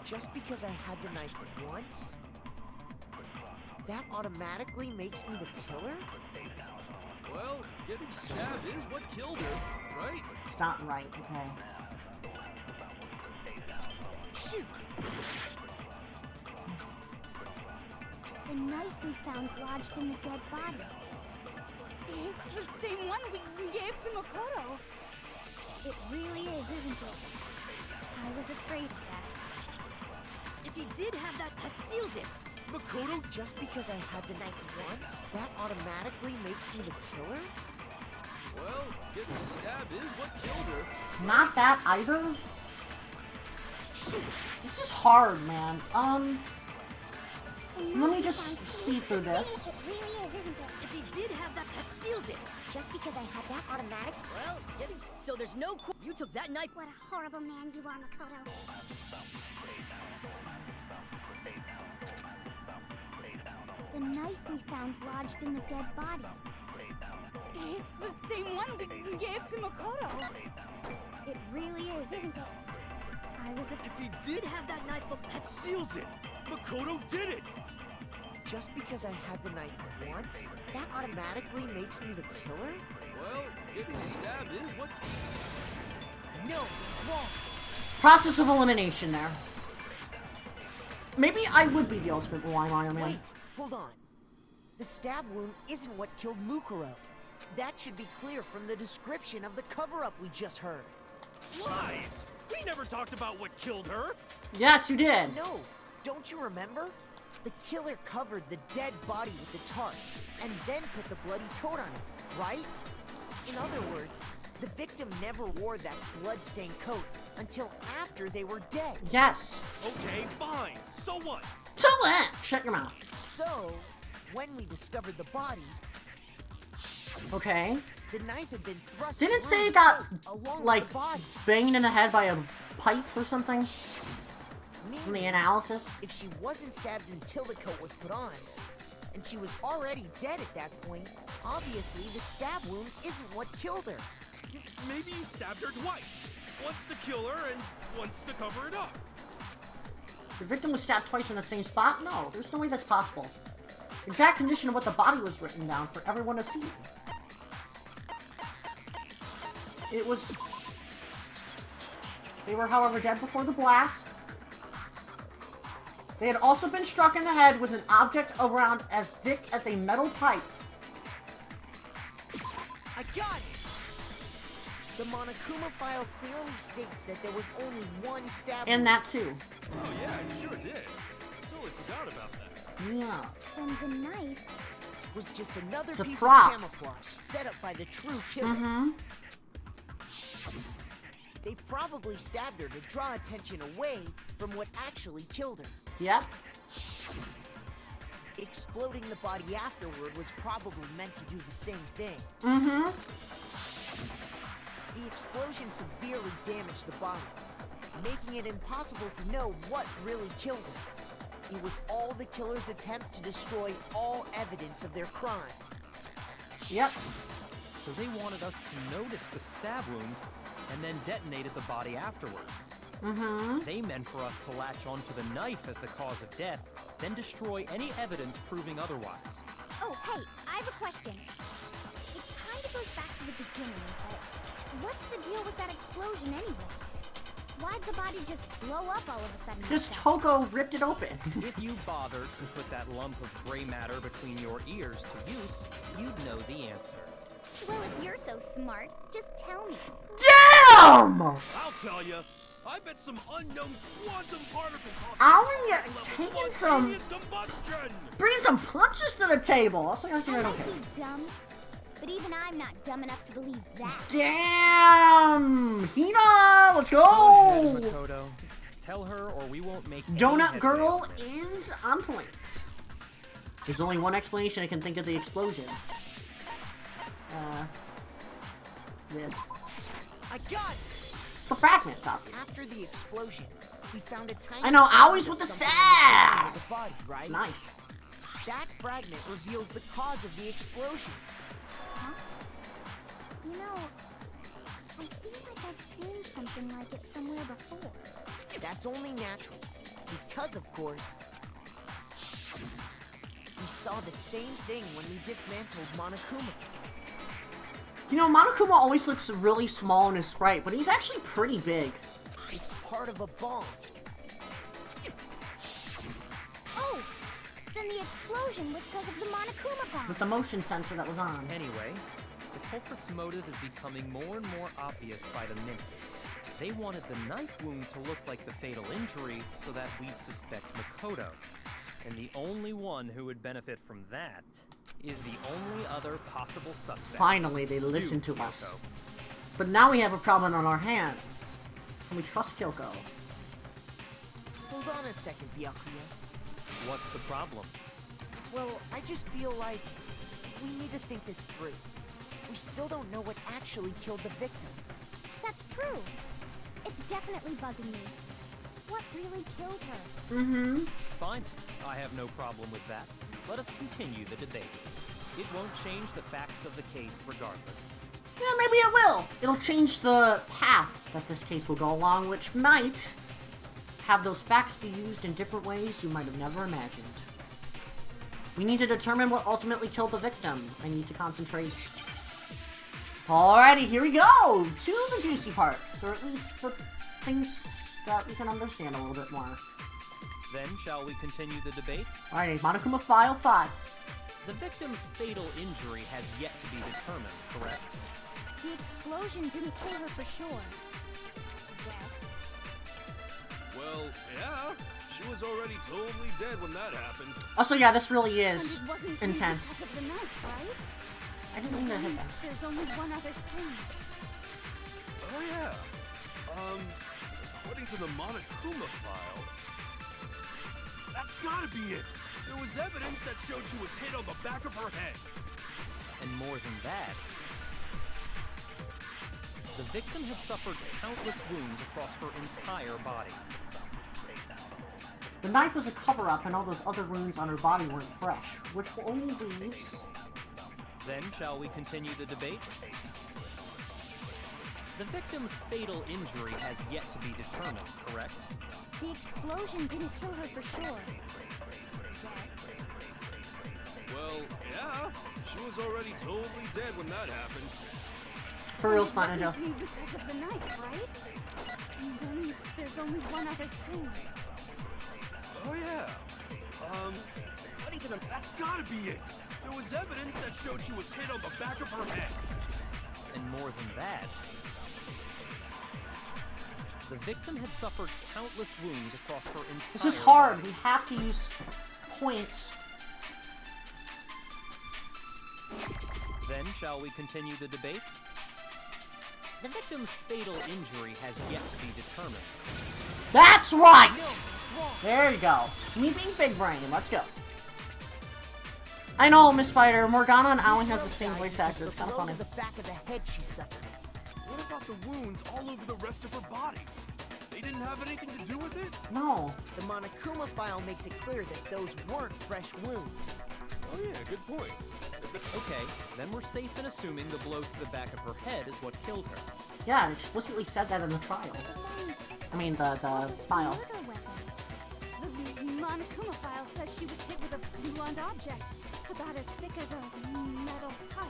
Speaker 7: Just because I had the knife once, that automatically makes me the killer?
Speaker 5: Well, getting stabbed is what killed her, right?
Speaker 1: It's not right, okay.
Speaker 7: Shoot!
Speaker 10: The knife we found lodged in the dead body.
Speaker 12: It's the same one we gave to Makoto.
Speaker 10: It really is, isn't it? I was afraid of that.
Speaker 7: If he did have that seals it!
Speaker 5: Makoto,
Speaker 7: Just because I had the knife once, that automatically makes me the killer?
Speaker 5: well, getting stabbed is what killed her.
Speaker 1: Not that either.
Speaker 7: Shoot!
Speaker 1: This is hard, man. Let me just speed through this.
Speaker 10: It really is, isn't it?
Speaker 7: If he did have that seals it!
Speaker 10: Just because I had that automatic...
Speaker 11: Well, so there's no you took that knife.
Speaker 10: What a horrible man you are, Makoto. The knife we found lodged in the dead body.
Speaker 12: It's the same one we gave to Makoto.
Speaker 10: It really is, isn't it? I was
Speaker 5: If he did have that knife before, that seals it! Makoto did it!
Speaker 7: Just because I had the knife once, that automatically makes me the killer?
Speaker 5: Well, getting stabbed is what...
Speaker 7: No, it's wrong.
Speaker 1: Process of elimination there. Maybe I would be the ultimate blind Iron Man.
Speaker 7: Wait, hold on. The stab wound isn't what killed Mukuro. That should be clear from the description of the cover-up we just heard.
Speaker 5: Lies! We never talked about what killed her!
Speaker 1: Yes, you did.
Speaker 7: No, don't you remember? The killer covered the dead body with the tarp, and then put the bloody coat on it, right? In other words, the victim never wore that blood-stained coat until after they were dead.
Speaker 1: Yes.
Speaker 5: Okay, fine. So what?
Speaker 1: So what? Shut your mouth.
Speaker 7: So, when we discovered the body,
Speaker 1: Okay.
Speaker 7: the knife had been thrust
Speaker 1: Didn't it
Speaker 7: through
Speaker 1: say
Speaker 7: the
Speaker 1: it got,
Speaker 7: coat along
Speaker 1: like,
Speaker 7: with the body.
Speaker 1: banged in the head by a pipe or something?
Speaker 7: Meaning,
Speaker 1: From the analysis?
Speaker 7: if she wasn't stabbed until the coat was put on, and she was already dead at that point, obviously the stab wound isn't what killed her.
Speaker 5: Maybe he stabbed her twice. Once to kill her and once to cover it up.
Speaker 1: The victim was stabbed twice in the same spot? No, there's no way that's possible. Exact condition of what the body was written down for everyone to see. It was... They were, however, dead before the blast. They had also been struck in the head with an object around as thick as a metal pipe.
Speaker 7: I got it! The Monokuma file clearly states that there was only one stab
Speaker 1: And
Speaker 7: wound.
Speaker 1: that too.
Speaker 5: Oh yeah, it sure did. Totally forgot about that.
Speaker 1: Yeah.
Speaker 10: And the knife...
Speaker 7: was just another
Speaker 1: It's a
Speaker 7: piece
Speaker 1: prop.
Speaker 7: of camouflage set up by the true killer.
Speaker 1: Mm-hmm.
Speaker 7: They probably stabbed her to draw attention away from what actually killed her.
Speaker 1: Yep.
Speaker 7: exploding the body afterward was probably meant to do the same thing.
Speaker 1: Mm-hmm.
Speaker 7: The explosion severely damaged the body, making it impossible to know what really killed him. It was all the killer's attempt to destroy all evidence of their crime.
Speaker 1: Yep.
Speaker 8: So they wanted us to notice the stab wound and then detonated the body afterward.
Speaker 1: Mm-hmm.
Speaker 8: They meant for us to latch onto the knife as the cause of death, then destroy any evidence proving otherwise.
Speaker 10: Oh, hey, I have a question. It kind of goes back to the beginning, but what's the deal with that explosion anyway? Why'd the body just blow up all of a sudden?
Speaker 1: Because
Speaker 10: like that?
Speaker 1: Togo ripped it open.
Speaker 8: If you bothered to put that lump of gray matter between your ears to use, you'd know the answer.
Speaker 10: Well, if you're so smart, just tell me.
Speaker 1: Damn!
Speaker 5: I'll tell you. I bet some unknown quantum particle
Speaker 1: Aoi taking some,
Speaker 5: combustion.
Speaker 1: bringing some punches to the table. Also, I see
Speaker 10: I
Speaker 1: right,
Speaker 10: might
Speaker 1: okay.
Speaker 10: be dumb, but even I'm not dumb enough to believe that.
Speaker 1: Damn! Hina, let's go!
Speaker 8: ahead, Makoto. Tell her or we won't make any
Speaker 1: Donut
Speaker 8: headway
Speaker 1: Girl
Speaker 8: on this.
Speaker 1: is on point. There's only one explanation I can think of the explosion. This.
Speaker 7: I got it!
Speaker 1: It's the fragments, obviously.
Speaker 7: After the explosion, we found a tiny
Speaker 1: I know,
Speaker 7: fragment
Speaker 1: always
Speaker 7: of
Speaker 1: with the
Speaker 7: something on the
Speaker 1: sass!
Speaker 7: body, right?
Speaker 1: It's nice.
Speaker 7: That fragment reveals the cause of the explosion.
Speaker 10: Huh? You know, I feel like I've seen something like it somewhere before.
Speaker 7: That's only natural, because of course, we saw the same thing when we dismantled Monokuma.
Speaker 1: You know, Monokuma always looks really small in his sprite, but he's actually pretty big.
Speaker 7: It's part of a bomb.
Speaker 10: Oh! Then the explosion was because of the Monokuma bomb.
Speaker 1: With the motion sensor that was on.
Speaker 8: Anyway, the culprit's motive is becoming more and more obvious by the minute. They wanted the knife wound to look like the fatal injury so that we'd suspect Makoto. And the only one who would benefit from that is the only other possible suspect.
Speaker 1: Finally, they listened to us. But now we have a problem on our hands. Can we trust Kyoko?
Speaker 7: Hold on a second, Byakuya.
Speaker 8: What's the problem?
Speaker 7: Well, I just feel like we need to think this through. We still don't know what actually killed the victim.
Speaker 10: That's true. It's definitely bugging me. What really killed her?
Speaker 1: Mm-hmm.
Speaker 8: Fine. I have no problem with that. Let us continue the debate. It won't change the facts of the case regardless.
Speaker 1: Yeah, maybe it will. It'll change the path that this case will go along, which might have those facts be used in different ways you might have never imagined. We need to determine what ultimately killed the victim. I need to concentrate. Alrighty, here we go! To the juicy parts, or at least the things that we can understand a little bit more.
Speaker 8: Then, shall we continue the debate?
Speaker 1: Alrighty, Monokuma File 5.
Speaker 8: The victim's fatal injury has yet to be determined, correct?
Speaker 10: The explosion didn't kill her for sure.
Speaker 5: Well, yeah. She was already totally dead when that happened.
Speaker 1: Also, yeah, this really is
Speaker 10: And it wasn't
Speaker 1: intense.
Speaker 10: because of the knife, right?
Speaker 1: I didn't mean to hit that.
Speaker 10: There's only one other thing.
Speaker 5: Oh yeah. According to the Monokuma file, that's gotta be it. There was evidence that showed she was hit on the back of her head.
Speaker 8: And more than that, the victim had suffered countless wounds across her entire body.
Speaker 1: The knife was a cover-up and all those other wounds on her body weren't fresh, which only leaves...
Speaker 8: Then, shall we continue the debate? The victim's fatal injury has yet to be determined, correct?
Speaker 10: The explosion didn't kill her for sure.
Speaker 5: Well, yeah. She was already totally dead when that happened.
Speaker 1: For real, Spot Ninja.
Speaker 10: It wasn't because of the knife, right? And then there's only one other thing.
Speaker 5: Oh yeah. According to them, that's gotta be it. There was evidence that showed she was hit on the back of her head.
Speaker 8: And more than that, the victim had suffered countless wounds across her entire
Speaker 1: This is hard.
Speaker 8: body.
Speaker 1: We have to use points.
Speaker 8: Then, shall we continue the debate? The victim's fatal injury has yet to be determined.
Speaker 1: That's right! There you go. Me being big brain. Let's go. I know, Miss Spider. Morgana and Alan have the same voice actor. It's kind of funny.
Speaker 7: The back of the head she suffered.
Speaker 5: What about the wounds all over the rest of her body? They didn't have anything to do with it?
Speaker 1: No.
Speaker 7: The Monokuma file makes it clear that those weren't fresh wounds.
Speaker 5: Oh yeah, good point.
Speaker 8: Okay, then we're safe in assuming the blow to the back of her head is what killed her.
Speaker 1: Yeah, it explicitly said that in the trial. I mean, the file.
Speaker 12: The Monokuma file says she was hit with a blunt object, about as thick as a metal pipe.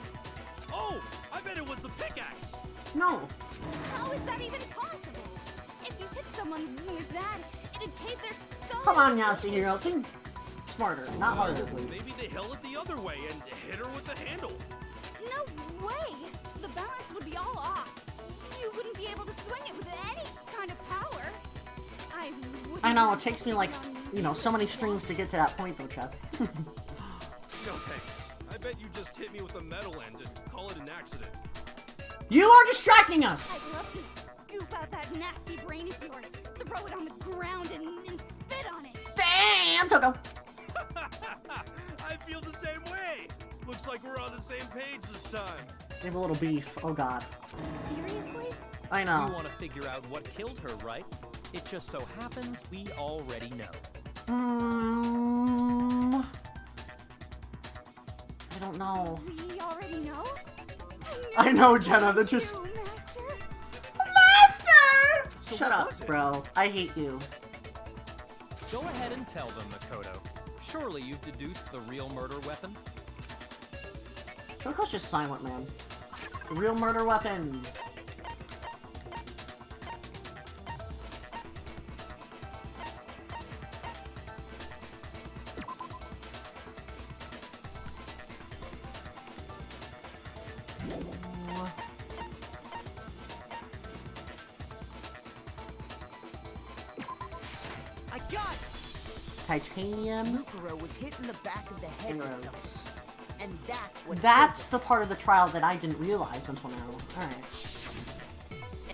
Speaker 5: Oh, I bet it was the pickaxe.
Speaker 1: No.
Speaker 12: How is that even possible? If you hit someone with that, it'd cave their skull.
Speaker 1: Come on, Yasuhiro. Think smarter, not harder, please.
Speaker 5: Maybe they held it the other way and hit her with the handle.
Speaker 12: No way! The balance would be all off. You wouldn't be able to swing it with any kind of power.
Speaker 1: I know, it takes me like, you know, so many streams to get to that point though, Chef.
Speaker 5: No thanks. I bet you just hit me with a metal end and call it an accident.
Speaker 1: You are distracting us!
Speaker 12: I'd love to scoop out that nasty brain of yours, throw it on the ground and spit on it.
Speaker 1: Damn, Toko!
Speaker 5: I feel the same way. Looks like we're on the same page this time.
Speaker 1: They have a little beef. Oh god.
Speaker 12: Seriously?
Speaker 1: I know.
Speaker 8: You want to figure out what killed her, right? It just so happens we already know.
Speaker 1: I don't know.
Speaker 12: We already know?
Speaker 1: I know, Jenna. They're just...
Speaker 12: Master?
Speaker 1: Master!
Speaker 8: So
Speaker 1: Shut
Speaker 8: what
Speaker 1: up,
Speaker 8: was it?
Speaker 1: bro. I hate you.
Speaker 8: Go ahead and tell them, Makoto. Surely you've deduced the real murder weapon?
Speaker 1: Toko's just silent, man. The real murder weapon.
Speaker 7: I got it!
Speaker 1: Titanium
Speaker 7: Mukuro was hit in the back of the head with something.
Speaker 1: arrows.
Speaker 7: And that's what
Speaker 1: That's the part of the trial that I didn't realize until now. Alright.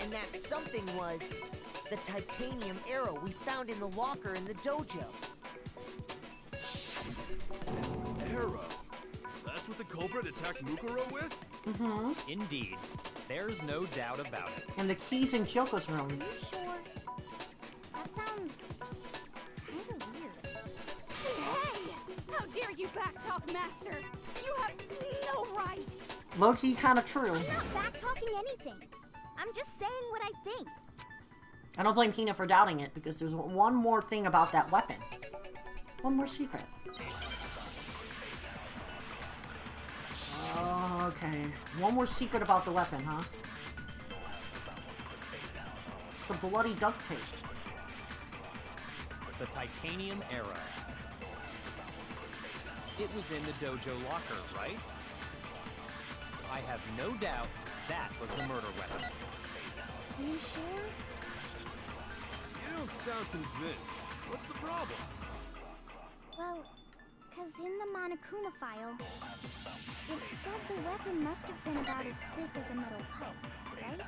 Speaker 7: And that something was the titanium arrow we found in the locker in the dojo.
Speaker 5: Arrow. That's what the Cobra attacked Mukuro with?
Speaker 1: Mm-hmm.
Speaker 8: Indeed. There's no doubt about it.
Speaker 1: And the key's in Kyoko's room.
Speaker 10: Are you sure? That sounds kinda weird.
Speaker 12: Hey! How dare you backtalk, Master? You have no right!
Speaker 1: Low-key kind of true.
Speaker 10: I'm not backtalking anything. I'm just saying what I think.
Speaker 1: I don't blame Hina for doubting it, because there's one more thing about that weapon. One more secret. Okay. One more secret about the weapon, huh? It's a bloody duct tape.
Speaker 8: The titanium arrow. It was in the dojo locker, right? I have no doubt that was the murder weapon.
Speaker 10: Are you sure?
Speaker 5: You don't sound convinced. What's the problem?
Speaker 10: Well, because in the Monokuma file, it said the weapon must have been about as thick as a metal pipe, right?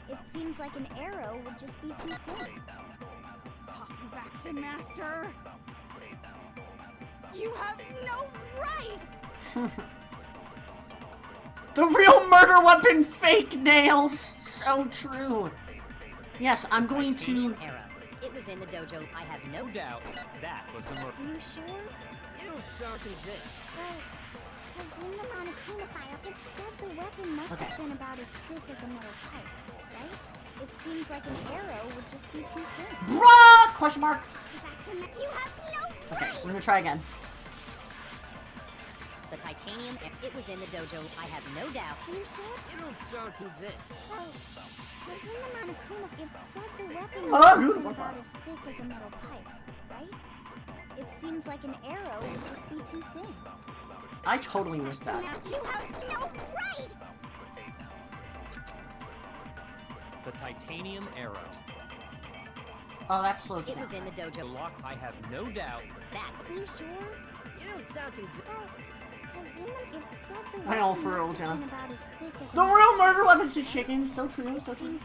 Speaker 10: It seems like an arrow would just be too thin.
Speaker 12: Talking back to Master! You have no right!
Speaker 1: The real murder weapon, fake nails! So true. Yes, I'm going to...
Speaker 11: Arrow. It was in the dojo. I have no
Speaker 8: No doubt that was the murder.
Speaker 10: Are you sure?
Speaker 7: You don't sound convinced.
Speaker 10: Well, because in the Monokuma file, it said the weapon must
Speaker 1: Okay.
Speaker 10: have been about as thick as a metal pipe, right? It seems like an arrow would just be too thin.
Speaker 1: Bruh! Question mark.
Speaker 10: Back to you have no
Speaker 1: Okay,
Speaker 10: right!
Speaker 1: we're gonna try again.
Speaker 11: The titanium. It was in the dojo. I have no doubt.
Speaker 10: Are you sure?
Speaker 7: You don't sound convinced.
Speaker 10: Well, because in the Monokuma, it said the weapon
Speaker 1: Oh,
Speaker 10: must have
Speaker 1: good
Speaker 10: been
Speaker 1: one.
Speaker 10: about as thick as a metal pipe, right? It seems like an arrow would just be too thin.
Speaker 1: I totally missed that.
Speaker 10: Now you have no right!
Speaker 8: The titanium arrow.
Speaker 1: Oh, that slows it
Speaker 11: It was
Speaker 1: down.
Speaker 11: in the
Speaker 8: The
Speaker 11: dojo.
Speaker 8: lock, I have no doubt.
Speaker 11: That.
Speaker 10: Are you sure?
Speaker 7: You don't sound convinced.
Speaker 10: Well, because in the, it said the weapon
Speaker 1: I know, for real,
Speaker 10: must have
Speaker 1: Jenna.
Speaker 10: been about as thick as a
Speaker 1: The
Speaker 10: metal
Speaker 1: real murder weapon's a chicken. So true, so true.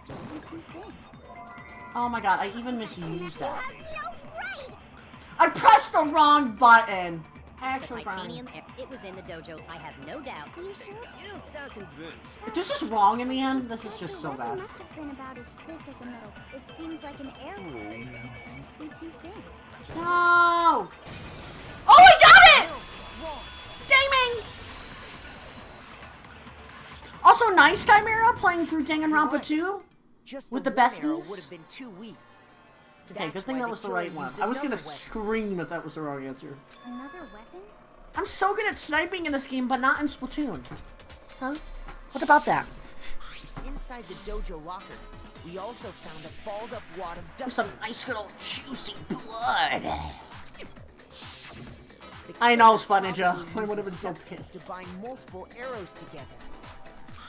Speaker 10: just be too thin.
Speaker 1: Oh my god, I even misused
Speaker 10: You
Speaker 1: that.
Speaker 10: have no right!
Speaker 1: I pressed the wrong button!
Speaker 11: The
Speaker 1: Actual
Speaker 11: titanium, it was in the dojo, I have no doubt.
Speaker 10: Are you sure?
Speaker 8: You don't sound convinced.
Speaker 1: If this is wrong in the end, this is just so
Speaker 10: The
Speaker 1: bad.
Speaker 10: weapon must have been about as thick as a metal. It seems like an air weapon. Must be too thin.
Speaker 1: No! Oh, I got it! Gaming! Also, nice Chimera playing through Danganronpa 2
Speaker 7: Just
Speaker 1: with the
Speaker 7: one arrow
Speaker 1: besties.
Speaker 7: would have been too weak.
Speaker 1: Okay, good
Speaker 7: That's
Speaker 1: thing
Speaker 7: why
Speaker 1: that
Speaker 7: the
Speaker 1: was the
Speaker 7: killer
Speaker 1: right one.
Speaker 7: used
Speaker 1: I was gonna
Speaker 7: another weapon.
Speaker 1: scream if that was the wrong answer.
Speaker 10: Another weapon?
Speaker 1: I'm so good at sniping in this game, but not in Splatoon. Huh? What about that?
Speaker 7: Inside the dojo locker, we also found a balled up wad of
Speaker 1: There's
Speaker 7: duct
Speaker 1: some
Speaker 7: tape.
Speaker 1: nice good old juicy blood. I know, Spot Ninja. I would have been so
Speaker 7: Duct tape
Speaker 1: pissed.
Speaker 7: to bind multiple arrows together.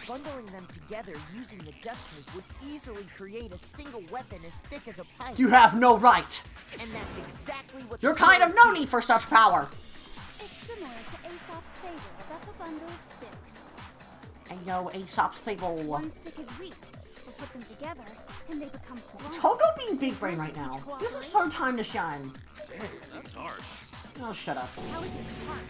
Speaker 7: Bundling them together using the duct tape would easily create a single weapon as thick as a pipe.
Speaker 1: You have no right.
Speaker 7: And that's exactly what
Speaker 1: You're
Speaker 7: the
Speaker 1: kind of
Speaker 7: killer
Speaker 1: no
Speaker 7: did.
Speaker 1: need for such power.
Speaker 12: It's similar to Aesop's fable about the bundle of sticks.
Speaker 1: And yo, Aesop's fable.
Speaker 12: One stick is weak, but put them together, and they become strong.
Speaker 1: Toko being big brain right now. This is her time to shine.
Speaker 5: Dang, that's harsh.
Speaker 1: Oh, shut up.
Speaker 12: How is it harsh?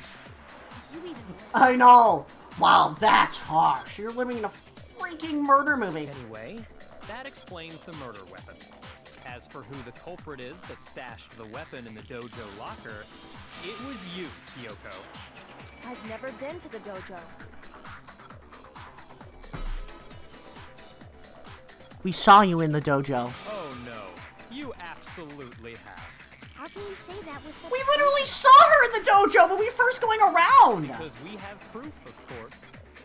Speaker 12: You even
Speaker 1: I know. Wow, that's harsh. You're living in a freaking murder movie.
Speaker 8: Anyway, that explains the murder weapon. As for who the culprit is that stashed the weapon in the dojo locker, it was you, Kyoko.
Speaker 2: I've never been to the dojo.
Speaker 1: We saw you in the dojo.
Speaker 8: Oh no, you absolutely have.
Speaker 10: How can you say that with such
Speaker 1: We literally saw her in the dojo when we first going around.
Speaker 8: Because we have proof, of course.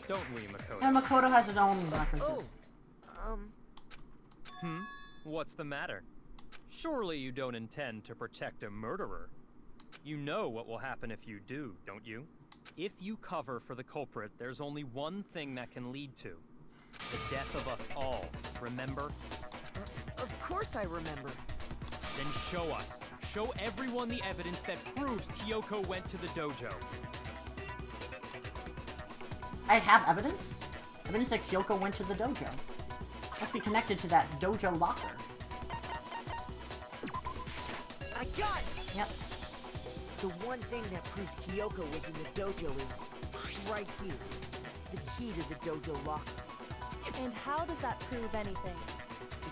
Speaker 8: Don't we, Makoto?
Speaker 1: And Makoto has his own references.
Speaker 8: What's the matter? Surely you don't intend to protect a murderer. You know what will happen if you do, don't you? If you cover for the culprit, there's only one thing that can lead to. The death of us all, remember?
Speaker 7: Of course I remember.
Speaker 8: Then show us. Show everyone the evidence that proves Kyoko went to the dojo.
Speaker 1: I have evidence? Evidence that Kyoko went to the dojo. Must be connected to that dojo locker.
Speaker 7: I got it!
Speaker 1: Yep.
Speaker 7: The one thing that proves Kyoko was in the dojo is right here. The key to the dojo locker.
Speaker 2: And how does that prove anything?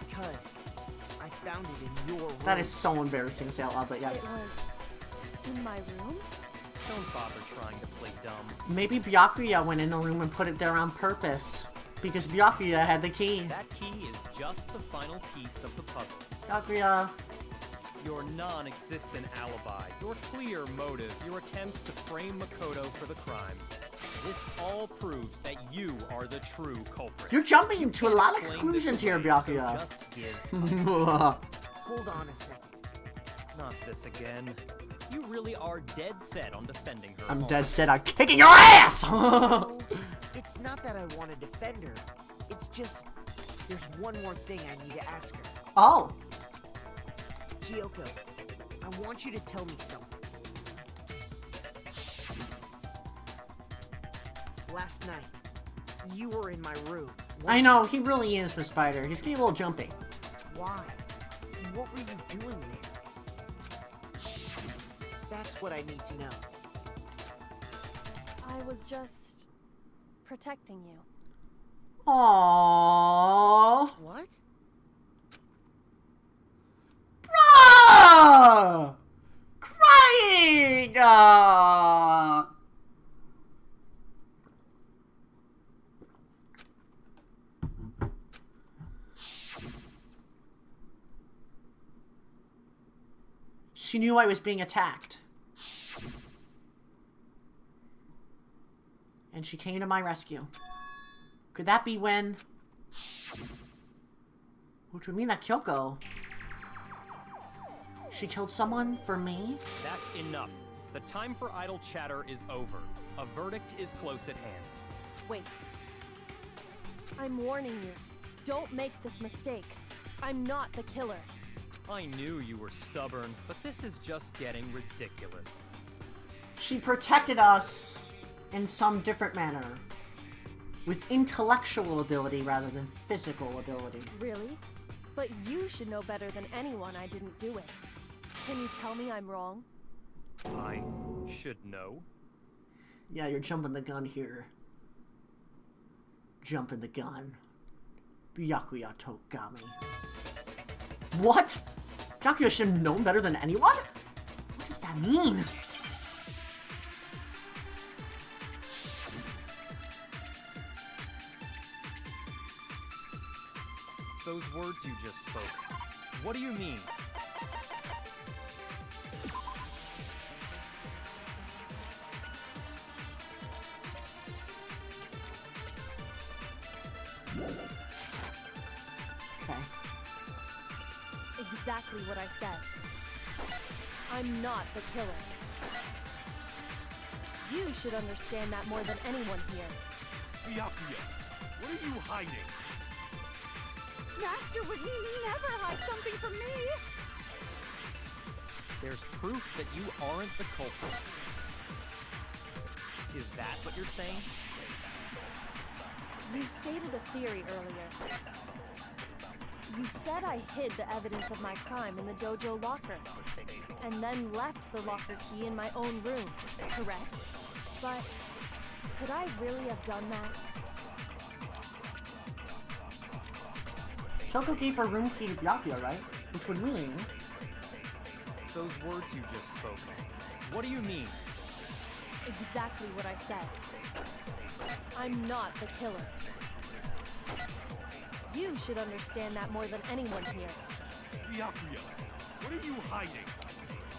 Speaker 7: Because I found it in your room.
Speaker 1: That is so embarrassing to say out loud, but yes.
Speaker 2: It was in my room?
Speaker 8: Don't bother trying to play dumb.
Speaker 1: Maybe Byakuya went in the room and put it there on purpose. Because Byakuya had the key.
Speaker 8: That key is just the final piece of the puzzle.
Speaker 1: Byakuya.
Speaker 8: Your non-existent alibi, your clear motive, your attempts to frame Makoto for the crime. This all proves that you are the true culprit.
Speaker 1: You're jumping into a lot of
Speaker 8: Explain
Speaker 1: conclusions
Speaker 8: this
Speaker 1: here,
Speaker 8: away,
Speaker 1: Byakuya.
Speaker 8: so just give
Speaker 7: Hold on a second.
Speaker 8: Not this again. You really are dead set on defending her.
Speaker 1: I'm
Speaker 8: honor.
Speaker 1: dead set on kicking your ass!
Speaker 7: No, it's not that I want to defend her. It's just, there's one more thing I need to ask her.
Speaker 1: Oh.
Speaker 7: Kyoko, I want you to tell me something. Last night, you were in my room.
Speaker 1: I know, he really is, Miss Spider. He's getting a little jumpy.
Speaker 7: Why? What were you doing there? That's what I need to know.
Speaker 2: I was just protecting you.
Speaker 1: Aww.
Speaker 7: What?
Speaker 1: Bruh! Crying! She knew I was being attacked. And she came to my rescue. Could that be when... Which would mean that Kyoko... She killed someone for me?
Speaker 8: That's enough. The time for idle chatter is over. A verdict is close at hand.
Speaker 2: Wait. I'm warning you. Don't make this mistake. I'm not the killer.
Speaker 8: I knew you were stubborn, but this is just getting ridiculous.
Speaker 1: She protected us in some different manner. With intellectual ability rather than physical ability.
Speaker 2: Really? But you should know better than anyone I didn't do it. Can you tell me I'm wrong?
Speaker 8: I should know.
Speaker 1: Yeah, you're jumping the gun here. Jumping the gun. Byakuya Togami. What? Byakuya should have known better than anyone? What does that mean?
Speaker 8: Those words you just spoke. What do you mean?
Speaker 1: Okay.
Speaker 2: Exactly what I said. I'm not the killer. You should understand that more than anyone here.
Speaker 5: Byakuya, what are you hiding?
Speaker 12: Master would never hide something from me!
Speaker 8: There's proof that you aren't the culprit. Is that what you're saying?
Speaker 2: You stated a theory earlier. You said I hid the evidence of my crime in the dojo locker, and then left the locker key in my own room, correct? But could I really have done that?
Speaker 1: Kyoko gave her room key to Byakuya, right? Which would mean...
Speaker 8: Those words you just spoke. What do you mean?
Speaker 2: Exactly what I said. I'm not the killer. You should understand that more than anyone here.
Speaker 5: Byakuya, what are you hiding?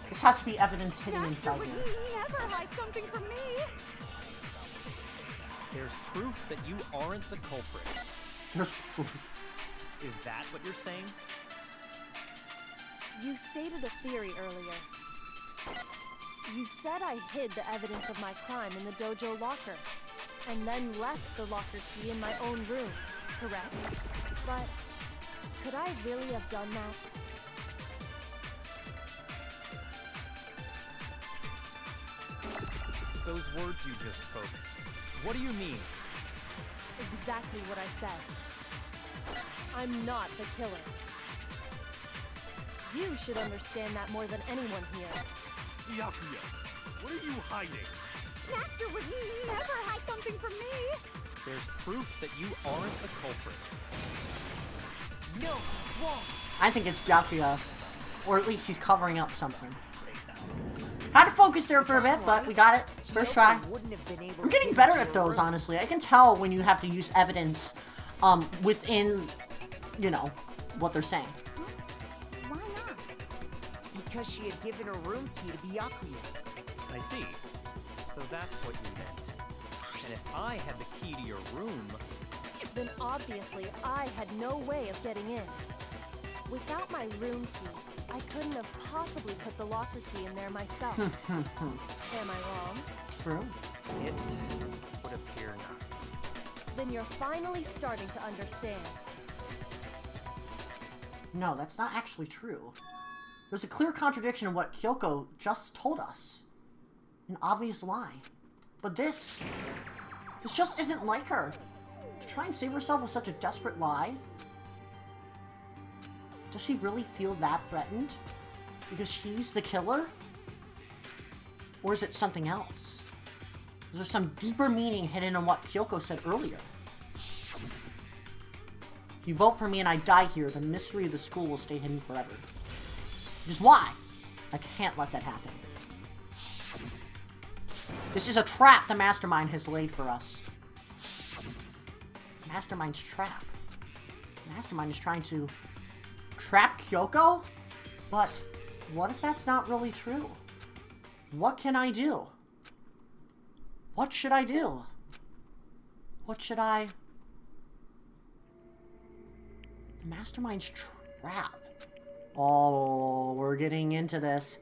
Speaker 1: This has to be evidence hidden
Speaker 12: Master
Speaker 1: inside
Speaker 12: would
Speaker 1: here.
Speaker 12: never hide something from me!
Speaker 8: There's proof that you aren't the culprit.
Speaker 1: There's proof.
Speaker 8: Is that what you're saying?
Speaker 2: You stated a theory earlier. You said I hid the evidence of my crime in the dojo locker, and then left the locker key in my own room, correct? But could I really have done that?
Speaker 8: Those words you just spoke. What do you mean?
Speaker 2: Exactly what I said. I'm not the killer. You should understand that more than anyone here.
Speaker 5: Byakuya, what are you hiding?
Speaker 12: Master would never hide something from me!
Speaker 8: There's proof that you aren't the culprit.
Speaker 7: No, it's wrong.
Speaker 1: I think it's Byakuya. Or at least he's covering up something. Had to focus there for a bit, but we got it. First try.
Speaker 7: Wouldn't have been able
Speaker 1: I'm
Speaker 7: to
Speaker 1: getting
Speaker 7: get
Speaker 1: better
Speaker 7: into
Speaker 1: at
Speaker 7: your
Speaker 1: those,
Speaker 7: room.
Speaker 1: honestly. I can tell when you have to use evidence, within, you know, what they're saying.
Speaker 12: Why not?
Speaker 7: Because she had given her room key to Byakuya.
Speaker 8: I see. So that's what you meant. And if I had the key to your room...
Speaker 2: Then obviously I had no way of getting in. Without my room key, I couldn't have possibly put the locker key in there myself. Am I wrong?
Speaker 1: True.
Speaker 8: It would appear not.
Speaker 2: Then you're finally starting to understand.
Speaker 1: No, that's not actually true. There's a clear contradiction in what Kyoko just told us. An obvious lie. But this just isn't like her. To try and save herself with such a desperate lie? Does she really feel that threatened? Because she's the killer? Or is it something else? Is there some deeper meaning hidden in what Kyoko said earlier? If you vote for me and I die here, the mystery of the school will stay hidden forever. Which is why I can't let that happen. This is a trap the Mastermind has laid for us. Mastermind's trap. Mastermind is trying to trap Kyoko? But what if that's not really true? What can I do? What should I do? What should I... The Mastermind's trap. Oh, we're getting into this.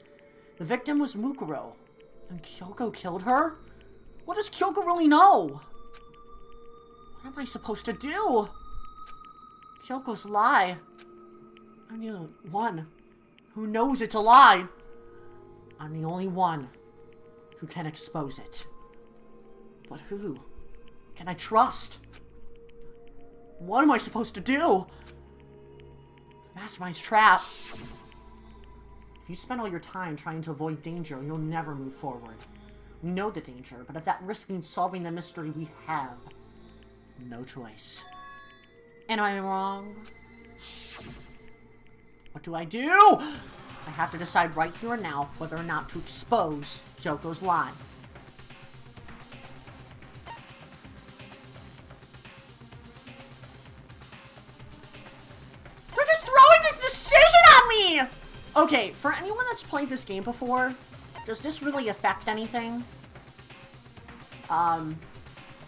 Speaker 1: The victim was Mukuro, and Kyoko killed her? What does Kyoko really know? What am I supposed to do? Kyoko's lie. I'm the only one who knows it's a lie. I'm the only one who can expose it. But who can I trust? What am I supposed to do? The Mastermind's trap. If you spend all your time trying to avoid danger, you'll never move forward. We know the danger, but if that risk means solving the mystery, we have no choice. Am I wrong? What do? I have to decide right here and now whether or not to expose Kyoko's lie. They're just throwing this decision at me! Okay, for anyone that's played this game before, does this really affect anything? I'm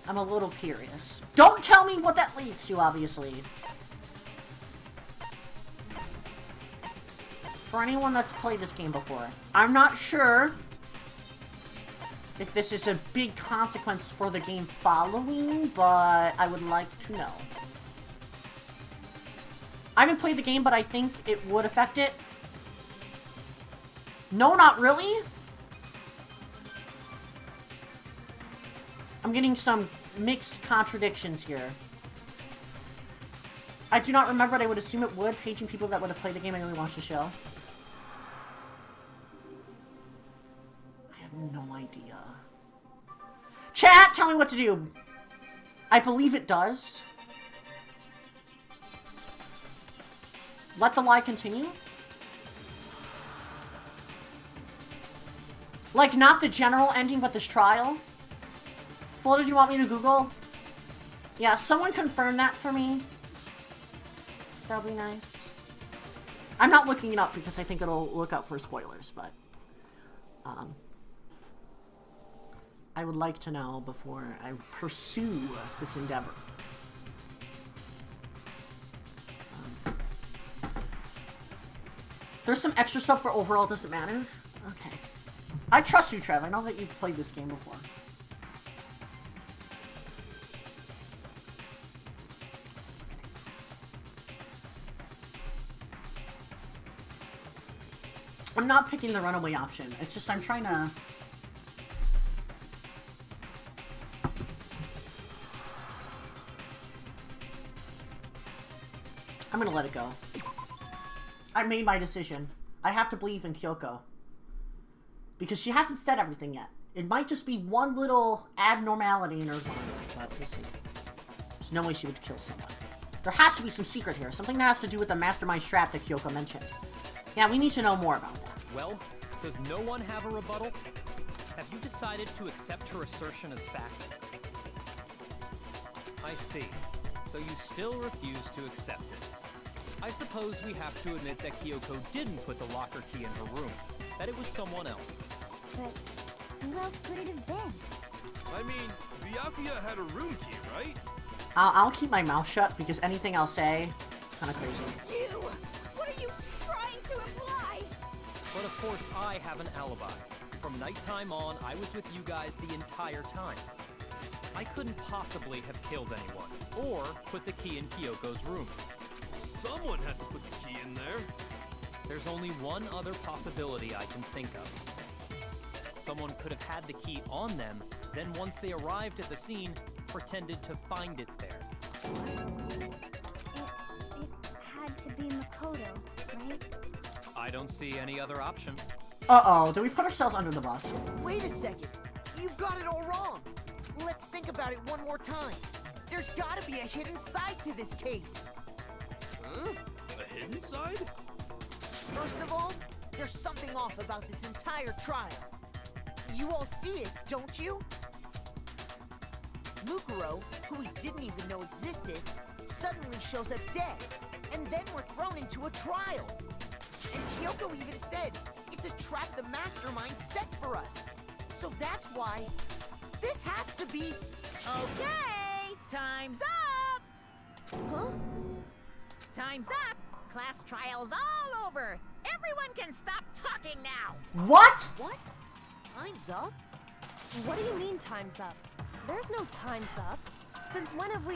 Speaker 1: a little curious. Don't tell me what that leads to, obviously. For anyone that's played this game before, I'm not sure if this is a big consequence for the game following, but I would like to know. I haven't played the game, but I think it would affect it. No, not really. I'm getting some mixed contradictions here. I do not remember, but I would assume it would, paging people that would have played the game and really watched the show. I have no idea. Chat, tell me what to do. I believe it does. Let the lie continue. Like, not the general ending, but this trial. Full, did you want me to Google? Yeah, someone confirm that for me. That would be nice. I'm not looking it up because I think it'll look up for spoilers, but... I would like to know before I pursue this endeavor. There's some extra stuff, but overall it doesn't matter. Okay. I trust you, Trev. I know that you've played this game before. I'm not picking the runaway option. It's just I'm trying to... I'm gonna let it go. I made my decision. I have to believe in Kyoko. Because she hasn't said everything yet. It might just be one little abnormality in her mind, but we'll see. There's no way she would kill someone. There has to be some secret here. Something that has to do with the mastermind strap that Kyoko mentioned. Yeah, we need to know more about that.
Speaker 8: Well, does no one have a rebuttal? Have you decided to accept her assertion as fact? I see. So you still refuse to accept it. I suppose we have to admit that Kyoko didn't put the locker key in her room. That it was someone else.
Speaker 10: But who else could it have been?
Speaker 5: I mean, Byakuya had a room key, right?
Speaker 1: I'll keep my mouth shut because anything I'll say is kind of crazy.
Speaker 9: You! What are you trying to imply?
Speaker 8: But of course, I have an alibi. From nighttime on, I was with you guys the entire time. I couldn't possibly have killed anyone, or put the key in Kyoko's room.
Speaker 5: Someone had to put the key in there.
Speaker 8: There's only one other possibility I can think of. Someone could have had the key on them, then once they arrived at the scene, pretended to find it there.
Speaker 10: It had to be Makoto, right?
Speaker 8: I don't see any other option.
Speaker 1: Uh-oh, did we put ourselves under the bus?
Speaker 7: Wait a second. You've got it all wrong. Let's think about it one more time. There's gotta be a hidden side to this case.
Speaker 5: Huh? A hidden side?
Speaker 7: First of all, there's something off about this entire trial. You all see it, don't you? Mukuro, who we didn't even know existed, suddenly shows up dead, and then we're thrown into a trial. And Kyoko even said, it's a trap the mastermind set for us. So that's why this has to be...
Speaker 9: Okay, time's up!
Speaker 7: Huh?
Speaker 9: Time's up! Class trial's all over! Everyone can stop talking now!
Speaker 1: What?
Speaker 7: What? Time's up?
Speaker 2: What do you mean time's up? There's no time's up. Since when have we...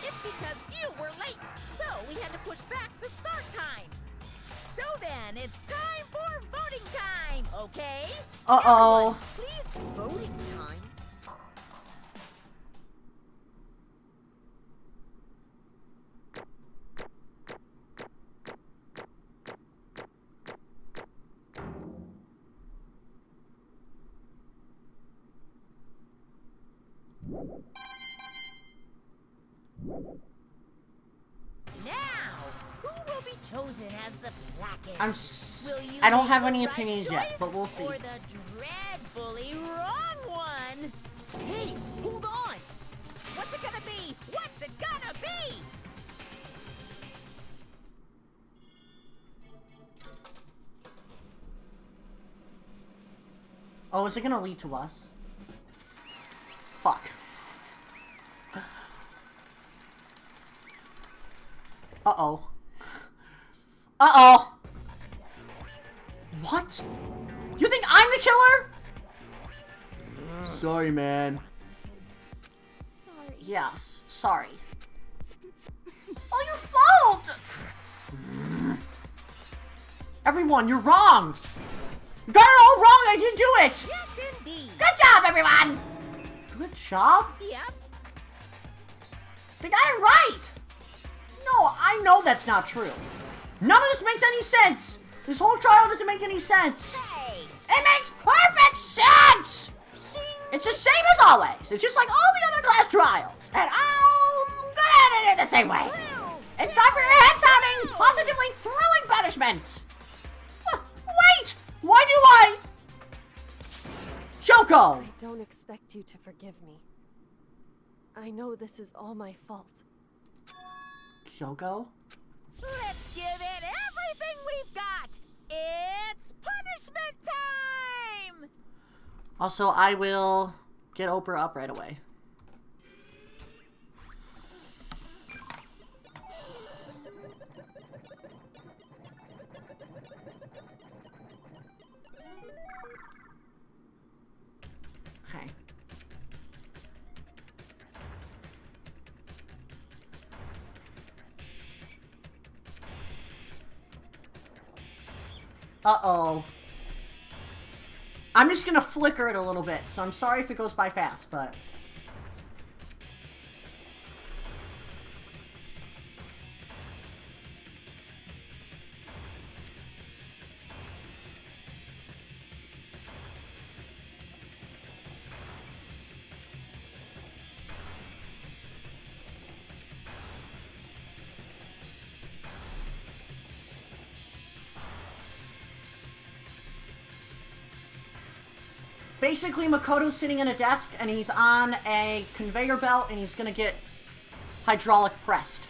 Speaker 9: It's because you were late, so we had to push back the start time. So then, it's time for voting time, okay?
Speaker 1: Uh-oh.
Speaker 9: Please,
Speaker 7: Voting time?
Speaker 9: chosen as the placard.
Speaker 1: I don't have any opinions yet, but we'll see.
Speaker 9: Or the dreadfully wrong one.
Speaker 7: Hey, hold on!
Speaker 9: What's it gonna be? What's it gonna be?
Speaker 1: Oh, is it gonna lead to us? Fuck. Uh-oh. Uh-oh! What? You think I'm the killer? Sorry, man.
Speaker 10: Sorry.
Speaker 1: Yes, sorry. It's all your fault! Everyone, you're wrong! You got it all wrong, I didn't do it!
Speaker 9: Yes, indeed.
Speaker 1: Good job, everyone! Good job?
Speaker 9: Yep.
Speaker 1: They got it right! No, I know that's not true. None of this makes any sense! This whole trial doesn't make any sense!
Speaker 9: Hey.
Speaker 6: It makes perfect sense! It's the same as always. It's just like all the other class trials. And I'm gonna end it the same way. It's time for your head-pounding, positively thrilling punishment. Wait! Why do I?
Speaker 1: Kyoko!
Speaker 2: I don't expect you to forgive me. I know this is all my fault.
Speaker 1: Kyoko?
Speaker 9: Let's give it everything we've got. It's punishment time!
Speaker 1: Also, I will get Oprah up right away. Okay. Uh-oh. I'm just gonna flicker it a little bit, so I'm sorry if it goes by fast, but... Basically, Makoto's sitting in a desk, and he's on a conveyor belt, and he's gonna get hydraulic pressed.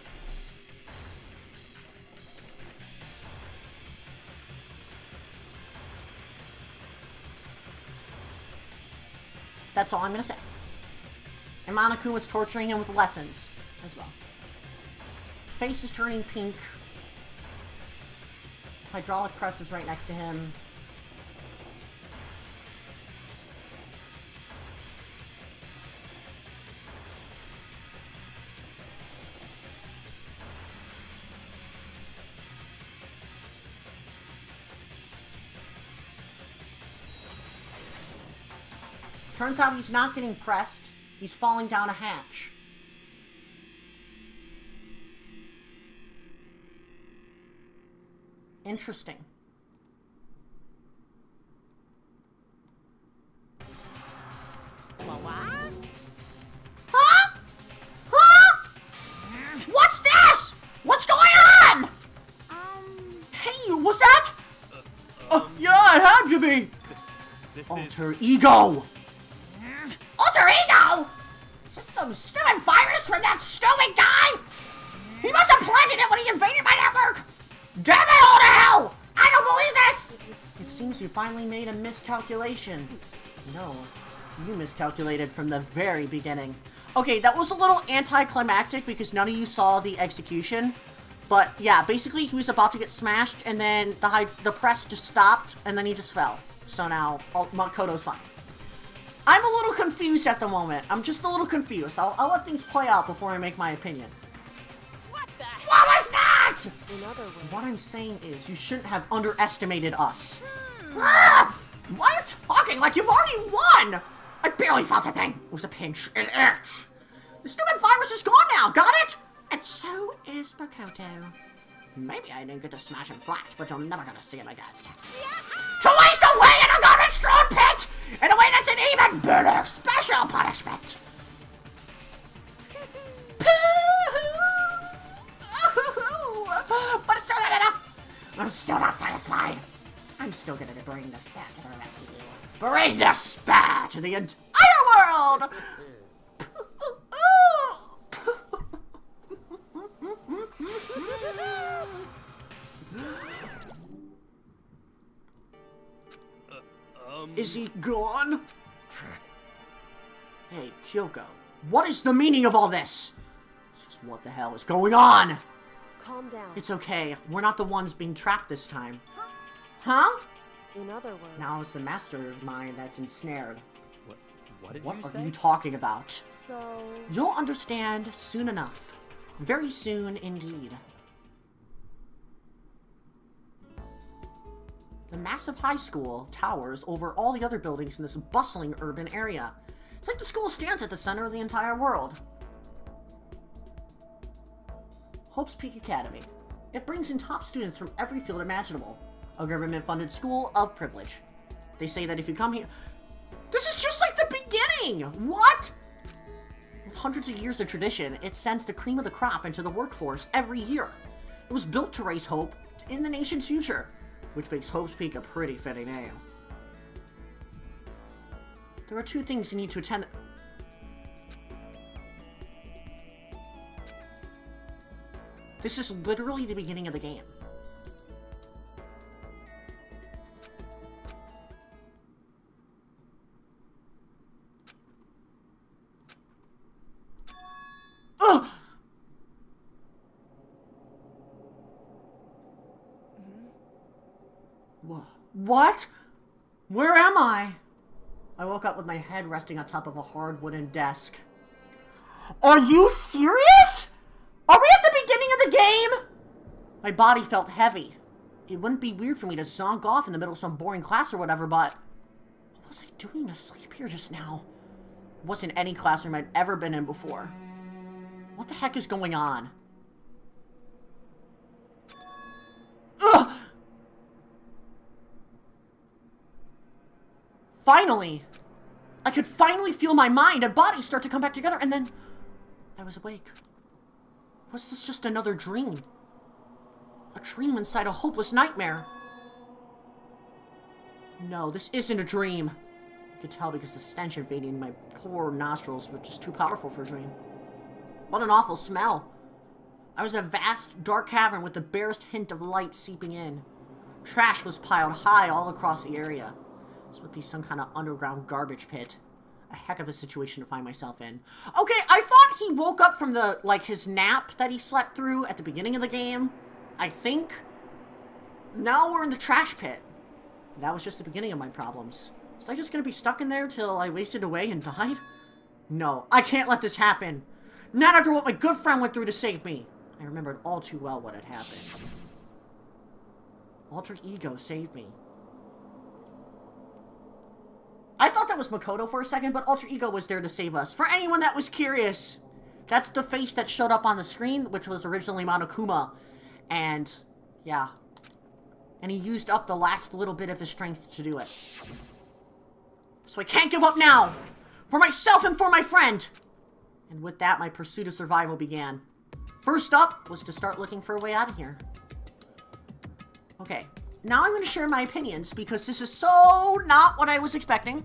Speaker 1: That's all I'm gonna say. And Monokuma's torturing him with lessons, as well. Face is turning pink. Hydraulic press is right next to him. Turns out he's not getting pressed. He's falling down a hatch. Interesting.
Speaker 9: What?
Speaker 6: Huh? Huh? What's this? What's going on?
Speaker 1: Hey, what's that? Yeah, it had to be. Alter ego.
Speaker 6: Alter ego? Is this some stupid virus from that stupid guy? He must have planted it when he invaded my network. Damn it all to hell! I don't believe this!
Speaker 1: It seems you finally made a miscalculation. No, you miscalculated from the very beginning. Okay, that was a little anticlimactic because none of you saw the execution. But yeah, basically he was about to get smashed and then the press just stopped and then he just fell. So now Makoto's fine. I'm a little confused at the moment. I'm just a little confused. I'll let things play out before I make my opinion.
Speaker 6: What was that?
Speaker 2: In other words,
Speaker 1: What I'm saying is, you shouldn't have underestimated us.
Speaker 6: Ah, why are you talking like you've already won? I barely felt a thing. It was a pinch. It itched. The stupid virus is gone now, got it? And so is Makoto. Maybe I didn't get to smash him flat, but you're never gonna see it again. To waste away in a garbage-strewn pit in a way that's an even better special punishment. But it's still not enough
Speaker 4: I'm still not satisfied. I'm still gonna bring the spat to the rest of you. Bring the spat to the entire world! Is he gone? Hey, Kyoko, what is the meaning of all this? Just what the hell is going on?
Speaker 2: Calm down.
Speaker 1: It's okay. We're not the ones being trapped this time. Huh?
Speaker 2: In other words...
Speaker 1: Now it's the mastermind that's ensnared.
Speaker 8: What did
Speaker 1: What
Speaker 8: you
Speaker 1: are
Speaker 8: say?
Speaker 1: you talking about?
Speaker 2: So...
Speaker 1: You'll understand soon enough. Very soon indeed. The massive high school towers over all the other buildings in this bustling urban area. It's like the school stands at the center of the entire world. Hope's Peak Academy. It brings in top students from every field imaginable. A government-funded school of privilege. They say that if you come here... This is just like the beginning! What? With hundreds of years of tradition, it sends the cream of the crop into the workforce every year. It was built to raise hope in the nation's future, which makes Hope's Peak a pretty fitting name. There are two things you need to attend. This is literally the beginning of the game. Ugh! What? Where am I? I woke up with my head resting on top of a hard wooden desk. Are you serious? Are we at the beginning of the game? My body felt heavy. It wouldn't be weird for me to zonk off in the middle of some boring class or whatever, but... What was I doing asleep here just now? It wasn't any classroom I'd ever been in before. What the heck is going on? Ugh! Finally! I could finally feel my mind and body start to come back together, and then... I was awake. Was this just another dream? A dream inside a hopeless nightmare? No, this isn't a dream. I could tell because the stench invading my poor nostrils was just too powerful for a dream. What an awful smell. I was in a vast, dark cavern with the barest hint of light seeping in. Trash was piled high all across the area. This would be some kind of underground garbage pit. A heck of a situation to find myself in. Okay, I thought he woke up from the, like, his nap that he slept through at the beginning of the game. I think. Now we're in the trash pit. That was just the beginning of my problems. Was I just gonna be stuck in there till I wasted away and died? No, I can't let this happen. Not after what my good friend went through to save me. I remembered all too well what had happened. Alter Ego saved me. I thought that was Makoto for a second, but Alter Ego was there to save us. For anyone that was curious, that's the face that showed up on the screen, which was originally Monokuma. And, yeah. And he used up the last little bit of his strength to do it. So I can't give up now! For myself and for my friend! And with that, my pursuit of survival began. First up was to start looking for a way out of here. Okay. Now I'm going to share my opinions, because this is so not what I was expecting.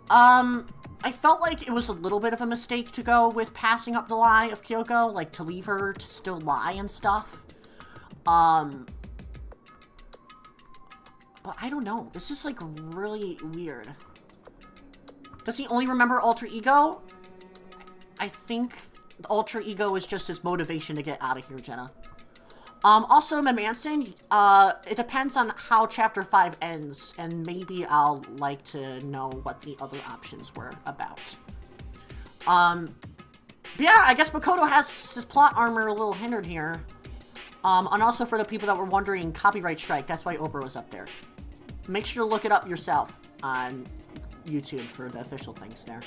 Speaker 1: I felt like it was a little bit of a mistake to go with passing up the lie of Kyoko, like to leave her to still lie and stuff. But I don't know. This is like really weird. Does he only remember Alter Ego? I think the Alter Ego is just his motivation to get out of here, Jenna. Also, Mamanson, it depends on how Chapter 5 ends, and maybe I'll like to know what the other options were about. But yeah, I guess Makoto has his plot armor a little hindered here. And also for the people that were wondering, copyright strike, that's why Oprah was up there. Make sure to look it up yourself on YouTube for the official things there.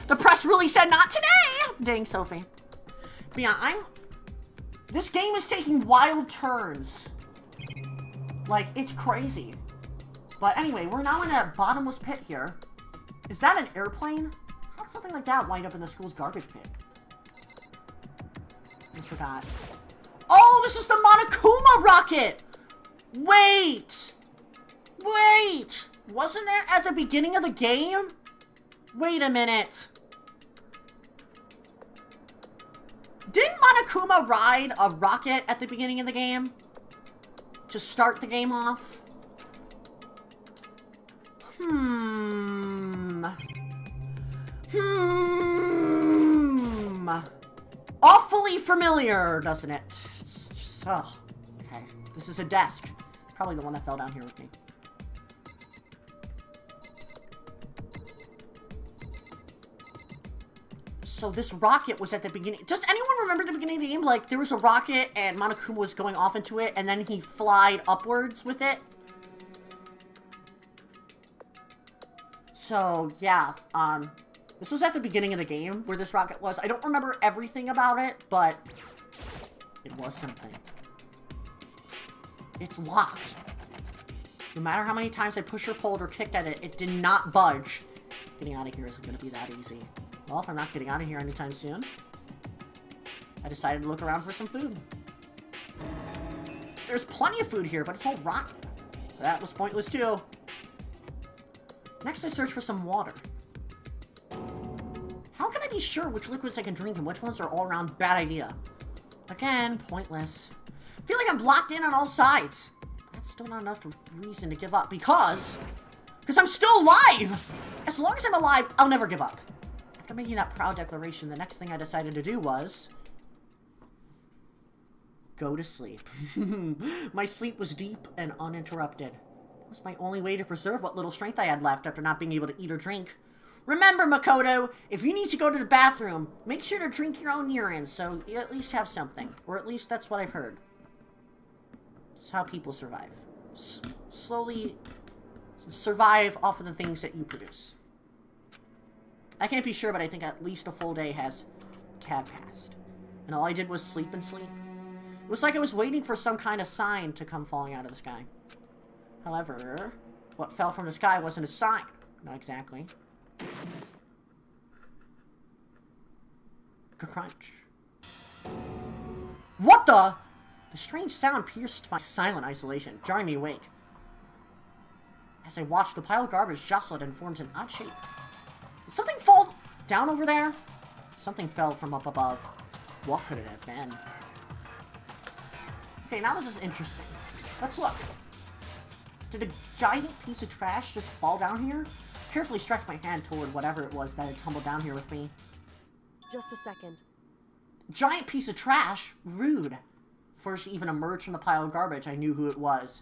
Speaker 1: The press really said not today! Dang, Sophie. But yeah, this game is taking wild turns. Like, it's crazy. But anyway, we're now in a bottomless pit here. Is that an airplane? How did something like that wind up in the school's garbage pit? I forgot. Oh, this is the Monokuma rocket! Wait! Wait! Wasn't that at the beginning of the game? Wait a minute. Didn't Monokuma ride a rocket at the beginning of the game? To start the game off? Awfully familiar, doesn't it? Oh, okay. This is a desk. Probably the one that fell down here with me. So this rocket was at the beginning. Does anyone remember the beginning of the game? Like, there was a rocket and Monokuma was going off into it, and then he flied upwards with it. So, yeah, this was at the beginning of the game where this rocket was. I don't remember everything about it, but it was something. It's locked. No matter how many times I pushed or pulled or kicked at it, it did not budge. Getting out of here isn't going to be that easy. Well, if I'm not getting out of here anytime soon, I decided to look around for some food. There's plenty of food here, but it's all rotten. That was pointless too. Next, I search for some water. How can I be sure which liquids I can drink and which ones are all-around bad idea? Again, pointless. I feel like I'm blocked in on all sides. That's still not enough reason to give up because I'm still alive! As long as I'm alive, I'll never give up. After making that proud declaration, the next thing I decided to do was go to sleep. My sleep was deep and uninterrupted. It was my only way to preserve what little strength I had left after not being able to eat or drink. Remember, Makoto, if you need to go to the bathroom, make sure to drink your own urine so you at least have something. Or at least that's what I've heard. It's how people survive. Slowly survive off of the things that you produce. I can't be sure, but I think at least a full day has to have passed. And all I did was sleep and sleep. It was like I was waiting for some kind of sign to come falling out of the sky. However, what fell from the sky wasn't a sign. Not exactly. Crunch. What the? The strange sound pierced my silent isolation, jarring me awake. As I watched, the pile of garbage jostled and formed an odd shape. Did something fall down over there? Something fell from up above. What could it have been? Okay, now this is interesting. Let's look. Did a giant piece of trash just fall down here? Carefully stretched my hand toward whatever it was that had tumbled down here with me.
Speaker 2: Just a second.
Speaker 1: Giant piece of trash? Rude. Before she even emerged from the pile of garbage, I knew who it was.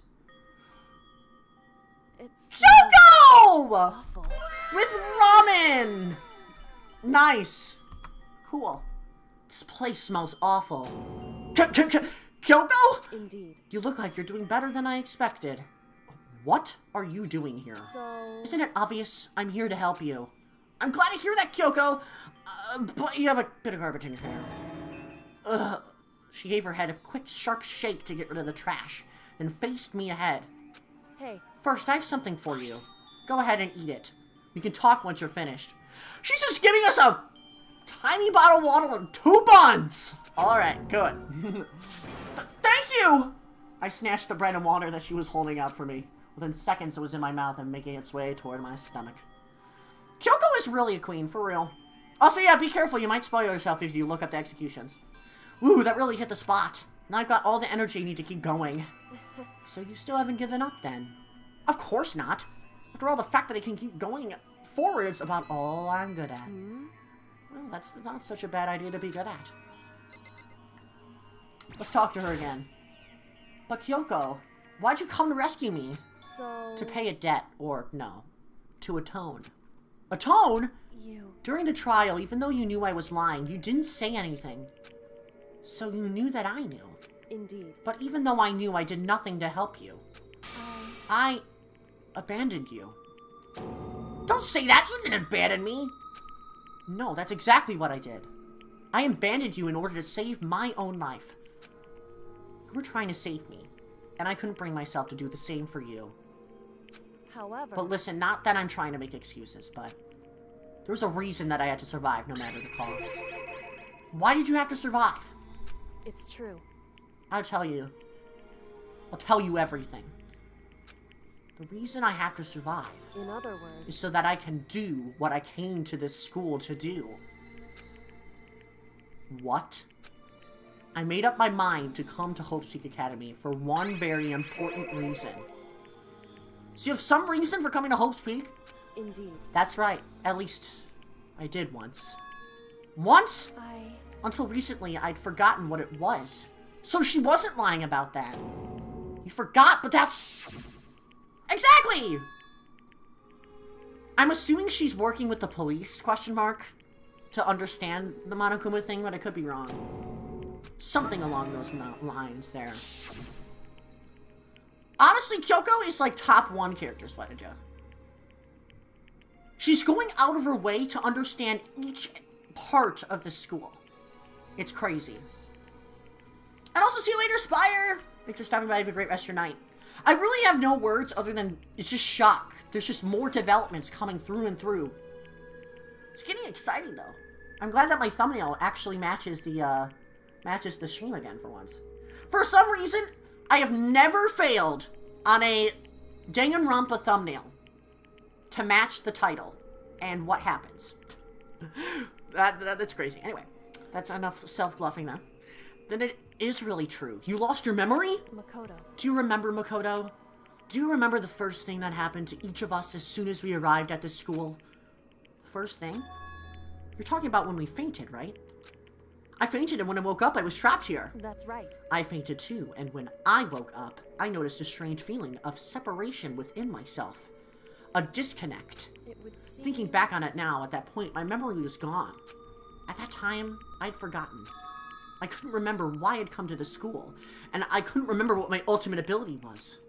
Speaker 2: It's
Speaker 1: Kyoko!
Speaker 2: awful.
Speaker 1: With ramen! Nice. Cool. This place smells awful. Kyoko?
Speaker 2: Indeed.
Speaker 1: You look like you're doing better than I expected. What are you doing here?
Speaker 2: So...
Speaker 1: Isn't it obvious? I'm here to help you. I'm glad to hear that, Kyoko. But you have a bit of garbage in your hair. Ugh. She gave her head a quick, sharp shake to get rid of the trash, then faced me ahead.
Speaker 2: Hey.
Speaker 1: First, I have something for you. Go ahead and eat it. We can talk once you're finished. She's just giving us a tiny bottle of water and 2 buns! Alright, good. Thank you! I snatched the bread and water that she was holding out for me. Within seconds, it was in my mouth and making its way toward my stomach. Kyoko is really a queen, for real. Also, yeah, be careful. You might spoil yourself if you look up the executions. Woo, that really hit the spot. Now I've got all the energy I need to keep going. So you still haven't given up, then? Of course not. After all, the fact that I can keep going forward is about all I'm good at. Well, that's not such a bad idea to be good at. Let's talk to her again. But Kyoko, why'd you come to rescue me?
Speaker 2: So...
Speaker 1: To pay a debt, or no, to atone. Atone?
Speaker 2: You...
Speaker 1: During the trial, even though you knew I was lying, you didn't say anything. So you knew that I knew.
Speaker 2: Indeed.
Speaker 1: But even though I knew, I did nothing to help you. I abandoned you. Don't say that! You didn't abandon me! No, that's exactly what I did. I abandoned you in order to save my own life. You were trying to save me, and I couldn't bring myself to do the same for you.
Speaker 2: However...
Speaker 1: But listen, not that I'm trying to make excuses, but there's a reason that I had to survive no matter the cost. Why did you have to survive?
Speaker 2: It's true.
Speaker 1: I'll tell you everything. The reason I have to survive
Speaker 2: In other words,
Speaker 1: is so that I can do what I came to this school to do. What? I made up my mind to come to HOMOPHOBIC Academy for one very important reason. So you have some reason for coming to HOMOPHOBIC?
Speaker 2: indeed.
Speaker 1: That's right. At least, I did once. Once?
Speaker 2: I...
Speaker 1: Until recently, I'd forgotten what it was. So she wasn't lying about that. You forgot, but that's... Exactly! I'm assuming she's working with the police, question mark, to understand the Monokuma thing, but I could be wrong. Something along those lines there. Honestly, Kyoko is like top 1 character strategy. She's going out of her way to understand each part of the school. It's crazy. And also, see you later, Spire! Thanks for stopping by. Have a great rest of your night. I really have no words other than, it's just shock. There's just more developments coming through and through. It's getting exciting, though. I'm glad that my thumbnail actually matches the stream again for once. For some reason, I have never failed on a Danganronpa thumbnail to match the title and what happens. That's crazy. Anyway, that's enough self-bluffing, though. Then it is really true. You lost your memory?
Speaker 2: Makoto.
Speaker 1: Do you remember, Makoto? Do you remember the first thing that happened to each of us as soon as we arrived at this school? The first thing? You're talking about when we fainted, right? I fainted, and when I woke up, I was trapped here.
Speaker 2: That's right.
Speaker 1: I fainted too, and when I woke up, I noticed a strange feeling of separation within myself. A disconnect.
Speaker 2: It would seem...
Speaker 1: Thinking back on it now, at that point, my memory was gone. At that time, I'd forgotten. I couldn't remember why I'd come to the school, and I couldn't remember what my ultimate ability was.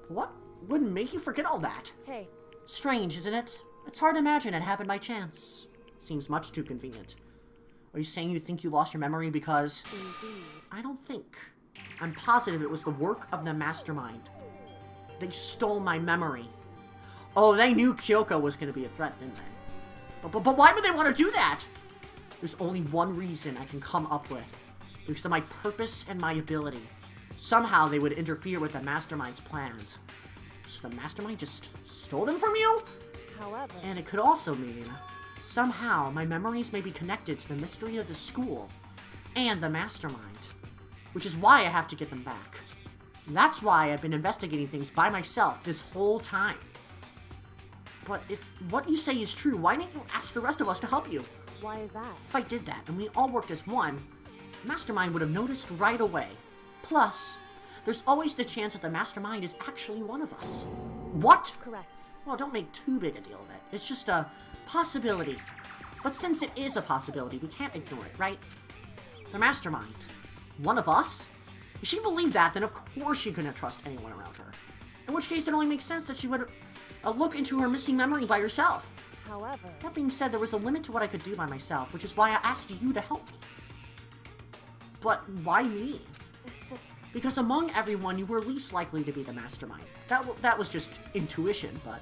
Speaker 1: What would make you forget all that?
Speaker 2: Hey.
Speaker 1: Strange, isn't it? It's hard to imagine it happened by chance. Seems much too convenient. Are you saying you think you lost your memory because...
Speaker 2: Indeed.
Speaker 1: I don't think. I'm positive it was the work of the mastermind. They stole my memory. Oh, they knew Kyoko was going to be a threat, didn't they? But why would they want to do that? There's only one reason I can come up with. Because of my purpose and my ability. Somehow they would interfere with the mastermind's plans. So the mastermind just stole them from you?
Speaker 2: However...
Speaker 1: And it could also mean... Somehow, my memories may be connected to the mystery of the school and the mastermind, which is why I have to get them back. That's why I've been investigating things by myself this whole time. But if what you say is true, why didn't you ask the rest of us to help you?
Speaker 2: Why is that?
Speaker 1: If I did that and we all worked as one, the mastermind would have noticed right away. Plus, there's always the chance that the mastermind is actually one of us. What?
Speaker 2: Correct.
Speaker 1: Well, don't make too big a deal of it. It's just a possibility. But since it is a possibility, we can't ignore it, right? The mastermind. One of us? If she believed that, then of course she couldn't trust anyone around her. In which case, it only makes sense that she would look into her missing memory by herself.
Speaker 2: However...
Speaker 1: That being said, there was a limit to what I could do by myself, which is why I asked you to help. But why me? Because among everyone, you were least likely to be the mastermind. That was just intuition, but...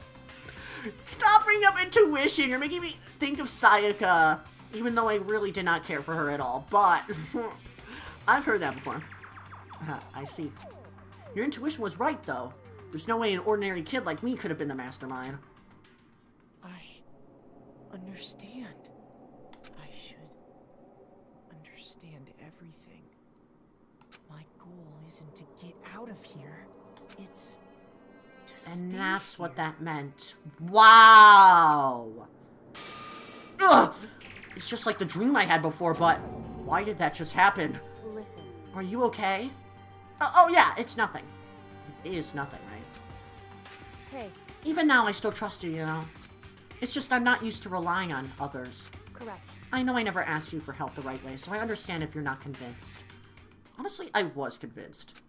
Speaker 1: Stop bringing up intuition! You're making me think of Sayaka, even though I really did not care for her at all, but... I've heard that before. I see. Your intuition was right, though. There's no way an ordinary kid like me could have been the mastermind.
Speaker 7: I understand. I should understand everything. My goal isn't to get out of here. It's to
Speaker 1: And
Speaker 7: stay
Speaker 1: that's
Speaker 7: here.
Speaker 1: what that meant. Wow! Ugh! It's just like the dream I had before, but why did that just happen?
Speaker 2: Listen.
Speaker 1: Are you okay? Oh yeah, it's nothing. It is nothing, right?
Speaker 2: Hey.
Speaker 1: Even now, I still trust you, you know? It's just I'm not used to relying on others.
Speaker 2: Correct.
Speaker 1: I know I never asked you for help the right way, so I understand if you're not convinced. Honestly, I was convinced.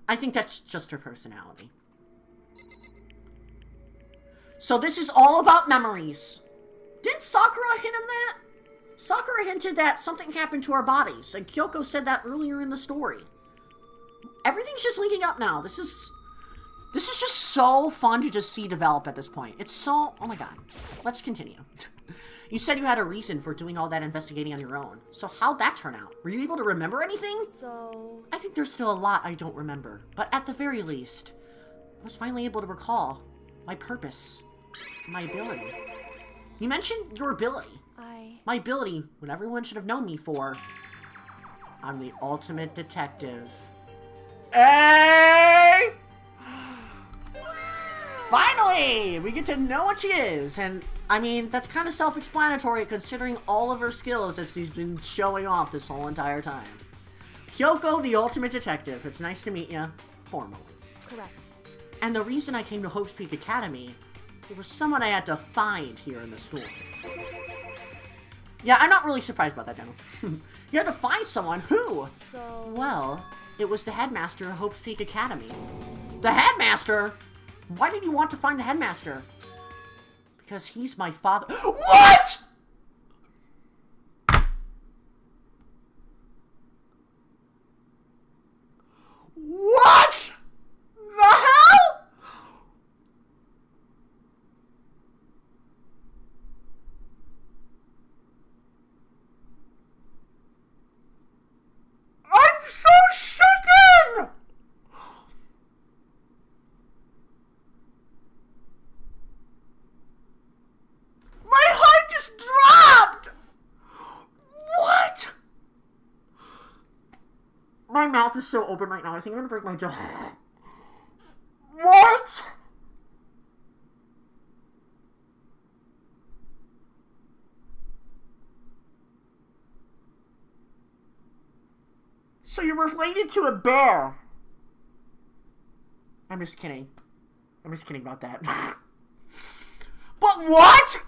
Speaker 1: I think that's just her personality. So this is all about memories. Didn't Sakura hint on that? Sakura hinted that something happened to our bodies, and Kyoko said that earlier in the story. Everything's just linking up now. This is just so fun to just see develop at this point. It's so... Oh my god. Let's continue. You said you had a reason for doing all that investigating on your own. So how'd that turn out? Were you able to remember anything?
Speaker 2: So...
Speaker 1: I think there's still a lot I don't remember. But at the very least, I was finally able to recall my purpose, my ability. You mentioned your ability. My ability, what everyone should have known me for. I'm the ultimate detective. Hey! Finally! We get to know what she is, and I mean, that's kind of self-explanatory considering all of her skills that she's been showing off this whole entire time. Kyoko, the ultimate detective. It's nice to meet you, formally.
Speaker 2: Correct.
Speaker 1: And the reason I came to Hope's Peak Academy, it was someone I had to find here in the school. Yeah, I'm not really surprised about that, Daniel. You had to find someone who?
Speaker 2: So...
Speaker 1: Well, it was the headmaster of Hope's Peak Academy. The headmaster? Why did you want to find the headmaster? Because he's my father. What?! What?! The hell?! I'm so shaken! My heart just dropped! What? My mouth is so open right now, I think I'm gonna break my jaw. What? So you're related to a bear? I'm just kidding. I'm just kidding about that. But what?!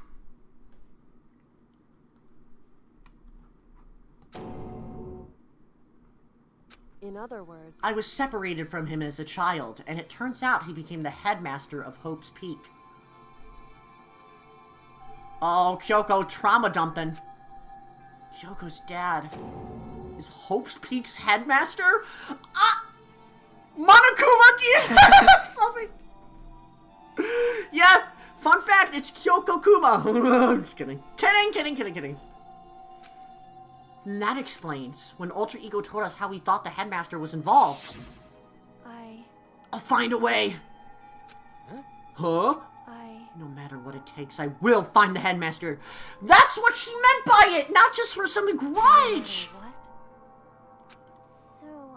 Speaker 2: In other words...
Speaker 1: I was separated from him as a child, and it turns out he became the headmaster of Hope's Peak. Oh, Kyoko, trauma dumping. Kyoko's dad is Hope's Peak's headmaster? Monokuma! Something. Yeah, fun fact, it's Kyoko Kuma. I'm just kidding. Kidding. And that explains when Ultra Ego told us how he thought the headmaster was involved. I'll find a way. Huh? No matter what it takes, I will find the headmaster. That's what she meant by it, not just for some grudge.
Speaker 2: What?
Speaker 10: So,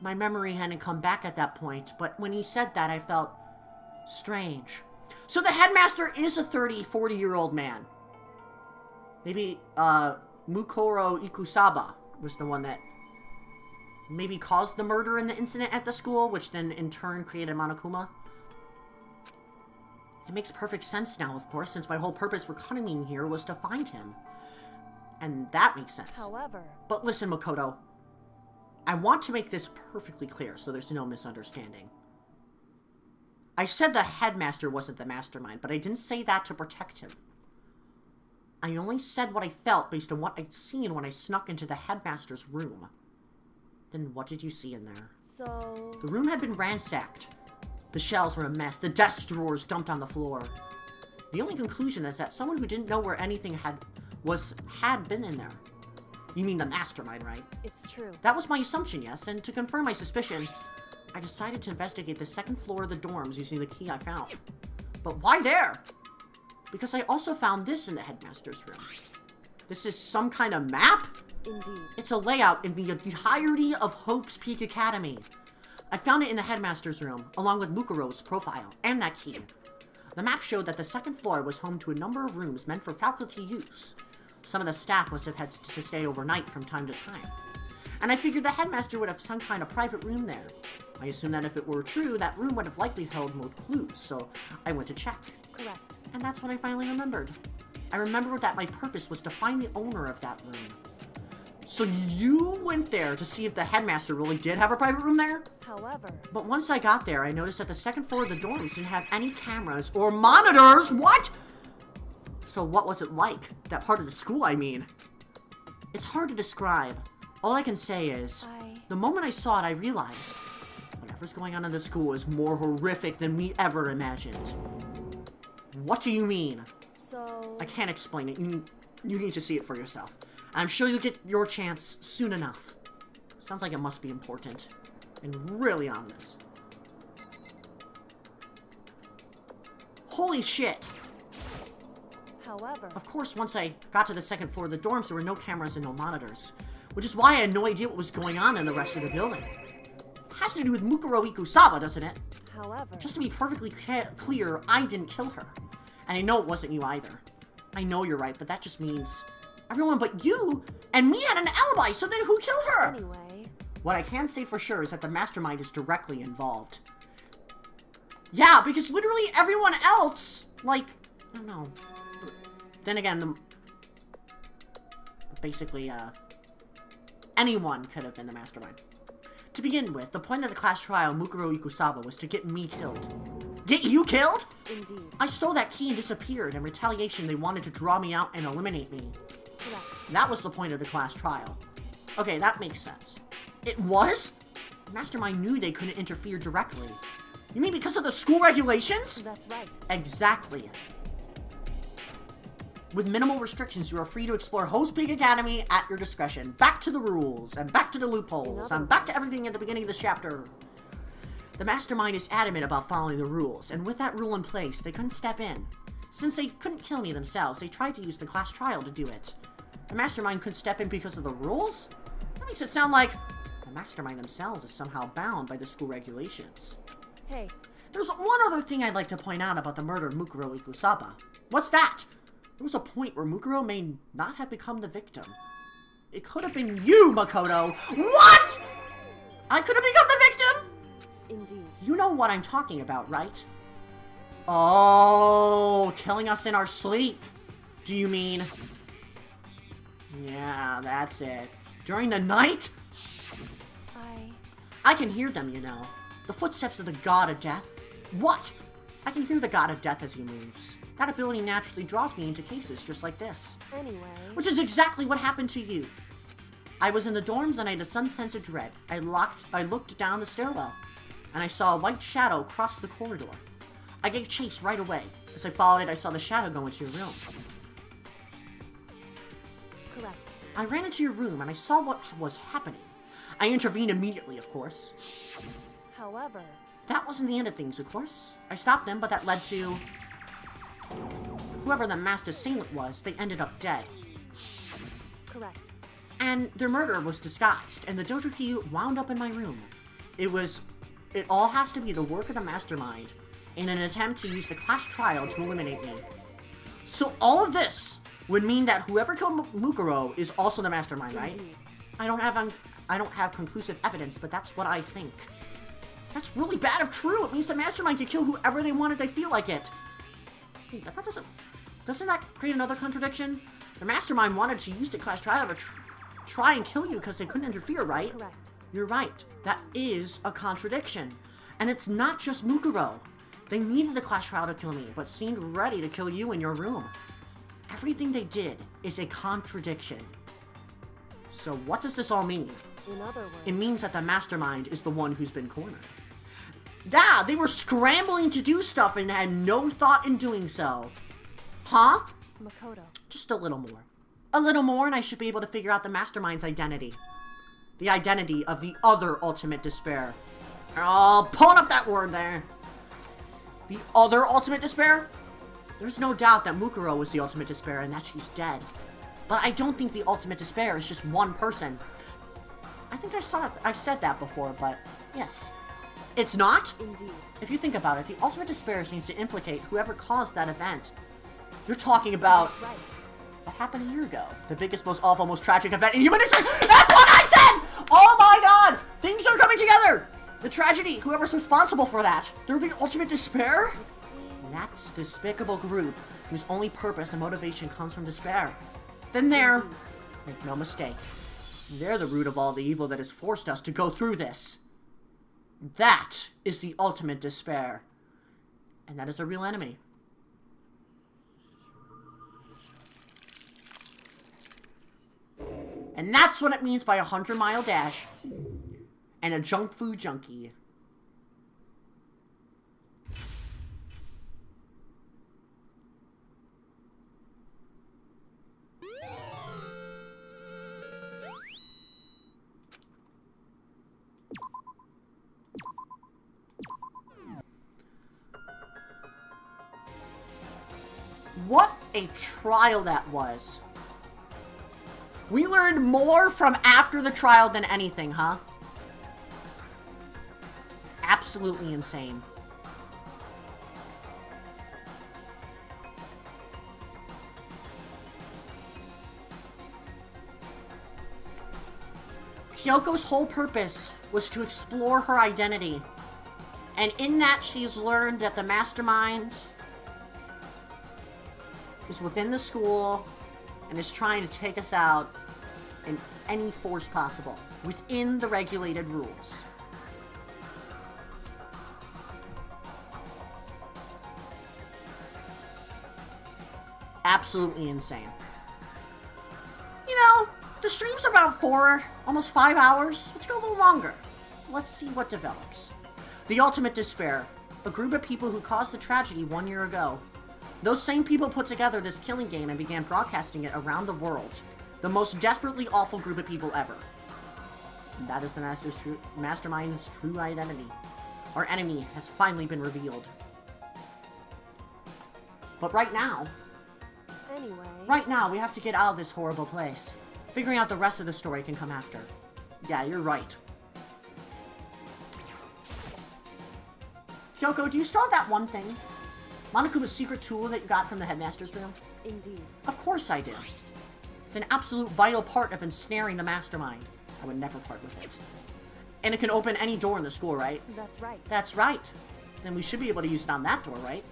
Speaker 1: My memory hadn't come back at that point, but when he said that, I felt strange. So the headmaster is a 40-year-old man. Maybe, Mukuro Ikusaba was the one that maybe caused the murder in the incident at the school, which then in turn created Monokuma. It makes perfect sense now, of course, since my whole purpose for coming here was to find him. And that makes sense.
Speaker 2: However...
Speaker 1: But listen, Makoto. I want to make this perfectly clear so there's no misunderstanding. I said the headmaster wasn't the mastermind, but I didn't say that to protect him. I only said what I felt based on what I'd seen when I snuck into the headmaster's room. Then what did you see in there?
Speaker 2: So...
Speaker 1: The room had been ransacked. The shelves were a mess, the desk drawers dumped on the floor. The only conclusion is that someone who didn't know where anything had been in there. You mean the mastermind, right?
Speaker 2: It's true.
Speaker 1: That was my assumption, yes, and to confirm my suspicion, I decided to investigate the second floor of the dorms using the key I found. But why there? Because I also found this in the headmaster's room. This is some kind of map?
Speaker 2: Indeed.
Speaker 1: It's a layout in the entirety of Hope's Peak Academy. I found it in the headmaster's room, along with Mukuro's profile, and that key. The map showed that the second floor was home to a number of rooms meant for faculty use. Some of the staff must have had to stay overnight from time to time. And I figured the headmaster would have some kind of private room there. I assumed that if it were true, that room would have likely held more clues, so I went to check.
Speaker 2: Correct.
Speaker 1: And that's when I finally remembered. I remembered that my purpose was to find the owner of that room. So you went there to see if the headmaster really did have a private room there?
Speaker 2: However...
Speaker 1: But once I got there, I noticed that the second floor of the dorms didn't have any cameras or monitors. What? So what was it like? That part of the school, I mean. It's hard to describe. All I can say is, the moment I saw it, I realized Whatever's going on in the school is more horrific than we ever imagined. What do you mean?
Speaker 2: So...
Speaker 1: I can't explain it. You need to see it for yourself. I'm sure you'll get your chance soon enough. Sounds like it must be important. And really ominous. Holy shit!
Speaker 2: However...
Speaker 1: Of course, once I got to the second floor of the dorms, there were no cameras and no monitors. Which is why I had no idea what was going on in the rest of the building. It has to do with Mukuro Ikusaba, doesn't it?
Speaker 2: However...
Speaker 1: Just to be perfectly clear, I didn't kill her. And I know it wasn't you either. I know you're right, but that just means... everyone but you and me had an alibi, so then who killed her?
Speaker 2: Anyway...
Speaker 1: What I can say for sure is that the mastermind is directly involved. Yeah, because literally everyone else, like... I don't know. Then again, basically, anyone could have been the mastermind. To begin with, the point of the class trial, Mukuro Ikusaba, was to get me killed. Get you killed?
Speaker 2: Indeed.
Speaker 1: I stole that key and disappeared. In retaliation, they wanted to draw me out and eliminate me.
Speaker 2: Correct.
Speaker 1: That was the point of the class trial. Okay, that makes sense. It was? The mastermind knew they couldn't interfere directly. You mean because of the school regulations?
Speaker 2: That's right.
Speaker 1: Exactly. With minimal restrictions, you are free to explore HOMOPHOBIC Academy at your discretion. Back to the rules, and back to the loopholes, and back to everything at the beginning of this chapter. The mastermind is adamant about following the rules, and with that rule in place, they couldn't step in. Since they couldn't kill me themselves, they tried to use the class trial to do it. The mastermind couldn't step in because of the rules? That makes it sound like the mastermind themselves is somehow bound by the school regulations.
Speaker 2: Hey.
Speaker 1: There's one other thing I'd like to point out about the murder of Mukuro Ikusaba. What's that? There was a point where Mukuro may not have become the victim. It could have been you, Makoto! What?! I could have become the victim?!
Speaker 2: Indeed.
Speaker 1: You know what I'm talking about, right? Oh, killing us in our sleep. Do you mean? Yeah, that's it. During the night? I can hear them, you know. The footsteps of the god of death. What? I can hear the god of death as he moves. That ability naturally draws me into cases just like this.
Speaker 2: Anyway...
Speaker 1: Which is exactly what happened to you. I was in the dorms and I had a sudden sense of dread. I looked down the stairwell, and I saw a white shadow cross the corridor. I gave chase right away. As I followed it, I saw the shadow go into your room.
Speaker 2: Correct.
Speaker 1: I ran into your room and I saw what was happening. I intervened immediately, of course.
Speaker 2: However...
Speaker 1: That wasn't the end of things, of course. I stopped them, but that led to... whoever the masked assailant was, they ended up dead.
Speaker 2: Correct.
Speaker 1: And their murder was disguised, and the dojo key wound up in my room. It all has to be the work of the mastermind in an attempt to use the class trial to eliminate me. So all of this would mean that whoever killed Mukuro is also the mastermind, right?
Speaker 2: Indeed.
Speaker 1: I don't have conclusive evidence, but that's what I think. That's really bad if true. It means the mastermind can kill whoever they want if they feel like it. Hey, but that doesn't that create another contradiction? The mastermind wanted to use the class trial to try and kill you because they couldn't interfere, right?
Speaker 2: Correct.
Speaker 1: You're right. That is a contradiction. And it's not just Mukuro. They needed the class trial to kill me, but seemed ready to kill you in your room. Everything they did is a contradiction. So what does this all mean?
Speaker 2: In other words...
Speaker 1: It means that the mastermind is the one who's been cornered. Yeah, they were scrambling to do stuff and had no thought in doing so. Huh?
Speaker 2: Makoto.
Speaker 1: Just a little more. A little more and I should be able to figure out the mastermind's identity. The identity of the other ultimate despair. Oh, pulling up that word there. The other ultimate despair? There's no doubt that Mukuro was the ultimate despair and that she's dead. But I don't think the ultimate despair is just one person. I think I said that before, but yes. It's not?
Speaker 2: Indeed.
Speaker 1: If you think about it, the ultimate despair seems to implicate whoever caused that event. You're talking about...
Speaker 2: That's right.
Speaker 1: What happened a year ago? The biggest, most awful, most tragic event in human history! That's what I said! Oh my god! Things are coming together! The tragedy, whoever's responsible for that. They're the ultimate despair? That's a despicable group whose only purpose and motivation comes from despair. Then they're... Make no mistake. They're the root of all the evil that has forced us to go through this. That is the ultimate despair. And that is a real enemy. And that's what it means by a 100-mile dash and a junk food junkie. a trial that was. We learned more from after the trial than anything, huh? Absolutely insane. Kyoko's whole purpose was to explore her identity. And in that, she's learned that the mastermind is within the school and is trying to take us out in any force possible, within the regulated rules. Absolutely insane. You know, the stream's about 4, almost 5 hours. Let's go a little longer. Let's see what develops. The Ultimate Despair. A group of people who caused the tragedy 1 year ago. Those same people put together this killing game and began broadcasting it around the world. The most desperately awful group of people ever. And that is the Mastermind's true identity. Our enemy has finally been revealed. But right now, we have to get out of this horrible place. Figuring out the rest of the story can come after. Yeah, you're right. Kyoko, do you still have that one thing? Monokuma's secret tool that you got from the headmaster's room?
Speaker 2: Indeed.
Speaker 1: Of course I do. It's an absolute vital part of ensnaring the mastermind. I would never part with it. And it can open any door in the school, right?
Speaker 2: That's right.
Speaker 1: That's right. Then we should be able to use it on that door, right?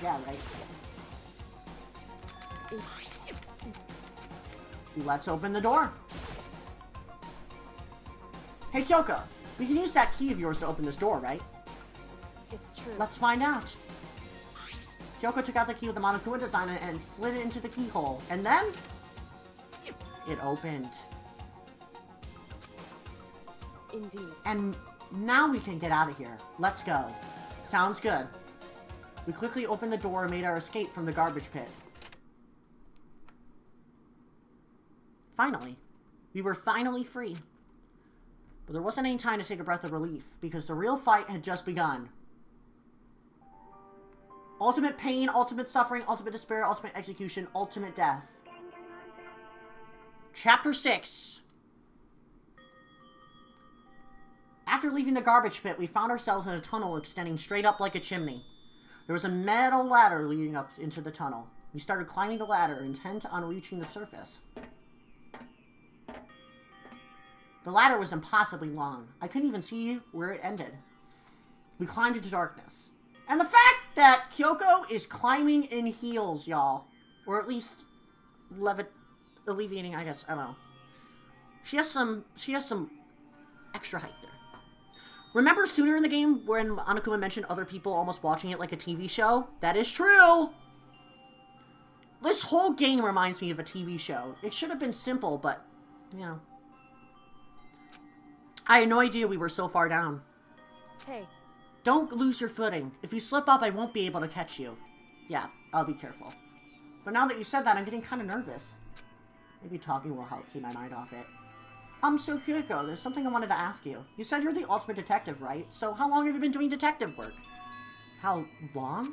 Speaker 1: Yeah, right. Let's open the door. Hey, Kyoko. We can use that key of yours to open this door, right?
Speaker 2: It's true.
Speaker 1: Let's find out. Kyoko took out the key with the Monokuma design and slid it into the keyhole. And then... it opened.
Speaker 2: Indeed.
Speaker 1: And now we can get out of here. Let's go. Sounds good. We quickly opened the door and made our escape from the garbage pit. Finally. We were finally free. But there wasn't any time to take a breath of relief, because the real fight had just begun. Ultimate pain, ultimate suffering, ultimate despair, ultimate execution, ultimate death. Chapter 6. After leaving the garbage pit, we found ourselves in a tunnel extending straight up like a chimney. There was a metal ladder leading up into the tunnel. We started climbing the ladder, intent on reaching the surface. The ladder was impossibly long. I couldn't even see where it ended. We climbed into darkness. And the fact that Kyoko is climbing in heels, y'all. Or at least alleviating, I guess, I don't know. She has some extra height there. Remember sooner in the game when Monokuma mentioned other people almost watching it like a TV show? That is true! This whole game reminds me of a TV show. It should have been simple, but, you know. I had no idea we were so far down.
Speaker 2: Hey.
Speaker 1: Don't lose your footing. If you slip up, I won't be able to catch you. Yeah, I'll be careful. But now that you said that, I'm getting kind of nervous. Maybe talking will help keep my mind off it. So Kyoko, there's something I wanted to ask you. You said you're the ultimate detective, right? So how long have you been doing detective work? How long?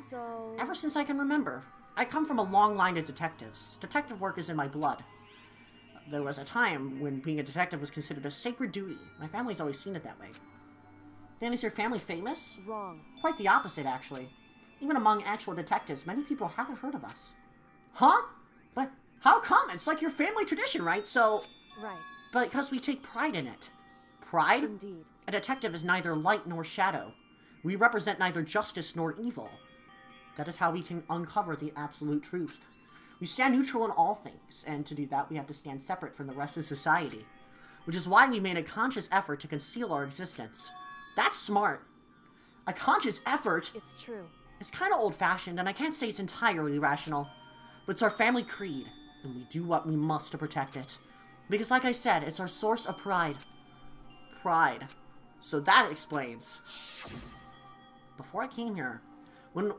Speaker 1: Ever since I can remember. I come from a long line of detectives. Detective work is in my blood. There was a time when being a detective was considered a sacred duty. My family's always seen it that way. Then is your family famous?
Speaker 2: Wrong.
Speaker 1: Quite the opposite, actually. Even among actual detectives, many people haven't heard of us. Huh? But how come? It's like your family tradition, right? So...
Speaker 2: Right.
Speaker 1: But because we take pride in it. Pride?
Speaker 2: Indeed.
Speaker 1: A detective is neither light nor shadow. We represent neither justice nor evil. That is how we can uncover the absolute truth. We stand neutral in all things, and to do that we have to stand separate from the rest of society. Which is why we made a conscious effort to conceal our existence. That's smart. A conscious effort?
Speaker 2: It's true.
Speaker 1: It's kind of old-fashioned, and I can't say it's entirely rational. But it's our family creed, and we do what we must to protect it. Because like I said, it's our source of pride. Pride. So that explains. Before I came here, when...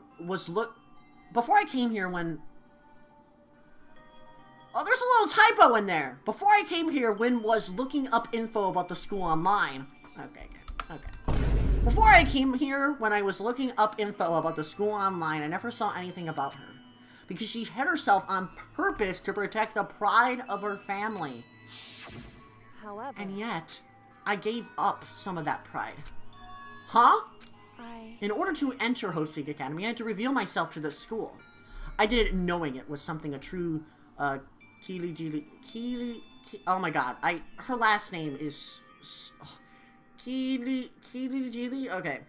Speaker 1: Oh, there's a little typo in there. Before I came here, Win was looking up info about the school online. Okay. Before I came here, when I was looking up info about the school online, I never saw anything about her. Because she hid herself on purpose to protect the pride of her family.
Speaker 2: However...
Speaker 1: And yet, I gave up some of that pride. Huh? In order to enter HOMOPHOBIC Academy, I had to reveal myself to the school. I did it knowing it was something a true, oh my god, her last name is, okay.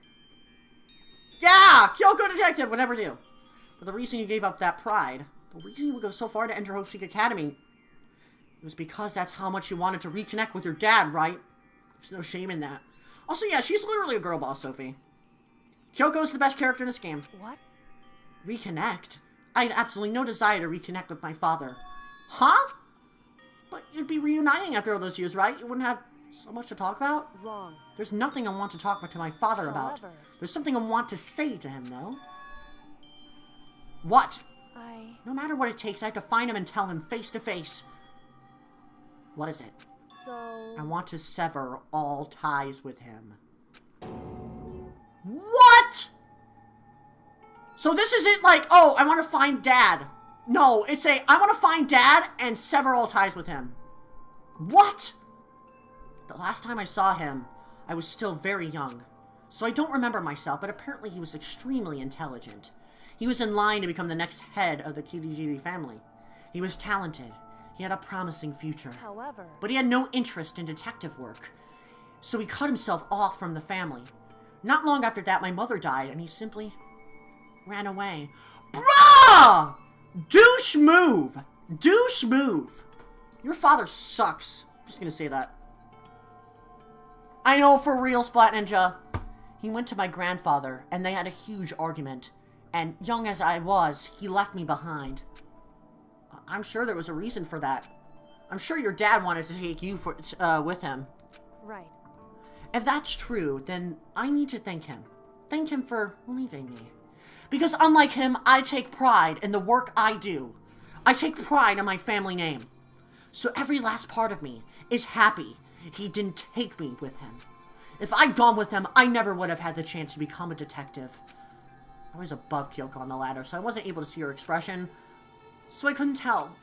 Speaker 1: Yeah! Kyoko Detective, whatever do. But the reason you gave up that pride, the reason you would go so far to enter HOMOPHOBIC Academy, it was because that's how much you wanted to reconnect with your dad, right? There's no shame in that. Also, yeah, she's literally a girl boss, Sophie. Kyoko's the best character in this game.
Speaker 2: What?
Speaker 1: Reconnect? I had absolutely no desire to reconnect with my father. Huh? But you'd be reuniting after all those years, right? You wouldn't have so much to talk about?
Speaker 2: Wrong.
Speaker 1: There's nothing I want to talk to my father about.
Speaker 2: However...
Speaker 1: There's something I want to say to him, though. What? No matter what it takes, I have to find him and tell him face to face. What is it?
Speaker 2: So...
Speaker 1: I want to sever all ties with him. What? So this isn't like, oh, I want to find Dad. No, it's I want to find Dad and sever all ties with him. What? The last time I saw him, I was still very young. So I don't remember myself, but apparently he was extremely intelligent. He was in line to become the next head of the Kirigiri family. He was talented. He had a promising future.
Speaker 2: However...
Speaker 1: But he had no interest in detective work. So he cut himself off from the family. Not long after that, my mother died, and he simply ran away. Bruh! Douche move! Douche move! Your father sucks. I'm just gonna say that. I know, for real, Splat Ninja. He went to my grandfather, and they had a huge argument. And young as I was, he left me behind. I'm sure there was a reason for that. I'm sure your dad wanted to take you with him.
Speaker 2: Right.
Speaker 1: If that's true, then I need to thank him. Thank him for leaving me. Because unlike him, I take pride in the work I do. I take pride in my family name. So every last part of me is happy he didn't take me with him. If I'd gone with him, I never would have had the chance to become a detective. I was above Kyoko on the ladder, so I wasn't able to see her expression. So I couldn't tell.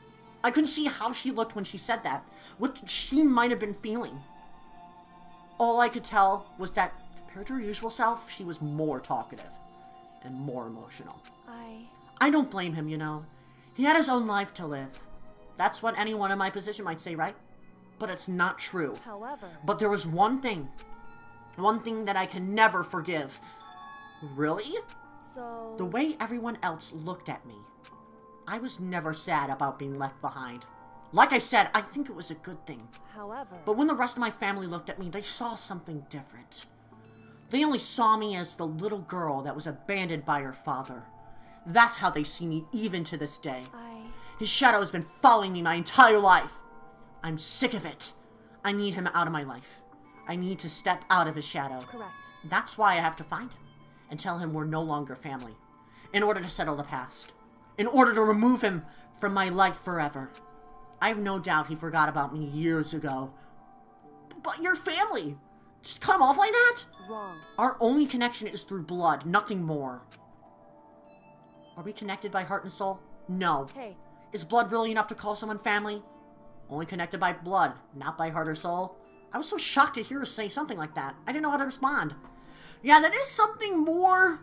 Speaker 1: I couldn't see how she looked when she said that. What she might have been feeling. All I could tell was that, compared to her usual self, she was more talkative. And more emotional. I don't blame him, you know. He had his own life to live. That's what anyone in my position might say, right? But it's not true.
Speaker 2: However...
Speaker 1: But there was one thing that I can never forgive. Really?
Speaker 2: So...
Speaker 1: The way everyone else looked at me. I was never sad about being left behind. Like I said, I think it was a good thing.
Speaker 2: However...
Speaker 1: But when the rest of my family looked at me, they saw something different. They only saw me as the little girl that was abandoned by her father. That's how they see me even to this day. His shadow has been following me my entire life. I'm sick of it. I need him out of my life. I need to step out of his shadow.
Speaker 2: Correct.
Speaker 1: That's why I have to find him and tell him we're no longer family. In order to settle the past. In order to remove him from my life forever. I have no doubt he forgot about me years ago. But your family... Just cut him off like that?
Speaker 2: Wrong.
Speaker 1: Our only connection is through blood, nothing more. Are we connected by heart and soul? No.
Speaker 2: Hey.
Speaker 1: Is blood really enough to call someone family? Only connected by blood, not by heart or soul. I was so shocked to hear her say something like that. I didn't know how to respond. Yeah, that is something more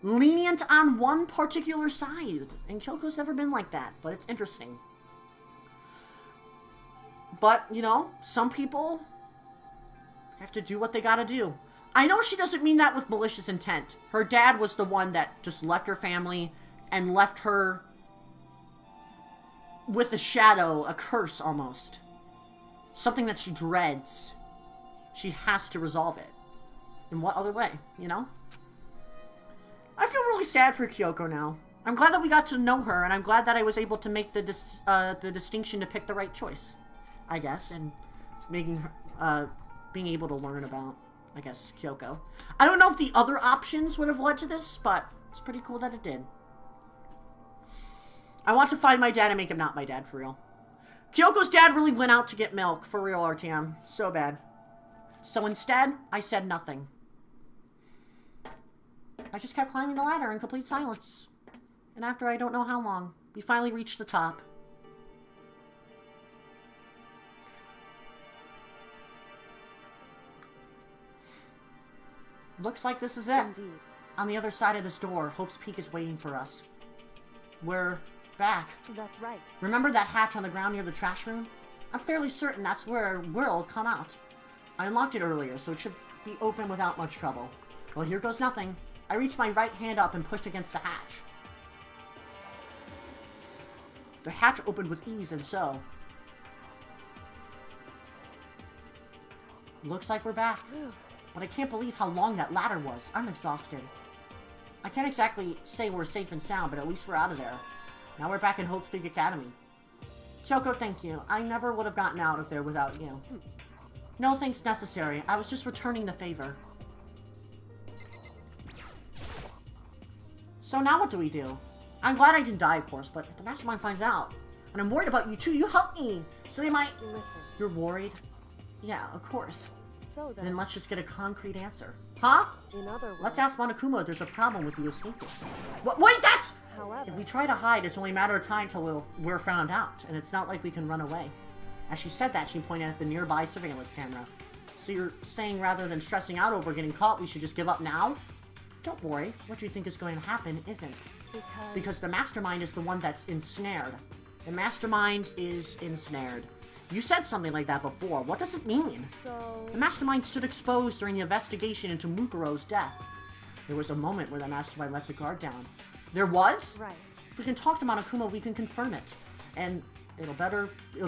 Speaker 1: lenient on one particular side. And Kyoko's never been like that, but it's interesting. But, you know, some people... have to do what they gotta do. I know she doesn't mean that with malicious intent. Her dad was the one that just left her family and left her with a shadow, a curse almost. Something that she dreads. She has to resolve it. In what other way, you know? I feel really sad for Kyoko now. I'm glad that we got to know her, and I'm glad that I was able to make the distinction to pick the right choice. I guess, and making her, being able to learn about, I guess, Kyoko. I don't know if the other options would have led to this, but it's pretty cool that it did. I want to find my dad and make him not my dad, for real. Kyoko's dad really went out to get milk, for real, RTM. So bad. So instead, I said nothing. I just kept climbing the ladder in complete silence. And after I don't know how long, we finally reached the top. Looks like this is it.
Speaker 2: Indeed.
Speaker 1: On the other side of this door, Hope's Peak is waiting for us. We're back.
Speaker 2: That's right.
Speaker 1: Remember that hatch on the ground near the trash room? I'm fairly certain that's where we'll come out. I unlocked it earlier, so it should be open without much trouble. Well, here goes nothing. I reached my right hand up and pushed against the hatch. The hatch opened with ease, and so... Looks like we're back. But I can't believe how long that ladder was. I'm exhausted. I can't exactly say we're safe and sound, but at least we're out of there. Now we're back in Hope's Peak Academy. Kyoko, thank you. I never would have gotten out of there without you. No thanks necessary. I was just returning the favor. So now what do we do? I'm glad I didn't die, of course, but if the mastermind finds out, and I'm worried about you too, you help me! So they might...
Speaker 2: Listen.
Speaker 1: You're worried? Yeah, of course.
Speaker 2: So
Speaker 1: Then let's just get a concrete answer. Huh?
Speaker 2: in other words,
Speaker 1: Let's ask Monokuma if there's a problem with you escaping. Wait, that's...
Speaker 2: however,
Speaker 1: If we try to hide, it's only a matter of time till we're found out, and it's not like we can run away. As she said that, she pointed at the nearby surveillance camera. So you're saying rather than stressing out over getting caught, we should just give up now? Don't worry, what you think is going to happen isn't. Because the mastermind is the one that's ensnared. The mastermind is ensnared. You said something like that before. What does it mean?
Speaker 2: So...
Speaker 1: The mastermind stood exposed during the investigation into Mukuro's death. There was a moment where the mastermind let the guard down. There was?
Speaker 2: Right.
Speaker 1: If we can talk to Monokuma, we can confirm it. And it'll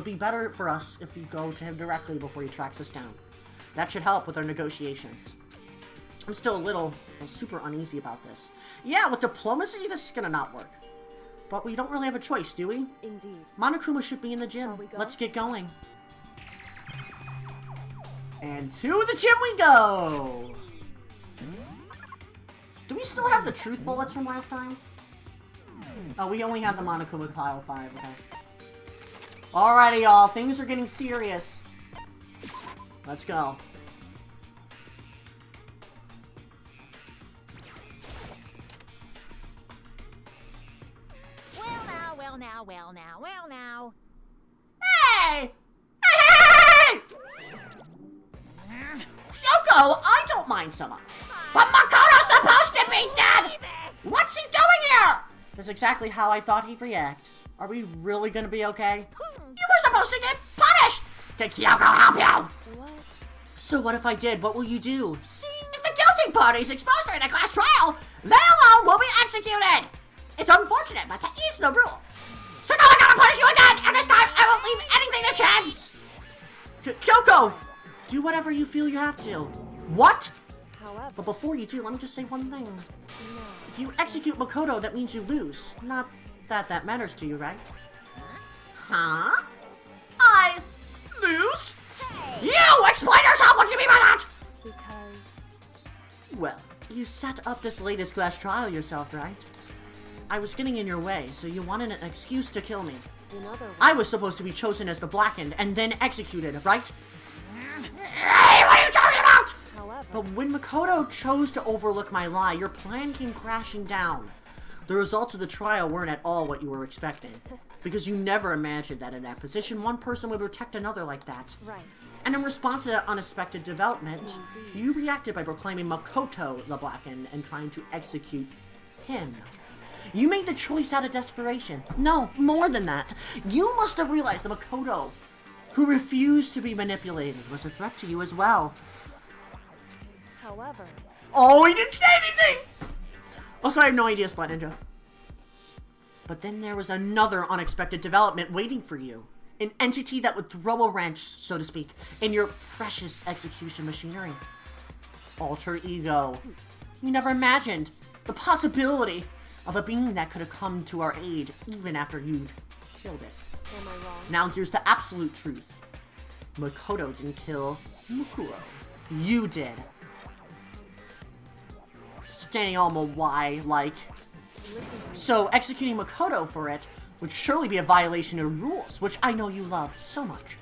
Speaker 1: be better for us if we go to him directly before he tracks us down. That should help with our negotiations. I'm still super uneasy about this. Yeah, with diplomacy, this is gonna not work. But we don't really have a choice, do we?
Speaker 2: Indeed.
Speaker 1: Monokuma should be in the gym.
Speaker 2: Shall we go?
Speaker 1: Let's get going. And to the gym we go! Do we still have the truth bullets from last time? Oh, we only have the Monokuma Pile 5, okay. Alrighty, y'all. Things are getting serious. Let's go.
Speaker 9: Well now.
Speaker 1: Hey! Hey! Yoko, I don't mind so much. But Makoto's supposed to be dead! What's he doing here? That's exactly how I thought he'd react. Are we really gonna be okay? You were supposed to get punished! Did Kyoko help you?
Speaker 2: What?
Speaker 1: So what if I did? What will you do? If the guilty party is exposed during the class trial, they alone will be executed! It's unfortunate, but that is the rule. So now I gotta punish you again, and this time I won't leave anything to chance! Kyoko! Do whatever you feel you have to. What?
Speaker 2: However...
Speaker 1: But before you do, let me just say one thing.
Speaker 2: No.
Speaker 1: If you execute Makoto, that means you lose. Not that that matters to you, right? Huh? I lose? Hey. You! Explain yourself! What do you mean by that?
Speaker 2: Because...
Speaker 1: Well, you set up this latest class trial yourself, right? I was getting in your way, so you wanted an excuse to kill me.
Speaker 2: In other words...
Speaker 1: I was supposed to be chosen as the Blackened and then executed, right? Hey, what are you talking about?
Speaker 2: However...
Speaker 1: But when Makoto chose to overlook my lie, your plan came crashing down. The results of the trial weren't at all what you were expecting. Because you never imagined that in that position, one person would protect another like that.
Speaker 2: Right.
Speaker 1: And in response to that unexpected development, you reacted by proclaiming Makoto the Blackened and trying to execute him. You made the choice out of desperation. No, more than that. You must have realized that Makoto, who refused to be manipulated, was a threat to you as well.
Speaker 2: However...
Speaker 1: Oh, he didn't say anything! Also, I have no idea, Splat Ninja. But then there was another unexpected development waiting for you. An entity that would throw a wrench, so to speak, in your precious execution machinery. Alter ego. You never imagined the possibility of a being that could have come to our aid even after you'd killed it.
Speaker 2: Am I wrong?
Speaker 1: Now here's the absolute truth. Makoto didn't kill Mukuro. You did. Standing all Moai-like. So executing Makoto for it would surely be a violation of rules, which I know you love so much.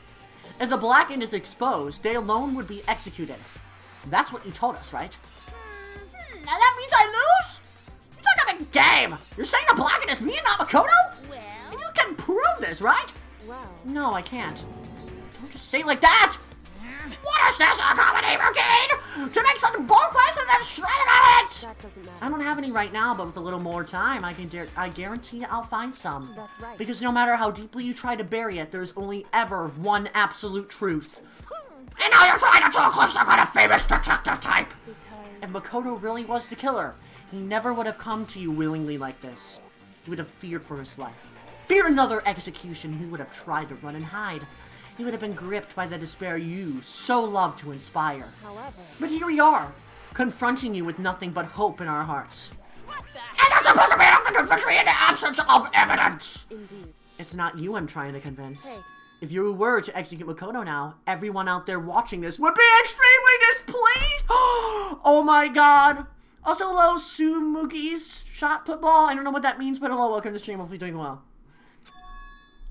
Speaker 1: If the Blackened is exposed, they alone would be executed. That's what you told us, right? Now that means I lose?
Speaker 4: game! You're saying the blackhead is me and not Makoto?
Speaker 9: Well,
Speaker 4: And you can prove this, right?
Speaker 2: Well,
Speaker 1: No, I can't.
Speaker 4: Don't just say it like that! What is this, a comedy routine? To make such bold claims and then shred about it!
Speaker 2: that doesn't matter.
Speaker 1: I don't have any right now, but with a little more time, I guarantee I'll find some.
Speaker 2: That's right.
Speaker 1: Because no matter how deeply you try to bury it, there's only ever one absolute truth.
Speaker 4: And now you're trying to talk like some kind of famous detective type!
Speaker 1: If Makoto really was the killer, he never would have come to you willingly like this. He would have feared for his life. Feared another execution, he would have tried to run and hide. He would have been gripped by the despair you so love to inspire.
Speaker 2: However,
Speaker 1: But here we are, confronting you with nothing but hope in our hearts.
Speaker 4: And that's supposed to be enough to convince me in the absence of evidence!
Speaker 2: indeed.
Speaker 1: It's not you I'm trying to convince.
Speaker 2: Hey.
Speaker 1: If you were to execute Makoto now, everyone out there watching this would be extremely displeased! Oh my god! Also, hello, Sumugi's shot football. I don't know what that means, but hello, welcome to the stream. Hopefully doing well.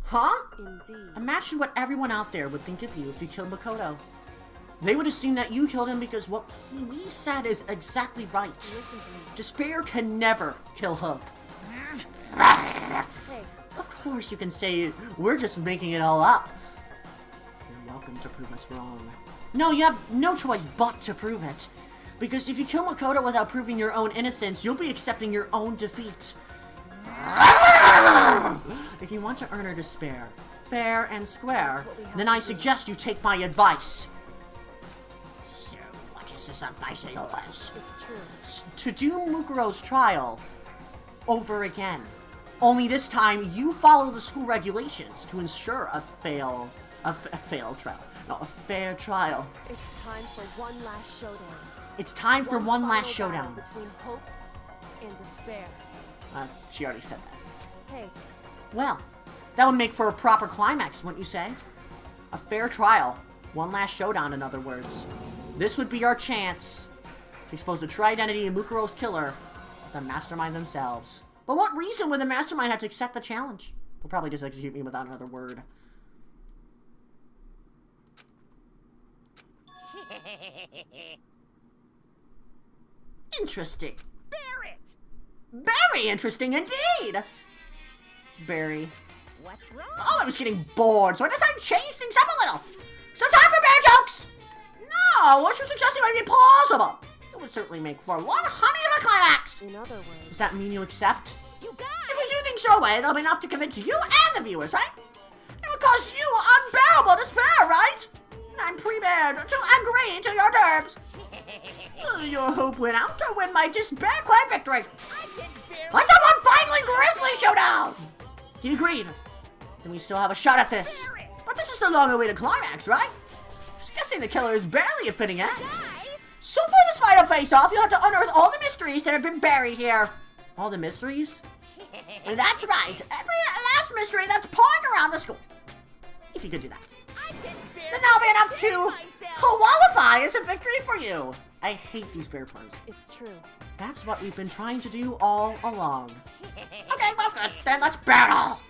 Speaker 1: Huh?
Speaker 2: Indeed.
Speaker 1: Imagine what everyone out there would think of you if you killed Makoto. They would assume that you killed him because what we said is exactly right.
Speaker 2: Listen to me.
Speaker 1: Despair can never kill hope.
Speaker 2: Hey,
Speaker 1: Of course you can say, we're just making it all up. You're welcome to prove us wrong. No, you have no choice but to prove it. Because if you kill Makoto without proving your own innocence, you'll be accepting your own defeat. If you want to earn her despair, fair and square, then I suggest you take my advice.
Speaker 4: So, what is this advice of yours?
Speaker 2: it's true.
Speaker 1: To do Mukuro's trial over again. Only this time, you follow the school regulations to ensure a fair trial.
Speaker 2: It's time for one last showdown.
Speaker 1: It's time for one
Speaker 2: final
Speaker 1: last showdown.
Speaker 2: battle between hope and despair.
Speaker 1: She already said that.
Speaker 2: Hey,
Speaker 1: Well, that would make for a proper climax, wouldn't you say? A fair trial. One last showdown, in other words. This would be our chance to expose the true identity of Mukuro's killer, the mastermind themselves. But what reason would the mastermind have to accept the challenge? They'll probably just execute me without another word. Interesting.
Speaker 9: Barrett!
Speaker 1: Very interesting indeed! Barry.
Speaker 9: What's wrong?
Speaker 1: Oh, I was getting bored, so I decided to change things up a little. So time for bear jokes! No, what you're suggesting might be plausible. It would certainly make for one honey of a climax.
Speaker 2: in other words,
Speaker 1: Does that mean you accept?
Speaker 9: You guys!
Speaker 1: If we do things your way, there'll be enough to convince you and the viewers, right? It would cause you unbearable despair, right? And I'm prepared to agree to your terms. Your hope went out to win my despair claim victory.
Speaker 9: I can barely...
Speaker 1: Let's have one finally grisly showdown! He agreed. Then we still have a shot at this. But this is the long-awaited climax, right? Just guessing the killer is barely a fitting end.
Speaker 9: Guys!
Speaker 1: So for this final face-off, you'll have to unearth all the mysteries that have been buried here. All the mysteries? And that's right. Every last mystery that's pawing around the school. If you could do that.
Speaker 9: I can barely
Speaker 1: Then that'll be enough
Speaker 9: contain
Speaker 1: to
Speaker 9: myself.
Speaker 1: qualify as a victory for you. I hate these bear puns.
Speaker 2: it's true.
Speaker 1: That's what we've been trying to do all along.
Speaker 4: Okay, well good, then let's battle!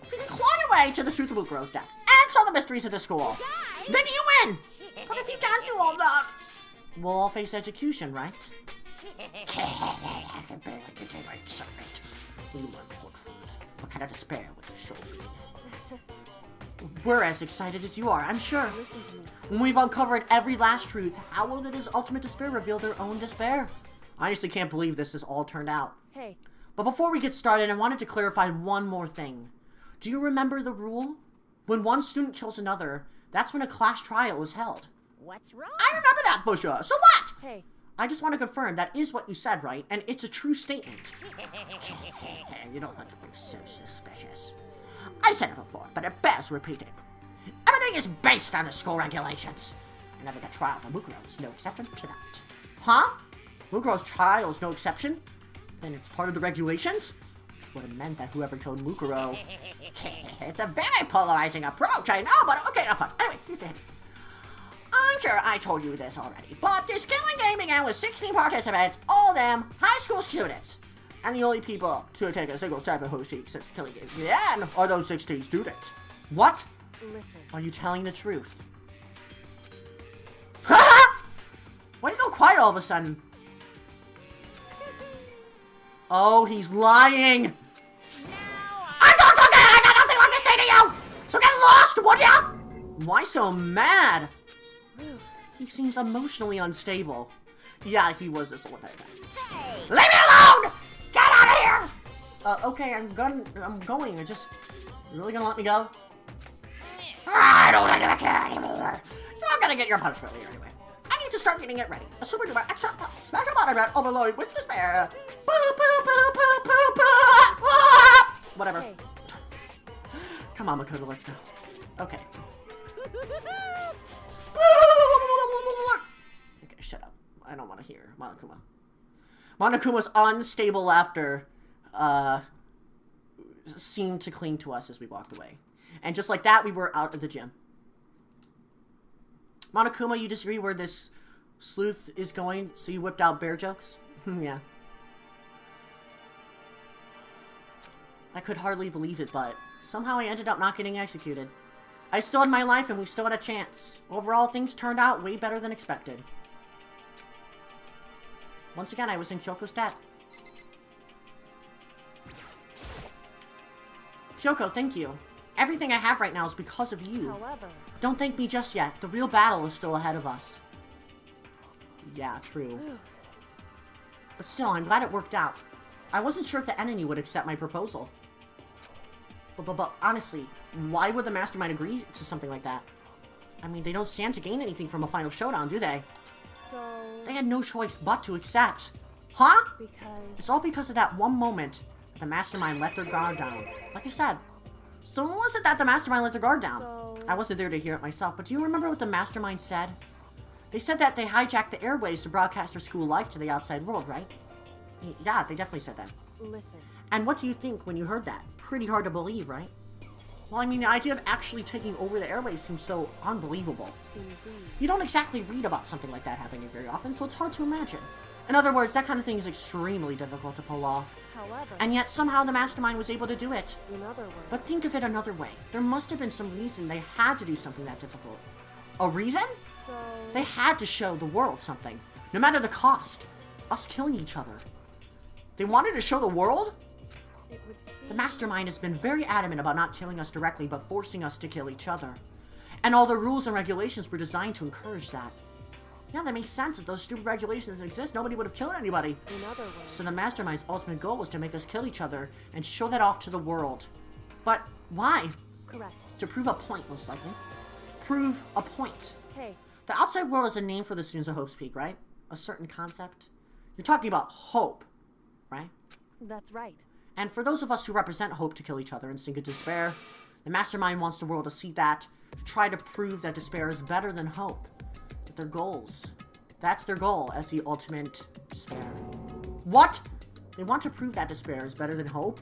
Speaker 1: If you can claw your way to the truth of Mukuro's death and solve the mysteries of the school, then you win! But if you can't do all that, we'll all face execution, right?
Speaker 4: I can barely contain my excitement. We learn the whole truth. What kind of despair would you show me?
Speaker 1: We're as excited as you are, I'm sure.
Speaker 2: Listen to me.
Speaker 1: When we've uncovered every last truth, how will his ultimate despair reveal their own despair? I honestly can't believe this has all turned out.
Speaker 2: Hey,
Speaker 1: But before we get started, I wanted to clarify one more thing. Do you remember the rule? When one student kills another, that's when a class trial is held.
Speaker 9: What's wrong?
Speaker 1: I remember that for sure. So what?
Speaker 2: hey,
Speaker 1: I just want to confirm that is what you said, right? And it's a true statement.
Speaker 4: You don't have to be so suspicious. I've said it before, but it bears repeating. Everything is based on the school regulations. And having a trial for Mukuro is no exception to that.
Speaker 1: Huh? Mukuro's trial is no exception? Then it's part of the regulations? Which would have meant that whoever killed Mukuro...
Speaker 4: It's a very polarizing approach, I know, but okay, no, but anyway, here's the hint. I'm sure I told you this already, but this killing game began with 16 participants, all of them high school students.
Speaker 1: And the only people to take a single step in hosting since the killing game began are those 16 students. What?
Speaker 2: listen.
Speaker 1: Are you telling the truth? Why did you go quiet all of a sudden? Oh, he's lying!
Speaker 6: I don't forget! I got nothing left to say to you! So get lost, would ya?
Speaker 1: Why so mad? He seems emotionally unstable. Yeah, he was this whole time.
Speaker 6: Leave me alone! Get out of here!
Speaker 1: Okay, I'm going. You really gonna let me go?
Speaker 6: I don't even care anymore. You're gonna get your punishment later anyway. I need to start getting it ready. A super duper extra special monogram overload with despair. Boo, boo, boo, boo, boo, boo.
Speaker 1: Whatever.
Speaker 2: Hey.
Speaker 1: Come on, Makoto, let's go. Okay. Okay, shut up. I don't want to hear Monokuma. Monokuma's unstable laughter seemed to cling to us as we walked away. And just like that, we were out of the gym. Monokuma, you disagree where this sleuth is going, so you whipped out bear jokes? Yeah. I could hardly believe it, but somehow I ended up not getting executed. I still had my life and we still had a chance. Overall, things turned out way better than expected. Once again, I was in Kyoko's debt. Kyoko, thank you. Everything I have right now is because of you.
Speaker 2: However,
Speaker 1: don't thank me just yet. The real battle is still ahead of us. Yeah, true. But still, I'm glad it worked out. I wasn't sure if the enemy would accept my proposal. But honestly, why would the mastermind agree to something like that? I mean, they don't stand to gain anything from a final showdown, do they?
Speaker 2: so...
Speaker 1: They had no choice but to accept. Huh?
Speaker 2: Because...
Speaker 1: It's all because of that one moment that the mastermind let their guard down. Like I said. So when was it that the mastermind let their guard down?
Speaker 2: So...
Speaker 1: I wasn't there to hear it myself, but do you remember what the mastermind said? They said that they hijacked the airways to broadcast their school life to the outside world, right? Yeah, they definitely said that.
Speaker 2: Listen.
Speaker 1: And what do you think when you heard that? Pretty hard to believe, right? Well, I mean, the idea of actually taking over the airwaves seems so unbelievable.
Speaker 2: Indeed.
Speaker 1: You don't exactly read about something like that happening very often, so it's hard to imagine. In other words, that kind of thing is extremely difficult to pull off.
Speaker 2: However...
Speaker 1: And yet, somehow the mastermind was able to do it.
Speaker 2: In other words...
Speaker 1: But think of it another way. There must have been some reason they had to do something that difficult. A reason?
Speaker 2: So...
Speaker 1: They had to show the world something. No matter the cost. Us killing each other. They wanted to show the world?
Speaker 2: It would seem...
Speaker 1: The mastermind has been very adamant about not killing us directly, but forcing us to kill each other. And all the rules and regulations were designed to encourage that. Yeah, that makes sense. If those stupid regulations didn't exist, nobody would have killed anybody.
Speaker 2: In other words...
Speaker 1: So the mastermind's ultimate goal was to make us kill each other and show that off to the world. But why?
Speaker 2: Correct.
Speaker 1: To prove a point, most likely. Prove a point.
Speaker 2: Hey.
Speaker 1: The outside world is a name for the students of Hope's Peak, right? A certain concept. You're talking about hope, right?
Speaker 2: That's right.
Speaker 1: And for those of us who represent hope to kill each other and sink into despair, the mastermind wants the world to see that, to try to prove that despair is better than hope. But their goals. That's their goal as the ultimate despair. What? They want to prove that despair is better than hope?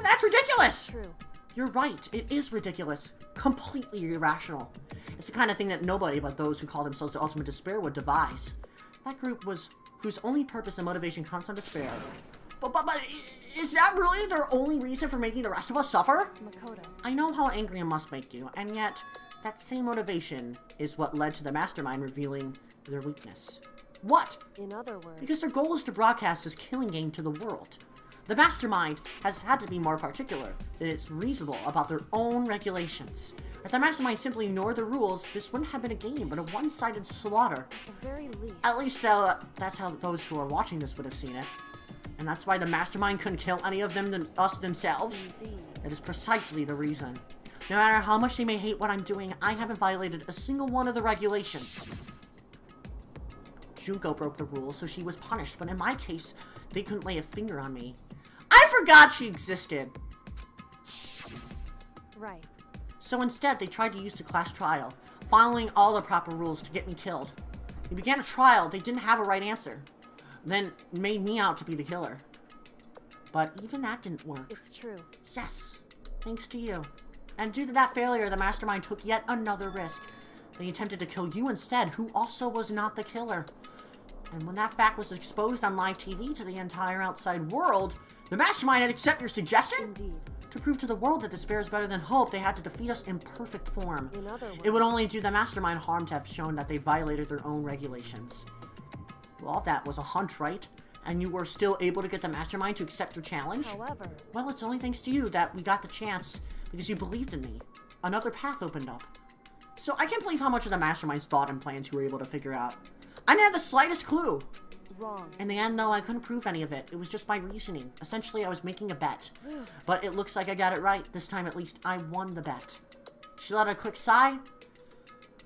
Speaker 1: That's ridiculous!
Speaker 2: True.
Speaker 1: You're right. It is ridiculous. Completely irrational. It's the kind of thing that nobody but those who call themselves the ultimate despair would devise. That group was whose only purpose and motivation comes from despair. But is that really their only reason for making the rest of us suffer?
Speaker 2: Makoto.
Speaker 1: I know how angry it must make you, and yet that same motivation is what led to the mastermind revealing their weakness. What?
Speaker 2: In other words...
Speaker 1: Because their goal is to broadcast this killing game to the world. The mastermind has had to be more particular than it's reasonable about their own regulations. If the mastermind simply ignored the rules, this wouldn't have been a game, but a one-sided slaughter.
Speaker 2: At the very least...
Speaker 1: At least, that's how those who are watching this would have seen it. And that's why the mastermind couldn't kill any of them than us themselves?
Speaker 2: Indeed.
Speaker 1: That is precisely the reason. No matter how much they may hate what I'm doing, I haven't violated a single one of the regulations. Junko broke the rules, so she was punished, but in my case, they couldn't lay a finger on me. I forgot she existed!
Speaker 2: Right.
Speaker 1: So instead, they tried to use the class trial, following all the proper rules to get me killed. They began a trial, they didn't have a right answer. Then made me out to be the killer. But even that didn't work.
Speaker 2: It's true.
Speaker 1: Yes, thanks to you. And due to that failure, the mastermind took yet another risk. They attempted to kill you instead, who also was not the killer. And when that fact was exposed on live TV to the entire outside world, the mastermind had accepted your suggestion?
Speaker 2: Indeed.
Speaker 1: To prove to the world that despair is better than hope, they had to defeat us in perfect form.
Speaker 2: In other words...
Speaker 1: It would only do the mastermind harm to have shown that they violated their own regulations. Well, all that was a hunch, right? and you were still able to get the mastermind to accept your challenge.
Speaker 2: However,
Speaker 1: Well, it's only thanks to you that we got the chance because you believed in me. Another path opened up. So I can't believe how much of the mastermind's thought and plans you were able to figure out. I didn't have the slightest clue.
Speaker 2: wrong.
Speaker 1: In the end, though, I couldn't prove any of it. It was just my reasoning. Essentially, I was making a bet. But it looks like I got it right. This time, at least, I won the bet. She let out a quick sigh.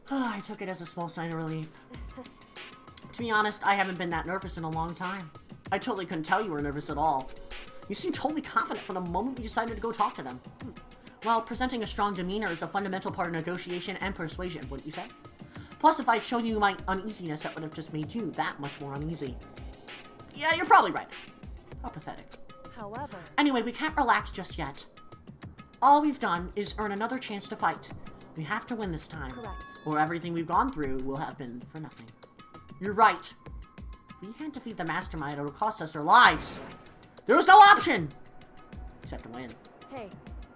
Speaker 1: I took it as a small sign of relief. To be honest, I haven't been that nervous in a long time. I totally couldn't tell you were nervous at all. You seemed totally confident from the moment we decided to go talk to them. Well, presenting a strong demeanor is a fundamental part of negotiation and persuasion, wouldn't you say? Plus, if I'd shown you my uneasiness, that would have just made you that much more uneasy. Yeah, you're probably right. How pathetic.
Speaker 2: However,
Speaker 1: Anyway, we can't relax just yet. All we've done is earn another chance to fight. We have to win this time.
Speaker 2: correct.
Speaker 1: Or everything we've gone through will have been for nothing. You're right. We can't defeat the mastermind. It will cost us our lives. There was no option! Except to win.
Speaker 2: Hey,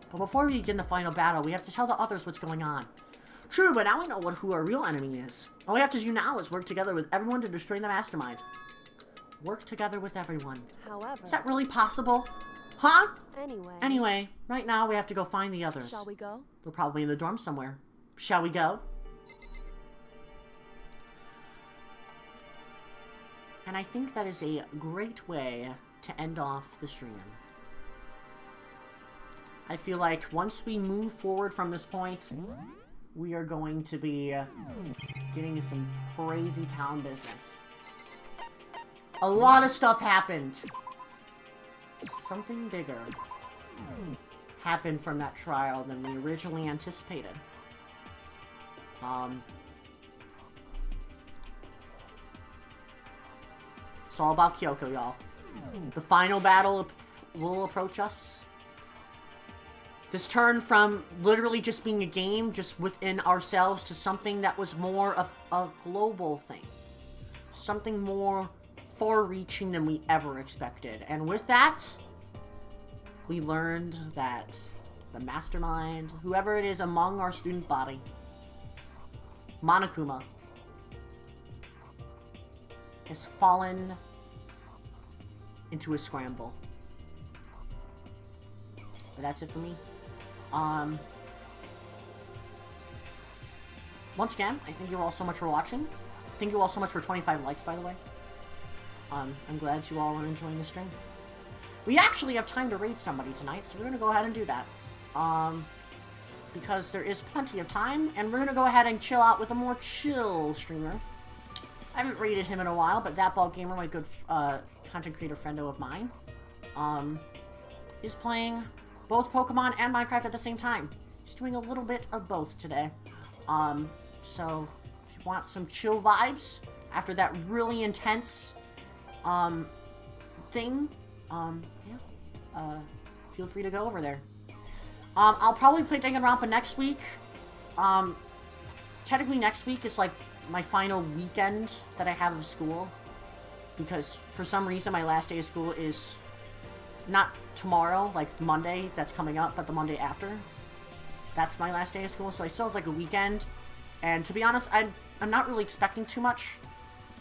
Speaker 1: But before we begin the final battle, we have to tell the others what's going on. True, but now we know who our real enemy is. All we have to do now is work together with everyone to destroy the mastermind. Work together with everyone.
Speaker 2: however,
Speaker 1: Is that really possible? Huh?
Speaker 2: anyway,
Speaker 1: Anyway, right now we have to go find the others.
Speaker 2: shall we go?
Speaker 1: They're probably in the dorm somewhere. Shall we go? And I think that is a great way to end off the stream. I feel like once we move forward from this point, we are going to be getting into some crazy town business. A lot of stuff happened. Something bigger happened from that trial than we originally anticipated. It's all about Kyoko, y'all. The final battle will approach us. This turned from literally just being a game just within ourselves to something that was more of a global thing. Something more far-reaching than we ever expected. And with that, we learned that the mastermind, whoever it is among our student body, Monokuma, has fallen into a scramble. But that's it for me. Once again, I thank you all so much for watching. Thank you all so much for 25 likes, by the way. I'm glad you all are enjoying the stream. We actually have time to raid somebody tonight, so we're going to go ahead and do that. Because there is plenty of time, and we're going to go ahead and chill out with a more chill streamer. I haven't raided him in a while, but that ball gamer, my good content creator friendo of mine, is playing both Pokemon and Minecraft at the same time. He's doing a little bit of both today. So if you want some chill vibes after that really intense thing, feel free to go over there. I'll probably play Danganronpa next week. Technically next week is like my final weekend that I have of school, because for some reason my last day of school is not tomorrow, like Monday that's coming up, but the Monday after. That's my last day of school, so I still have like a weekend. And to be honest, I'm not really expecting too much.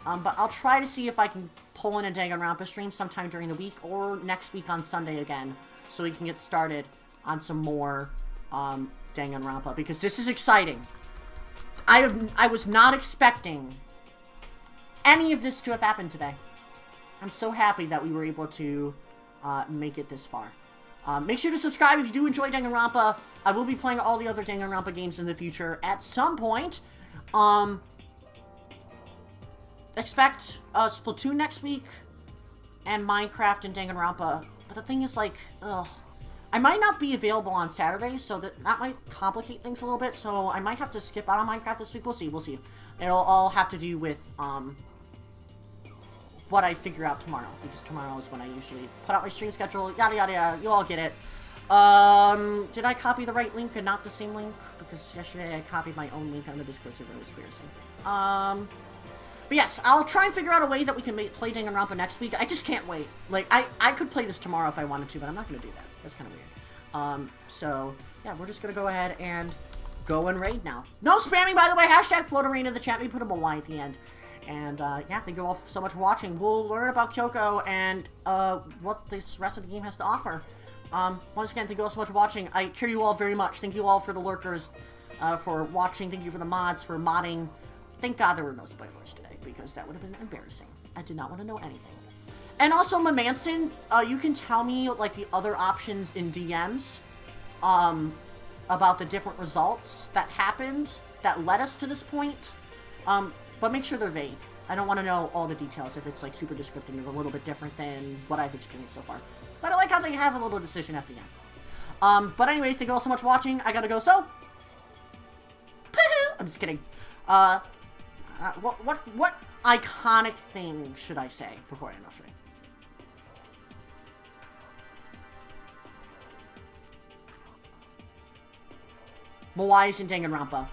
Speaker 1: But I'll try to see if I can pull in a Danganronpa stream sometime during the week or next week on Sunday again, so we can get started on some more Danganronpa, because this is exciting. I was not expecting any of this to have happened today. I'm so happy that we were able to make it this far. Make sure to subscribe if you do enjoy Danganronpa. I will be playing all the other Danganronpa games in the future at some point. Expect Splatoon next week, and Minecraft and Danganronpa. But the thing is, like, I might not be available on Saturday, so that might complicate things a little bit. So I might have to skip out on Minecraft this week. We'll see. We'll see. It'll all have to do with what I figure out tomorrow, because tomorrow is when I usually put out my stream schedule. Yada yada yada. You all get it. Did I copy the right link and not the same link? Because yesterday I copied my own link on the Discord server. It was embarrassing. But yes, I'll try and figure out a way that we can play Danganronpa next week. I just can't wait. Like, I could play this tomorrow if I wanted to, but I'm not going to do that. That's kind of weird. So, yeah, we're just going to go ahead and go and raid now. No spamming, by the way. Hashtag float arena in the chat. We put a Y at the end. And, yeah, thank you all so much for watching. We'll learn about Kyoko and, what this rest of the game has to offer. Once again, thank you all so much for watching. I care you all very much. Thank you all for the lurkers, for watching. Thank you for the mods, for modding. Thank God there were no spoilers today, because that would have been embarrassing. I did not want to know anything. And also, Mamanson, you can tell me, like, the other options in DMs, about the different results that happened, that led us to this point. But make sure they're vague. I don't want to know all the details if it's, like, super descriptive and a little bit different than what I've experienced so far. But I like how they have a little decision at the end. But anyways, thank you all so much for watching. I gotta go, so... I'm just kidding. What iconic thing should I say before I end the stream? Moai's in Danganronpa.